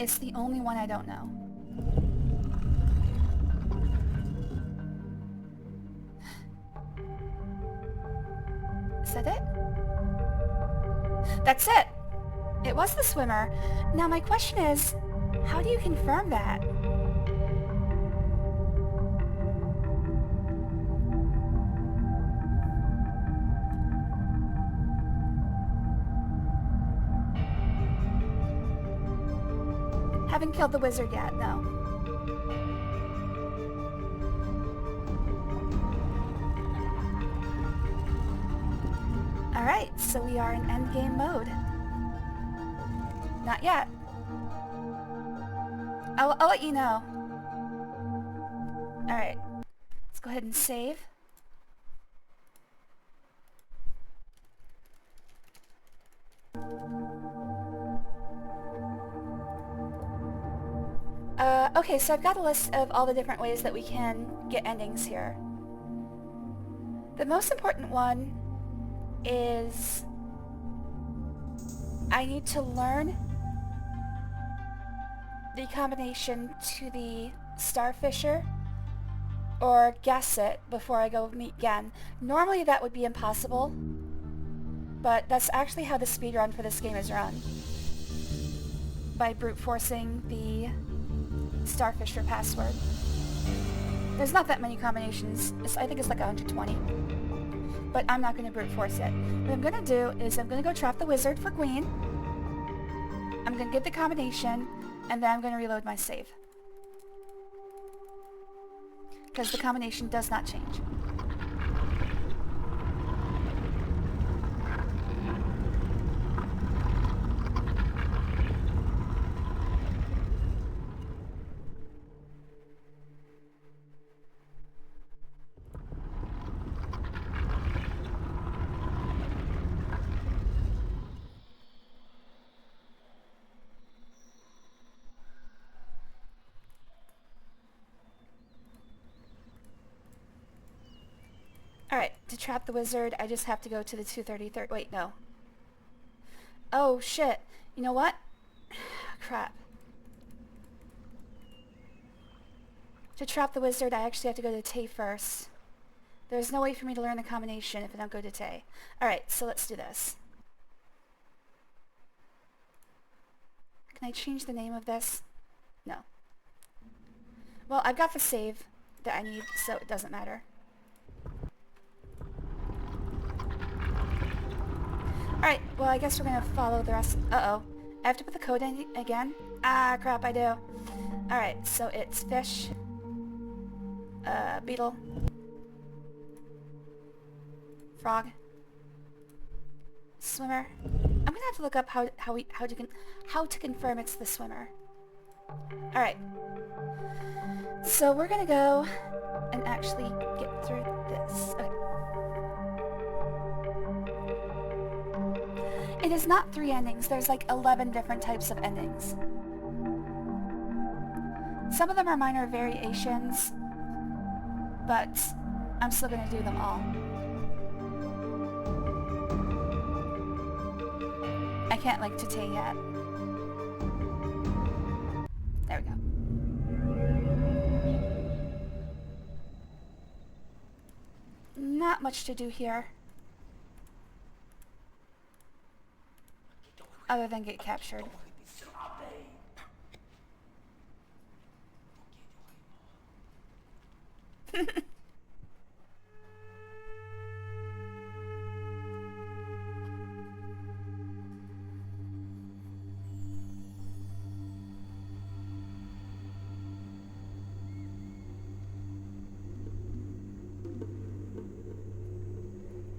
It's the only one I don't know. Is that it? That's it! It was the swimmer. Now my question is, how do you confirm that? Haven't killed the wizard yet, no. Alright, so we are in endgame mode. Not yet. I'll let you know. Alright, let's go ahead and save. Okay, so I've got a list of all the different ways that we can get endings here. The most important one is I need to learn the combination to the Starfisher or guess it before I go meet Gehn. Normally that would be impossible, but that's actually how the speedrun for this game is run. By brute forcing the Starfisher password. There's not that many combinations. I think it's like 120. But I'm not going to brute force it. What I'm going to do is I'm going to go trap the wizard for Gehn. I'm going to get the combination, and then I'm going to reload my save. Because the combination does not change. Alright, to trap the wizard, I just have to go to the 233rd. Wait, no. Oh, shit. You know what? Crap. To trap the wizard, I actually have to go to Tay first. There's no way for me to learn the combination if I don't go to Tay. Alright, so let's do this. Can I change the name of this? No. Well, I've got the save that I need, so it doesn't matter. Alright, well I guess we're gonna follow the rest. Uh-oh. I have to put the code in again? Ah, crap, I do. Alright, so it's fish. Beetle. Frog. Swimmer. I'm gonna have to look up how to confirm it's the swimmer. Alright. So we're gonna go and actually get through this. Okay. It is not 3 endings, there's like 11 different types of endings. Some of them are minor variations, but I'm still gonna do them all. I can't link to Tay yet. There we go. Not much to do here. Other than get captured.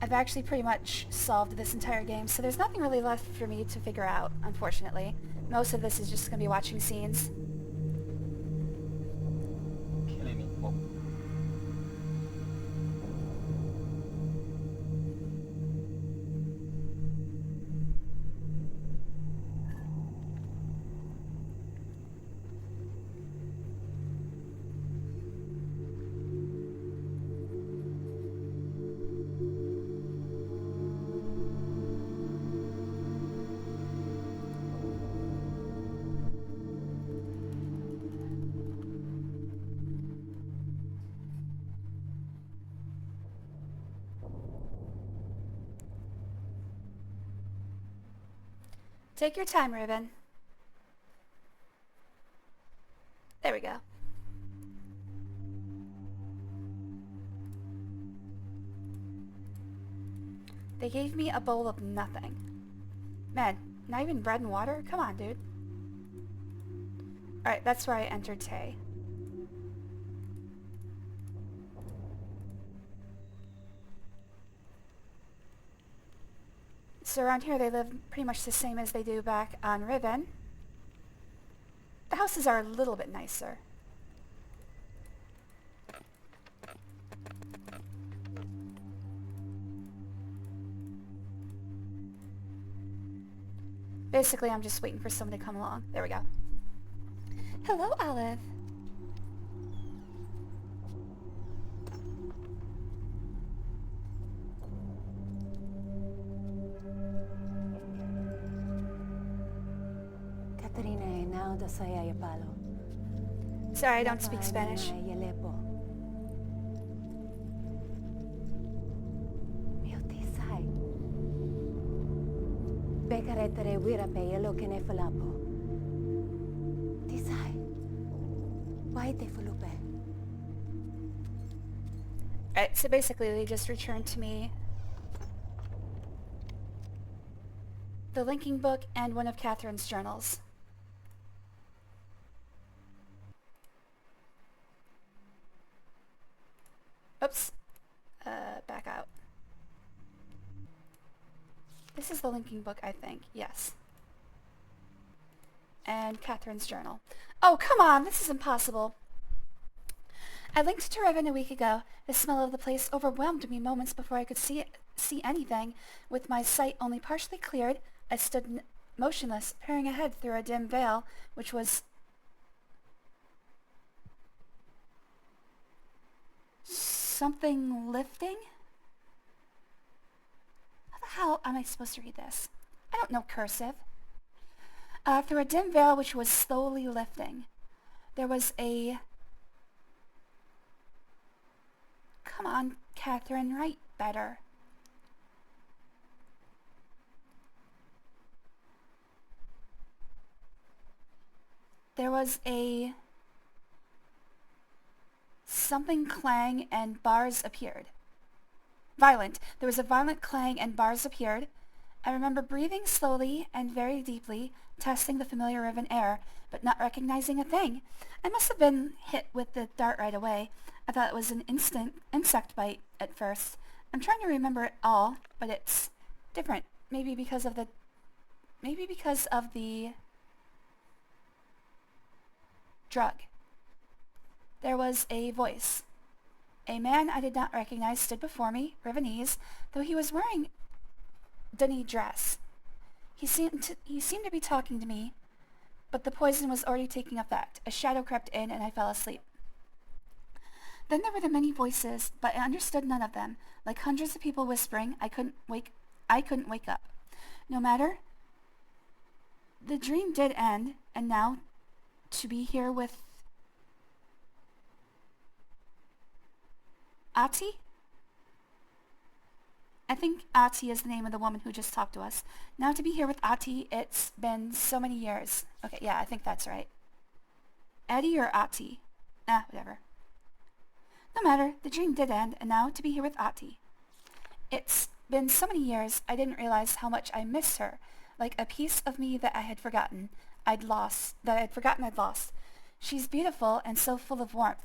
I've actually pretty much solved this entire game, so there's nothing really left for me to figure out, unfortunately. Most of this is just going to be watching scenes. Take your time, Riven. There we go. They gave me a bowl of nothing. Man, not even bread and water? Come on, dude. Alright, that's where I entered Tay. So around here they live pretty much the same as they do back on Riven. The houses are a little bit nicer. Basically, I'm just waiting for someone to come along. There we go. Hello, Olive. Sorry, I don't speak Spanish. Alright, so basically they just returned to me the linking book and one of Catherine's journals. Oops. Back out. This is the linking book, I think. Yes. And Catherine's journal. Oh, come on! This is impossible. I linked to Riven a week ago. The smell of the place overwhelmed me moments before I could see anything. With my sight only partially cleared, I stood motionless, peering ahead through a dim veil, which was something lifting? How the hell am I supposed to read this? I don't know cursive. Through a dim veil which was slowly lifting. There was a... Come on, Catherine, write better. There was a... Something clang and bars appeared. Violent. There was a violent clang and bars appeared. I remember breathing slowly and very deeply, testing the familiar Riven air, but not recognizing a thing. I must have been hit with the dart right away. I thought it was an insect bite at first. I'm trying to remember it all, but it's different. Maybe because of the drug. There was a voice. A man I did not recognize stood before me, Rivenese, though he was wearing dunny dress. He seemed to be talking to me, but the poison was already taking effect. A shadow crept in and I fell asleep. Then there were the many voices, but I understood none of them. Like hundreds of people whispering, I couldn't wake up. No matter, the dream did end, and now to be here with Ati? I think Ati is the name of the woman who just talked to us. Now to be here with Ati, it's been so many years. Okay, yeah, I think that's right. Eddie or Ati? Whatever. No matter, the dream did end, and now to be here with Ati. It's been so many years, I didn't realize how much I missed her, like a piece of me that I had forgotten I'd lost. She's beautiful and so full of warmth.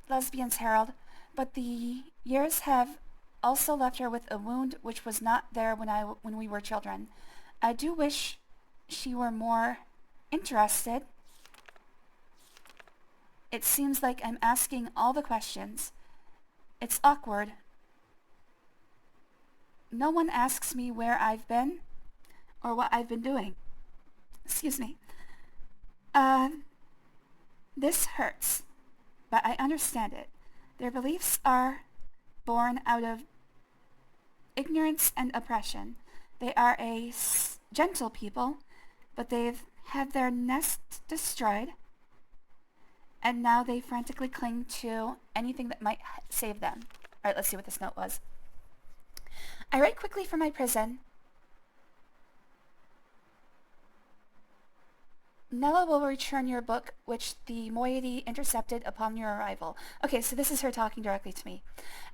Lesbians, Harold, but the years have also left her with a wound which was not there when we were children. I do wish she were more interested. It seems like I'm asking all the questions. It's awkward. No one asks me where I've been or what I've been doing. Excuse me. This hurts, but I understand it. Their beliefs are born out of ignorance and oppression. They are a gentle people, but they've had their nest destroyed, and now they frantically cling to anything that might save them. Alright, let's see what this note was. I write quickly from my prison. Nella will return your book, which the moiety intercepted upon your arrival. Okay, so this is her talking directly to me.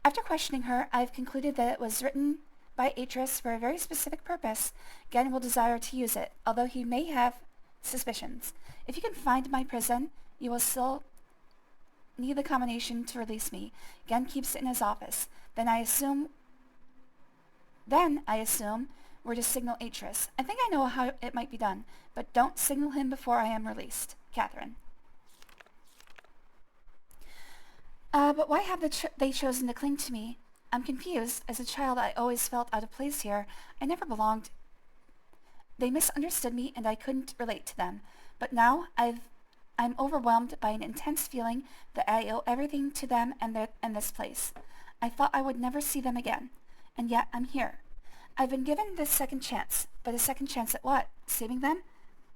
After questioning her, I've concluded that it was written by Atris for a very specific purpose. Gehn will desire to use it, although he may have suspicions. If you can find my prison, you will still need the combination to release me. Gehn keeps it in his office. Then I assume we're to signal Atris. I think I know how it might be done, but don't signal him before I am released. Catherine. But why have they chosen to cling to me? I'm confused. As a child, I always felt out of place here. I never belonged. They misunderstood me, and I couldn't relate to them. But now I'm overwhelmed by an intense feeling that I owe everything to them and this place. I thought I would never see them again, and yet I'm here. I've been given this second chance, but a second chance at what? Saving them?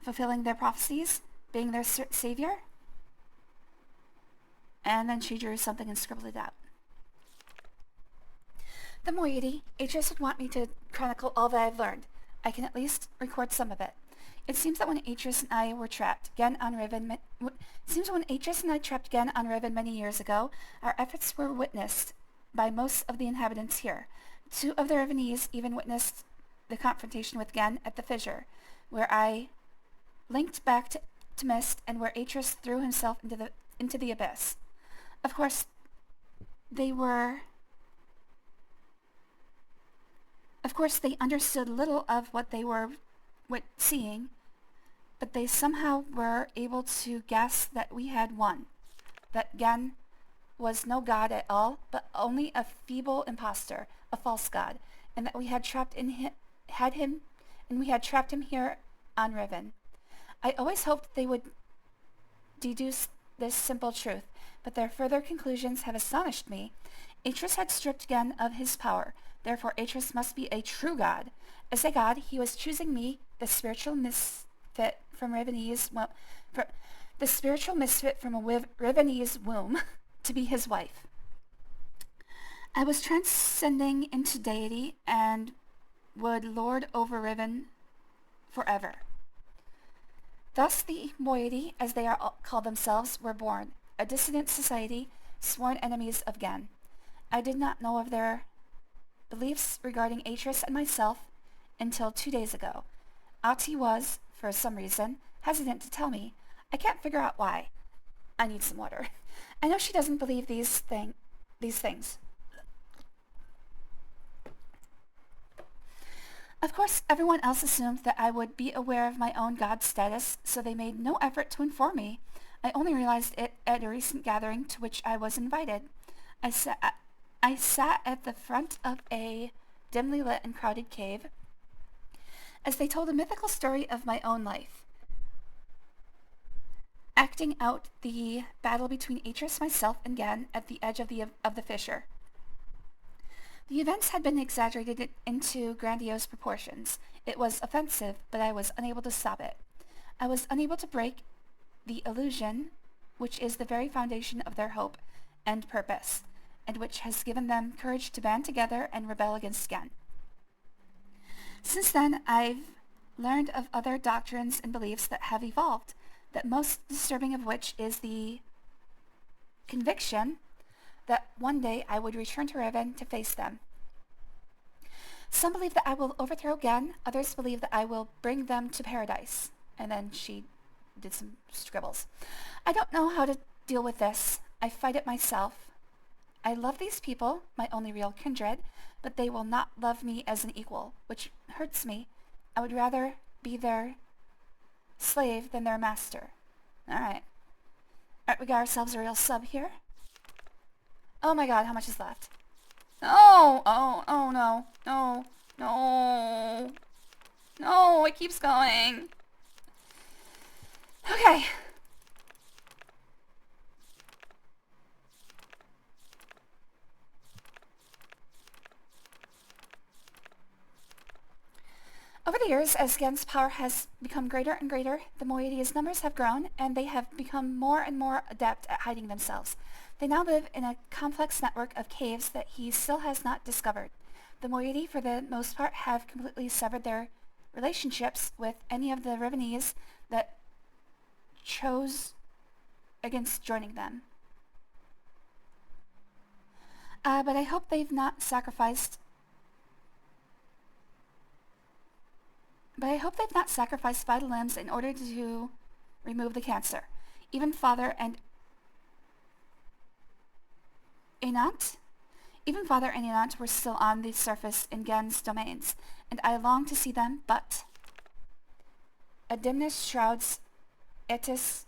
Fulfilling their prophecies? Being their savior? And then she drew something and scribbled it out. The moiety. Atris would want me to chronicle all that I've learned. I can at least record some of it. It seems that when Atris and I were trapped, Gehn on Riven, trapped Gehn on Riven many years ago, our efforts were witnessed by most of the inhabitants here. 2 of the Rivenese even witnessed the confrontation with Gehn at the fissure, where I linked back to Mist and where Atris threw himself into the abyss. Of course, they understood little of what they were seeing, but they somehow were able to guess that we had won, that Gehn was no god at all, but only a feeble impostor, a false god, and that we had trapped him here on Riven. I always hoped they would deduce this simple truth, but their further conclusions have astonished me. Atris had stripped Gehn of his power, therefore Atris must be a true god. As a god, he was choosing me, the spiritual misfit from a Rivenese womb, to be his wife. I was transcending into deity and would lord over Riven forever. Thus the moiety, as they call themselves, were born, a dissident society, sworn enemies of Gehn. I did not know of their beliefs regarding Atris and myself until 2 days ago. Ati was, for some reason, hesitant to tell me. I can't figure out why. I need some water. I know she doesn't believe these things. Of course, everyone else assumed that I would be aware of my own god status, so they made no effort to inform me. I only realized it at a recent gathering to which I was invited. I sat at the front of a dimly lit and crowded cave as they told a mythical story of my own life, acting out the battle between Atris, myself, and Gehn at the edge of the fissure. The events had been exaggerated into grandiose proportions. It was offensive, but I was unable to stop it. I was unable to break the illusion, which is the very foundation of their hope and purpose, and which has given them courage to band together and rebel against Gehn. Since then, I've learned of other doctrines and beliefs that have evolved, that most disturbing of which is the conviction that one day I would return to Riven to face them. Some believe that I will overthrow Gehn, others believe that I will bring them to paradise. And then she did some scribbles. I don't know how to deal with this. I fight it myself. I love these people, my only real kindred, but they will not love me as an equal, which hurts me. I would rather be their slave than their master. Alright. Alright, we got ourselves a real sub here. Oh my god, how much is left? Oh! Oh no. No. No. No, it keeps going. Okay. Over the years, as Gehn's power has become greater and greater, the moiety's numbers have grown, and they have become more and more adept at hiding themselves. They now live in a complex network of caves that he still has not discovered. The moiety, for the most part, have completely severed their relationships with any of the Rivenese that chose against joining them. But I hope they've not sacrificed vital limbs in order to remove the cancer. Even Father and Enant were still on the surface in Gehn's domains, and I long to see them, but a dimness shrouds Ati's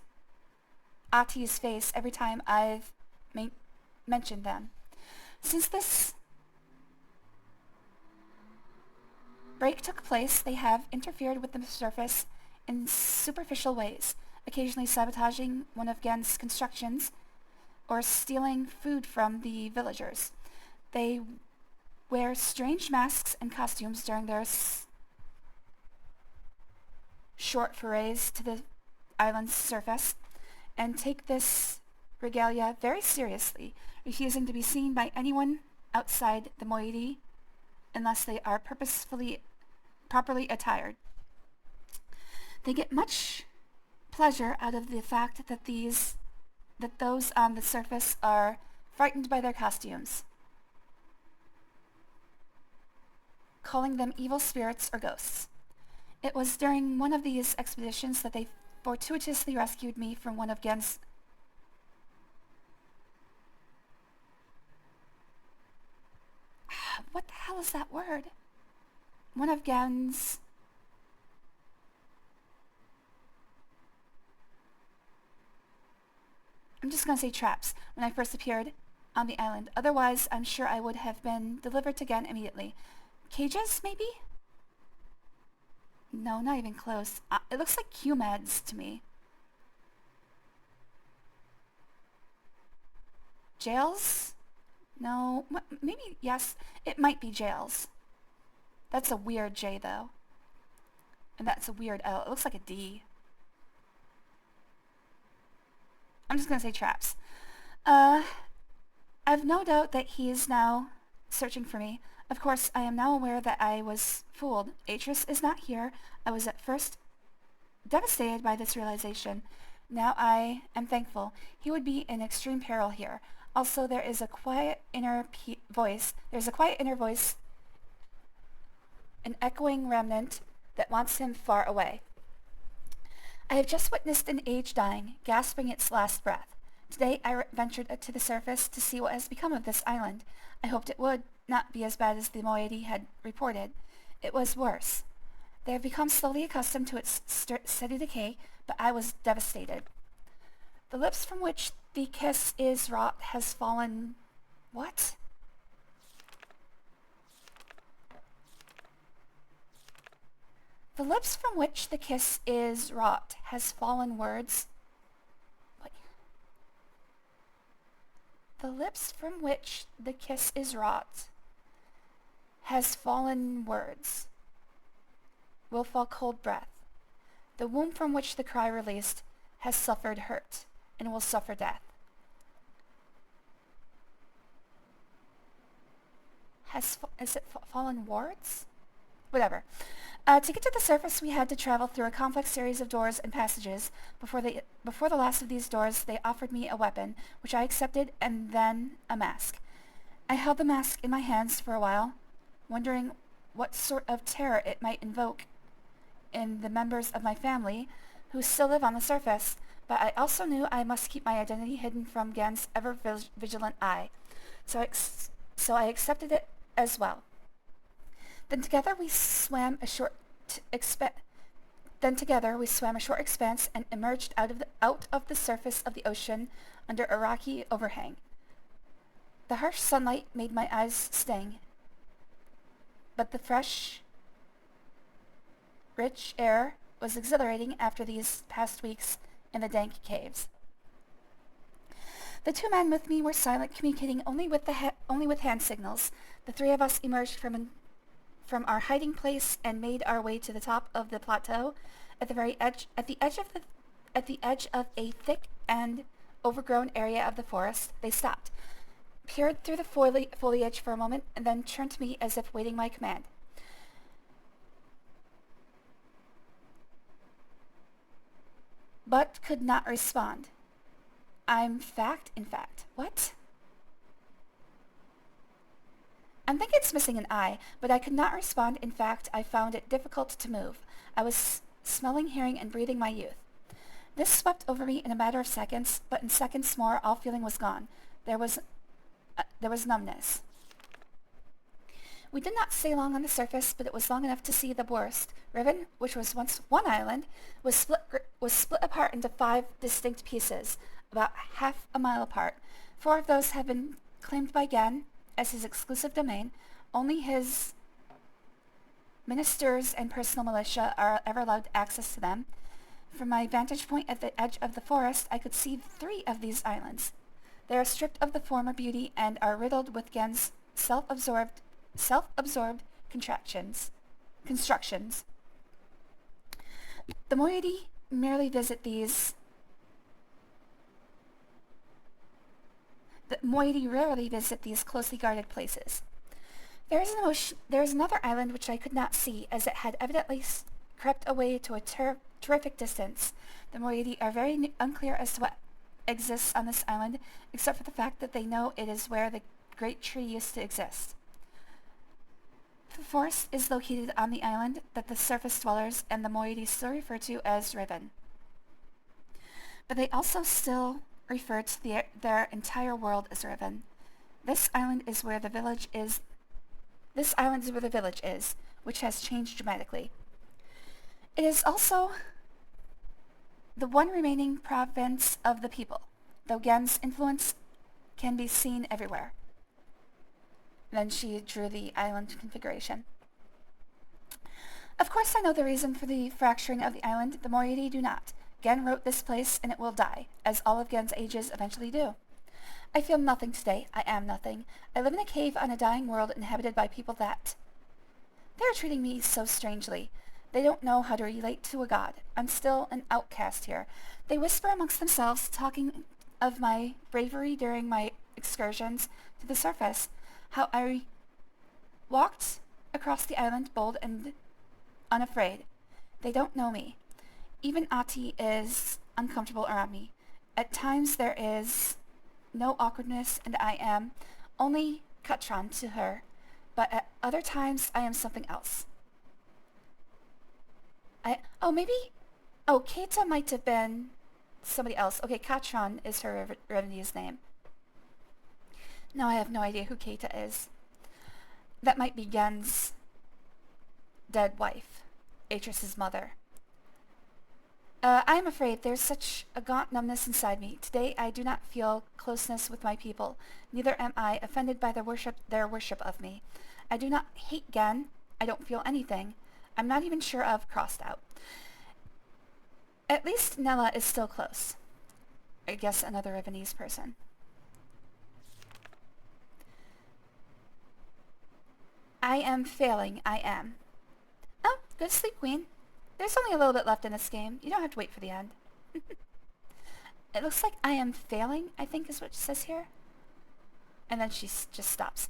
face every time I've mentioned them. Since this break took place, they have interfered with the surface in superficial ways, occasionally sabotaging one of Gehn's constructions or stealing food from the villagers. They wear strange masks and costumes during their short forays to the island's surface, and take this regalia very seriously, refusing to be seen by anyone outside the moiety unless they are properly attired. They get much pleasure out of the fact that those on the surface are frightened by their costumes, calling them evil spirits or ghosts. It was during one of these expeditions that they fortuitously rescued me from one of Gehn's what the hell is that word? One of Gehn's I'm just going to say traps when I first appeared on the island. Otherwise, I'm sure I would have been delivered to Gehn immediately. Cages, maybe? No, not even close. It looks like Q-meds to me. Jails? No, maybe, yes, it might be jails. That's a weird J, though. And that's a weird L. It looks like a D. I'm just going to say traps. I've no doubt that he is now searching for me. Of course, I am now aware that I was fooled. Atris is not here. I was at first devastated by this realization. Now I am thankful. He would be in extreme peril here. Also, there is a quiet inner voice. There's a quiet inner voice, an echoing remnant that wants him far away. I have just witnessed an age dying, gasping its last breath. Today I ventured to the surface to see what has become of this island. I hoped it would not be as bad as the moiety had reported. It was worse. They have become slowly accustomed to its steady decay, but I was devastated. The lips from which the kiss is wrought has fallen... What? The lips from which the kiss is wrought has fallen words. What? The lips from which the kiss is wrought has fallen words. Will fall cold breath. The womb from which the cry released has suffered hurt and will suffer death. Is it fallen words? Whatever. To get to the surface, we had to travel through a complex series of doors and passages. Before the last of these doors, they offered me a weapon, which I accepted, and then a mask. I held the mask in my hands for a while, wondering what sort of terror it might invoke in the members of my family who still live on the surface, but I also knew I must keep my identity hidden from Gehn's ever-vigilant eye. so I accepted it as well. Then together we swam a short expanse and emerged out of the surface of the ocean under a rocky overhang. The harsh sunlight made my eyes sting, but the fresh, rich air was exhilarating after these past weeks in the dank caves. The two men with me were silent, communicating only with hand signals. The three of us emerged from our hiding place and made our way to the top of the plateau. At the edge of a thick and overgrown area of the forest, they stopped, peered through the foliage for a moment, and then turned to me as if waiting my command. But could not respond. In fact. What? I think it's missing an eye, but I could not respond. In fact, I found it difficult to move. I was smelling, hearing, and breathing my youth. This swept over me in a matter of seconds, but in seconds more, all feeling was gone. There was numbness. We did not stay long on the surface, but it was long enough to see the worst. Riven, which was once one island, was split apart into 5 distinct pieces, about half a mile apart. 4 of those have been claimed by Gehn as his exclusive domain. Only his ministers and personal militia are ever allowed access to them. From my vantage point at the edge of the forest, I could see 3 of these islands. They are stripped of the former beauty and are riddled with Gehn's self-absorbed constructions. The moiety merely visit these. The moiety rarely visit these closely guarded places. There is another island which I could not see, as it had evidently crept away to a terrific distance. The moiety are very unclear as to what exists on this island, except for the fact that they know it is where the great tree used to exist. The forest is located on the island that the surface dwellers and the moiety still refer to as Riven. But they also still refer to their entire world as Riven. This island is where the village is, which has changed dramatically. It is also the one remaining province of the people, though Gehn's influence can be seen everywhere. Then she drew the island configuration. Of course I know the reason for the fracturing of the island. The moiety do not. Gehn wrote this place, and it will die, as all of Gehn's ages eventually do. I feel nothing today. I am nothing. I live in a cave on a dying world inhabited by people that... They are treating me so strangely. They don't know how to relate to a god. I'm still an outcast here. They whisper amongst themselves, talking of my bravery during my excursions to the surface, how I walked across the island bold and unafraid. They don't know me. Even Ati is uncomfortable around me. At times there is no awkwardness, and I am only Katran to her, but at other times I am something else. Keita might have been somebody else. Okay, Katran is her Revenue's name. No, I have no idea who Keita is. That might be Gehn's dead wife, Atris's mother. I am afraid there's such a gaunt numbness inside me. Today I do not feel closeness with my people. Neither am I offended by their worship of me. I do not hate Gehn. I don't feel anything. I'm not even sure of crossed out. At least Nella is still close. I guess another Rivenese person. I am failing. I am. Oh, good sleep, Queen. There's only a little bit left in this game. You don't have to wait for the end. It looks like I am failing, I think is what it says here. And then she just stops.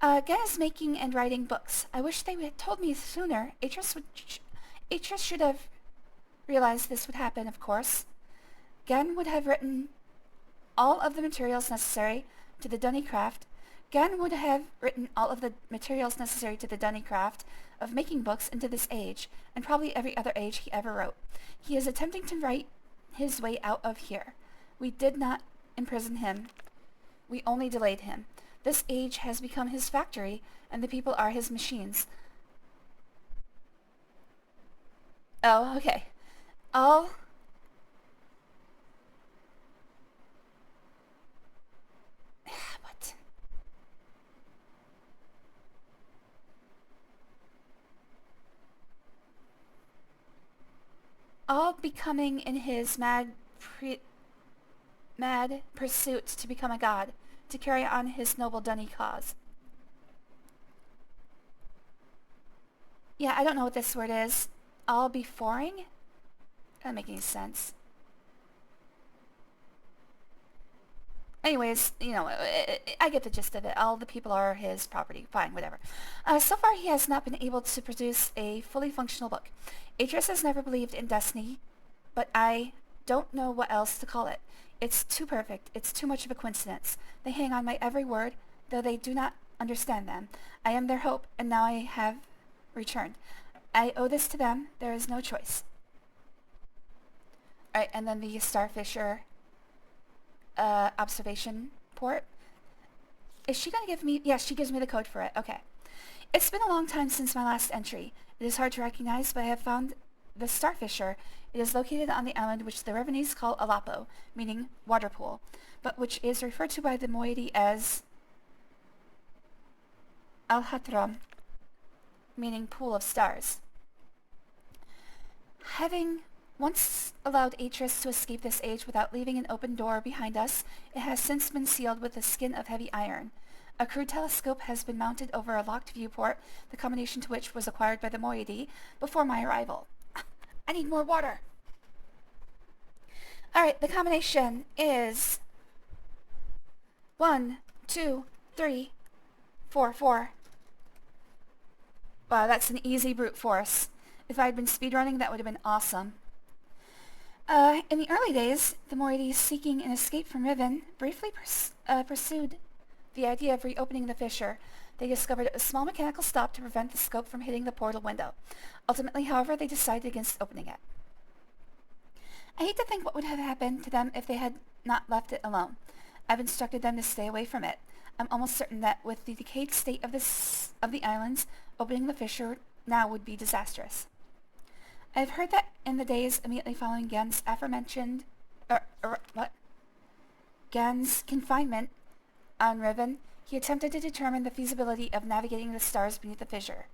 Gehn is making and writing books. I wish they had told me sooner. Atris should have realized this would happen, of course. Gehn would have written all of the materials necessary to the Dunnycraft. Gehn would have written all of the materials necessary to the Dunnycraft of making books into this age, and probably every other age he ever wrote. He is attempting to write his way out of here. We did not imprison him. We only delayed him. This age has become his factory, and the people are his machines. Oh, okay. All... What? All becoming in his mad pursuit to become a god, to carry on his noble dunny cause. Yeah, I don't know what this word is. All beforing? Doesn't make any sense. Anyways, you know, I get the gist of it. All the people are his property. Fine, whatever. So far, he has not been able to produce a fully functional book. Atreus has never believed in destiny, but I don't know what else to call it. It's too perfect. It's too much of a coincidence. They hang on my every word, though they do not understand them. I am their hope, and now I have returned. I owe this to them. There is no choice. Alright, and then the Starfisher observation port. Is she going to give me... Yes, she gives me the code for it. Okay. It's been a long time since my last entry. It is hard to recognize, but I have found the Starfisher. It is located on the island which the Rivenese call Alapo, meaning water pool, but which is referred to by the moiety as Alhatram, meaning pool of stars. Having once allowed Atreus to escape this age without leaving an open door behind us, it has since been sealed with the skin of heavy iron. A crude telescope has been mounted over a locked viewport, the combination to which was acquired by the moiety before my arrival. I need more water. Alright, the combination is 1, 2, 3, 4, 4. Wow, that's an easy brute force. If I had been speedrunning, that would have been awesome. In the early days, the moiety seeking an escape from Riven briefly pursued the idea of reopening the fissure. They discovered a small mechanical stop to prevent the scope from hitting the portal window. Ultimately, however, they decided against opening it. I hate to think what would have happened to them if they had not left it alone. I've instructed them to stay away from it. I'm almost certain that with the decayed state of the islands, opening the fissure now would be disastrous. I've heard that in the days immediately following Gehn's aforementioned... Gehn's confinement on Riven, he attempted to determine the feasibility of navigating the stars beneath the fissure.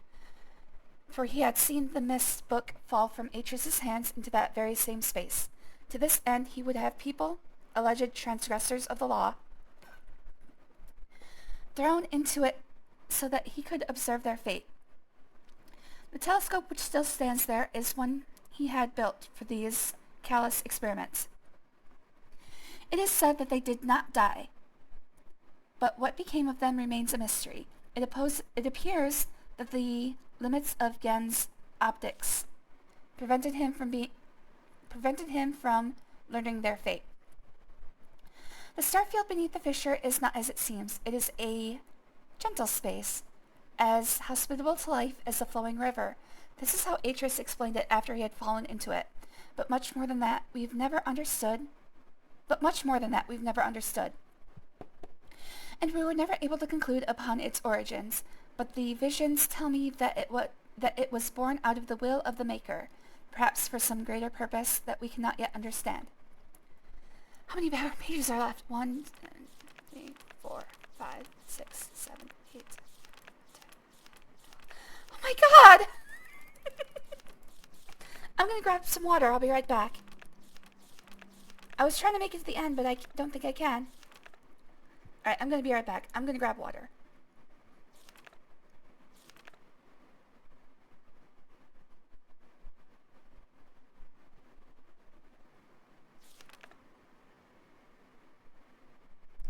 For he had seen the mist book fall from Atreus' hands into that very same space. To this end, he would have people, alleged transgressors of the law, thrown into it so that he could observe their fate. The telescope which still stands there is one he had built for these callous experiments. It is said that they did not die, but what became of them remains a mystery. It appears that the limits of Gehn's optics prevented him from learning their fate. The starfield beneath the fissure is not as it seems. It is a gentle space, as hospitable to life as the flowing river. This is how Atreus explained it after he had fallen into it. But much more than that, we've never understood. And we were never able to conclude upon its origins. But the visions tell me that it was born out of the will of the Maker, perhaps for some greater purpose that we cannot yet understand. How many pages are left? 1, 2, 3, 4, 5, 6, 7, 8, 10. Oh my god! I'm gonna grab some water. I'll be right back. I was trying to make it to the end, but I don't think I can. Alright, I'm gonna be right back. I'm gonna grab water.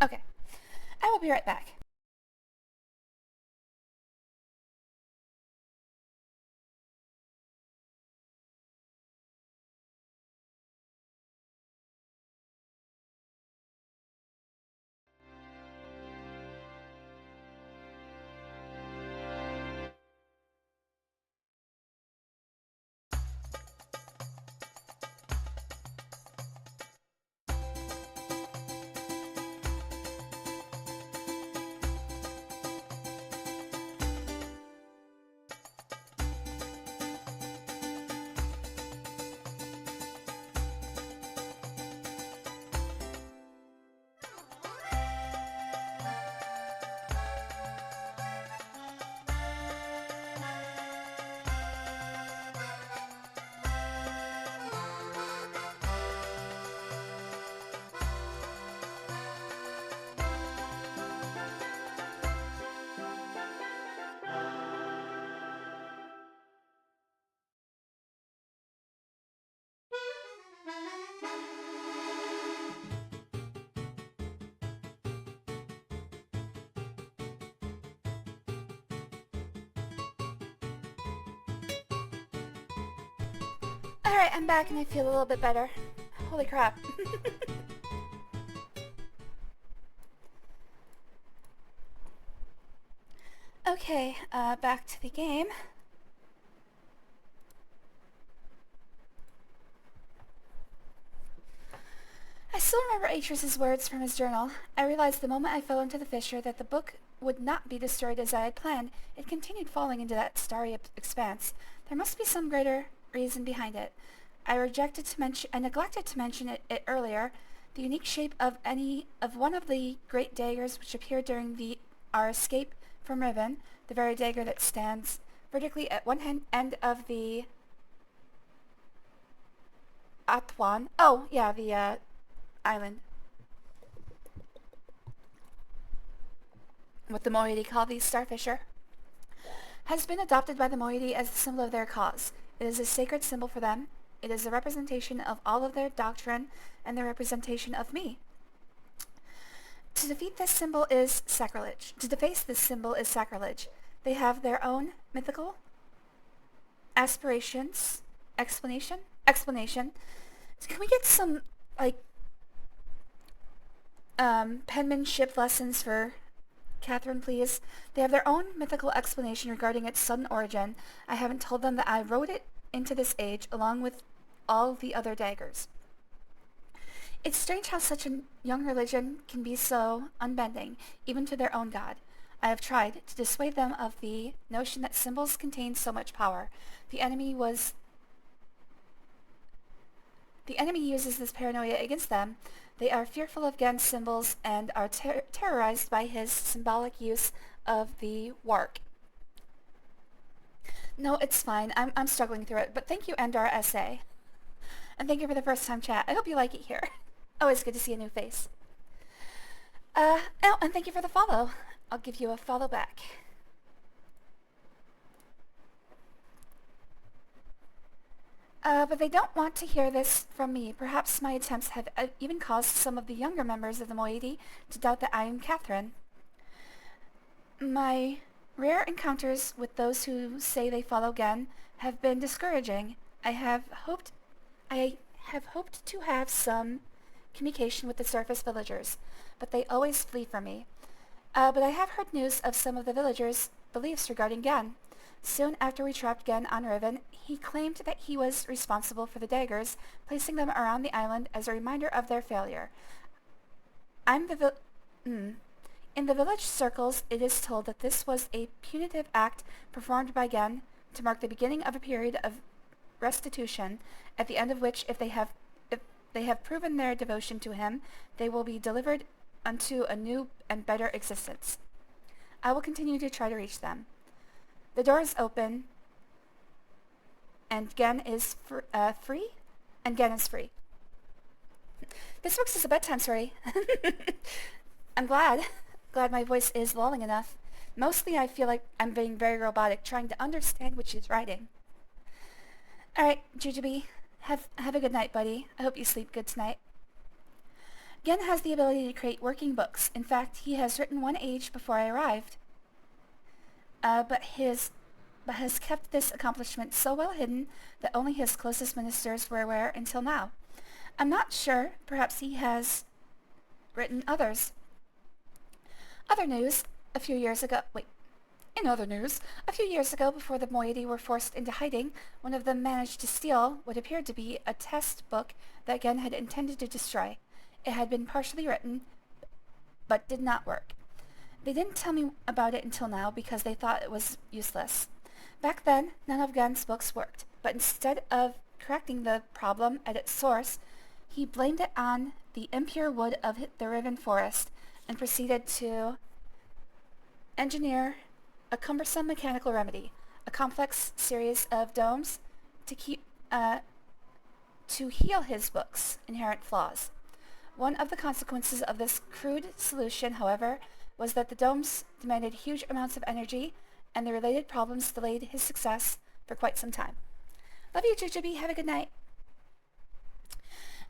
Okay. I will be right back. Alright, I'm back and I feel a little bit better. Holy crap. Okay, back to the game. I still remember Atrus's words from his journal. I realized the moment I fell into the fissure that the book would not be destroyed as I had planned. It continued falling into that starry expanse. There must be some greater reason behind it. I neglected to mention it earlier. The unique shape of one of the great daggers which appeared during our escape from Riven, the very dagger that stands vertically at one end of the Atwan. Oh, yeah, the island. What the moiety call these starfisher, has been adopted by the moiety as the symbol of their cause. It is a sacred symbol for them. It is a representation of all of their doctrine and their representation of me. To defeat this symbol is sacrilege. To deface this symbol is sacrilege. They have their own mythical explanation. Can we get some, like, penmanship lessons for Catherine, please? They have their own mythical explanation regarding its sudden origin. I haven't told them that I wrote it into this age along with all the other daggers. It's strange how such a young religion can be so unbending, even to their own god. I have tried to dissuade them of the notion that symbols contain so much power. The enemy uses this paranoia against them. They are fearful of Gehn's symbols and are terrorized by his symbolic use of the wark. No, it's fine. I'm struggling through it, but thank you, Endar SA. And thank you for the first time chat. I hope you like it here. Always good to see a new face. Oh, and thank you for the follow. I'll give you a follow back. But they don't want to hear this from me. Perhaps my attempts have even caused some of the younger members of the moiety to doubt that I am Catherine. My rare encounters with those who say they follow Gehn have been discouraging. I have hoped to have some communication with the surface villagers, but they always flee from me. But I have heard news of some of the villagers' beliefs regarding Gehn. Soon after we trapped Gehn on Riven, he claimed that he was responsible for the daggers, placing them around the island as a reminder of their failure. In the village circles, it is told that this was a punitive act performed by Gehn to mark the beginning of a period of restitution, at the end of which, if they have proven their devotion to him, they will be delivered unto a new and better existence. I will continue to try to reach them. The door is open, and Gehn is free? And Gehn is free. This works as a bedtime story. I'm glad my voice is lulling enough. Mostly I feel like I'm being very robotic, trying to understand what she's writing. Alright, Jujubee, have a good night, buddy. I hope you sleep good tonight. Gehn has the ability to create working books. In fact, he has written one age before I arrived. But has kept this accomplishment so well hidden that only his closest ministers were aware until now. I'm not sure. Perhaps he has written others. In other news, a few years ago, before the moiety were forced into hiding, one of them managed to steal what appeared to be a test book that Gehn had intended to destroy. It had been partially written, but did not work. They didn't tell me about it until now because they thought it was useless. Back then, none of Gehn's books worked, but instead of correcting the problem at its source, he blamed it on the impure wood of the Riven forest and proceeded to engineer a cumbersome mechanical remedy, a complex series of domes to heal his book's inherent flaws. One of the consequences of this crude solution, however, was that the domes demanded huge amounts of energy, and the related problems delayed his success for quite some time. Love you, Jujubee. Have a good night.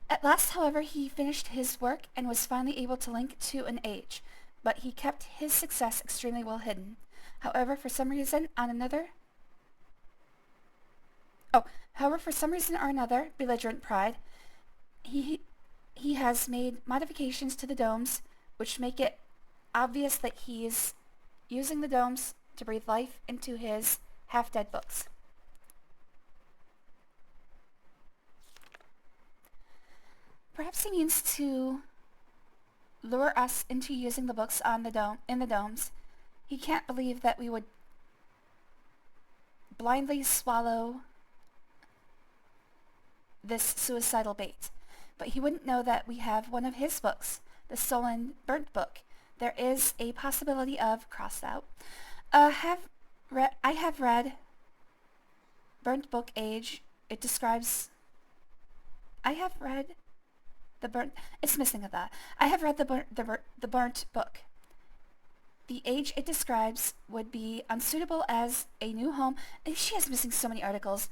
At last, however, he finished his work and was finally able to link to an age, but he kept his success extremely well hidden. However, for some reason or another, belligerent pride, he has made modifications to the domes which make it obvious that he's using the domes to breathe life into his half-dead books. Perhaps he means to lure us into using the books in the domes. He can't believe that we would blindly swallow this suicidal bait. But he wouldn't know that we have one of his books, the stolen burnt book. There is a possibility of crossed out. I have read Burnt Book Age. It describes... I have read the burnt... It's missing a the. I have read the burnt book. The age it describes would be unsuitable as a new home. She is missing so many articles.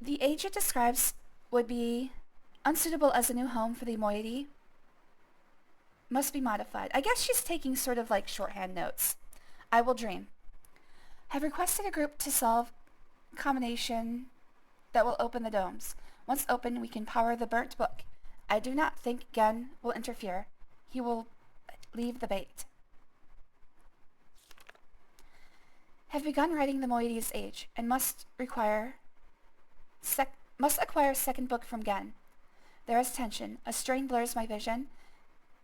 The age it describes would be unsuitable as a new home for the moiety. Must be modified. I guess she's taking sort of like shorthand notes. I will dream. Have requested a group to solve combination that will open the domes. Once open, we can power the burnt book. I do not think Gehn will interfere. He will leave the bait. Have begun writing the moiety's age and must acquire second book from Gehn. There is tension. A strain blurs my vision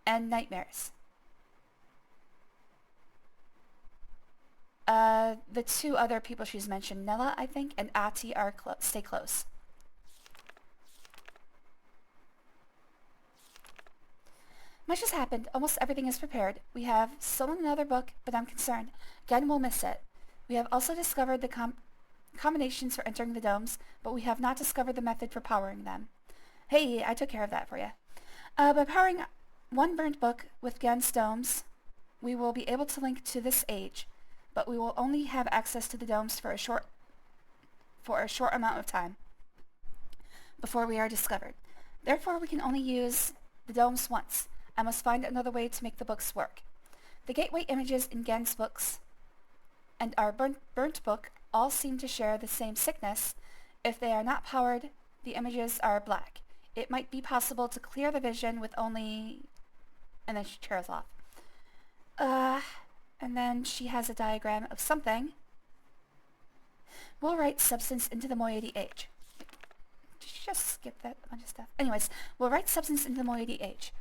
and nightmares. The two other people she's mentioned, Nella, I think, and Ati are stay close. Much has happened. Almost everything is prepared. We have stolen another book, but I'm concerned. Gehn will miss it. We have also discovered the combinations for entering the domes, but we have not discovered the method for powering them. Hey, I took care of that for you. By powering one burnt book with Gehn's domes, we will be able to link to this age, but we will only have access to the domes for a short amount of time before we are discovered. Therefore, we can only use the domes once. I must find another way to make the books work. The gateway images in Gehn's books and our burnt book all seem to share the same sickness. If they are not powered, the images are black. It might be possible to clear the vision with only... And then she trails off. And then she has a diagram of something. We'll write substance into the moiety age. Did she just skip that bunch of stuff? Anyways, we'll write substance into the moiety age.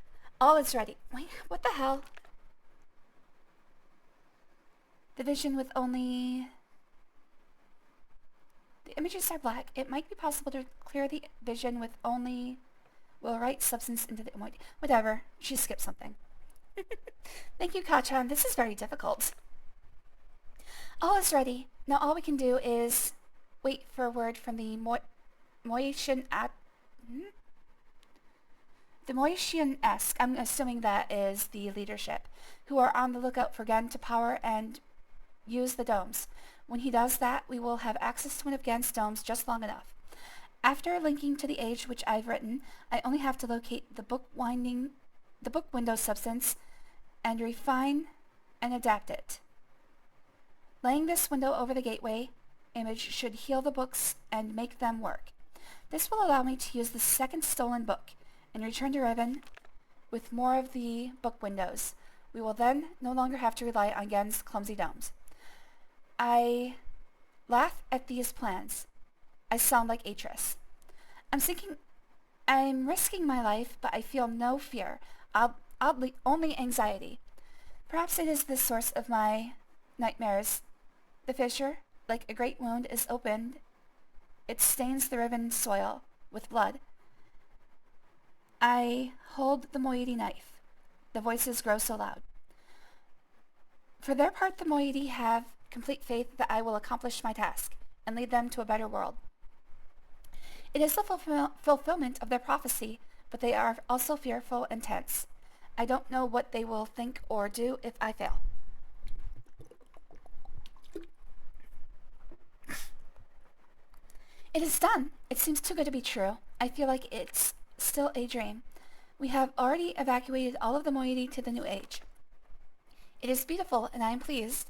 All is ready. Wait, what the hell? The vision with only... The images are black. It might be possible to clear the vision with only... We'll write substance into the moiety. Whatever. She skipped something. Thank you, Kachan. This is very difficult. All is ready. Now all we can do is wait for a word from the The Moitian-esque, I'm assuming that is the leadership, who are on the lookout for Gehn to power and use the domes. When he does that, we will have access to one of Gehn's domes just long enough. After linking to the age which I've written, I only have to locate the book window substance and refine and adapt it. Laying this window over the gateway image should heal the books and make them work. This will allow me to use the second stolen book and return to Riven with more of the book windows. We will then no longer have to rely on Gehn's clumsy domes. I laugh at these plans. I sound like Atris. I'm risking my life, but I feel no fear, oddly only anxiety. Perhaps it is the source of my nightmares. The fissure, like a great wound, is opened. It stains the Riven soil with blood. I hold the moiety knife. The voices grow so loud. For their part, the moiety have complete faith that I will accomplish my task and lead them to a better world. It is the fulfillment of their prophecy, but they are also fearful and tense. I don't know what they will think or do if I fail. It is done. It seems too good to be true. I feel like it's still a dream. We have already evacuated all of the moiety to the new age. It is beautiful, and I am pleased.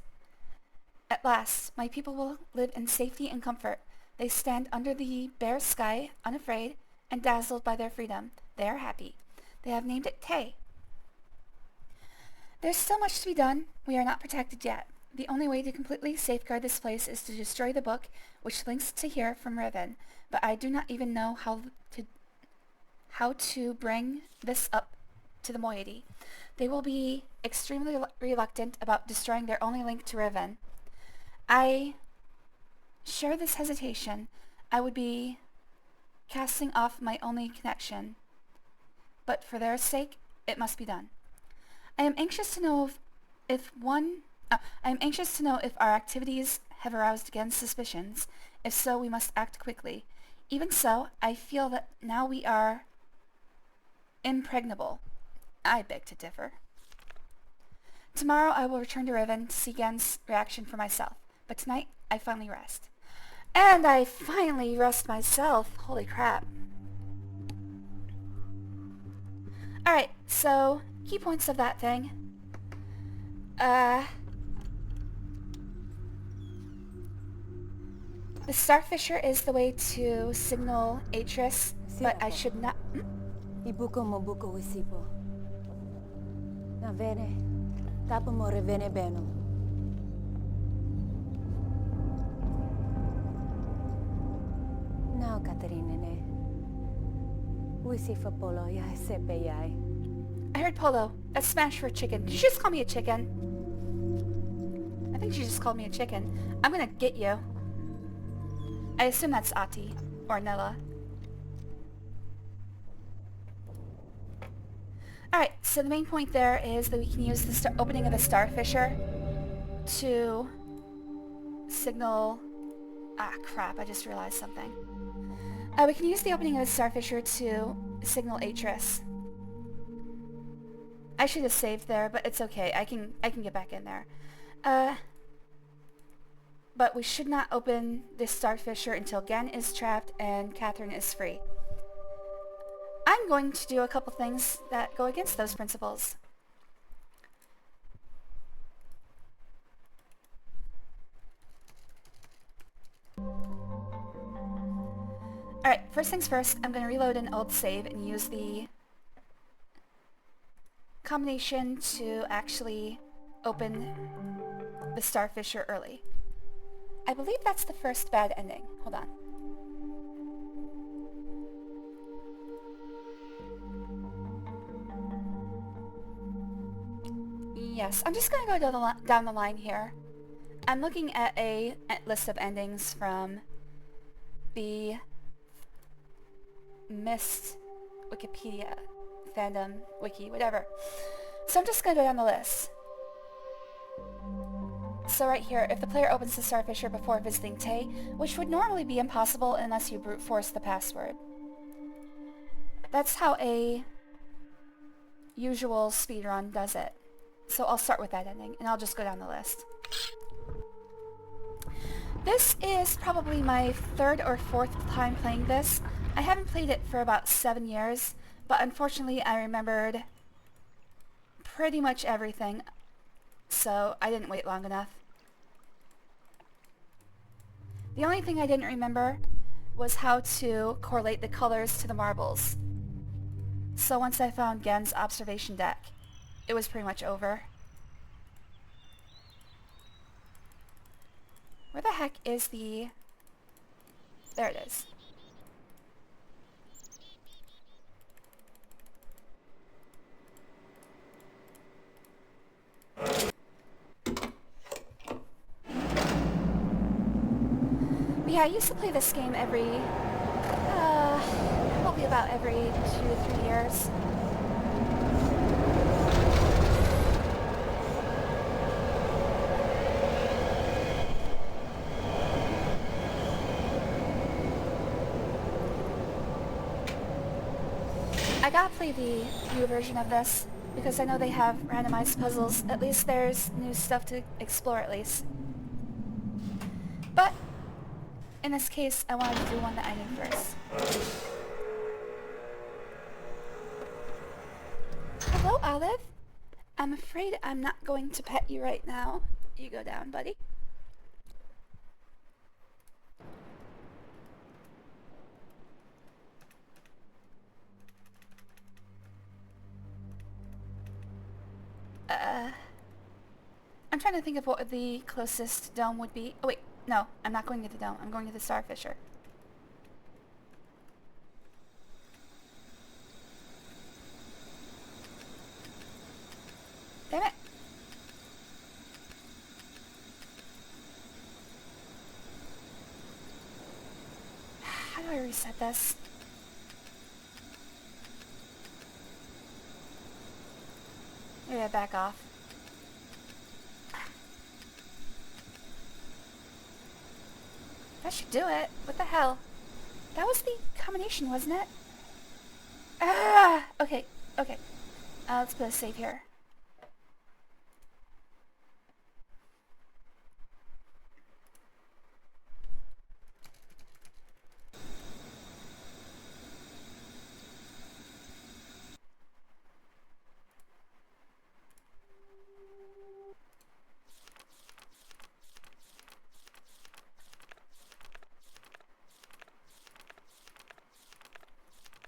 At last, my people will live in safety and comfort. They stand under the bare sky, unafraid, and dazzled by their freedom. They are happy. They have named it Tay. There's still much to be done. We are not protected yet. The only way to completely safeguard this place is to destroy the book, which links to here from Riven, but I do not even know how to bring this up to the moiety. They will be extremely reluctant about destroying their only link to Riven. I share this hesitation. I would be casting off my only connection, but for their sake, it must be done. I am anxious to know if our activities have aroused Gehn's suspicions. If so, we must act quickly. Even so, I feel that now we are impregnable. I beg to differ. Tomorrow I will return to Riven to see Gehn's reaction for myself, but tonight I finally rest. And I finally rest myself. Holy crap. Alright, so key points of that thing. The Starfisher is the way to signal Atris, but I should not... Ibuko mobuko wisipo. Na vene, tapo mo revene beno. Now, Katarina, wisifa polo ya sepe yai. I heard Polo. That's Spanish for chicken. Did you just call me a chicken? I think she just called me a chicken. I'm gonna get you. I assume that's Ati. Or Nella. Alright, so the main point there is that we can use the opening of the Starfisher to signal... Ah, crap, I just realized something. We can use the opening of the Starfisher to signal Atris. I should have saved there, but it's okay. I can get back in there. But we should not open this Starfisher until Gehn is trapped and Catherine is free. I'm going to do a couple things that go against those principles. Alright, first things first, I'm going to reload an old save and use the combination to actually open the Starfisher early. I believe that's the first bad ending. Hold on. Yes, I'm just going to go down the line here. I'm looking at a list of endings from the Mist Wikipedia, fandom, wiki, whatever. So I'm just going to go down the list. So right here, if the player opens the Starfisher before visiting Tay, which would normally be impossible unless you brute force the password. That's how a usual speedrun does it. So I'll start with that ending, and I'll just go down the list. This is probably my third or fourth time playing this. I haven't played it for about 7 years, but unfortunately I remembered pretty much everything, so I didn't wait long enough. The only thing I didn't remember was how to correlate the colors to the marbles. So once I found Gehn's observation deck, it was pretty much over. Where the heck is the... There it is. But yeah, I used to play this game every... probably about every 2 to 3 years. I gotta play the new version of this, because I know they have randomized puzzles. At least there's new stuff to explore at least. But, in this case, I wanted to do one that I knew first. Olive. I'm afraid I'm not going to pet you right now. You go down, buddy. I'm trying to think of what the closest dome would be. Oh wait, no, I'm not going to the dome. I'm going to the Starfisher. Damn it. How do I reset this? Maybe I back off. That should do it. What the hell? That was the combination, wasn't it? Ah! Okay, okay. Let's put a save here.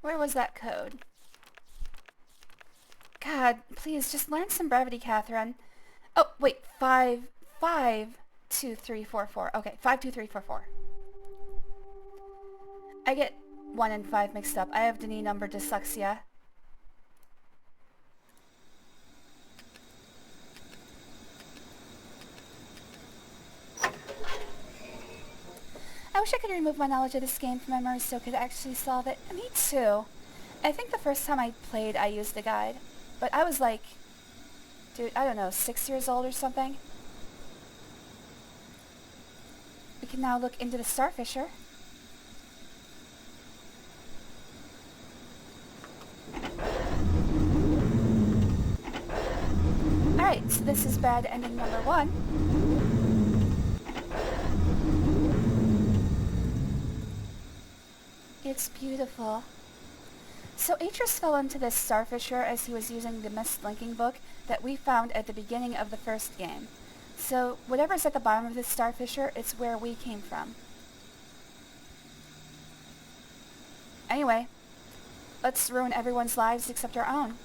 Where was that code? God, please, just learn some brevity, Catherine. Oh, wait, 52344. Okay, 52344. I get 1 and 5 mixed up. I have Denis number dyslexia. I wish I could remove my knowledge of this game from memory so I could actually solve it. Me too. I think the first time I played, I used the guide. But I was like, dude, I don't know, 6 years old or something. We can now look into the Starfisher. Alright, so this is bad ending number 1. It's beautiful. So Atreus fell into this Starfisher as he was using the missed linking book that we found at the beginning of the first game. So whatever's at the bottom of this Starfisher, it's where we came from. Anyway, let's ruin everyone's lives except our own.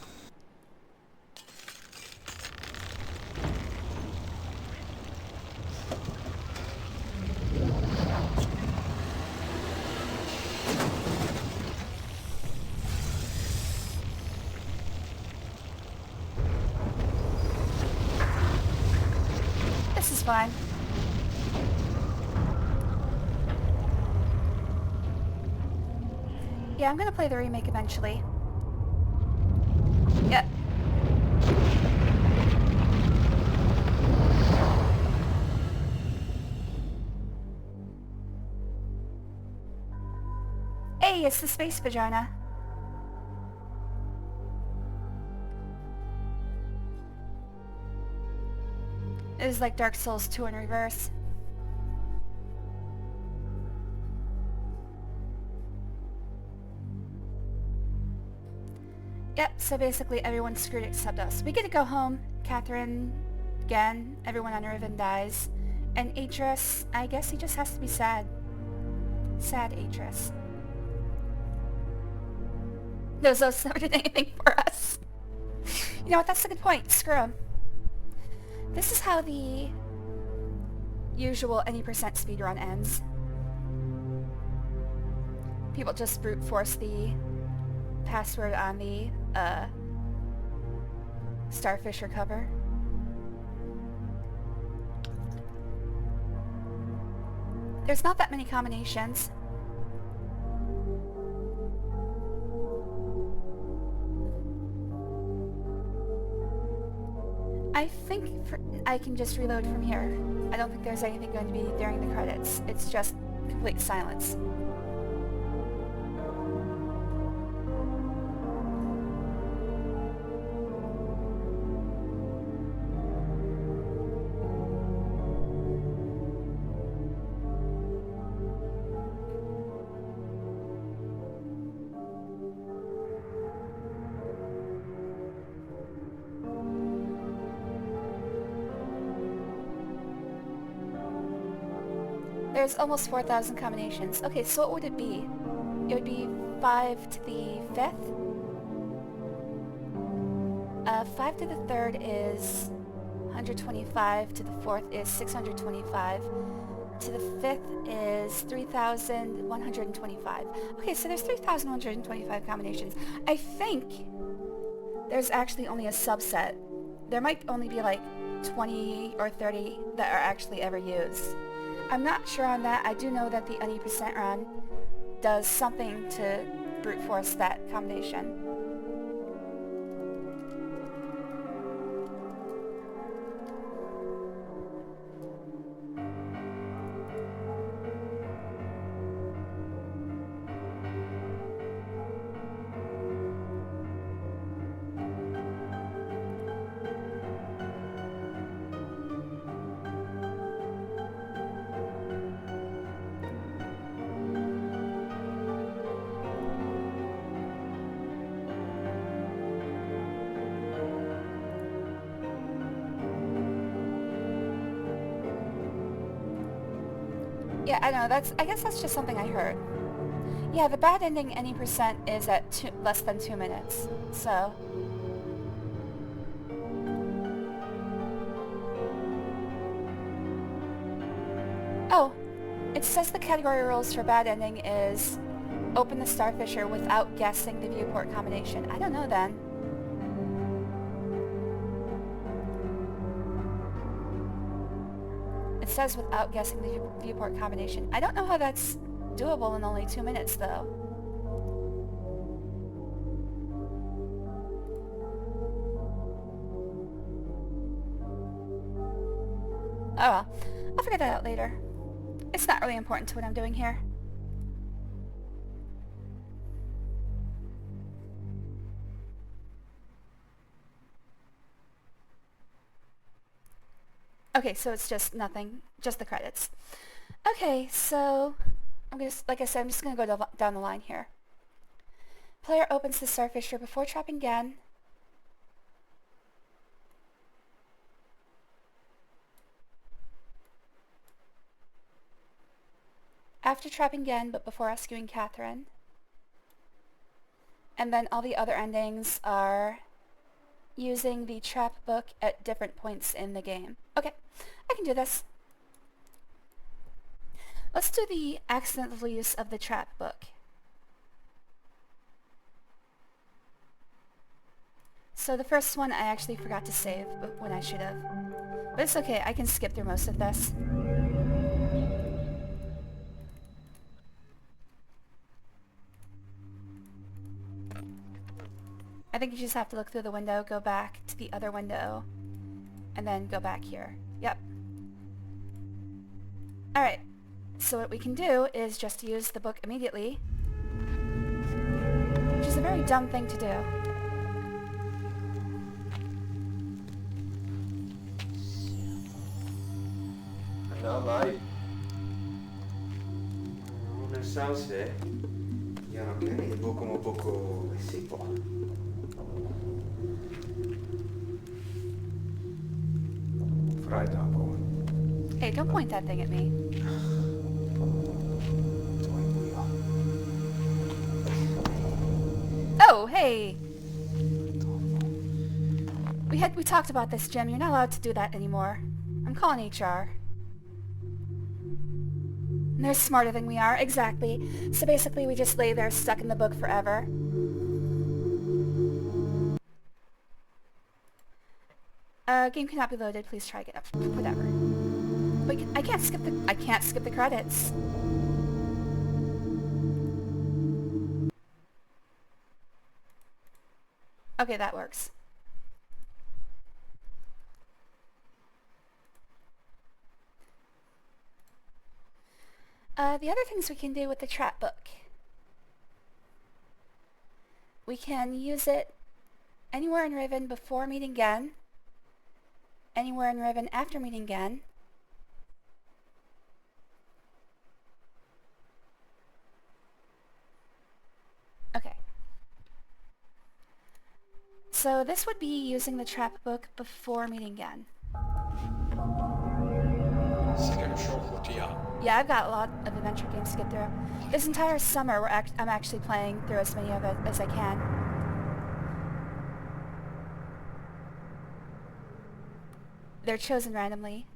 This is fine. Yeah, I'm gonna play the remake eventually. Yeah. Hey, it's the space vagina. It is like Dark Souls 2 in reverse. Yep, so basically everyone's screwed except us. We get to go home. Catherine, Gehn, everyone on Riven dies. And Atreus, I guess he just has to be sad. Sad Atreus. Those never did anything for us. You know what, that's a good point. Screw him. This is how the usual any percent speedrun ends. People just brute force the password on the Starfisher cover. There's not that many combinations. I think I can just reload from here. I don't think there's anything going to be during the credits. It's just complete silence. There's almost 4,000 combinations. Okay, so what would it be? It would be 5 to the 5th. 5 to the 3rd is 125. To the 4th is 625. To the 5th is 3,125. Okay, so there's 3,125 combinations. I think there's actually only a subset. There might only be like 20 or 30 that are actually ever used. I'm not sure on that. I do know that the any percent run does something to brute force that combination. Yeah, I know, I guess that's just something I heard. Yeah, the bad ending any percent is at less than 2 minutes, so... Oh, it says the category rules for bad ending is open the Starfisher without guessing the viewport combination. I don't know then. It says without guessing the viewport combination. I don't know how that's doable in only 2 minutes, though. Oh well. I'll figure that out later. It's not really important to what I'm doing here. Okay, so it's just nothing, just the credits. Okay, so I'm gonna, like I said, I'm just gonna go down the line here. Player opens the Starfisher before trapping Gehn. After trapping Gehn, but before rescuing Catherine. And then all the other endings are using the trap book at different points in the game. Okay, I can do this. Let's do the accidental use of the trap book. So the first one I actually forgot to save when I should have. But it's okay, I can skip through most of this. I think you just have to look through the window, go back to the other window, and then go back here. Yep. Alright, so what we can do is just use the book immediately, which is a very dumb thing to do. Vai. Non sauce. Ja no Gehn je boko sipo. Freitag. Hey, don't point that thing at me. Oh, hey! We talked about this, Jim. You're not allowed to do that anymore. I'm calling HR. And they're smarter than we are, exactly. So basically we just lay there stuck in the book forever. Game cannot be loaded, please try again. Whatever. But I can't skip the credits. Okay, that works. The other things we can do with the trap book. We can use it anywhere in Riven before meeting Gehn, anywhere in Riven after meeting Gehn, okay. So this would be using the trap book before meeting Gehn. Yeah, I've got a lot of adventure games to get through. This entire summer, I'm actually playing through as many of it as I can. They're chosen randomly.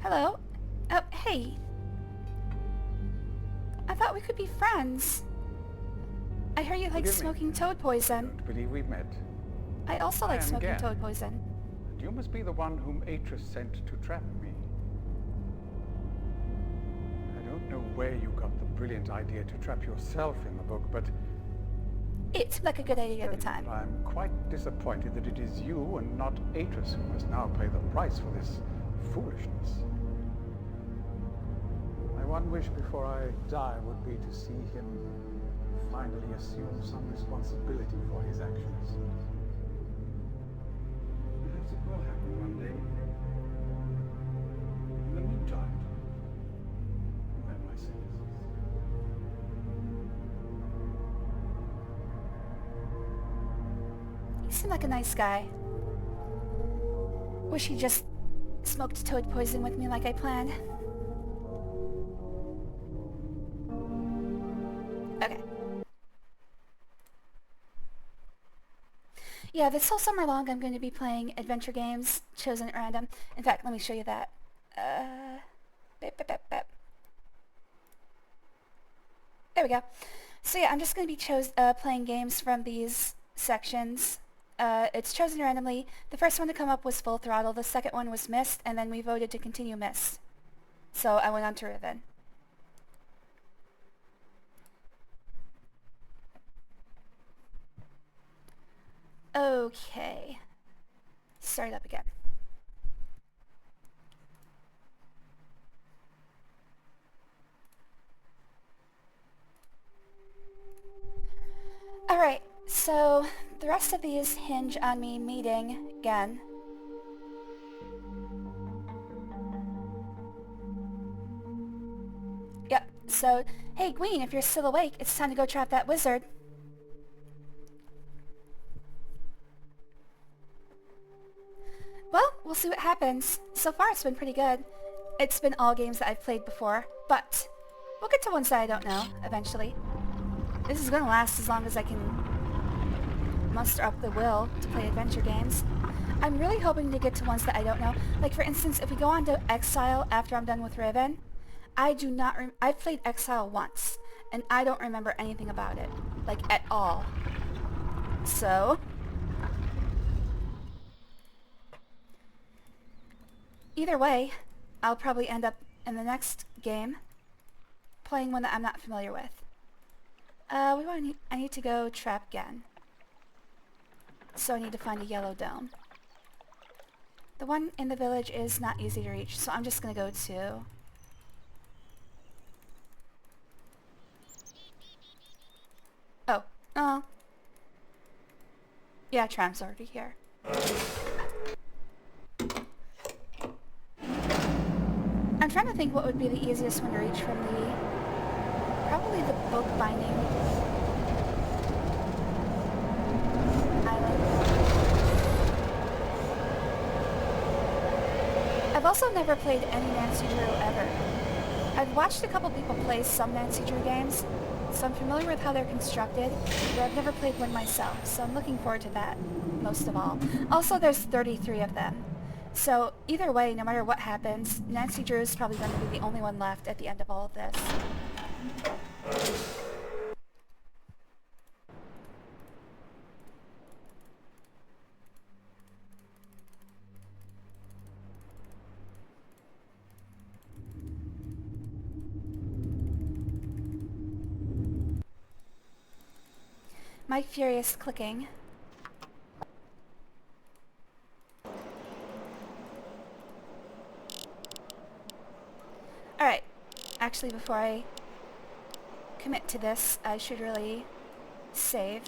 Hello? Oh, hey. I thought we could be friends. I heard you like Forgive me. smoking toad poison. Don't believe we've met. I also like I am smoking Gehn. toad poison. And you must be the one whom Atreus sent to trap me. I don't know where you got the brilliant idea to trap yourself in the book, but It seemed like a good idea at the time. I'm quite disappointed that it is you and not Atreus who must now pay the price for this foolishness. My one wish before I die would be to see him finally assume some responsibility for his actions. Perhaps it will happen one day. In the meantime, you have my sympathies. He seemed like a nice guy. Wish he just smoked toad poison with me like I planned. Okay. Yeah, this whole summer long I'm going to be playing adventure games, chosen at random. In fact, let me show you that. There we go. So yeah, I'm just going to be playing games from these sections. It's chosen randomly. The first one to come up was Full Throttle, the second one was Mist, and then we voted to continue Mist. So I went on to Riven. Okay. Start it up again. Alright, so the rest of these hinge on me meeting Gehn. Yep, so, hey Gehn, if you're still awake, it's time to go trap that wizard. Well, we'll see what happens. So far it's been pretty good. It's been all games that I've played before, but we'll get to ones that I don't know, eventually. This is gonna last as long as I can muster up the will to play adventure games. I'm really hoping to get to ones that I don't know. Like for instance, if we go on to Exile after I'm done with Riven, I've played Exile once, and I don't remember anything about it. Like, at all. So either way, I'll probably end up in the next game playing one that I'm not familiar with. I need to go trap Gehn. So I need to find a yellow dome. The one in the village is not easy to reach, so I'm just gonna go to... Oh. Yeah, tram's already here. I'm trying to think what would be the easiest one to reach from the... Probably the book binding island. I've also never played any Nancy Drew ever. I've watched a couple people play some Nancy Drew games, so I'm familiar with how they're constructed, but I've never played one myself, so I'm looking forward to that, most of all. Also, there's 33 of them. So either way, no matter what happens, Nancy Drew is probably going to be the only one left at the end of all of this. My furious clicking. Alright, actually before I commit to this, I should really save.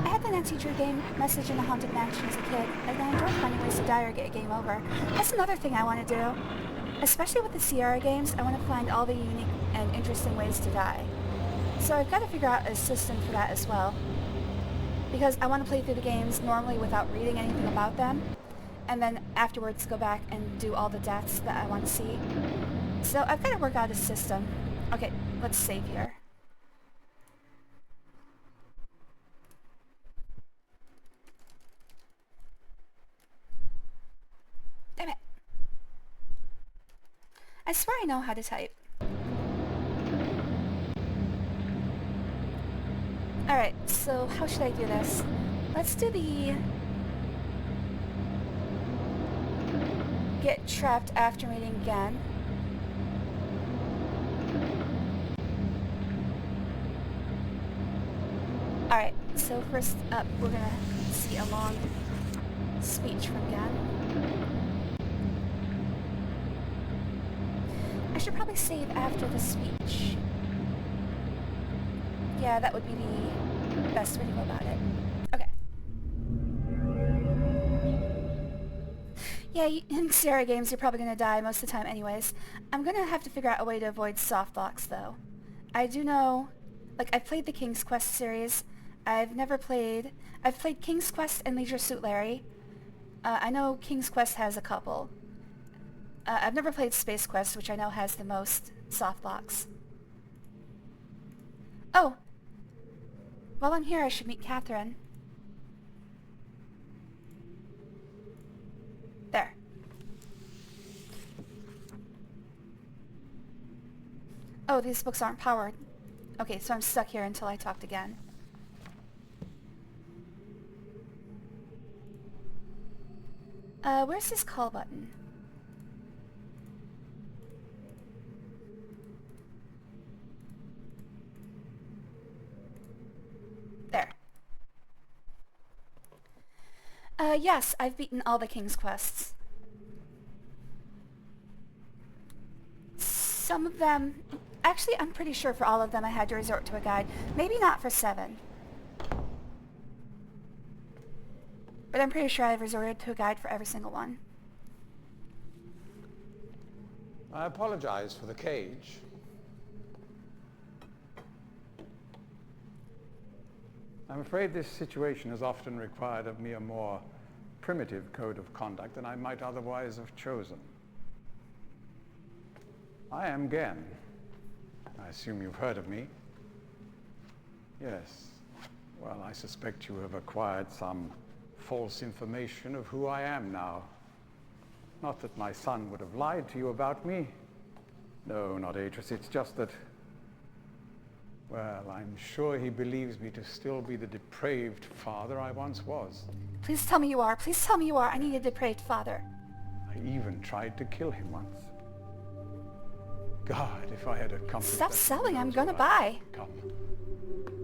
I had the Nancy Drew game message in the Haunted Mansion as a kid, and I enjoyed finding ways to die or get a game over. That's another thing I want to do. Especially with the Sierra games, I want to find all the unique and interesting ways to die. So I've got to figure out a system for that as well. Because I want to play through the games normally without reading anything about them, and then afterwards go back and do all the deaths that I want to see. So I've got to work out a system. Okay, let's save here. Damn it. I swear I know how to type. Alright, so how should I do this? Let's do the... get trapped after meeting Gehn. Alright, so first up we're gonna see a long speech from Gehn. I should probably save after the speech. Yeah, that would be the best way to go about it. Okay. Yeah, in Sierra games you're probably going to die most of the time anyways. I'm going to have to figure out a way to avoid soft locks though. I do know, like I've played the King's Quest series. I've played King's Quest and Leisure Suit Larry. I know King's Quest has a couple. I've never played Space Quest, which I know has the most soft locks. Oh! While I'm here, I should meet Catherine. There. Oh, these books aren't powered. Okay, so I'm stuck here until I talked again. Where's this call button? There. Yes, I've beaten all the King's Quests. Some of them... Actually, I'm pretty sure for all of them I had to resort to a guide. Maybe not for 7. But I'm pretty sure I've resorted to a guide for every single one. I apologize for the cage. I'm afraid this situation has often required of me a more primitive code of conduct than I might otherwise have chosen. I am Gehn. I assume you've heard of me. Yes. Well, I suspect you have acquired some false information of who I am now. Not that my son would have lied to you about me. No, not Atris. It's just that, well, I'm sure he believes me to still be the depraved father I once was. Please tell me you are. Please tell me you are. I need a depraved father. I even tried to kill him once. God, if I had accomplished Stop that, selling. who I'm knows gonna what I buy. would become.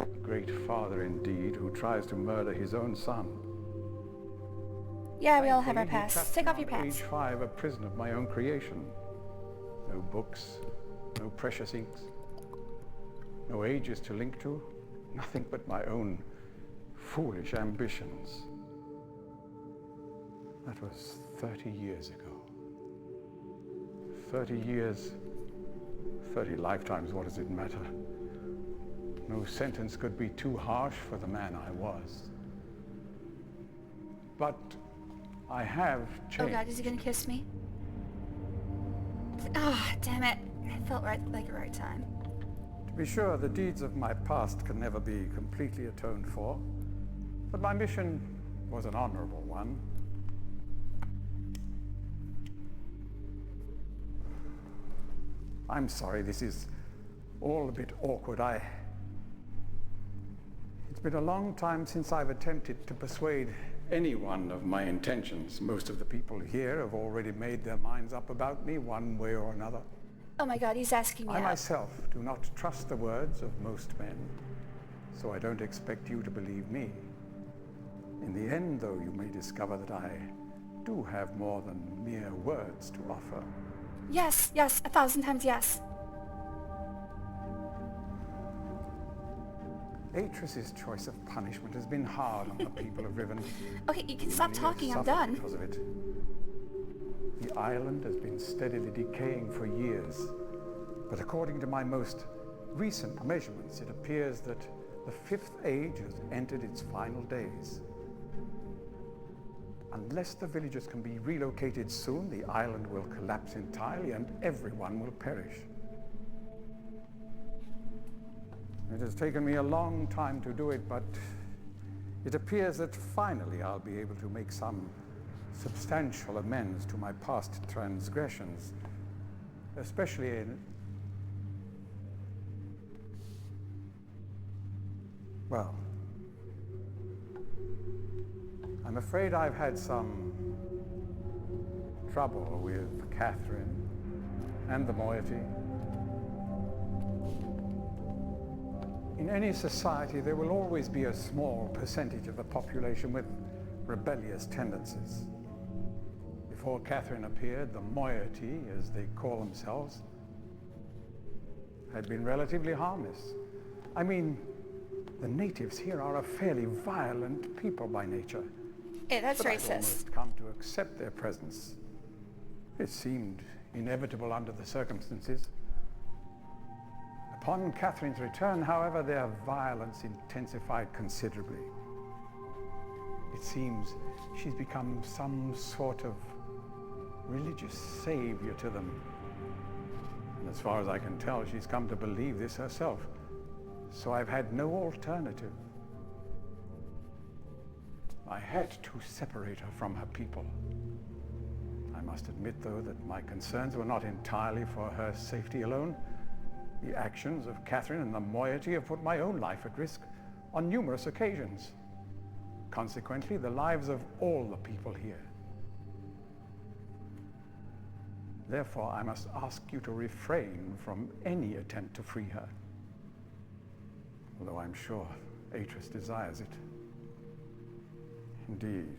A great father indeed, who tries to murder his own son. Yeah, we all have our Thankfully, he past. trapped Take me off your on pants. Age 5, a prison of my own creation. No books, no precious inks, no ages to link to, nothing but my own foolish ambitions. That was 30 years ago. 30 years, 30 lifetimes, what does it matter? No sentence could be too harsh for the man I was. But I have changed. Oh god, is he gonna kiss me? Ah, oh, damn it. It felt right like a right time. To be sure, the deeds of my past can never be completely atoned for, but my mission was an honorable one. I'm sorry, this is all a bit awkward. It's been a long time since I've attempted to persuade anyone of my intentions. Most of the people here have already made their minds up about me one way or another. Oh my god, he's asking me I out. myself do not trust the words of most men, so I don't expect you to believe me. In the end, though, you may discover that I do have more than mere words to offer. Yes, yes, 1,000 times yes. Atris's choice of punishment has been hard on the people of Riven. Okay, you can stop Many have talking. I'm suffered done. because of it. The island has been steadily decaying for years, but according to my most recent measurements, it appears that the Fifth Age has entered its final days. Unless the villagers can be relocated soon, the island will collapse entirely and everyone will perish. It has taken me a long time to do it, but it appears that finally I'll be able to make some substantial amends to my past transgressions, especially in... Well, I'm afraid I've had some trouble with Catherine and the moiety. In any society, there will always be a small percentage of the population with rebellious tendencies. Before Catherine appeared, the moiety, as they call themselves, had been relatively harmless. I mean, the natives here are a fairly violent people by nature. Hey, that's But I'd racist. almost come to accept their presence. It seemed inevitable under the circumstances. Upon Catherine's return, however, their violence intensified considerably. It seems she's become some sort of religious savior to them. And as far as I can tell, she's come to believe this herself. So I've had no alternative. I had to separate her from her people. I must admit, though, that my concerns were not entirely for her safety alone. The actions of Catherine and the moiety have put my own life at risk on numerous occasions. Consequently, the lives of all the people here. Therefore, I must ask you to refrain from any attempt to free her. Although I'm sure Atris desires it. Indeed,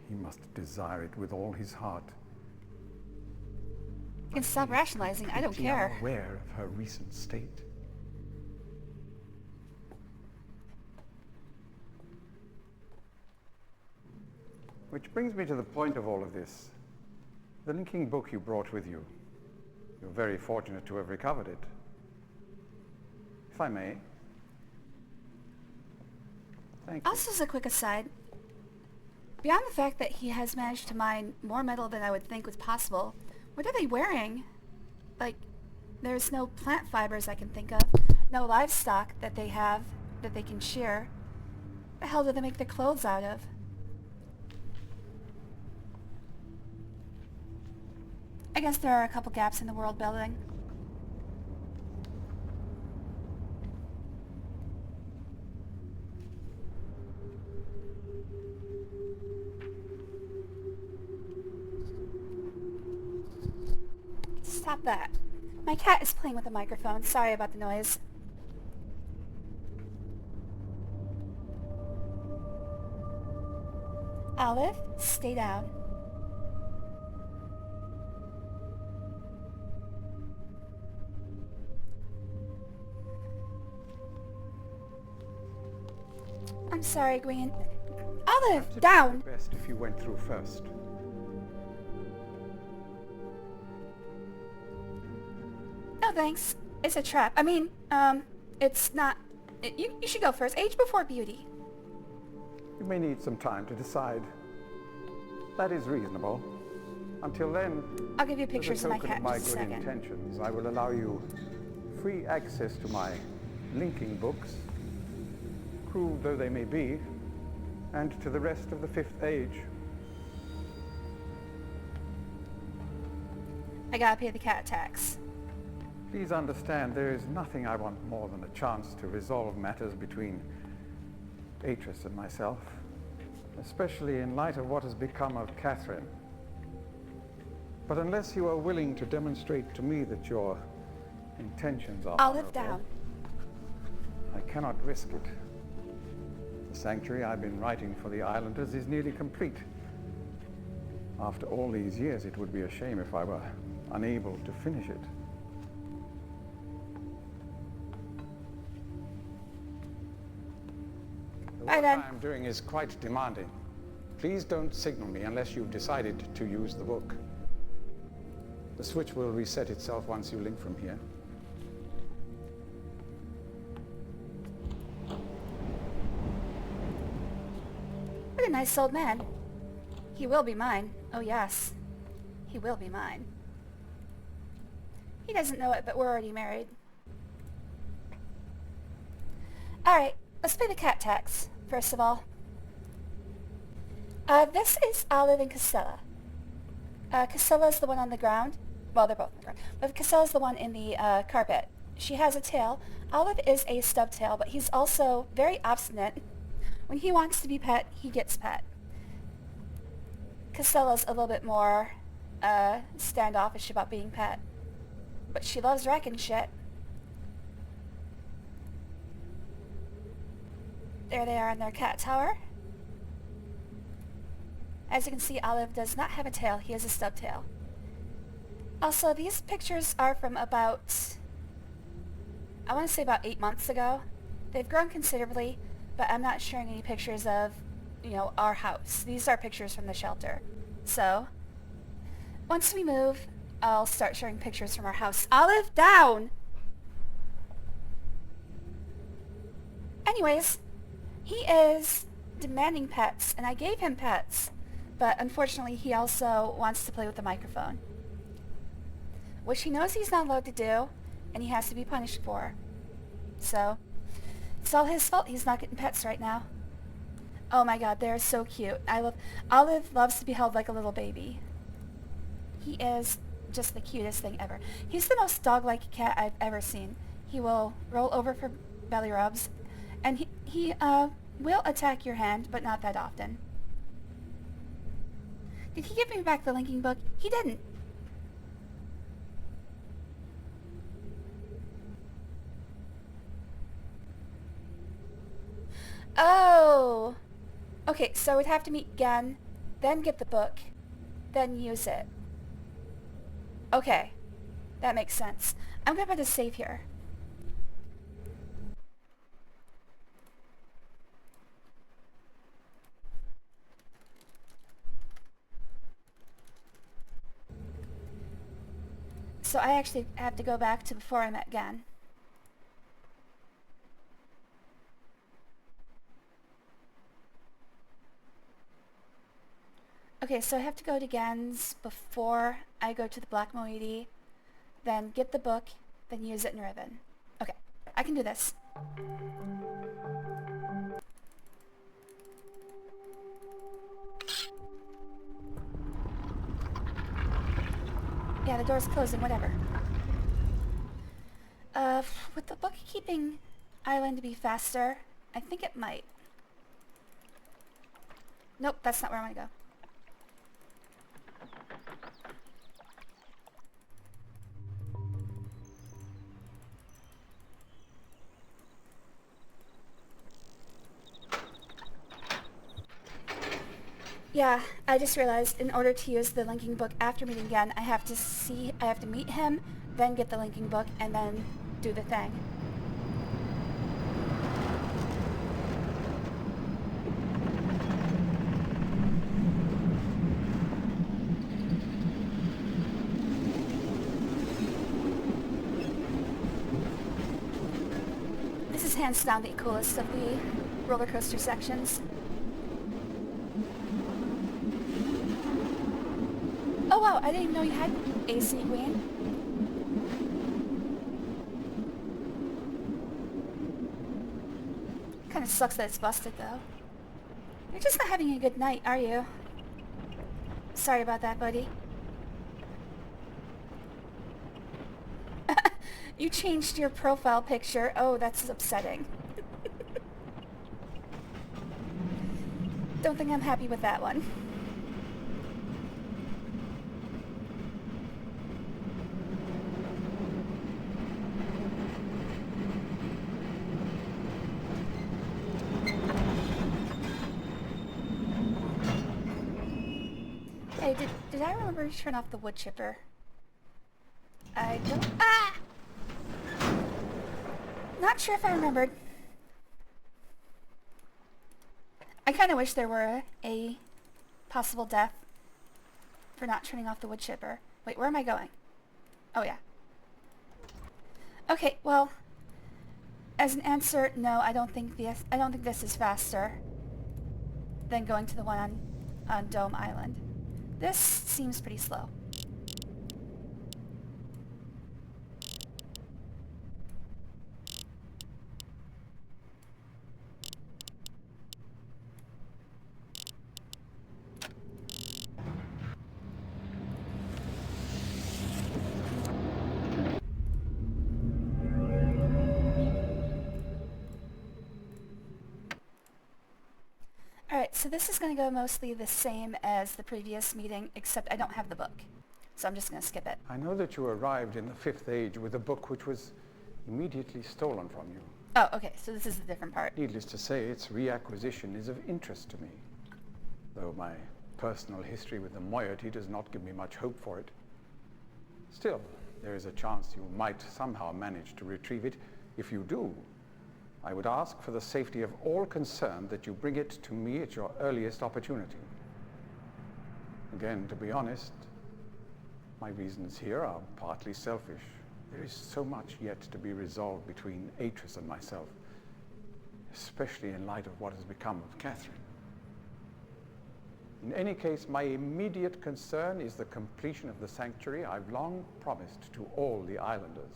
he must desire it with all his heart. You can stop rationalizing. I don't Completely care. unaware of her recent state. Which brings me to the point of all of this. The linking book you brought with you. You're very fortunate to have recovered it. If I may. Thank you. Also, as a quick aside, beyond the fact that he has managed to mine more metal than I would think was possible, what are they wearing? Like, there's no plant fibers I can think of, no livestock that they have that they can shear. What the hell do they make their clothes out of? I guess there are a couple gaps in the world building. Stop that. My cat is playing with the microphone. Sorry about the noise. Olive, stay down. I'm sorry, Gehn. Olive, Perhaps it would down! be best if you went through first. No thanks. It's a trap. I mean, it's not... You should go first. Age before beauty. You may need some time to decide. That is reasonable. Until then, I'll give you as a pictures of my token cat of in my just a good second. intentions, I will allow you free access to my linking books, crude though they may be, and to the rest of the Fifth Age. I gotta pay the cat tax. Please understand, there is nothing I want more than a chance to resolve matters between Atris and myself, especially in light of what has become of Catherine. But unless you are willing to demonstrate to me that your intentions are Olive, honorable, down. I cannot risk it. The sanctuary I've been writing for the islanders is nearly complete. After all these years, it would be a shame if I were unable to finish it. The Bye work then. I'm doing is quite demanding. Please don't signal me unless you've decided to use the book. The switch will reset itself once you link from here. What a nice old man. He will be mine. Oh yes. He will be mine. He doesn't know it, but we're already married. Alright, let's play the cat tax, first of all. This is Olive and Casella. Casella's the one on the ground. Well, they're both on the ground. But Casella's the one in the carpet. She has a tail. Olive is a stub tail, but he's also very obstinate. When he wants to be pet, he gets pet. Casella's a little bit more standoffish about being pet. But she loves wrecking shit. There they are in their cat tower. As you can see, Olive does not have a tail. He has a stub tail. Also, these pictures are from about, I want to say about 8 months ago. They've grown considerably, but I'm not sharing any pictures of, you know, our house. These are pictures from the shelter. So, once we move, I'll start sharing pictures from our house. Olive, down! Anyways, he is demanding pets, and I gave him pets. But unfortunately, he also wants to play with the microphone, which he knows he's not allowed to do, and he has to be punished for. So, it's all his fault he's not getting pets right now. Oh my god, they're so cute. Olive loves to be held like a little baby. He is just the cutest thing ever. He's the most dog-like cat I've ever seen. He will roll over for belly rubs, and he will attack your hand, but not that often. Did he give me back the linking book? He didn't. Oh! Okay, so we'd have to meet Gehn, then get the book, then use it. Okay. That makes sense. I'm gonna put a save here. So I actually have to go back to before I met Gehn. Okay, so I have to go to Gehn's before I go to the Black Moiety, then get the book, then use it in Riven. Okay, I can do this. Yeah, the door's closing, whatever. Would the bookkeeping island be faster? I think it might. Nope, that's not where I want to go. Yeah, I just realized in order to use the linking book after meeting Gehn, I have to meet him, then get the linking book, and then do the thing. This is hands down the coolest of the roller coaster sections. Oh wow, I didn't even know you had AC, Gehn. Kinda sucks that it's busted though. You're just not having a good night, are you? Sorry about that, buddy. You changed your profile picture. Oh, that's upsetting. Don't think I'm happy with that one. Hey, did I remember to turn off the wood chipper? I don't... Ah! Not sure if I remembered. I kind of wish there were a possible death for not turning off the wood chipper. Wait, where am I going? Oh yeah. Okay, well, as an answer, no, I don't think this is faster than going to the one on Dome Island. This seems pretty slow. Alright, so this is going to go mostly the same as the previous meeting, except I don't have the book. So I'm just going to skip it. I know that you arrived in the Fifth Age with a book which was immediately stolen from you. Oh, okay, so this is a different part. Needless to say, its reacquisition is of interest to me, though my personal history with the moiety does not give me much hope for it. Still, there is a chance you might somehow manage to retrieve it. If you do, I would ask for the safety of all concerned that you bring it to me at your earliest opportunity. Again, to be honest, my reasons here are partly selfish. There is so much yet to be resolved between Atris and myself, especially in light of what has become of Catherine. In any case, my immediate concern is the completion of the sanctuary I've long promised to all the islanders.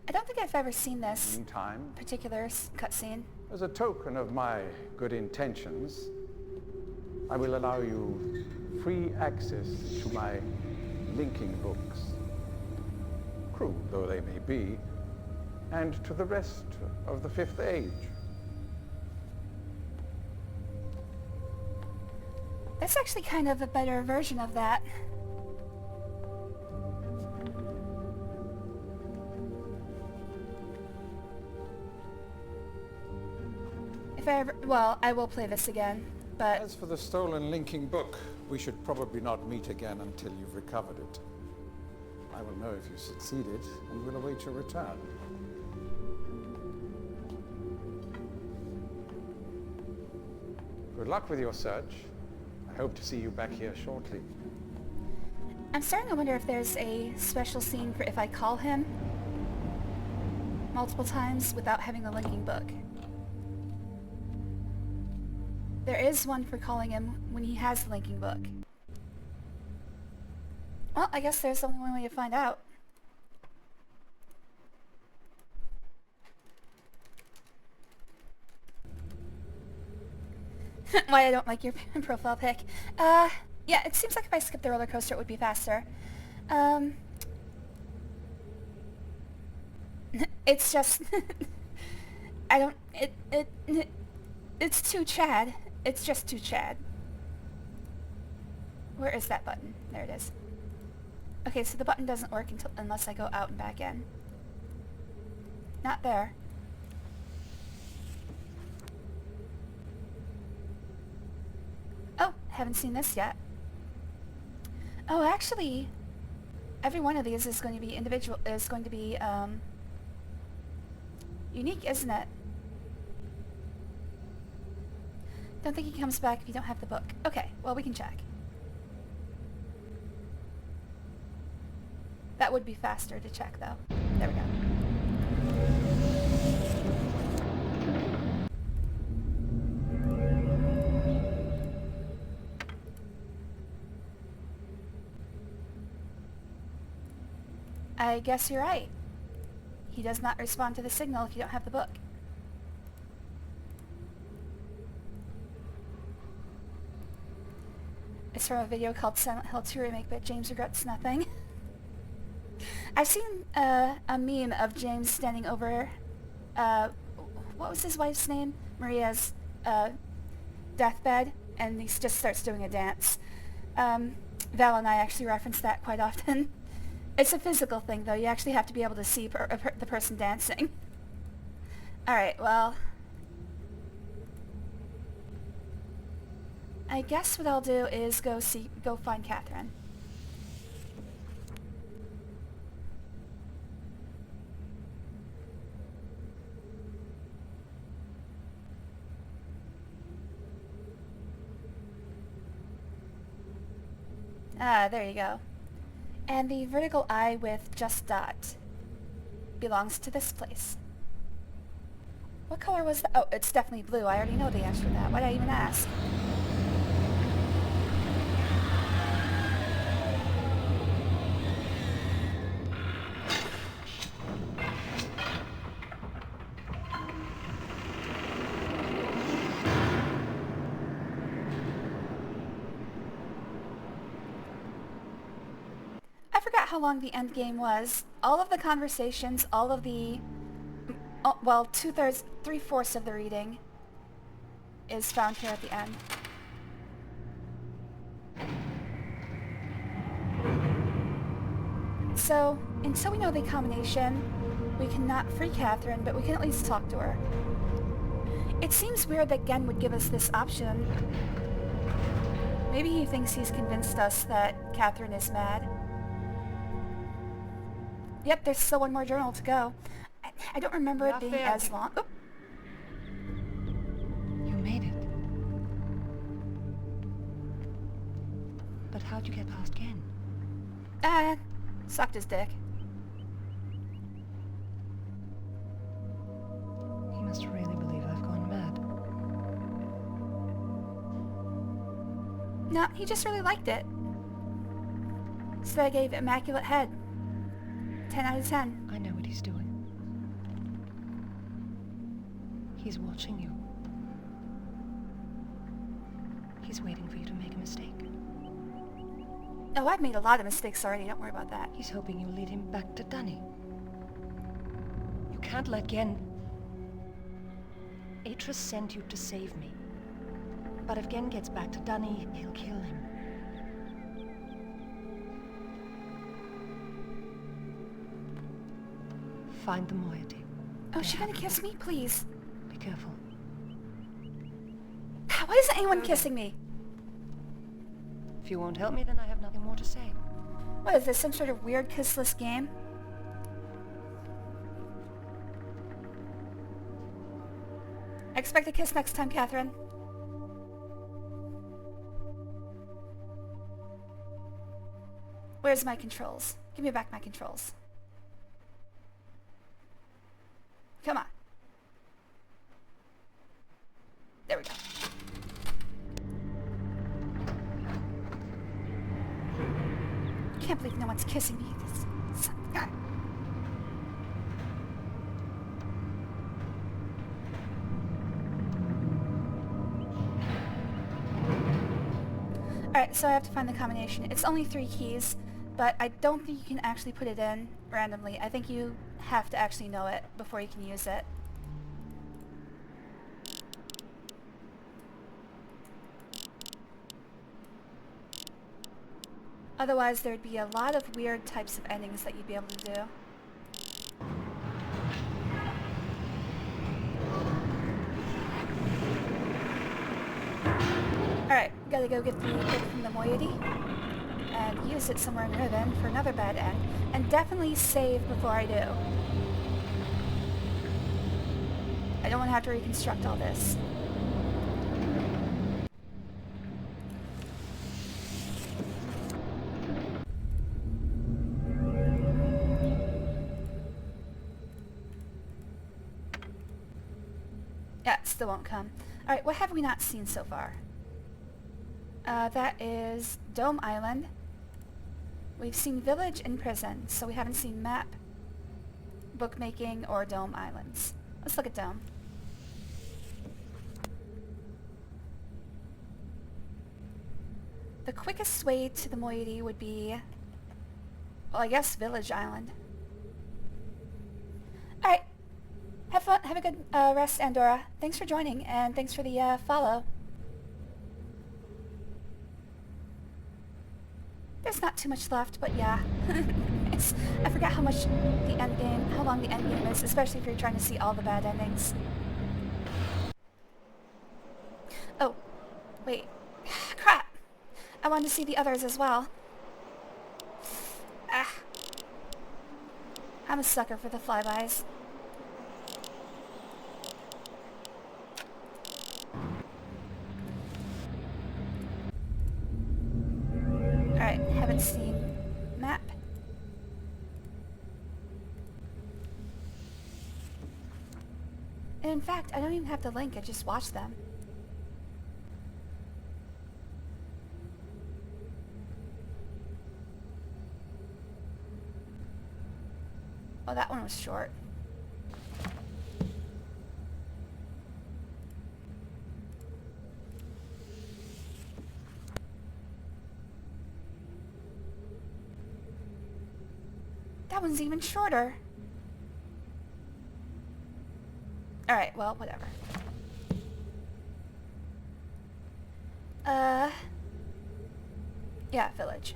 I don't think I've ever seen this Meantime, particular cutscene. as a token of my good intentions, I will allow you free access to my linking books, crude though they may be, and to the rest of the Fifth Age. That's actually kind of a better version of that. If I ever, well, I will play this again, but As for the stolen linking book, we should probably not meet again until you've recovered it. I will know if you succeeded and will await your return. Good luck with your search. I hope to see you back here shortly. I'm starting to wonder if there's a special scene for if I call him multiple times without having the linking book. There is one for calling him when he has the linking book. Well, I guess there's only one way to find out. Why I don't like your profile pic. Yeah, it seems like if I skip the roller coaster it would be faster. It's just... I don't... It's too Chad. It's just too Chad. Where is that button? There it is. Okay, so the button doesn't work unless I go out and back in. Not there. Oh, haven't seen this yet. Oh, actually, every one of these is going to be unique, isn't it? Don't think he comes back if you don't have the book. Okay, well, we can check. That would be faster to check, though. There we go. I guess you're right. He does not respond to the signal if you don't have the book. It's from a video called Silent Hill 2 Remake, but James regrets nothing. I've seen a meme of James standing over, what was his wife's name? Maria's deathbed, and he just starts doing a dance. Val and I actually reference that quite often. It's a physical thing, though. You actually have to be able to see the person dancing. Alright, well... I guess what I'll do is go find Catherine. Ah, there you go. And the vertical eye with just dot belongs to this place. What color was that? Oh, it's definitely blue. I already know the answer to that. Why did I even ask? I forgot how long the end game was. All of the conversations, all of the... well, 2/3, 3/4 of the reading is found here at the end. So, until we know the combination, we cannot free Catherine, but we can at least talk to her. It seems weird that Gehn would give us this option. Maybe he thinks he's convinced us that Catherine is mad. Yep, there's still one more journal to go. I don't remember it being as long. Oop. You made it. But how'd you get past Gehn? Sucked his dick. He must really believe I've gone mad. No, he just really liked it. So I gave Immaculate Head 10 out of 10. I know what he's doing. He's watching you. He's waiting for you to make a mistake. Oh, I've made a lot of mistakes already. Don't worry about that. He's hoping you lead him back to Dunny. You can't let Gehn... Atris sent you to save me. But if Gehn gets back to Dunny, he'll kill him. Find the moiety. Oh, she's gonna kiss me? Please. Be careful. Why isn't anyone kissing me? If you won't help me, then I have nothing more to say. What is this, some sort of weird kissless game? I expect a kiss next time, Catherine. Where's my controls? Give me back my controls. Come on. There we go. I can't believe no one's kissing me. God. Alright, so I have to find the combination. It's only 3 keys, but I don't think you can actually put it in randomly. I think you have to actually know it before you can use it. Otherwise, there'd be a lot of weird types of endings that you'd be able to do. Alright, gotta go get the book from the moiety and use it somewhere in Riven for another bad end, and definitely save before I do. I don't want to have to reconstruct all this. Yeah, it still won't come. Alright, what have we not seen so far? That is Dome Island. We've seen Village and Prison, so we haven't seen Map, Bookmaking, or Dome Islands. Let's look at Dome. The quickest way to the moiety would be, well, I guess Village Island. Alright. Have fun. Have a good rest, Andorra. Thanks for joining, and thanks for the follow. There's not too much left, but yeah. I forgot how much the end game, how long the end game is, especially if you're trying to see all the bad endings. Oh, wait. Crap! I wanted to see the others as well. Ah. I'm a sucker for the flybys. Alright, And in fact, I don't even have to link, I just watch them. Oh, that one was short. That one's even shorter. Alright, well, whatever. Yeah, village.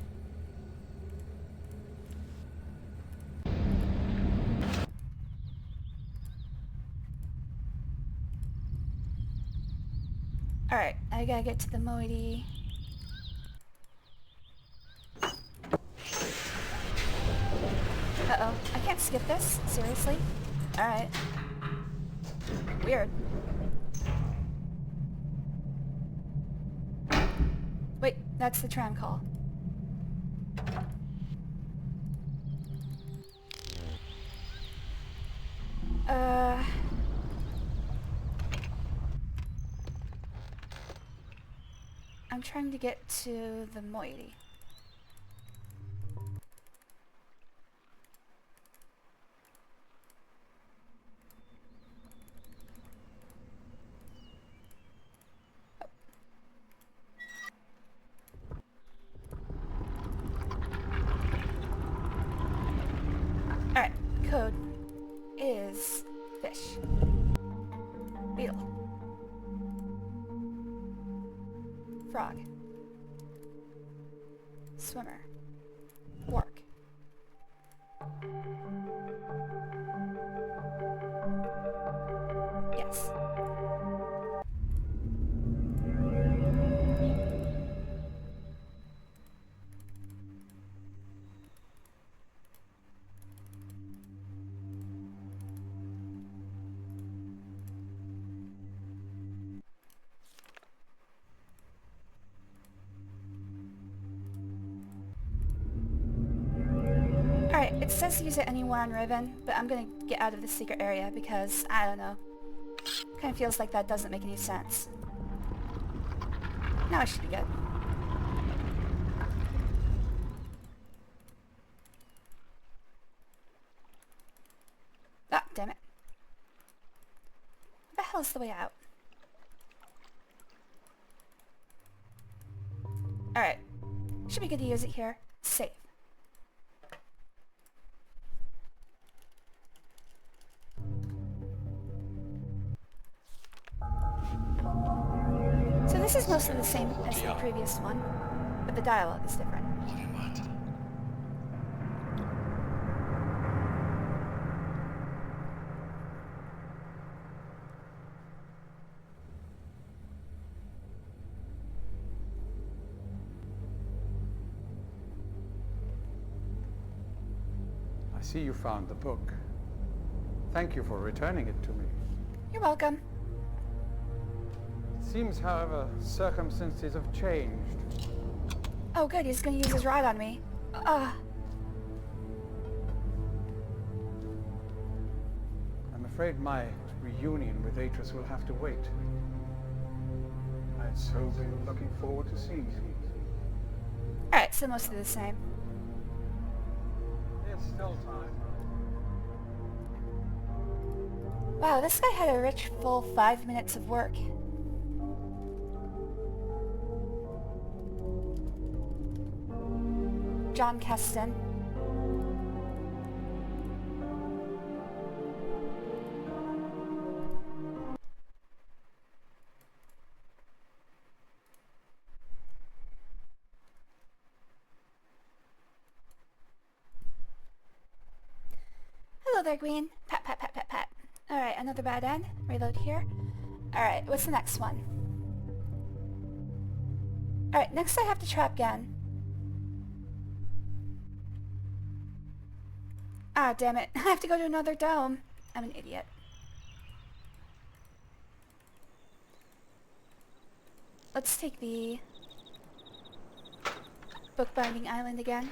Alright, I gotta get to the moiety. Uh-oh, I can't skip this? Seriously? Alright. Weird. Wait, that's the tram call. I'm trying to get to the moiety. Alright, code is fish. Beetle. Frog. Swimmer. Work. Yes. Alright, it says use it anywhere on Riven, but I'm gonna get out of the secret area because, I don't know. Kinda feels like that doesn't make any sense. Now I should be good. Ah, damn it. What the hell is the way out? Alright. Should be good to use it here. Save. So this is mostly the same as the previous one, but the dialogue is different. I see you found the book. Thank you for returning it to me. You're welcome. It seems, however, circumstances have changed. Oh good, he's gonna use his rod on me. I'm afraid my reunion with Atris will have to wait. I'd so been looking forward to seeing you. Alright, so mostly the same. There's still time. Wow, this guy had a rich, full 5 minutes of work. John Keston. Hello there, Gehn. Pat, pat, pat, pat, pat. Alright, another bad end. Reload here. Alright, what's the next one? Alright, next I have to trap Gehn. Ah, damn it. I have to go to another dome. I'm an idiot. Let's take the bookbinding island again.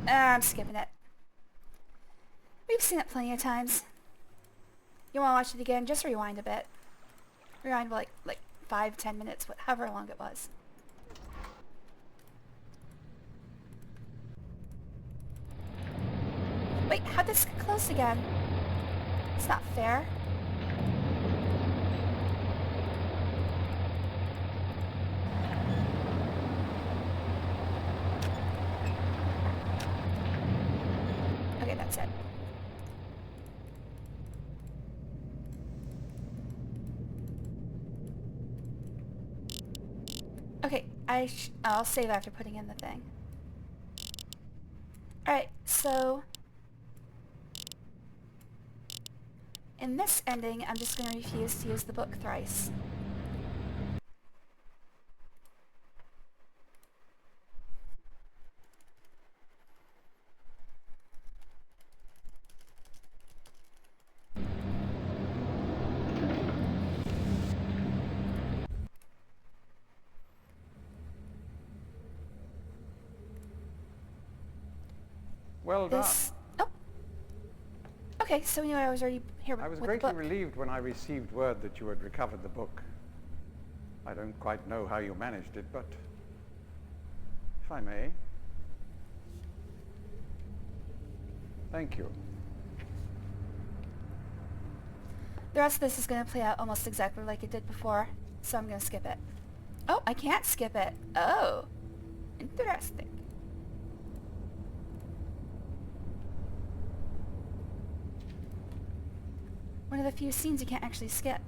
I'm skipping it. We've seen it plenty of times. You want to watch it again? Just rewind a bit. Rewind like 5-10 minutes, however long it was. Wait, how'd this get closed again? It's not fair. Okay, that's it. Okay, I'll save after putting in the thing. Alright, so in this ending, I'm just going to refuse to use the book thrice. Well done. Oh. Okay, so we knew I was already here with I was the greatly book. relieved when I received word that you had recovered the book. I don't quite know how you managed it, but if I may. Thank you. The rest of this is going to play out almost exactly like it did before, so I'm going to skip it. Oh, I can't skip it. Oh, interesting. One of the few scenes you can't actually skip.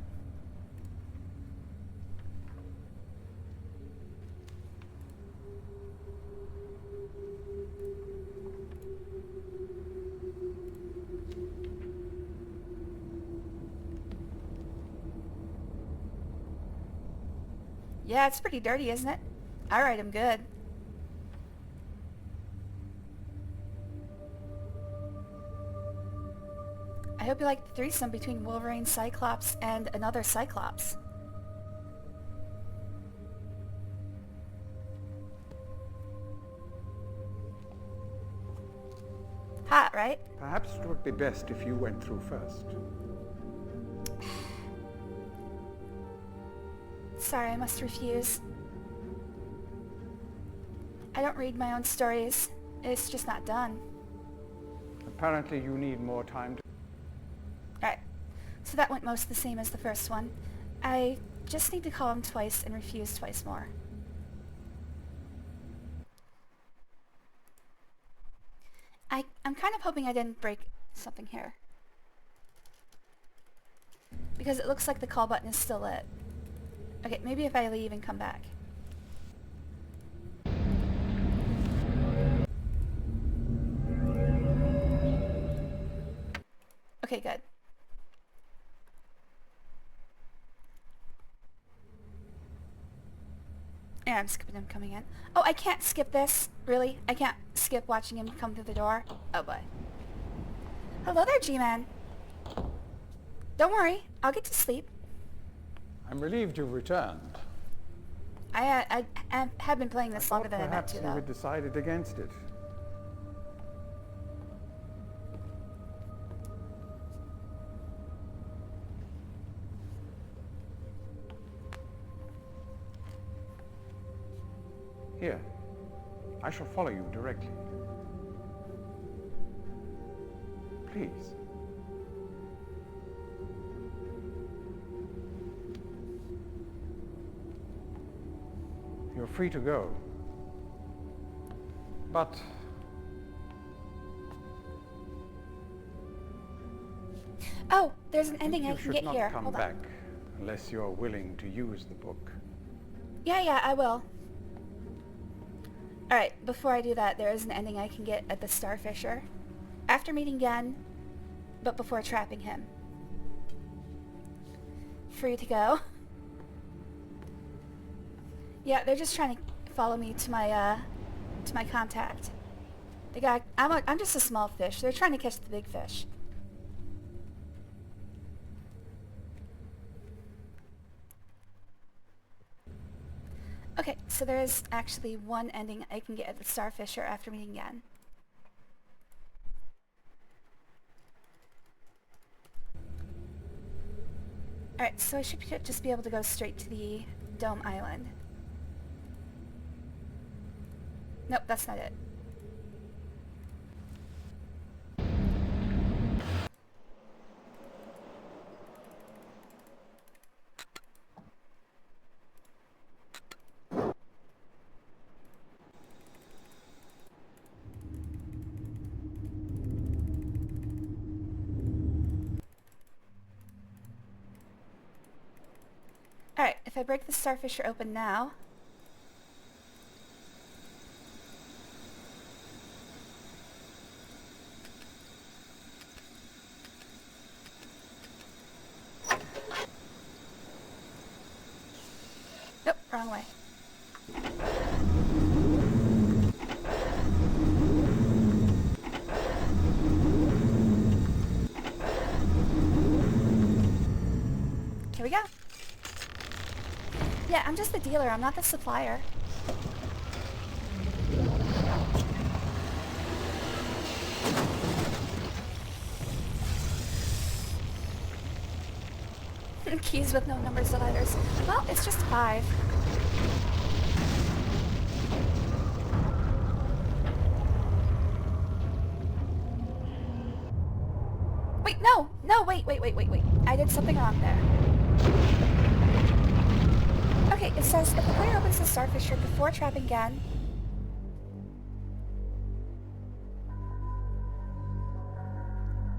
Yeah, it's pretty dirty, isn't it? Alright, I'm good. I hope you like the threesome between Wolverine, Cyclops, and another Cyclops. Hot, right? Perhaps it would be best if you went through first. Sorry, I must refuse. I don't read my own stories. It's just not done. Apparently you need more time to... Alright, so that went most the same as the first one. I just need to call him twice and refuse twice more. I'm kind of hoping I didn't break something here. Because it looks like the call button is still lit. Okay, maybe if I leave and come back. Okay, good. Yeah, I'm skipping him coming in. Oh, I can't skip this. Really? I can't skip watching him come through the door? Oh boy. Hello there, G-Man. Don't worry, I'll get to sleep. I'm relieved you've returned. I have been playing this longer than I meant Perhaps to, you though. had decided against it. Here, I shall follow you directly. Please. You're free to go. But Oh, there's an I think ending I you can should get not here. come Hold on. back unless you're willing to use the book. Yeah, I will. Alright, before I do that, there is an ending I can get at the Starfisher. After meeting Gehn, but before trapping him. Free to go. Yeah, they're just trying to follow me to my contact. The guy, I'm just a small fish. They're trying to catch the big fish. Okay, so there is actually one ending I can get at the Starfisher after meeting Gehn. Alright, so I should just be able to go straight to the Dome Island. Nope, that's not it. Alright, if I break the Starfisher open now... Nope, wrong way. Here we go. Yeah, I'm just the dealer, I'm not the supplier. Keys with no numbers or letters. Well, it's just 5. Wait, no! No, wait. I did something wrong there. Okay, it says if the player opens the Starfisher before trapping Gehn,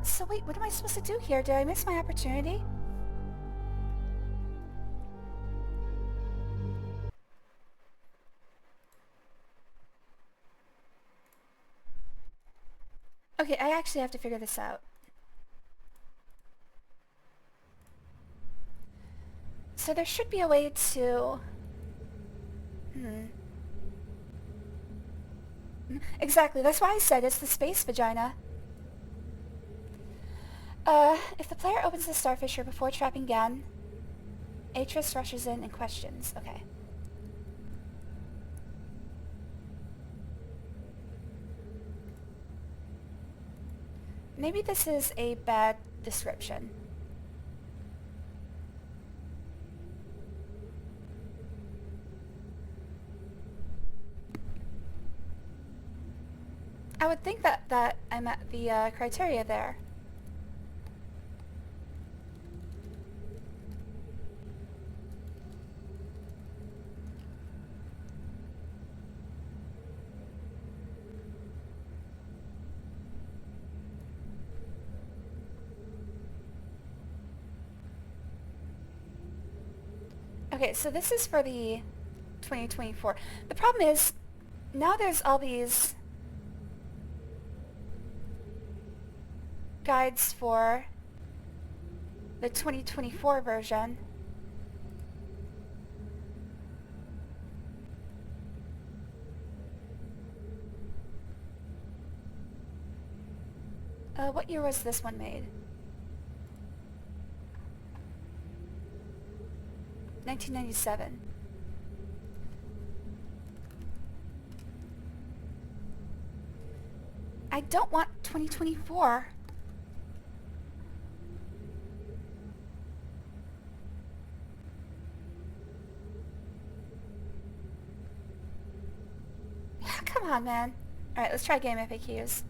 so wait, what am I supposed to do here? Did I miss my opportunity? Okay, I actually have to figure this out. So there should be a way to... Exactly, that's why I said it's the space vagina. If the player opens the Starfisher before trapping Gehn, Atris rushes in and questions. Okay. Maybe this is a bad description. I would think that I met the criteria there. Okay, so this is for the 2024. The problem is, now there's all these guides for the 2024 version. What year was this one made? 1997. I don't want 2024. Come on, man. Alright, let's try game FAQs.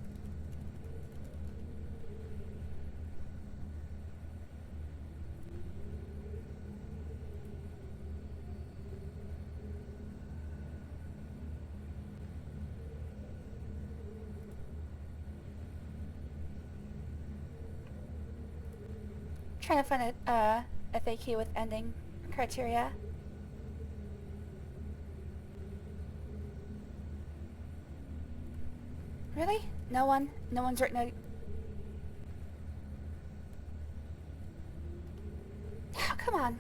Trying to find a FAQ with ending criteria. Really? No one? No one's written a... Oh, come on.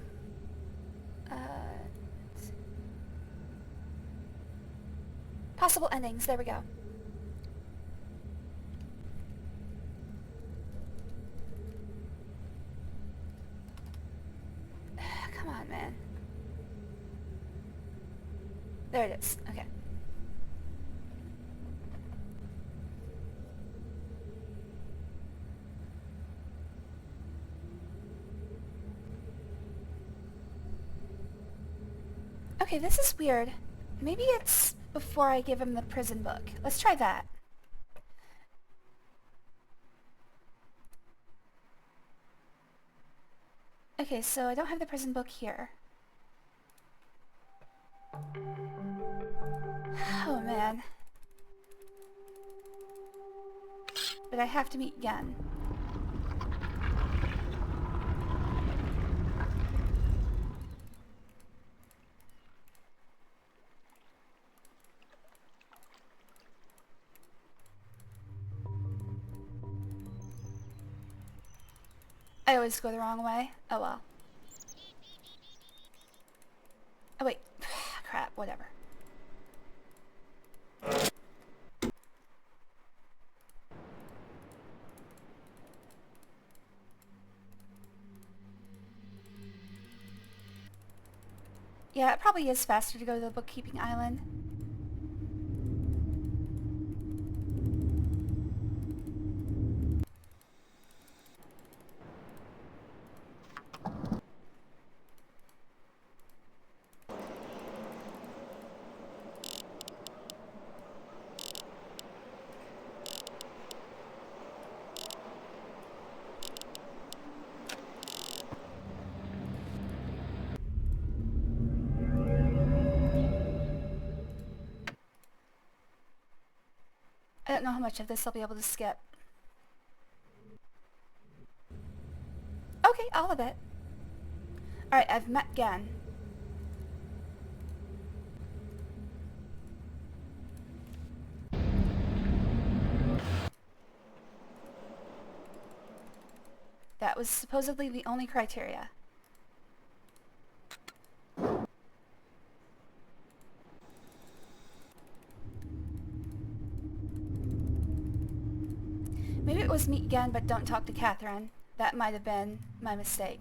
Possible endings. There we go. Come on, man. There it is. Okay. Okay, this is weird. Maybe it's before I give him the prison book. Let's try that. Okay, so I don't have the prison book here. Oh man. But I have to meet Gehn. I always go the wrong way. Oh well. Oh wait. Crap, whatever. Yeah, it probably is faster to go to the bookkeeping island. I don't know how much of this I'll be able to skip. Okay, all of it. Alright, I've met Gehn. That was supposedly the only criteria. Maybe it was meet Gehn but don't talk to Catherine. That might have been my mistake.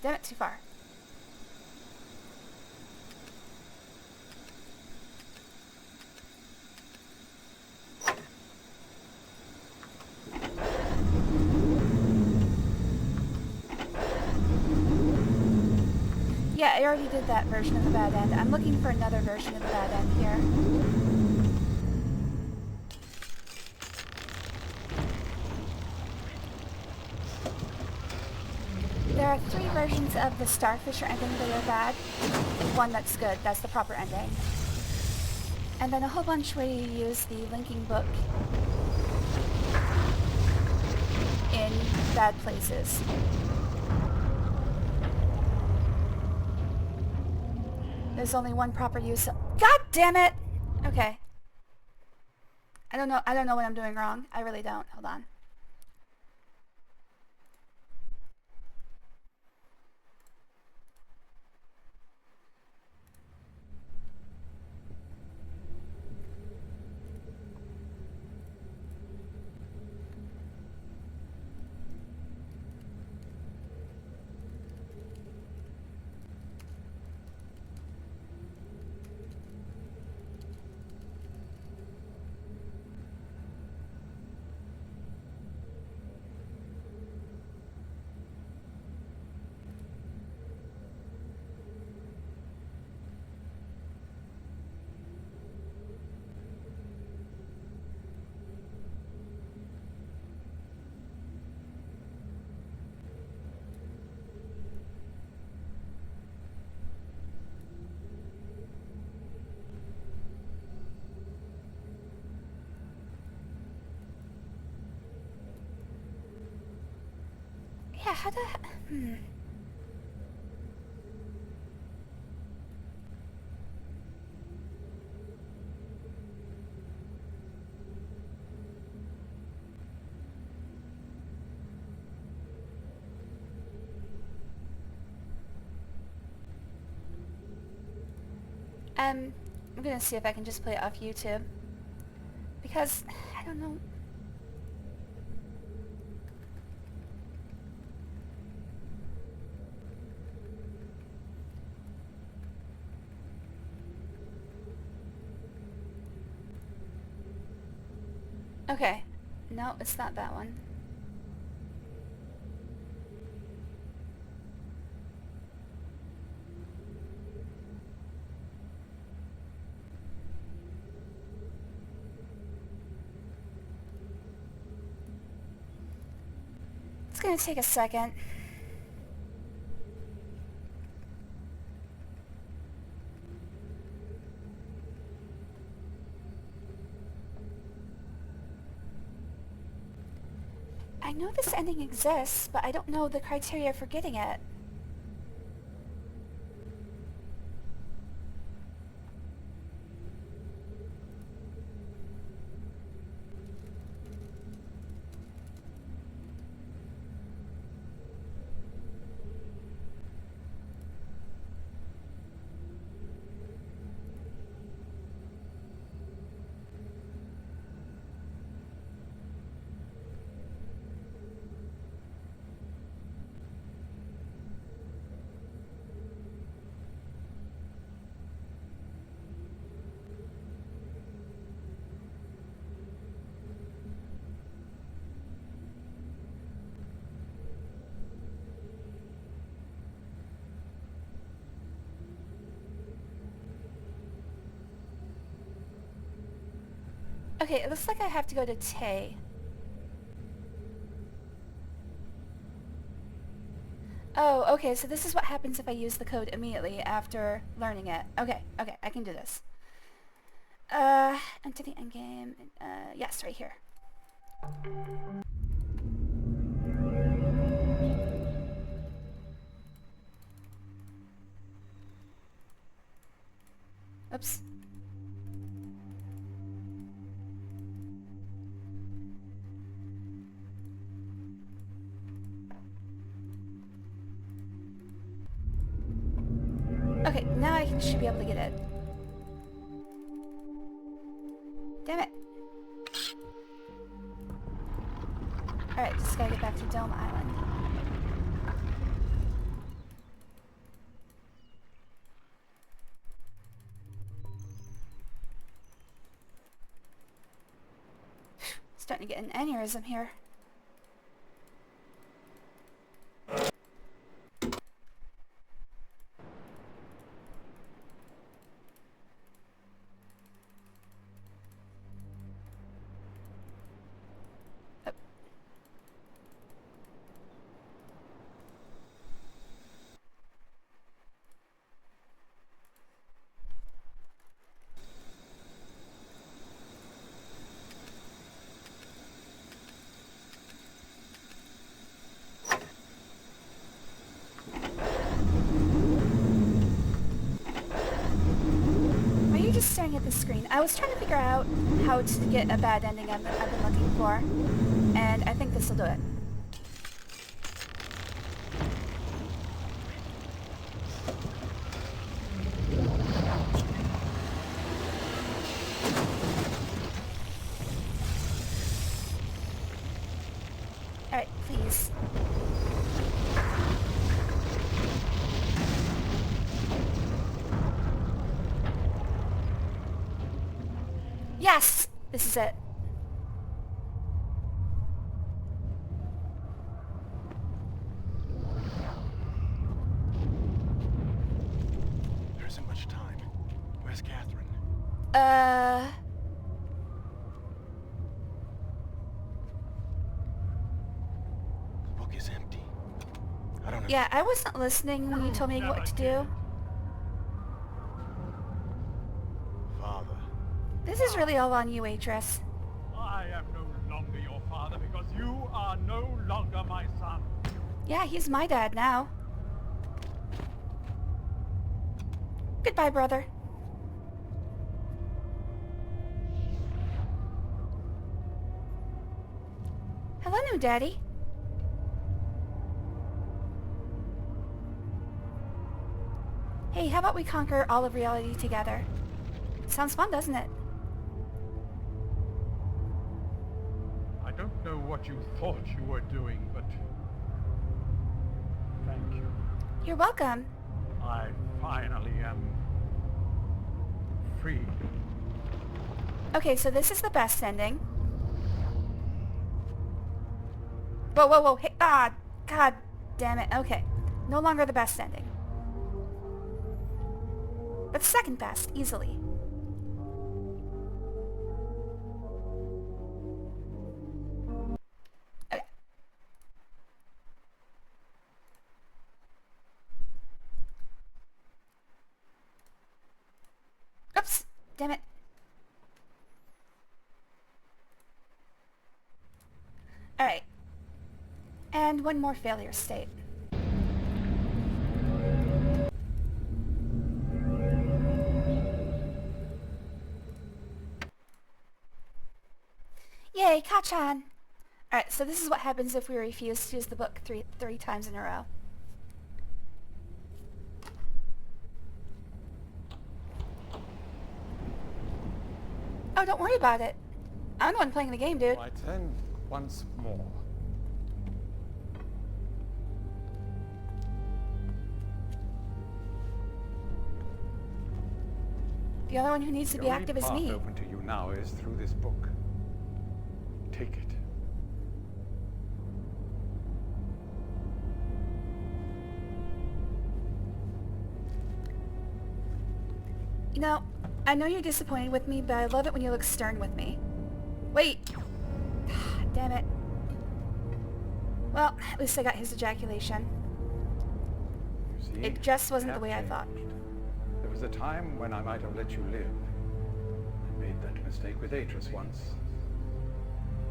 Damn it, too far. Yeah, I already did that version of the bad end. I'm looking for another version of the bad end here. There are 3 versions of the Starfisher ending that are bad. One that's good, that's the proper ending. And then a whole bunch where you use the linking book in bad places. There's only one proper use of— God damn it! Okay. I don't know what I'm doing wrong. I really don't. Hold on. Yeah, how the— I'm gonna see if I can just play it off YouTube. Because, I don't know. Okay. No, it's not that one. gonna take a second. I know this ending exists, but I don't know the criteria for getting it. Okay, it looks like I have to go to Tay. Oh, okay, so this is what happens if I use the code immediately after learning it. Okay, okay, I can do this. Enter the endgame. Yes, right here. Oops. Okay, now I should be able to get it. Damn it. Alright, just gotta get back to Dome Island. Starting to get an aneurysm here. Just staring at the screen. I was trying to figure out how to get a bad ending I've been looking for, and I think this will do it. Alright, please. Yes! This is it. There isn't much time. Where's Catherine? The book is empty. I don't know. Yeah, I wasn't listening when you told me what to do. Father. This is really all on you, Waitress. I am no longer your father because you are no longer my son. Yeah, he's my dad now. Goodbye, brother. Hello, new daddy. Hey, how about we conquer all of reality together? Sounds fun, doesn't it? I don't know what you thought you were doing, but thank you. You're welcome. I finally am free. Okay, so this is the best ending. Whoa, whoa, whoa. Hey, God damn it. Okay. No longer the best ending. But second best, easily. Okay. damn it. Alright. And one more failure state. Yay, Kachan! Alright, so this is what happens if we refuse to use the book three times in a row. Oh, don't worry about it. I'm the one playing the game, dude. Right then, once more. The other one who needs to The be only active is path me. open to you now is through this book. Take it. You know, I know you're disappointed with me, but I love it when you look stern with me. Wait! Damn it. Well, at least I got his ejaculation. You see, It just wasn't the have way I thought. changed. There was a time when I might have let you live. I made that mistake with Atris once.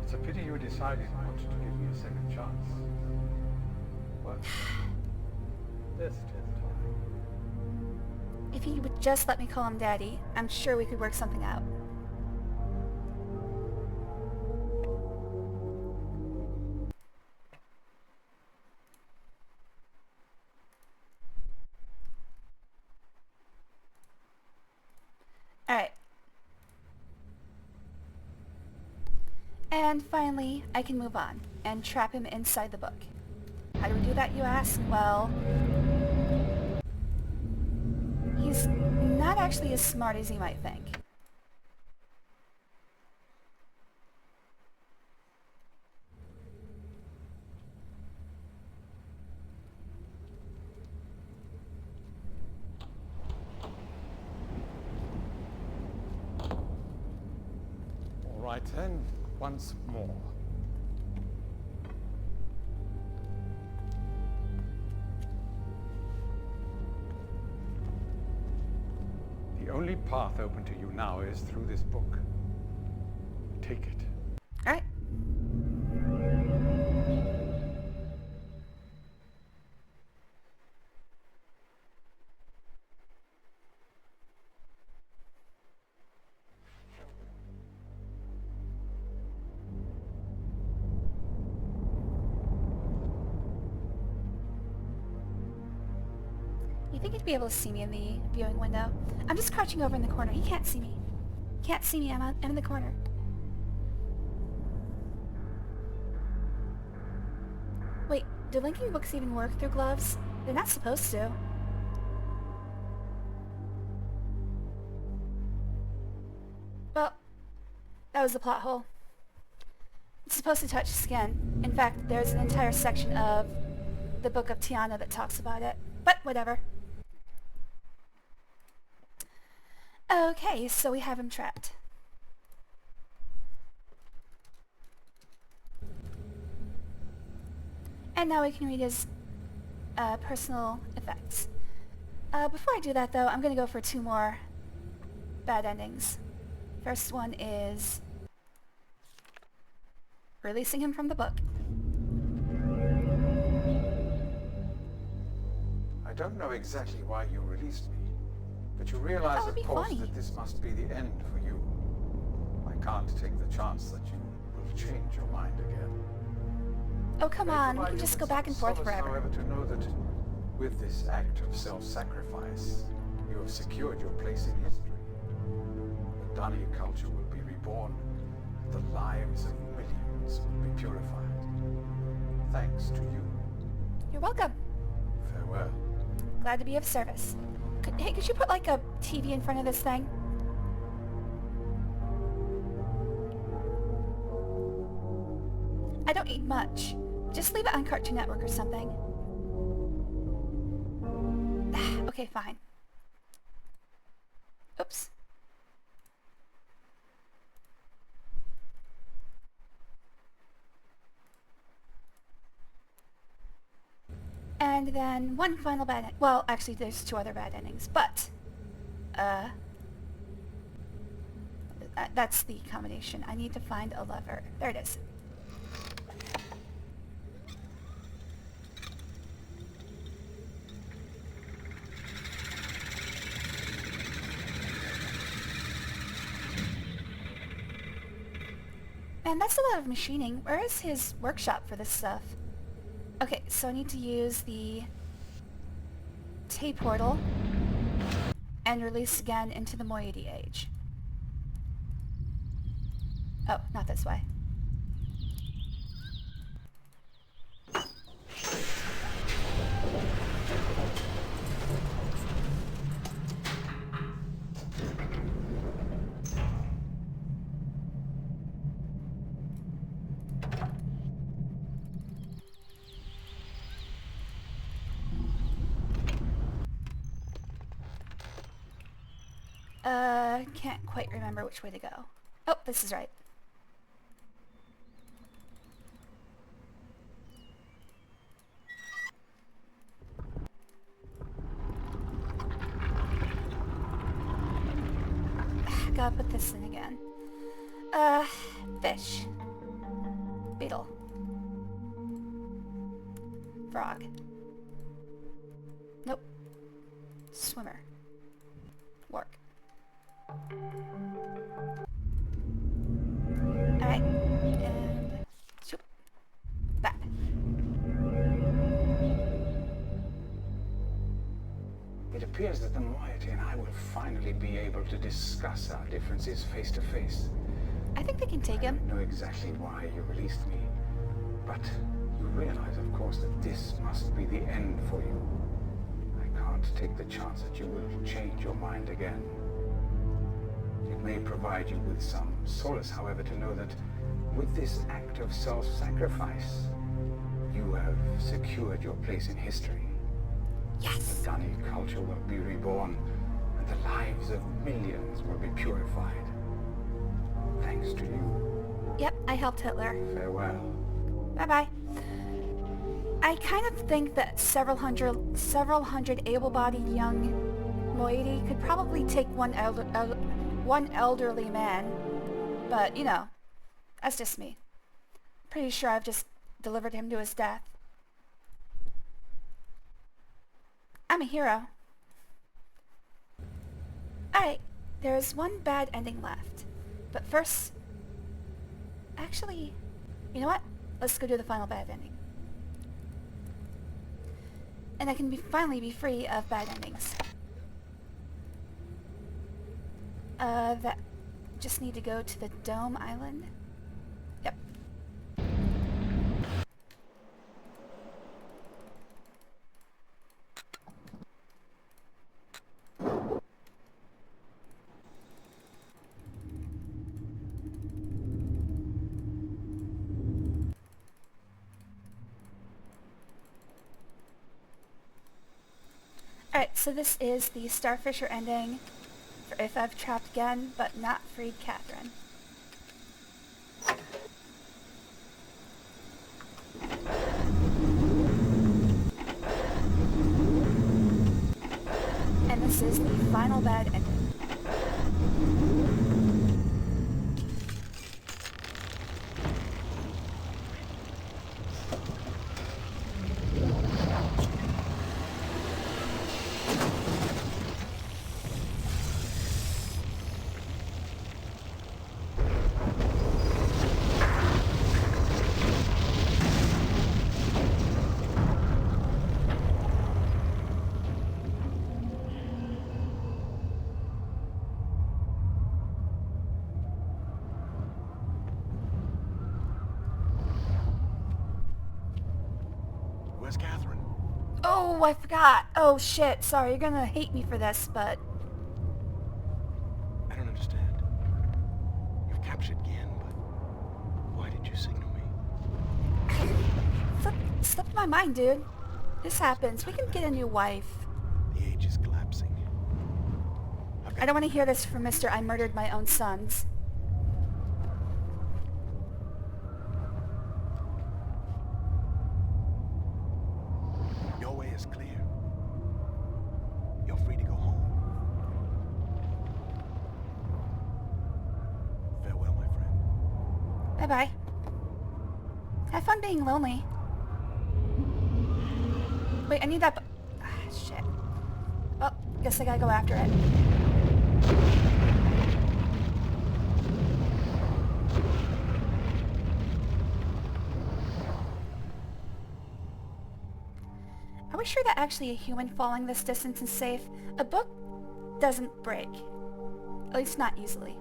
It's a pity you decided not to give me a second chance. Well, there's still time. If he would just let me call him Daddy, I'm sure we could work something out. Alright. And finally, I can move on and trap him inside the book. How do we do that, you ask? Well, he's not actually as smart as you might think. All right then, once more. The only path open to you now is through this book. Take it. Alright. You think he'd be able to see me in the viewing window? I'm just crouching over in the corner. He can't see me. Can't see me. I'm in the corner. Wait, do linking books even work through gloves? They're not supposed to. Well, that was the plot hole. It's supposed to touch skin. In fact, there's an entire section of the Book of Tiana that talks about it. But whatever. Okay, so we have him trapped. And now we can read his personal effects. Before I do that though, I'm gonna go for 2 more bad endings. First one is releasing him from the book. I don't know exactly why you released me, but you realize, would of be course, funny. that this must be the end for you. I can't take the chance that you will change your mind again. Oh come May on, we provide can you just with go back some and forth solace, forever. However, to know that with this act of self-sacrifice, you have secured your place in history. The Dani culture will be reborn. The lives of millions will be purified. Thanks to you. You're welcome. Farewell. Glad to be of service. Hey, could you put like a TV in front of this thing? I don't eat much. Just leave it on Cartoon Network or something. Okay, fine. Oops. And then one final bad well, actually there's 2 other bad endings, but That's the combination. I need to find a lever. There it is. Man, that's a lot of machining. Where is his workshop for this stuff? Okay, so I need to use the tape portal and release again into the moiety age. Oh, not this way. Can't quite remember which way to go. Oh, this is right. Gotta put this in again. Fish. Beetle. Frog. Nope. Swimmer. Work. Alright. And... shoop. That. It appears that the moiety and I will finally be able to discuss our differences face to face. I think they can take him. I don't know exactly why you released me, but you realize, of course, that this must be the end for you. I can't take the chance that you will change your mind again. It may provide you with some solace, however, to know that with this act of self-sacrifice, you have secured your place in history. Yes! The Dunny culture will be reborn, and the lives of millions will be purified. Thanks to you. Yep, I helped Hitler. Farewell. Bye-bye. I kind of think that several hundred able-bodied young moiety could probably take one elderly man, but, you know, that's just me. Pretty sure I've just delivered him to his death. I'm a hero. Alright, there is one bad ending left. But first... actually, you know what? Let's go do the final bad ending. And I can finally be free of bad endings. That... just need to go to the Dome Island. Yep. Alright, so this is the Starfisher ending for if I've trapped Gehn, but not freed Catherine. And this is the final bad ending. Where's Catherine? Oh, I forgot. Oh shit, sorry, you're gonna hate me for this, but... I don't understand. You've captured Gehn, but why did you signal me? Slipped my mind, dude. This happens. We can get a new wife. The age is collapsing. I don't want to hear this from Mr. I murdered my own sons. Your way is clear. You're free to go home. Bye-bye. Have fun being lonely. Wait, I need that shit. Well, guess I gotta go after it. Are we sure that actually a human falling this distance is safe? A book doesn't break. At least not easily.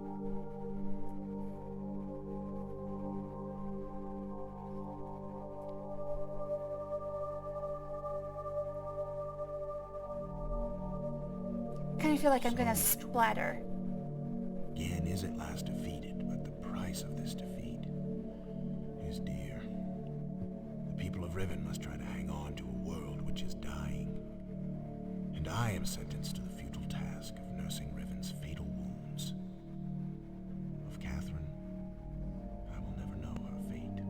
I kind of feel like I'm gonna splatter. Gehn is at last defeated, but the price of this defeat is dear. The people of Riven must try to hang on to a world which is dying. And I am sentenced to the futile task of nursing Riven's fatal wounds. Of Catherine, I will never know her fate.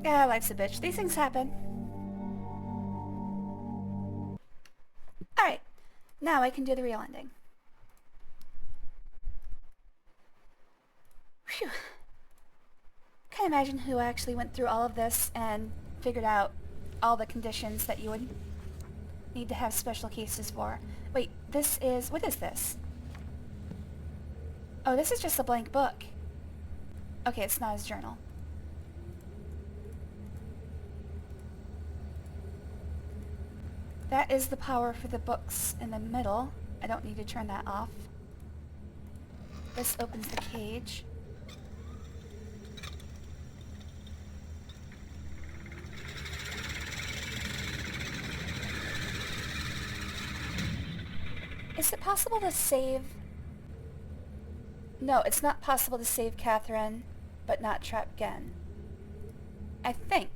Yeah, life's a bitch. These things happen. Alright. Now I can do the real ending. Phew. Can't imagine who actually went through all of this and figured out all the conditions that you would need to have special cases for. Wait, this is... what is this? Oh, this is just a blank book. Okay, it's not his journal. That is the power for the books in the middle. I don't need to turn that off. This opens the cage. Is it possible to save... No, it's not possible to save Catherine, but not trap Gehn. I think.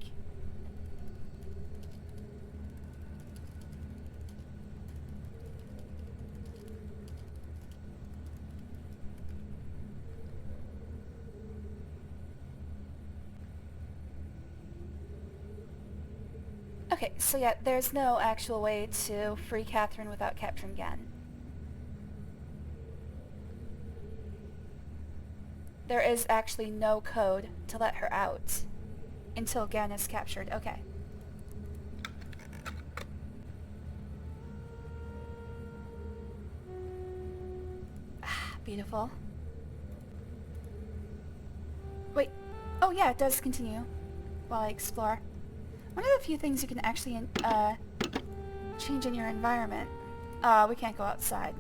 Okay, so yeah, there's no actual way to free Catherine without capturing Gehn. There is actually no code to let her out until Gehn is captured. Okay. Beautiful. Wait. Oh yeah, it does continue while I explore. One of the few things you can actually change in your environment. We can't go outside.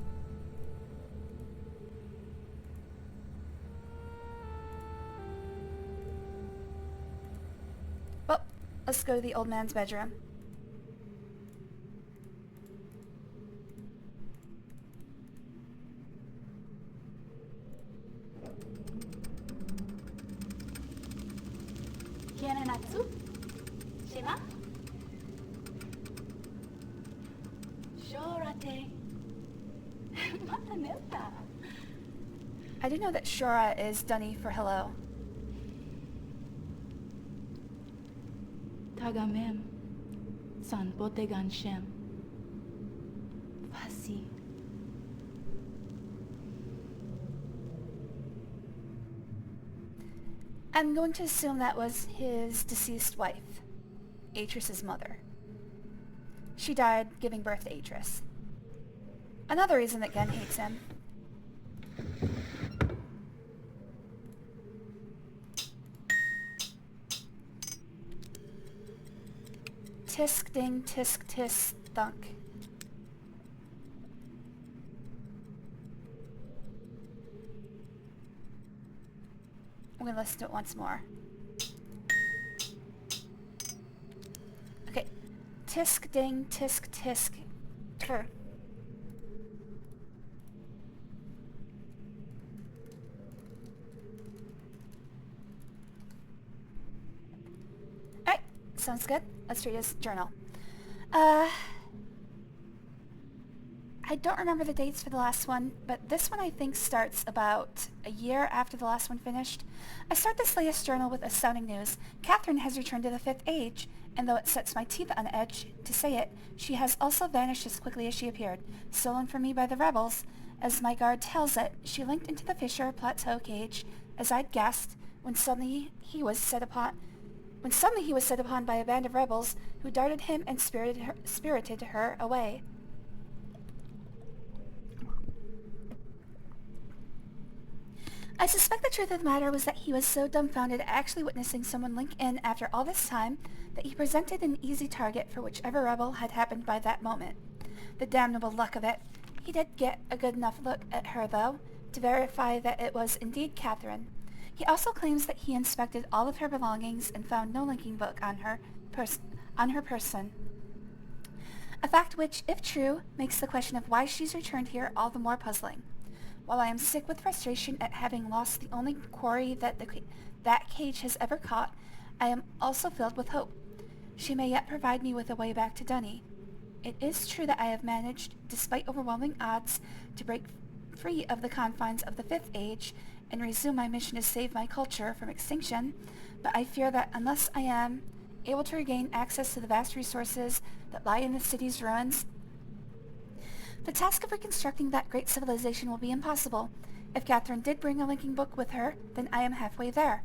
Well, let's go to the old man's bedroom. Natsu? Shima? Shorate. Mata nelta. I do know that Shora is Dunny for hello. Tagamem. San botegan shem. Fasi. I'm going to assume that was his deceased wife, Atris's mother. She died giving birth to Atris. Another reason that Gehn hates him. Tisk ding tisk tisk thunk. I'm gonna listen to it once more. Okay. Tisk ding tisk tisk. Grr. Alright, sounds good. Let's read his journal. I don't remember the dates for the last one, but this one I think starts about a year after the last one finished. I start this latest journal with astounding news. Catherine has returned to the 5th age, and though it sets my teeth on edge to say it, she has also vanished as quickly as she appeared, stolen from me by the rebels. As my guard tells it, she linked into the Fisher Plateau cage as I'd guessed, when suddenly he was set upon by a band of rebels who darted him and spirited her away. I suspect the truth of the matter was that he was so dumbfounded at actually witnessing someone link in after all this time that he presented an easy target for whichever rebel had happened by that moment. The damnable luck of it. He did get a good enough look at her, though, to verify that it was indeed Catherine. He also claims that he inspected all of her belongings and found no linking book on her person. A fact which, if true, makes the question of why she's returned here all the more puzzling. While I am sick with frustration at having lost the only quarry that that cage has ever caught, I am also filled with hope. She may yet provide me with a way back to Dunny. It is true that I have managed, despite overwhelming odds, to break free of the confines of the Fifth Age and resume my mission to save my culture from extinction, but I fear that unless I am able to regain access to the vast resources that lie in the city's ruins, the task of reconstructing that great civilization will be impossible. If Catherine did bring a linking book with her, then I am halfway there.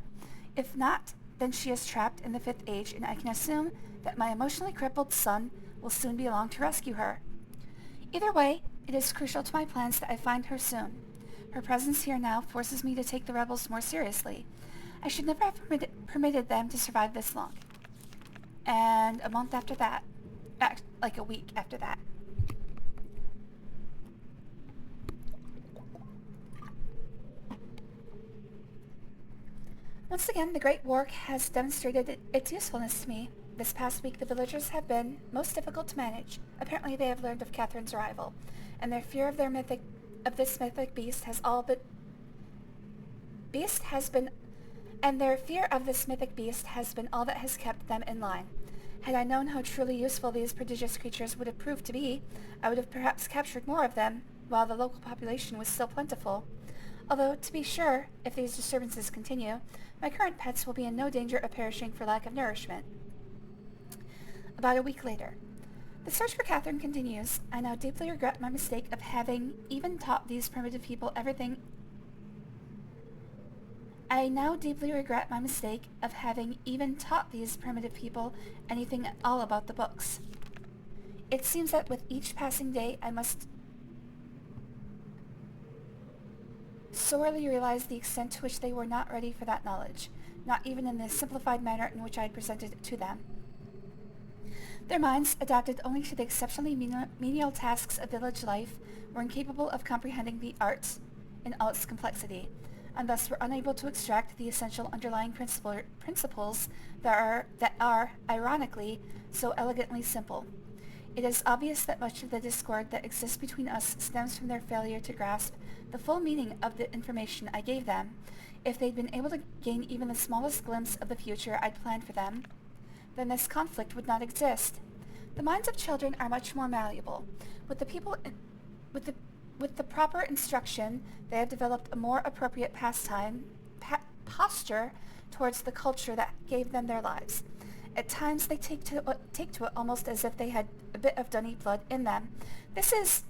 If not, then she is trapped in the Fifth Age, and I can assume that my emotionally crippled son will soon be along to rescue her. Either way, it is crucial to my plans that I find her soon. Her presence here now forces me to take the rebels more seriously. I should never have permitted them to survive this long. And a month after that, like a week after that. Once again, the Great War has demonstrated its usefulness to me. This past week, the villagers have been most difficult to manage. Apparently, they have learned of Catherine's arrival, and their fear of this mythic beast has all been all that has kept them in line. Had I known how truly useful these prodigious creatures would have proved to be, I would have perhaps captured more of them, while the local population was still plentiful. Although, to be sure, if these disturbances continue, my current pets will be in no danger of perishing for lack of nourishment. About a week later. The search for Catherine continues. I now deeply regret my mistake of having even taught these primitive people anything at all about the books. It seems that with each passing day I must sorely realize the extent to which they were not ready for that knowledge, not even in the simplified manner in which I had presented it to them. Their minds, adapted only to the exceptionally menial tasks of village life, were incapable of comprehending the art in all its complexity, and thus were unable to extract the essential underlying principles that are, ironically, so elegantly simple. It is obvious that much of the discord that exists between us stems from their failure to grasp the full meaning of the information I gave them. If they'd been able to gain even the smallest glimpse of the future I'd planned for them, then this conflict would not exist. The minds of children are much more malleable. With the proper instruction, they have developed a more appropriate posture towards the culture that gave them their lives. At times, they take to it almost as if they had a bit of Dunny blood in them. This is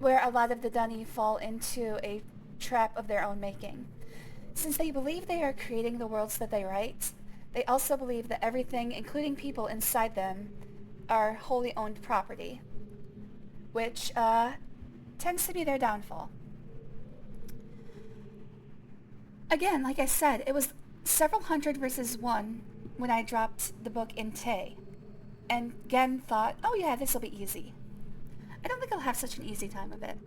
where a lot of the Dunny fall into a trap of their own making. Since they believe they are creating the worlds that they write, they also believe that everything, including people inside them, are wholly owned property, which tends to be their downfall. Again, like I said, it was several hundred versus one when I dropped the book in Tay, and Gehn thought, oh yeah, this will be easy. I don't think I'll have such an easy time of it.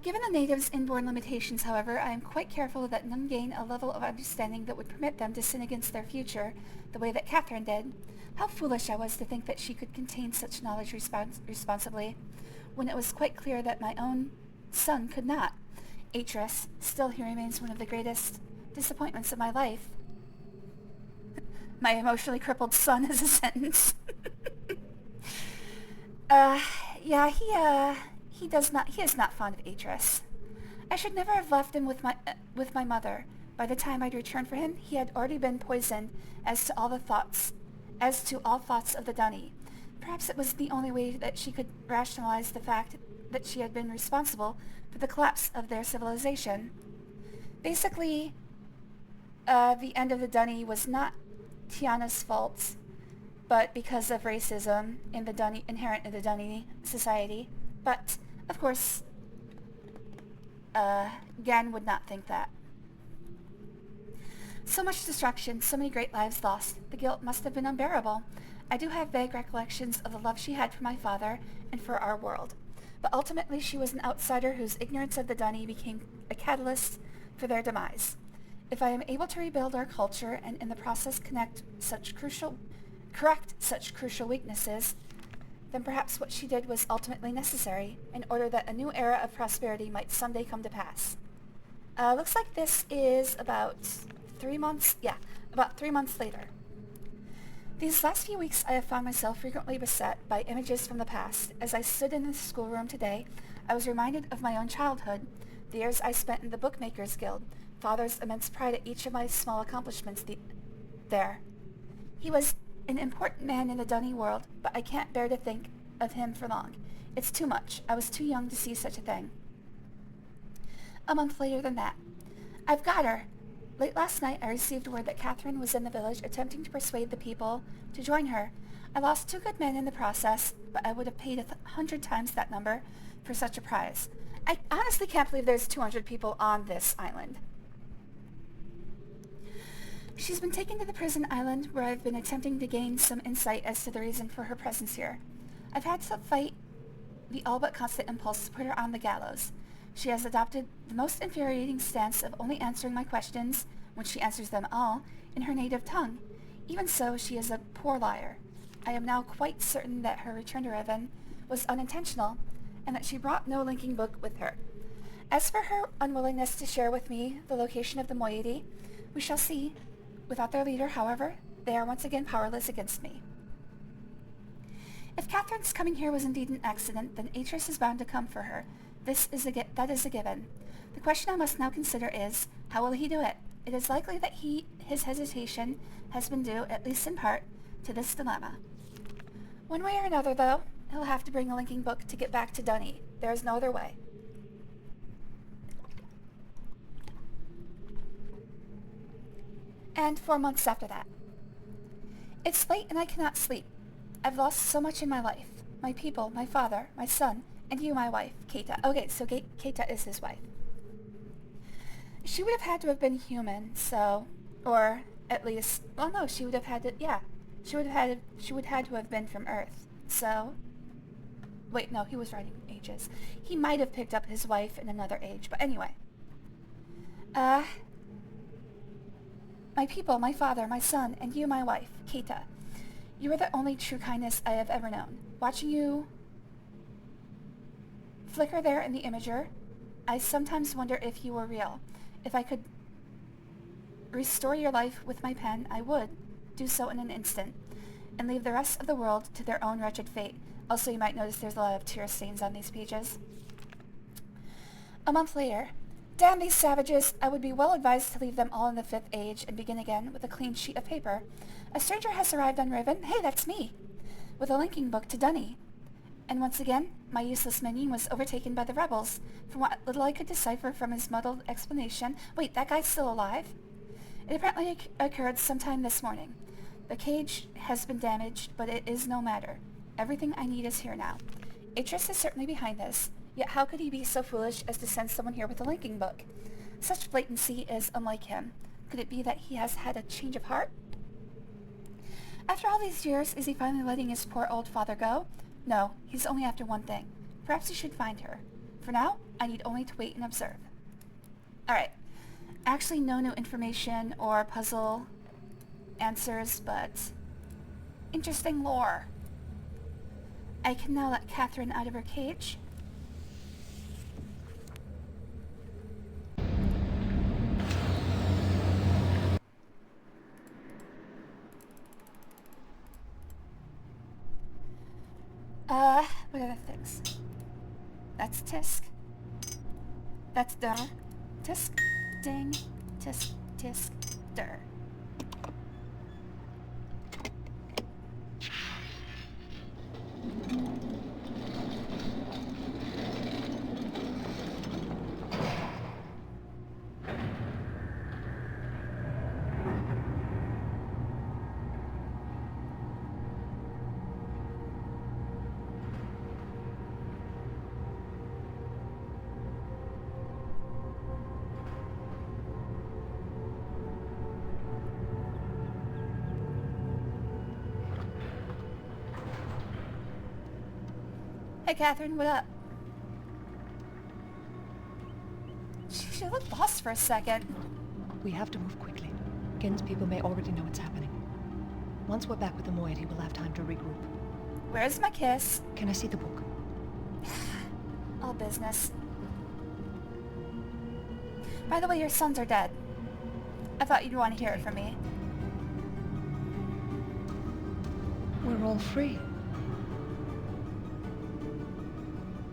Given the natives' inborn limitations, however, I am quite careful that none gain a level of understanding that would permit them to sin against their future the way that Catherine did. How foolish I was to think that she could contain such knowledge responsibly, when it was quite clear that my own son could not. Atris, still he remains one of the greatest disappointments of my life. My emotionally crippled son is a sentence. Yeah, he is not fond of Atris. I should never have left him with my mother. By the time I'd returned for him, he had already been poisoned as to all thoughts of the Dunny. Perhaps it was the only way that she could rationalize the fact that she had been responsible for the collapse of their civilization. Basically, the end of the Dunny was not Tiana's fault, but because of racism in the Dunny, inherent in the Dunny society. But, of course, Gehn would not think that. So much destruction, so many great lives lost. The guilt must have been unbearable. I do have vague recollections of the love she had for my father and for our world. But ultimately she was an outsider whose ignorance of the Dunny became a catalyst for their demise. If I am able to rebuild our culture and in the process correct such crucial weaknesses, then perhaps what she did was ultimately necessary in order that a new era of prosperity might someday come to pass. Looks like this is about 3 months, about 3 months later. These last few weeks I have found myself frequently beset by images from the past. As I stood in the schoolroom today, I was reminded of my own childhood, the years I spent in the Bookmakers Guild, Father's immense pride at each of my small accomplishments there. He was an important man in the Dunny world, but I can't bear to think of him for long. It's too much. I was too young to see such a thing. A month later than that. I've got her. Late last night I received word that Catherine was in the village attempting to persuade the people to join her. I lost 2 good men in the process, but I would have paid 100 times that number for such a prize. I honestly can't believe there's 200 people on this island. She's been taken to the prison island where I've been attempting to gain some insight as to the reason for her presence here. I've had to fight the all but constant impulse to put her on the gallows. She has adopted the most infuriating stance of only answering my questions, when she answers them all, in her native tongue. Even so, she is a poor liar. I am now quite certain that her return to Riven was unintentional, and that she brought no linking book with her. As for her unwillingness to share with me the location of the moiety, we shall see. Without their leader, however, they are once again powerless against me. If Catherine's coming here was indeed an accident, then Atreus is bound to come for her. That is a given. The question I must now consider is, how will he do it? It is likely that his hesitation has been due, at least in part, to this dilemma. One way or another, though, he'll have to bring a linking book to get back to Dunny. There is no other way. And 4 months after that. It's late and I cannot sleep. I've lost so much in my life. My people, my father, my son, and you, my wife, Keita. Okay, so Keita is his wife. She would have had to have been human, so, or at least, well no, she would have had to, she would had to have been from Earth. So, wait, no, he was writing ages. He might have picked up his wife in another age, but anyway. My people, my father, my son, and you, my wife, Keita. You are the only true kindness I have ever known. Watching you flicker there in the imager, I sometimes wonder if you were real. If I could restore your life with my pen, I would do so in an instant, and leave the rest of the world to their own wretched fate. Also, you might notice there's a lot of tear stains on these pages. A month later. Damn these savages! I would be well advised to leave them all in the 5th age and begin again with a clean sheet of paper. A stranger has arrived on Riven. Hey, that's me! With a linking book to Dunny. And once again, my useless minion was overtaken by the rebels. From what little I could decipher from his muddled explanation... Wait, that guy's still alive? It apparently occurred sometime this morning. The cage has been damaged, but it is no matter. Everything I need is here now. Atreus is certainly behind this. Yet how could he be so foolish as to send someone here with a linking book? Such blatancy is unlike him. Could it be that he has had a change of heart? After all these years, is he finally letting his poor old father go? No, he's only after one thing. Perhaps he should find her. For now, I need only to wait and observe. Alright. Actually, no new information or puzzle answers, but interesting lore. I can now let Catherine out of her cage. What are the things? That's Tisk. That's Der. Tisk, ding, tisk, tisk, Der. Hey, Catherine, what up? She looked lost for a second. We have to move quickly. Gehn's people may already know what's happening. Once we're back with the moiety, we'll have time to regroup. Where's my kiss? Can I see the book? All business. By the way, your sons are dead. I thought you'd want to hear it from me. We're all free.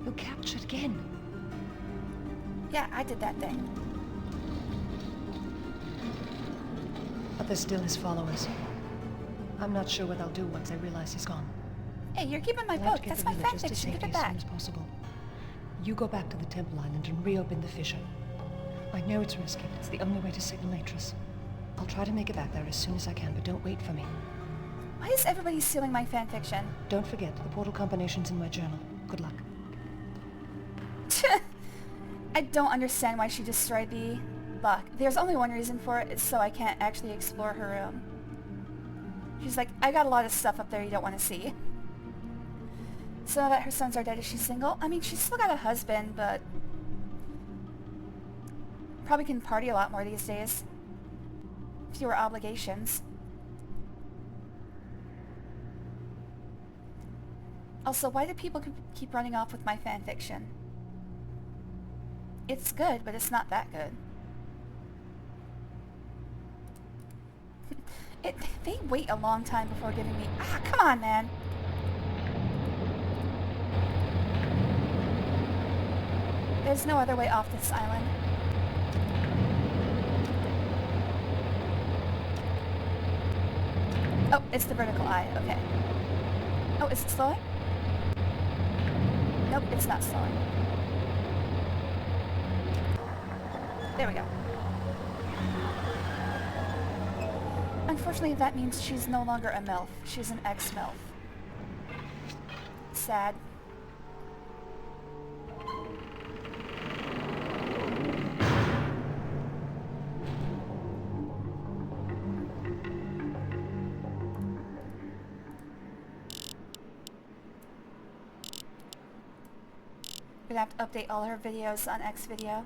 You captured Gehn. Yeah, I did that thing. But they're still his followers. I'm not sure what I'll do once I realize he's gone. Hey, you're keeping my We'll have book. to get That's the my villagers to fanfiction. Give safety it as back. soon as possible. You go back to the Temple Island and reopen the fissure. I know it's risky, but it's the only way to save the Matrix. I'll try to make it back there as soon as I can, but don't wait for me. Why is everybody stealing my fanfiction? Don't forget, the portal combination's in my journal. Good luck. I don't understand why she destroyed the book. There's only one reason for it. It's so I can't actually explore her room. She's like, I got a lot of stuff up there you don't want to see. So now that her sons are dead, is she single? I mean, she's still got a husband, but probably can party a lot more these days. Fewer obligations. Also, why do people keep running off with my fanfiction? It's good, but it's not that good. They wait a long time before giving me... Ah, come on, man! There's no other way off this island. Oh, it's the vertical eye. Okay. Oh, is it slowing? Nope, it's not slowing. There we go. Unfortunately, that means she's no longer a MILF. She's an ex-MILF. Sad. We're gonna have to update all her videos on Xvideo.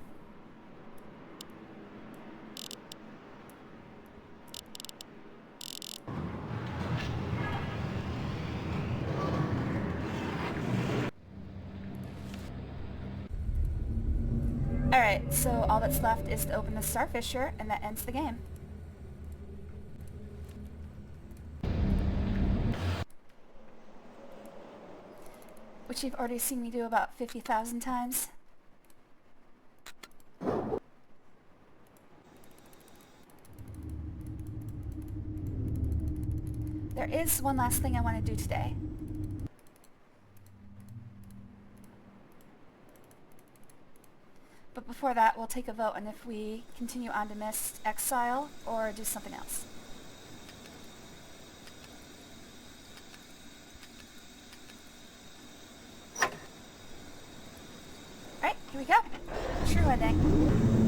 Alright, so all that's left is to open the Starfisher, and that ends the game. Which you've already seen me do about 50,000 times. There is one last thing I want to do today. But before that, we'll take a vote on if we continue on to Mist Exile or do something else. Alright, here we go. True ending.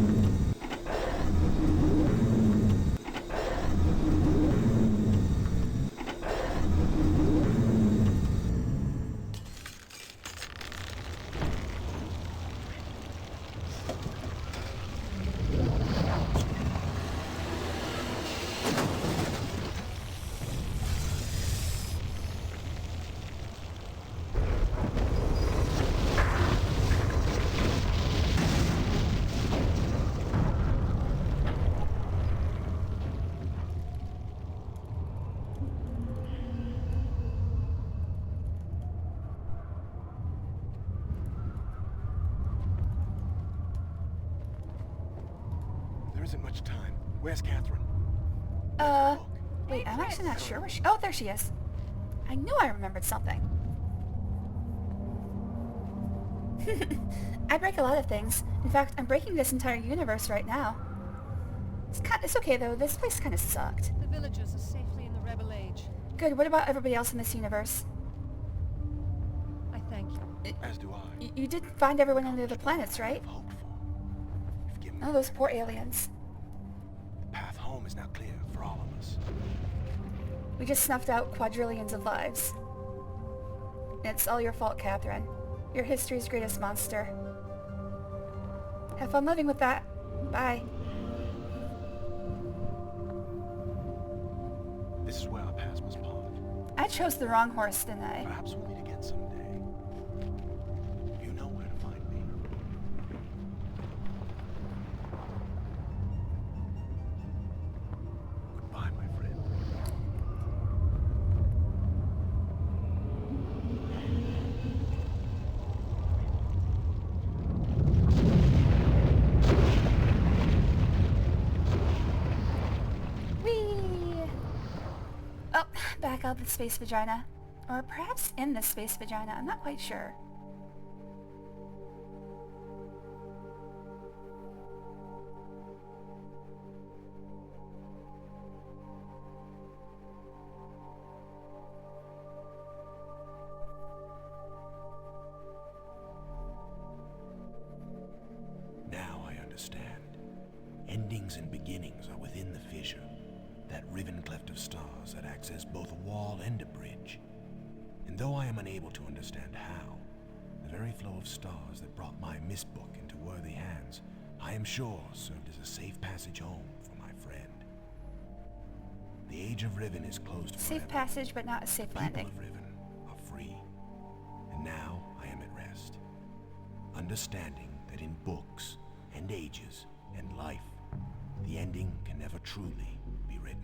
There isn't much time. Where's Catherine? Wait, I'm actually not sure where she... Oh, there she is. I knew I remembered something. I break a lot of things. In fact, I'm breaking this entire universe right now. It's okay, though. This place kind of sucked. The villagers are safely in the Rebel Age. Good. What about everybody else in this universe? I thank you. As do I. You did find everyone on the other planets, right? I've hoped for. You've given me Oh, those poor aliens. the path home is now clear for all of us. We just snuffed out quadrillions of lives. And it's all your fault, Catherine. You're history's greatest monster. Have fun living with that. Bye. This is where our paths must part. I chose the wrong horse, didn't I? Perhaps we'll meet again someday. You know where to find me. Goodbye, my friend. Whee! Oh, back out the space vagina. Or perhaps in the space vagina, I'm not quite sure. Now I understand. Endings and beginnings are within the fissure. That riven cleft of stars that acts as both a wall and a bridge. And though I am unable to understand how, the very flow of stars that brought my mist book into worthy hands, I am sure served as a safe passage home for my friend. The age of Riven is closed forever. Safe passage, but not a safe People landing. of Riven are free. And now I am at rest, understanding that in books and ages and life, the ending can never truly be written.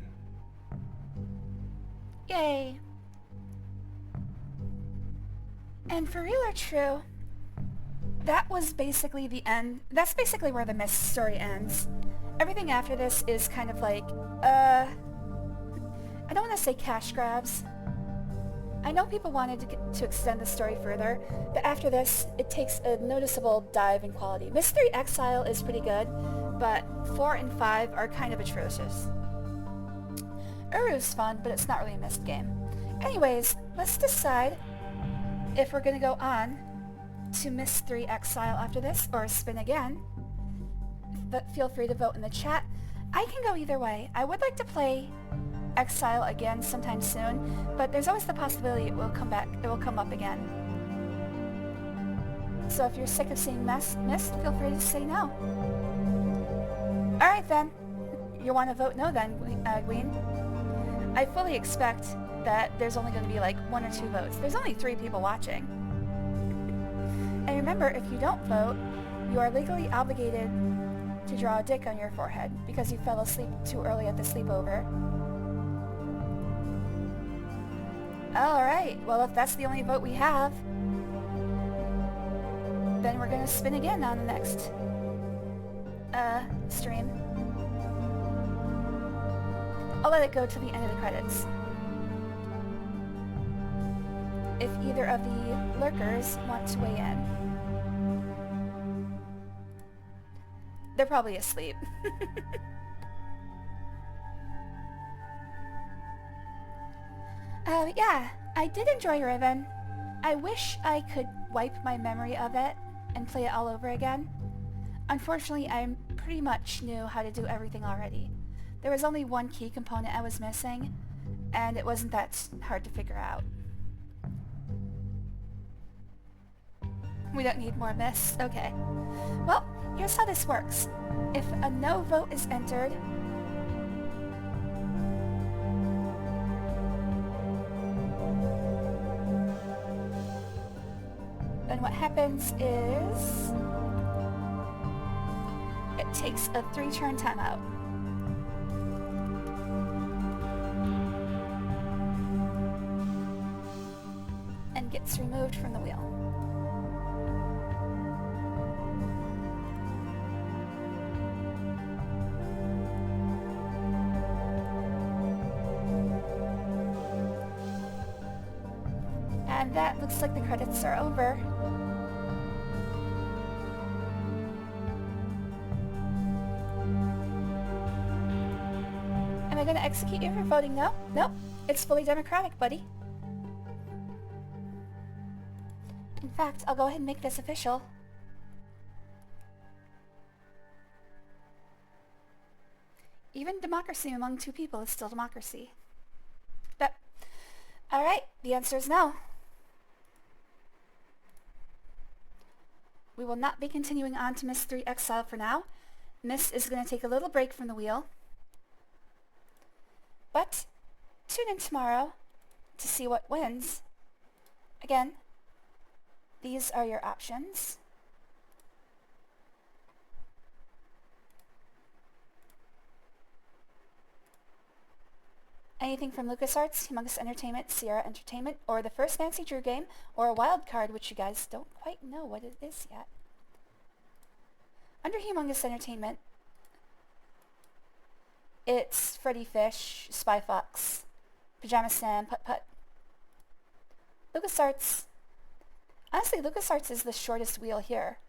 Yay! And for real or true, that was basically the end. That's basically where the Mist story ends. Everything after this is kind of like, I don't want to say cash grabs. I know people wanted to extend the story further, but after this, it takes a noticeable dive in quality. Mist 3 Exile is pretty good, but 4 and 5 are kind of atrocious. Uru's fun, but it's not really a Mist game. Anyways, let's decide if we're going to go on to Mist 3 Exile after this, or spin again. But feel free to vote in the chat. I can go either way. I would like to play Exile again sometime soon, but there's always the possibility it will come back. It will come up again. So if you're sick of seeing Mist, feel free to say no. Alright then. You want to vote no then, Gehn? I fully expect that there's only going to be like 1 or 2 votes. There's only 3 people watching. And remember, if you don't vote, you are legally obligated to draw a dick on your forehead because you fell asleep too early at the sleepover. Alright, well if that's the only vote we have, then we're gonna spin again on the next stream. I'll let it go to the end of the credits. If either of the lurkers want to weigh in. They're probably asleep. Yeah, I did enjoy Riven. I wish I could wipe my memory of it and play it all over again. Unfortunately, I pretty much knew how to do everything already. There was only one key component I was missing, and it wasn't that hard to figure out. We don't need more Mists? Okay. Well, here's how this works. If a no vote is entered, then what happens is it takes a 3-turn timeout. And gets removed from the wheel. And that looks like the credits are over. Am I going to execute you for voting no? Nope. It's fully democratic, buddy. In fact, I'll go ahead and make this official. Even democracy among 2 people is still democracy. But, alright, the answer is no. we will not be continuing on to Miss 3 Exile for now. Miss is going to take a little break from the wheel. But tune in tomorrow to see what wins. Again, these are your options. Anything from LucasArts, Humongous Entertainment, Sierra Entertainment, or the first Nancy Drew game, or a wild card, which you guys don't quite know what it is yet. Under Humongous Entertainment, it's Freddy Fish, Spy Fox, Pajama Sam, Putt Putt. LucasArts, honestly, LucasArts is the shortest wheel here.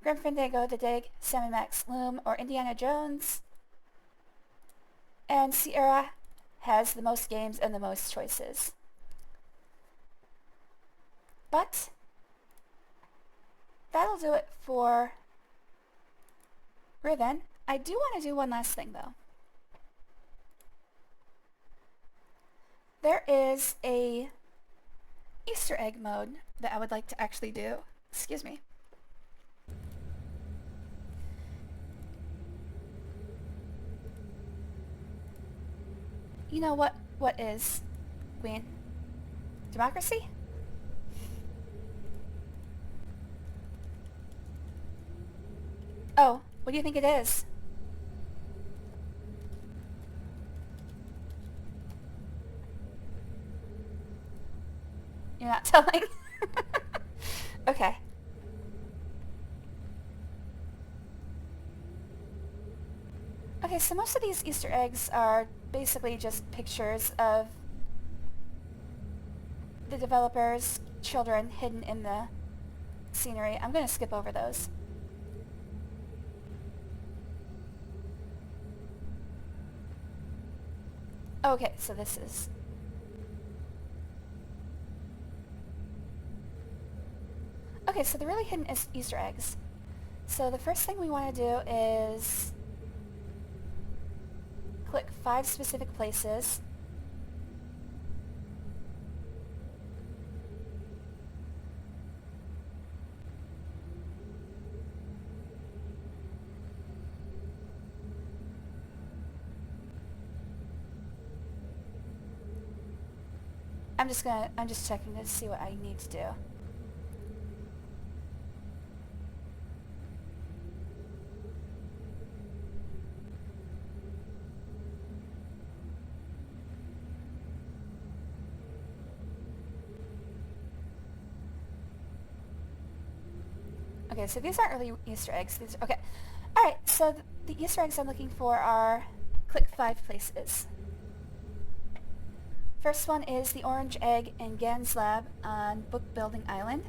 Grim Fandango, The Dig, Sammy Max, Loom, or Indiana Jones. And Sierra has the most games and the most choices. But that'll do it for Riven. I do want to do one last thing though. There is a Easter egg mode that I would like to actually do. Excuse me. You know what is, Gehn? Democracy? Oh, what do you think it is? You're not telling? Okay. Okay, so most of these Easter eggs are basically just pictures of the developers' children hidden in the scenery. I'm going to skip over those. Okay, so this is... Okay, so the really hidden Easter eggs. So the first thing we want to do is click 5 specific places. I'm just checking to see what I need to do. Okay, so these aren't really Easter eggs. These are, okay. Alright, so the Easter eggs I'm looking for are click 5 places. First one is the orange egg in Gehn's lab on Book Building Island.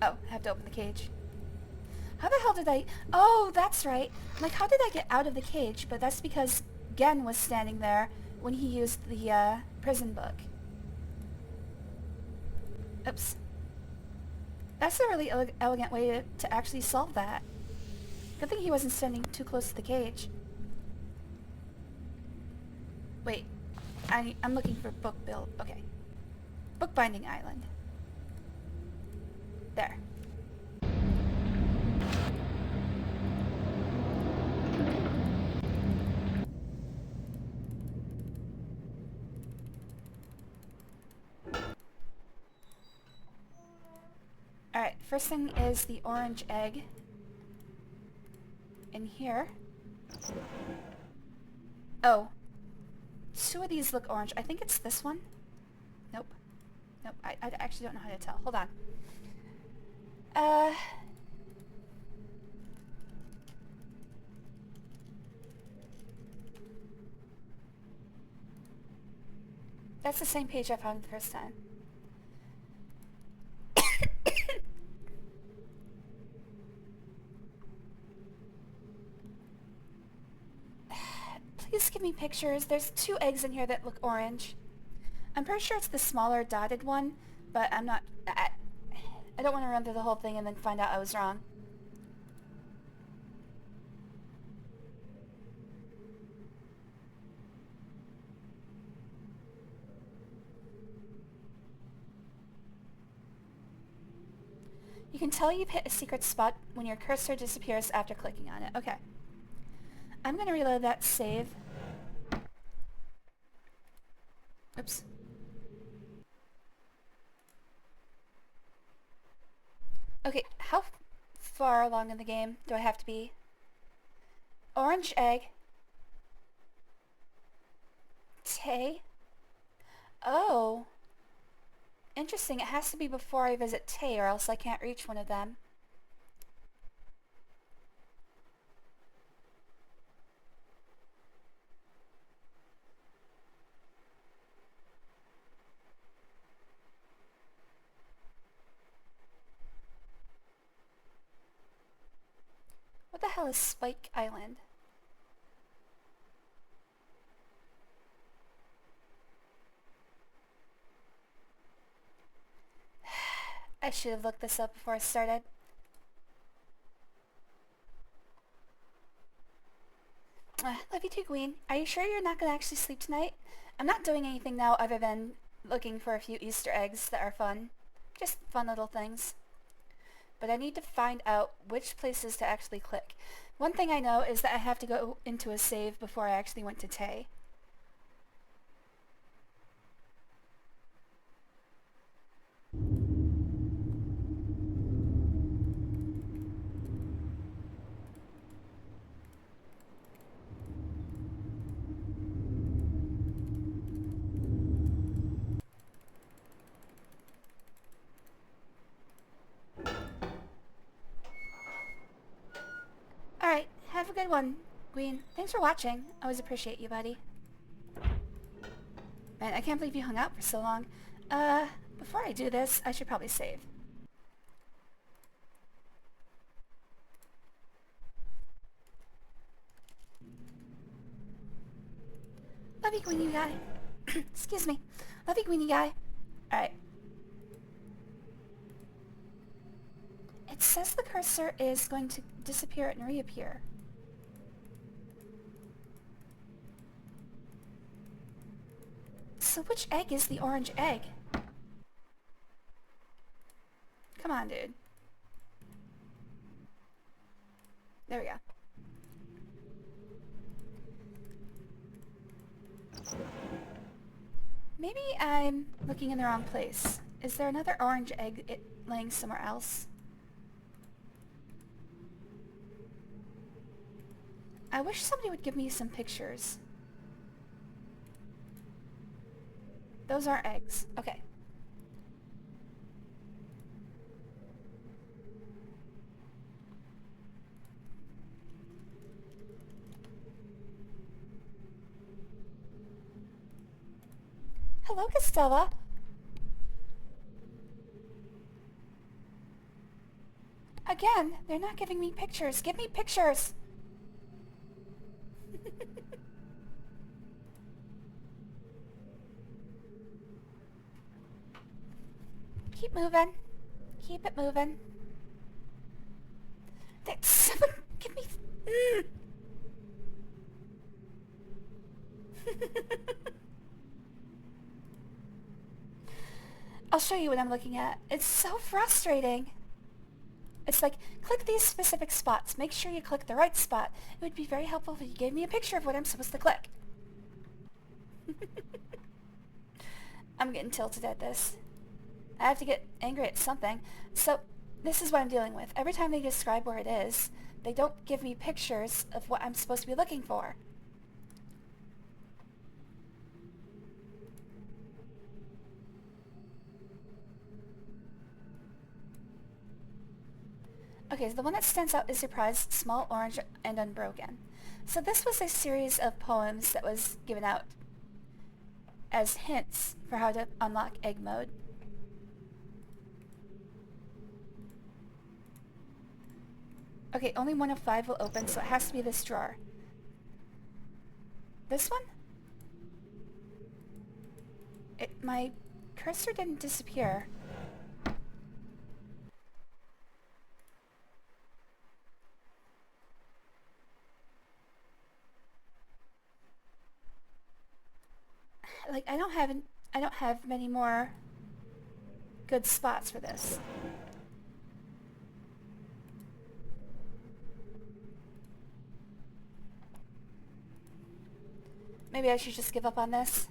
Oh, I have to open the cage. How the hell did I... Oh, that's right. Like, how did I get out of the cage? But that's because Gehn was standing there when he used the prison book. Oops. That's a really elegant way to actually solve that. Good thing he wasn't standing too close to the cage. Wait. I'm looking for okay. Bookbinding Island. There. Alright, first thing is the orange egg in here. Oh. 2 of these look orange. I think it's this one. Nope. Nope, I actually don't know how to tell. Hold on. That's the same page I found the first time. Please give me pictures. There's 2 eggs in here that look orange. I'm pretty sure it's the smaller dotted one, but I'm not... I don't want to run through the whole thing and then find out I was wrong. You can tell you've hit a secret spot when your cursor disappears after clicking on it. Okay. I'm gonna reload that save. Oops. Okay, how far along in the game do I have to be? Orange egg. Tay. Oh. Interesting. It has to be before I visit Tay or else I can't reach one of them. What the hell is Spike Island? I should have looked this up before I started. Love you too, Gehn. Are you sure you're not going to actually sleep tonight? I'm not doing anything now other than looking for a few Easter eggs that are fun. Just fun little things. But I need to find out which places to actually click. One thing I know is that I have to go into a save before I actually went to Tay. Alright, have a good one, Gehn. Thanks for watching. I always appreciate you, buddy. Man, I can't believe you hung out for so long. Before I do this, I should probably save. Love you, Gehn, you guy. Excuse me. Love you, Gehn, you guy. Alright. It says the cursor is going to disappear and reappear. So which egg is the orange egg? Come on, dude. There we go. Maybe I'm looking in the wrong place. Is there another orange egg laying somewhere else? I wish somebody would give me some pictures. Those aren't eggs. Okay. Hello, Costella. Again, they're not giving me pictures. Give me pictures. Keep moving. Keep it moving. Someone give me... I'll show you what I'm looking at. It's so frustrating. It's like, click these specific spots. Make sure you click the right spot. It would be very helpful if you gave me a picture of what I'm supposed to click. I'm getting tilted at this. I have to get angry at something. So, this is what I'm dealing with. Every time they describe where it is, they don't give me pictures of what I'm supposed to be looking for. Okay, so the one that stands out is Surprise, Small, Orange, and Unbroken. So this was a series of poems that was given out as hints for how to unlock egg mode. Okay, only one of 5 will open, so it has to be this drawer. This one? My cursor didn't disappear. Like, I don't have many more good spots for this. Maybe I should just give up on this.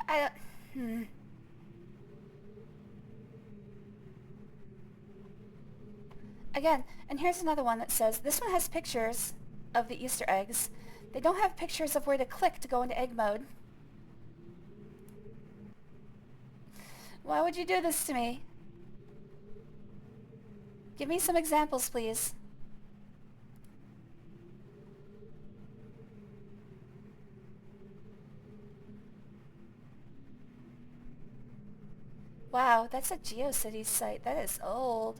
I don't... Again, and here's another one that says, this one has pictures of the Easter eggs. They don't have pictures of where to click to go into egg mode. Why would you do this to me? Give me some examples, please. Wow, that's a GeoCities site. That is old.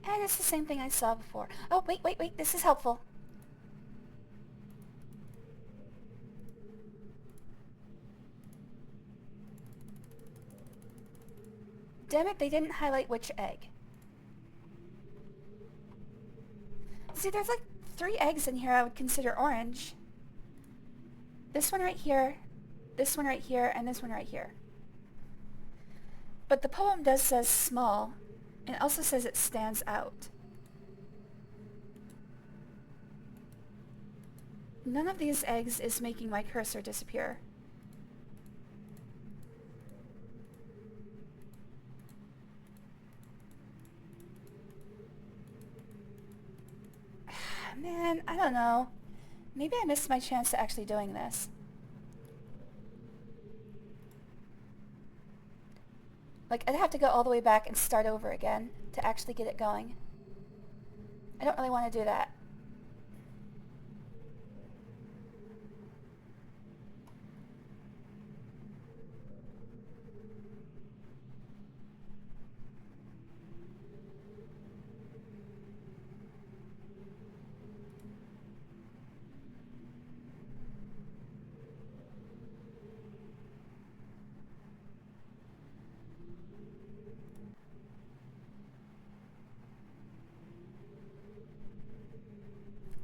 And it's the same thing I saw before. Oh, wait, this is helpful. Damn it, they didn't highlight which egg. See, there's like 3 eggs in here I would consider orange. This one right here, this one right here, and this one right here. But the poem does says small, and it also says it stands out. None of these eggs is making my cursor disappear. Man, I don't know. Maybe I missed my chance to actually doing this. Like, I'd have to go all the way back and start over again to actually get it going. I don't really want to do that.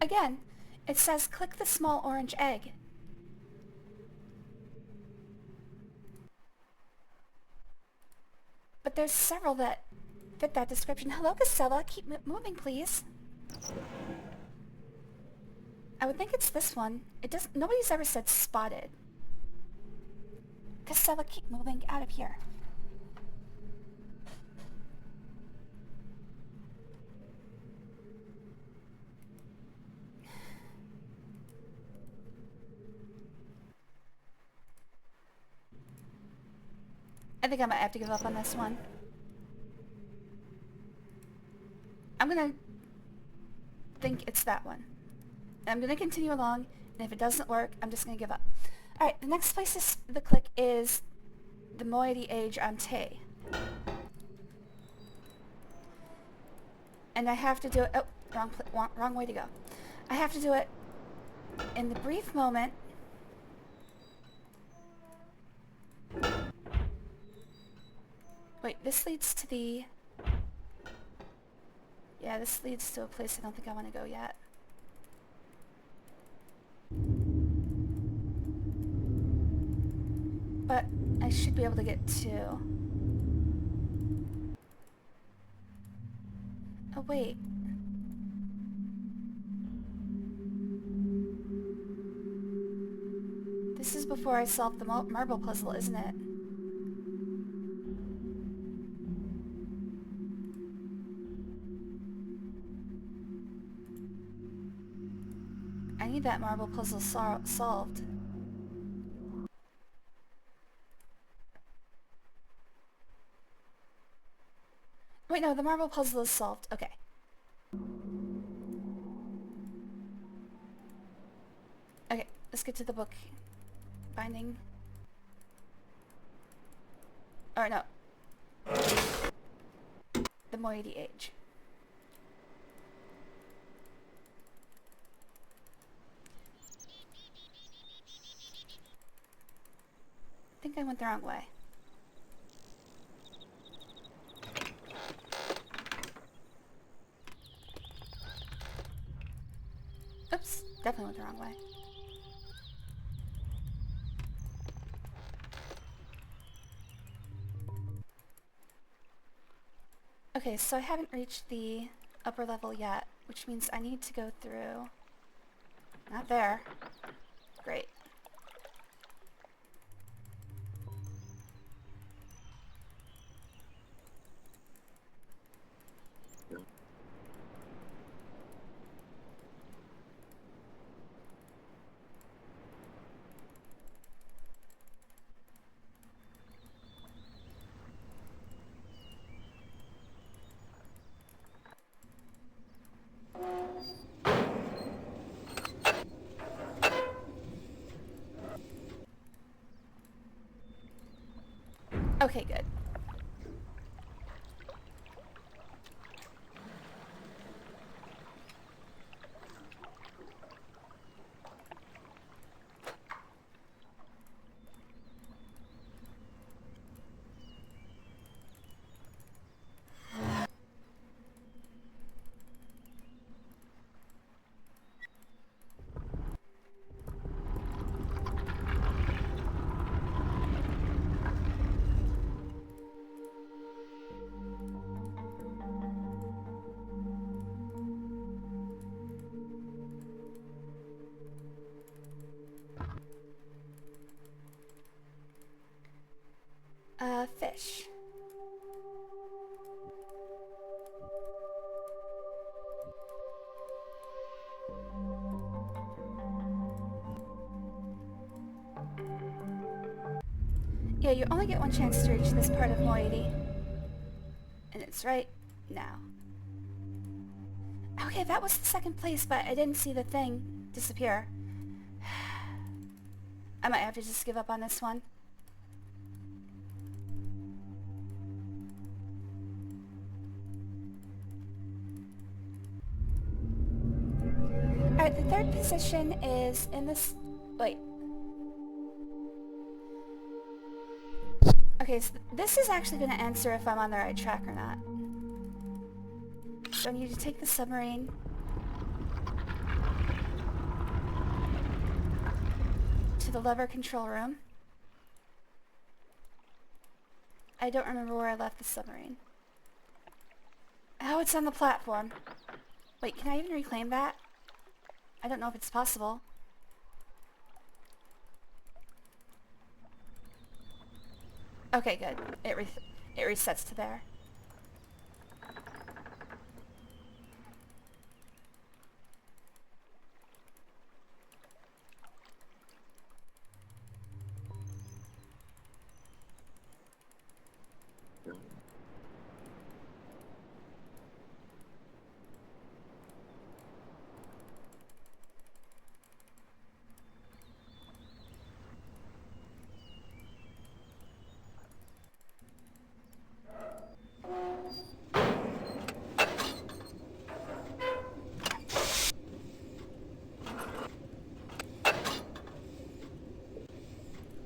Again, it says click the small orange egg. But there's several that fit that description. Hello, Casella. Keep moving, please. I would think it's this one. It doesn't. Nobody's ever said spotted. Casella, keep moving out of here. I think I might have to give up on this one. I'm gonna think it's that one. I'm gonna continue along, and if it doesn't work, I'm just gonna give up. Alright, the next place the click is the moiety age on Tay. And I have to do it... Oh, wrong way to go. I have to do it in the brief moment... Wait, this leads to the... Yeah, this leads to a place I don't think I want to go yet. But I should be able to get to... Oh, wait. This is before I solve the marble puzzle, isn't it? I need that marble puzzle solved. Wait, no, the marble puzzle is solved. Okay. Okay, let's get to the book binding. Or no. The moiety age. I think I went the wrong way. Oops, definitely went the wrong way. Okay, so I haven't reached the upper level yet, which means I need to go through... Not there. Great. Okay, good. Fish. Yeah, you only get one chance to reach this part of Moiety. And it's right now. Okay, that was the second place, but I didn't see the thing disappear. I might have to just give up on this one. Alright, the third position is in this... Wait. Okay, so this is actually going to answer if I'm on the right track or not. So I need to take the submarine. To the lever control room. I don't remember where I left the submarine. Oh, it's on the platform. Wait, can I even reclaim that? I don't know if it's possible. Okay, good. It resets to there.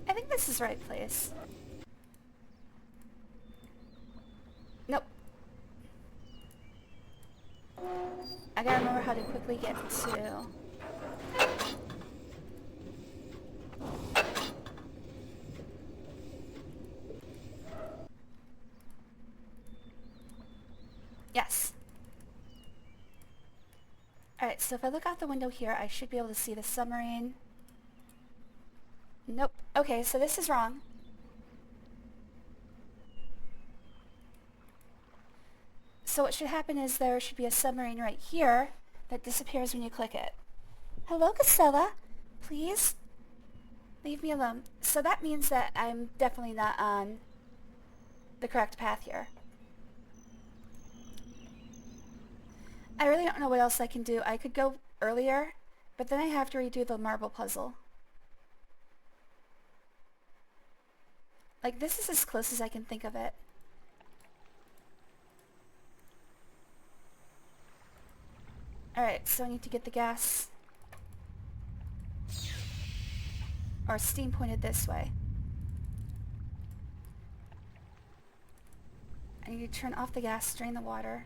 I think this is the right place. Nope. I gotta remember how to quickly get to... Yes. Alright, so if I look out the window here, I should be able to see the submarine. Nope. Okay, so this is wrong. So what should happen is there should be a submarine right here that disappears when you click it. Hello, Casella. Please leave me alone. So that means that I'm definitely not on the correct path here. I really don't know what else I can do. I could go earlier, but then I have to redo the marble puzzle. Like, this is as close as I can think of it. Alright, so I need to get the gas. Or steam pointed this way. I need to turn off the gas, drain the water.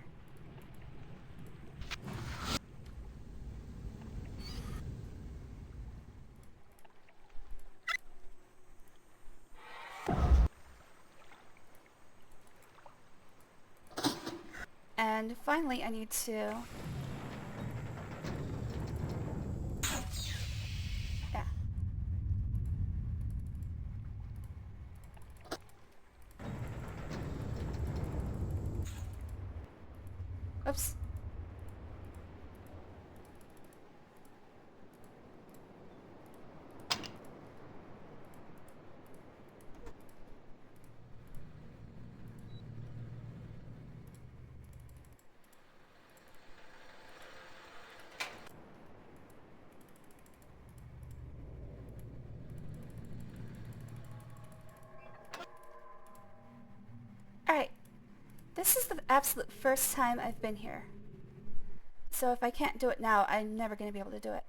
And finally, I need to... Yeah. Oops. Alright. This is the absolute first time I've been here. So if I can't do it now, I'm never going to be able to do it.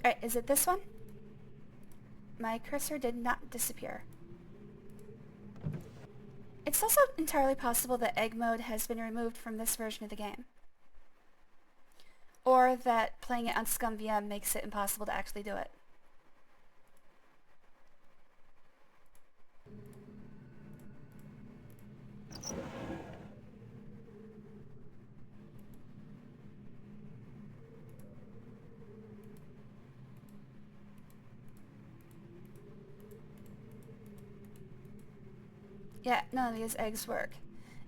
Alright, is it this one? My cursor did not disappear. It's also entirely possible that egg mode has been removed from this version of the game. Or that playing it on Scum VM makes it impossible to actually do it. Yeah, none of these eggs work.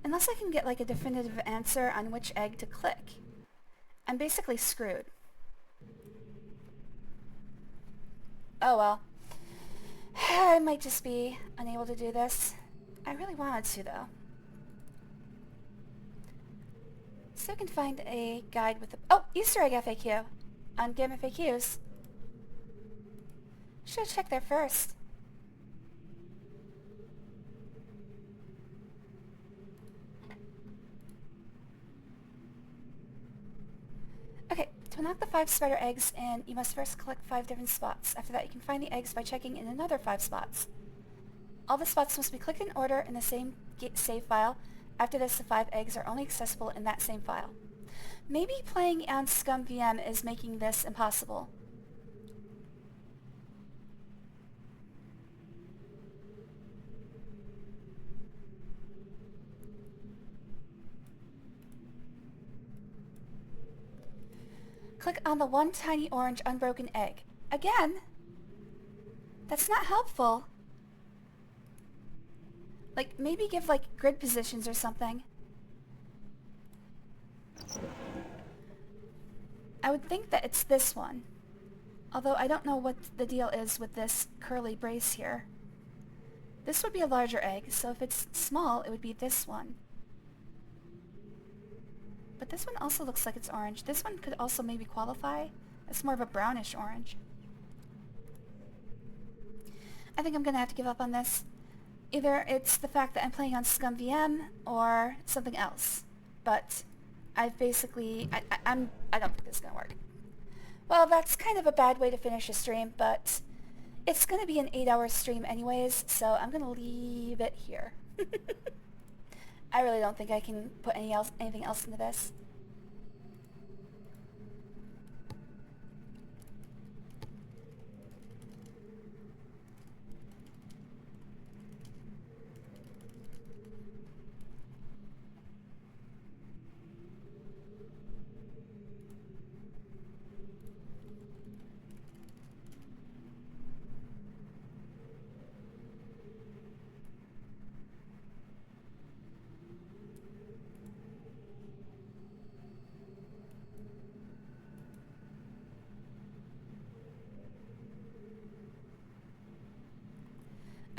Unless I can get like a definitive answer on which egg to click. I'm basically screwed. Oh well. I might just be unable to do this. I really wanted to though. So I can find a guide with the... Oh! Easter egg FAQ! On Game FAQs. Should have checked there first. Okay, to unlock the 5 spider eggs in, you must first collect 5 different spots. After that, you can find the eggs by checking in another 5 spots. All the spots must be clicked in order in the same save file. After this, the 5 eggs are only accessible in that same file. Maybe playing on Scum VM is making this impossible. Click on the one tiny orange unbroken egg. Again? That's not helpful. Like, maybe give, like, grid positions or something. I would think that it's this one. Although I don't know what the deal is with this curly brace here. This would be a larger egg, so if it's small, it would be this one. But this one also looks like it's orange. This one could also maybe qualify. It's more of a brownish orange. I think I'm gonna have to give up on this. Either it's the fact that I'm playing on Scum VM or something else. But I've basically... I don't think this is gonna work. Well, that's kind of a bad way to finish a stream, but it's gonna be an 8-hour stream anyways, so I'm gonna leave it here. I really don't think I can put anything else into this.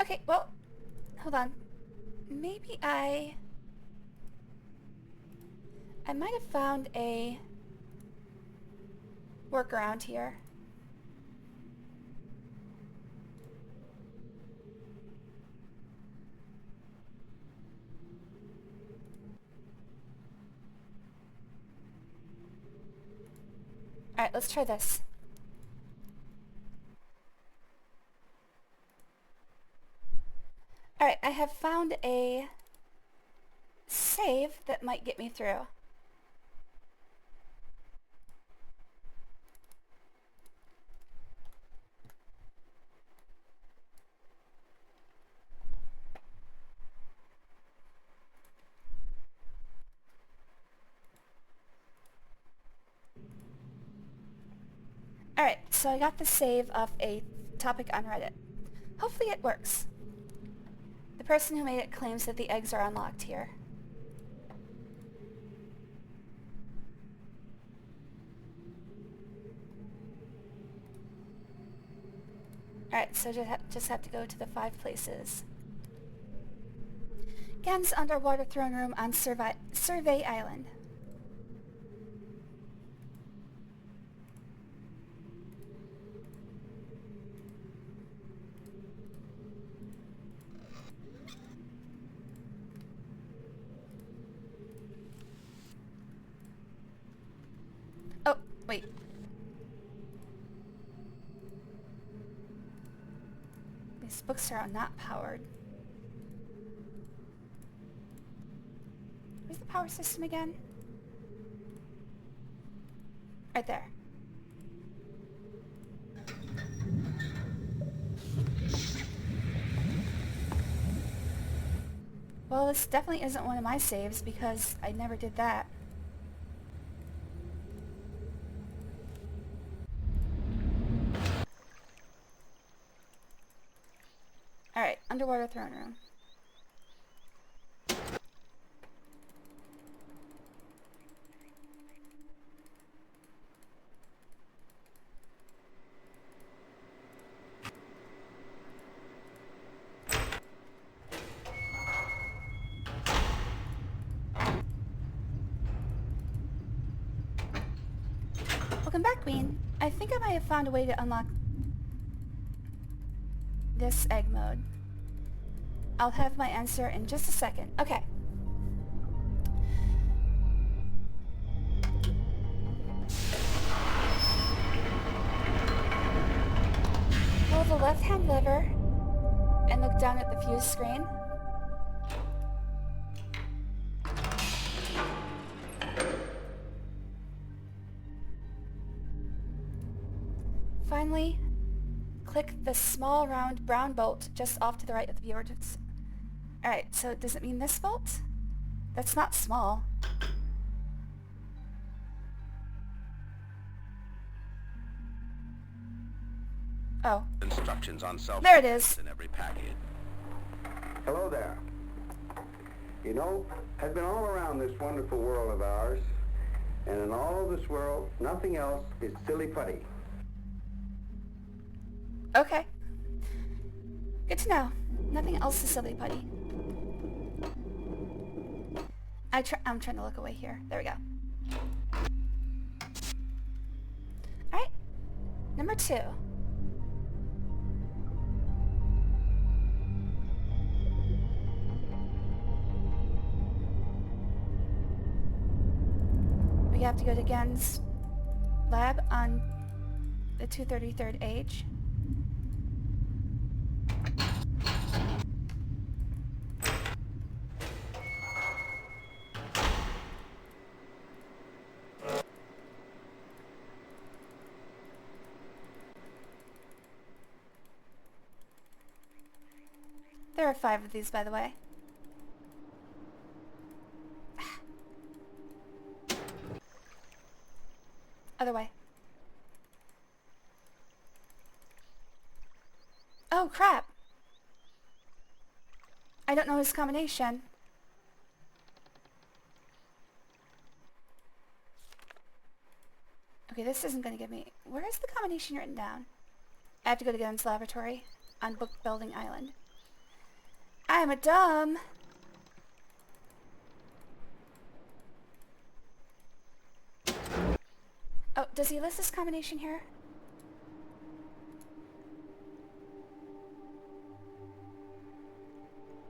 Okay, well, hold on. Maybe I might have found a workaround here. Alright, let's try this. Alright, I have found a save that might get me through. Alright, so I got the save of a topic on Reddit. Hopefully it works. The person who made it claims that the eggs are unlocked here. Alright, so just have to go to the 5 places. Gehn's underwater throne room on Survey Island. Oh, wait. These books are not powered. Where's the power system again? Right there. Well, this definitely isn't one of my saves because I never did that. Alright, underwater throne room. Welcome back, Queen. I think I might have found a way to unlock this egg mode. I'll have my answer in just a second. Okay. Hold the left-hand lever and look down at the fuse screen. Finally, click the small round brown bolt just off to the right of the viewer. Alright, so does it mean this bolt? That's not small. Oh. Instructions on self. There it is. In every package. Hello there. You know, I've been all around this wonderful world of ours, and in all of this world, nothing else is silly putty. Okay. Good to know. Nothing else is silly putty. I'm trying to look away here. There we go. Alright. Number 2. We have to go to Gehn's lab on the 233rd age. There are 5 of these, by the way. Other way. Oh, crap! I don't know his combination. Okay, this isn't going to give me... Where is the combination written down? I have to go to Gehn's laboratory on Book Building Island. I'm a dumb... Oh, does he list this combination here?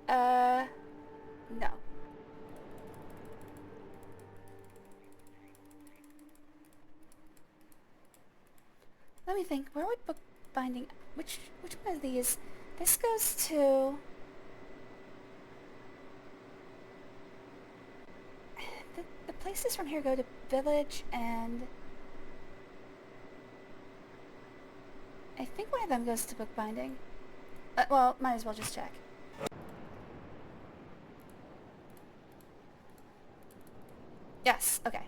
No. Let me think. Where would bookbinding... Which one of these? This goes to... places from here go to village, and I think one of them goes to bookbinding. Well, might as well just check. Yes, okay.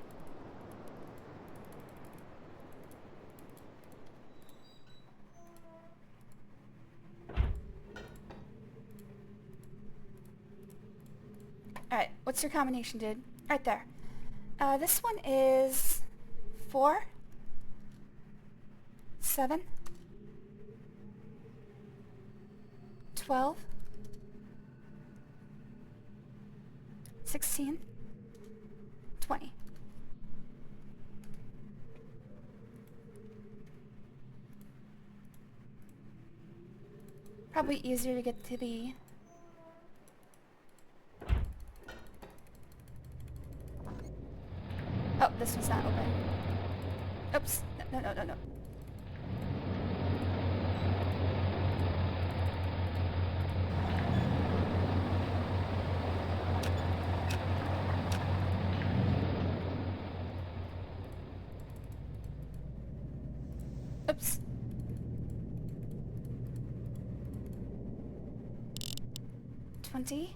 Alright, what's your combination, dude? Right there. This one is 4, 7, 12, 16, 20. Probably easier to get to the... Oh, this one's not open. Oops. No. Oops. $20,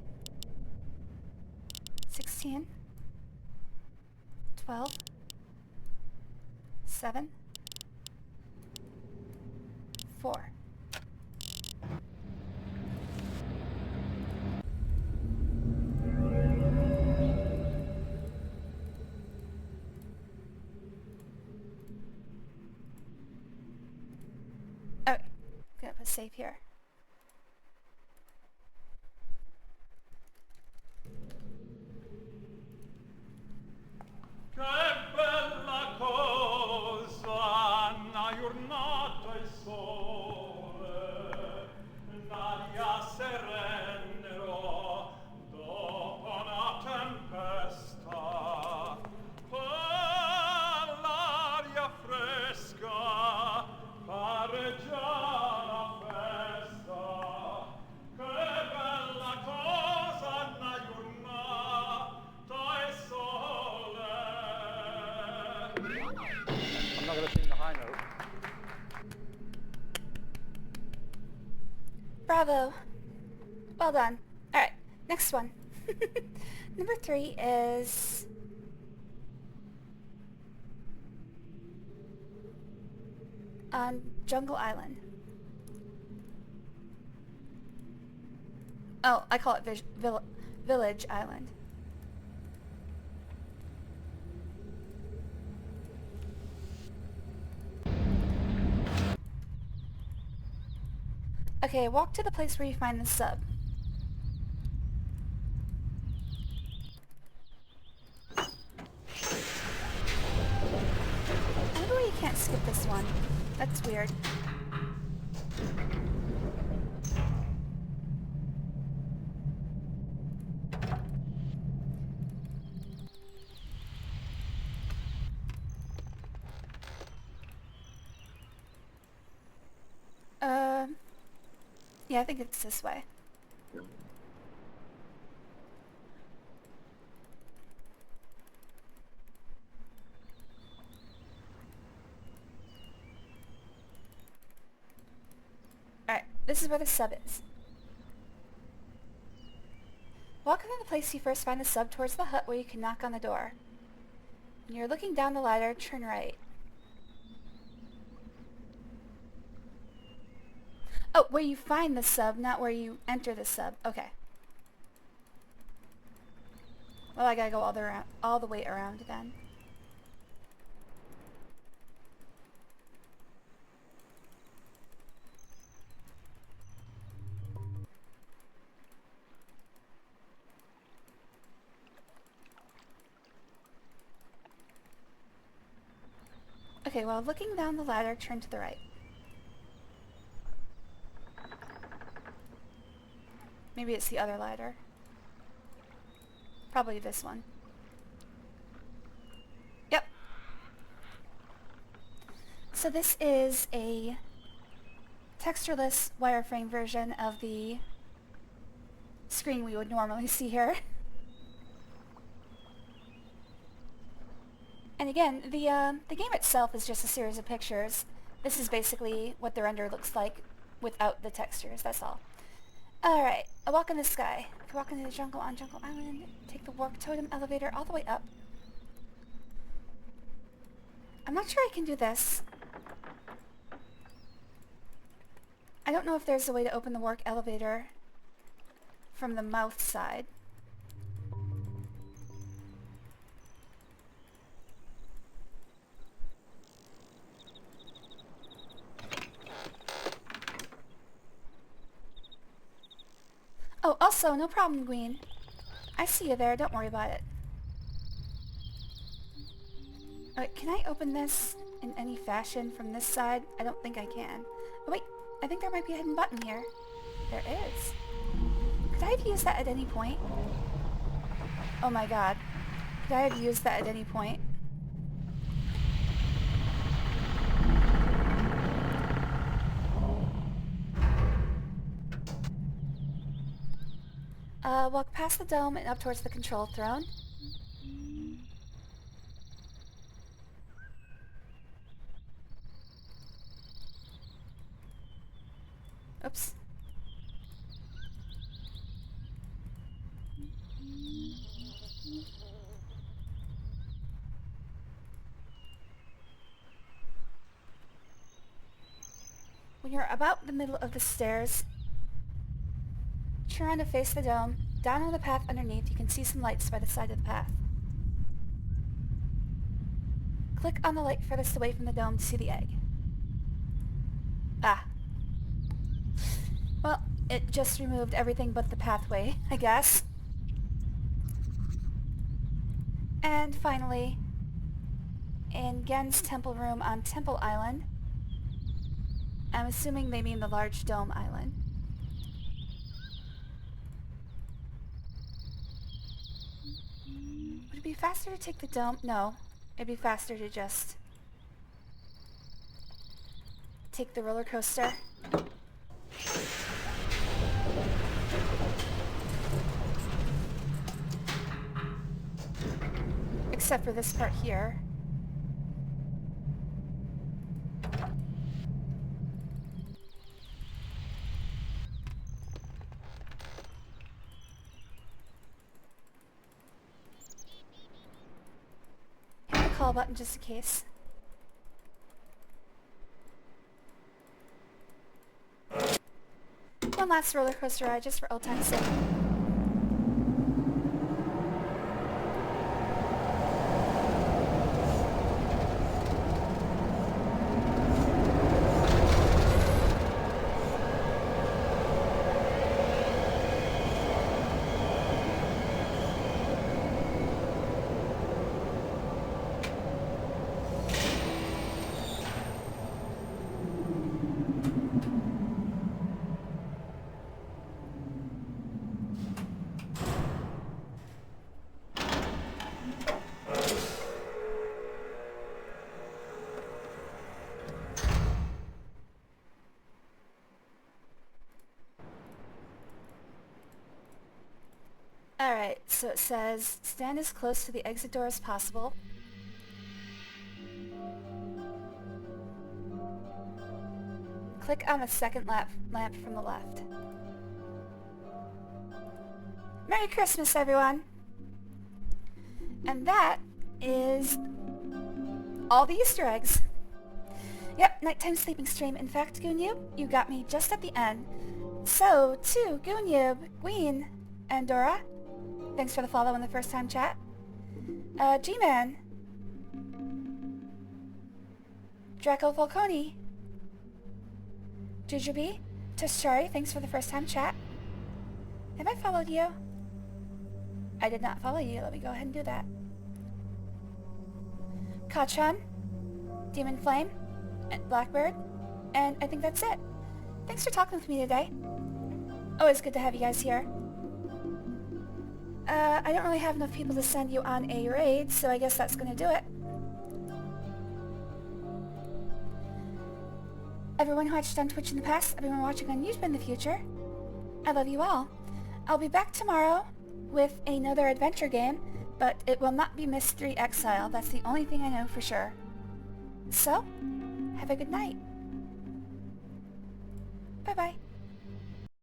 16, 12, 7, 4. Okay, I'm gonna put save here. Che bella cosa, una giornata e sole, d'aria sereno, dopo una tempesta. L'aria fresca, pare già la festa. Che bella cosa, una giornata e sole. I'm not going to sing the high note. Bravo. Well done. Alright, next one. Number 3 is... on Jungle Island. Oh, I call it Village Island. Okay, walk to the place where you find the sub. I wonder why you can't skip this one. That's weird. Yeah, I think it's this way. Alright, this is where the sub is. Walk into the place you first find the sub towards the hut where you can knock on the door. When you're looking down the ladder, turn right. Oh, where you find the sub, not where you enter the sub. Okay. Well, I gotta go all the way around then. Okay, well, looking down the ladder, turn to the right. Maybe it's the other ladder. Probably this one. Yep. So this is a textureless wireframe version of the screen we would normally see here. And again, the game itself is just a series of pictures. This is basically what the render looks like without the textures, that's all. Alright, a walk in the sky. If you walk into the jungle on Jungle Island, take the Warp Totem elevator all the way up. I'm not sure I can do this. I don't know if there's a way to open the Warp elevator from the mouth side. Oh, also, no problem, Gehn. I see you there, don't worry about it. Wait, can I open this in any fashion from this side? I don't think I can. Oh wait, I think there might be a hidden button here. There is. Could I have used that at any point? Oh my god. Could I have used that at any point? Walk past the dome and up towards the control throne. Oops. When you're about the middle of the stairs, turn around to face the dome. Down on the path underneath, you can see some lights by the side of the path. Click on the light furthest away from the dome to see the egg. Ah. Well, it just removed everything but the pathway, I guess. And finally, in Gehn's temple room on Temple Island, I'm assuming they mean the large dome island. Would it be faster to take the dome? No. It'd be faster to just take the roller coaster. Except for this part here. Hit the call button just in case. One last roller coaster ride just for old time's sake. Alright, so it says, stand as close to the exit door as possible. Click on the second lamp from the left. Merry Christmas, everyone! And that is all the Easter eggs. Yep, nighttime sleeping stream. In fact, Gehn, you got me just at the end. So, to Gehn, Gehn, and Dora, thanks for the follow in the first time chat. G-Man, Draco Falcone, Jujubee, Toshari, thanks for the first time chat. Have I followed you? I did not follow you. Let me go ahead and do that. Kachan, Demon Flame, and Blackbird, and I think that's it. Thanks for talking with me today. Always good to have you guys here. I don't really have enough people to send you on a raid, so I guess that's gonna do it. Everyone who watched on Twitch in the past, everyone watching on YouTube in the future, I love you all. I'll be back tomorrow with another adventure game, But it will not be Mystery Exile. That's the only thing I know for sure. So, have a good night. Bye-bye.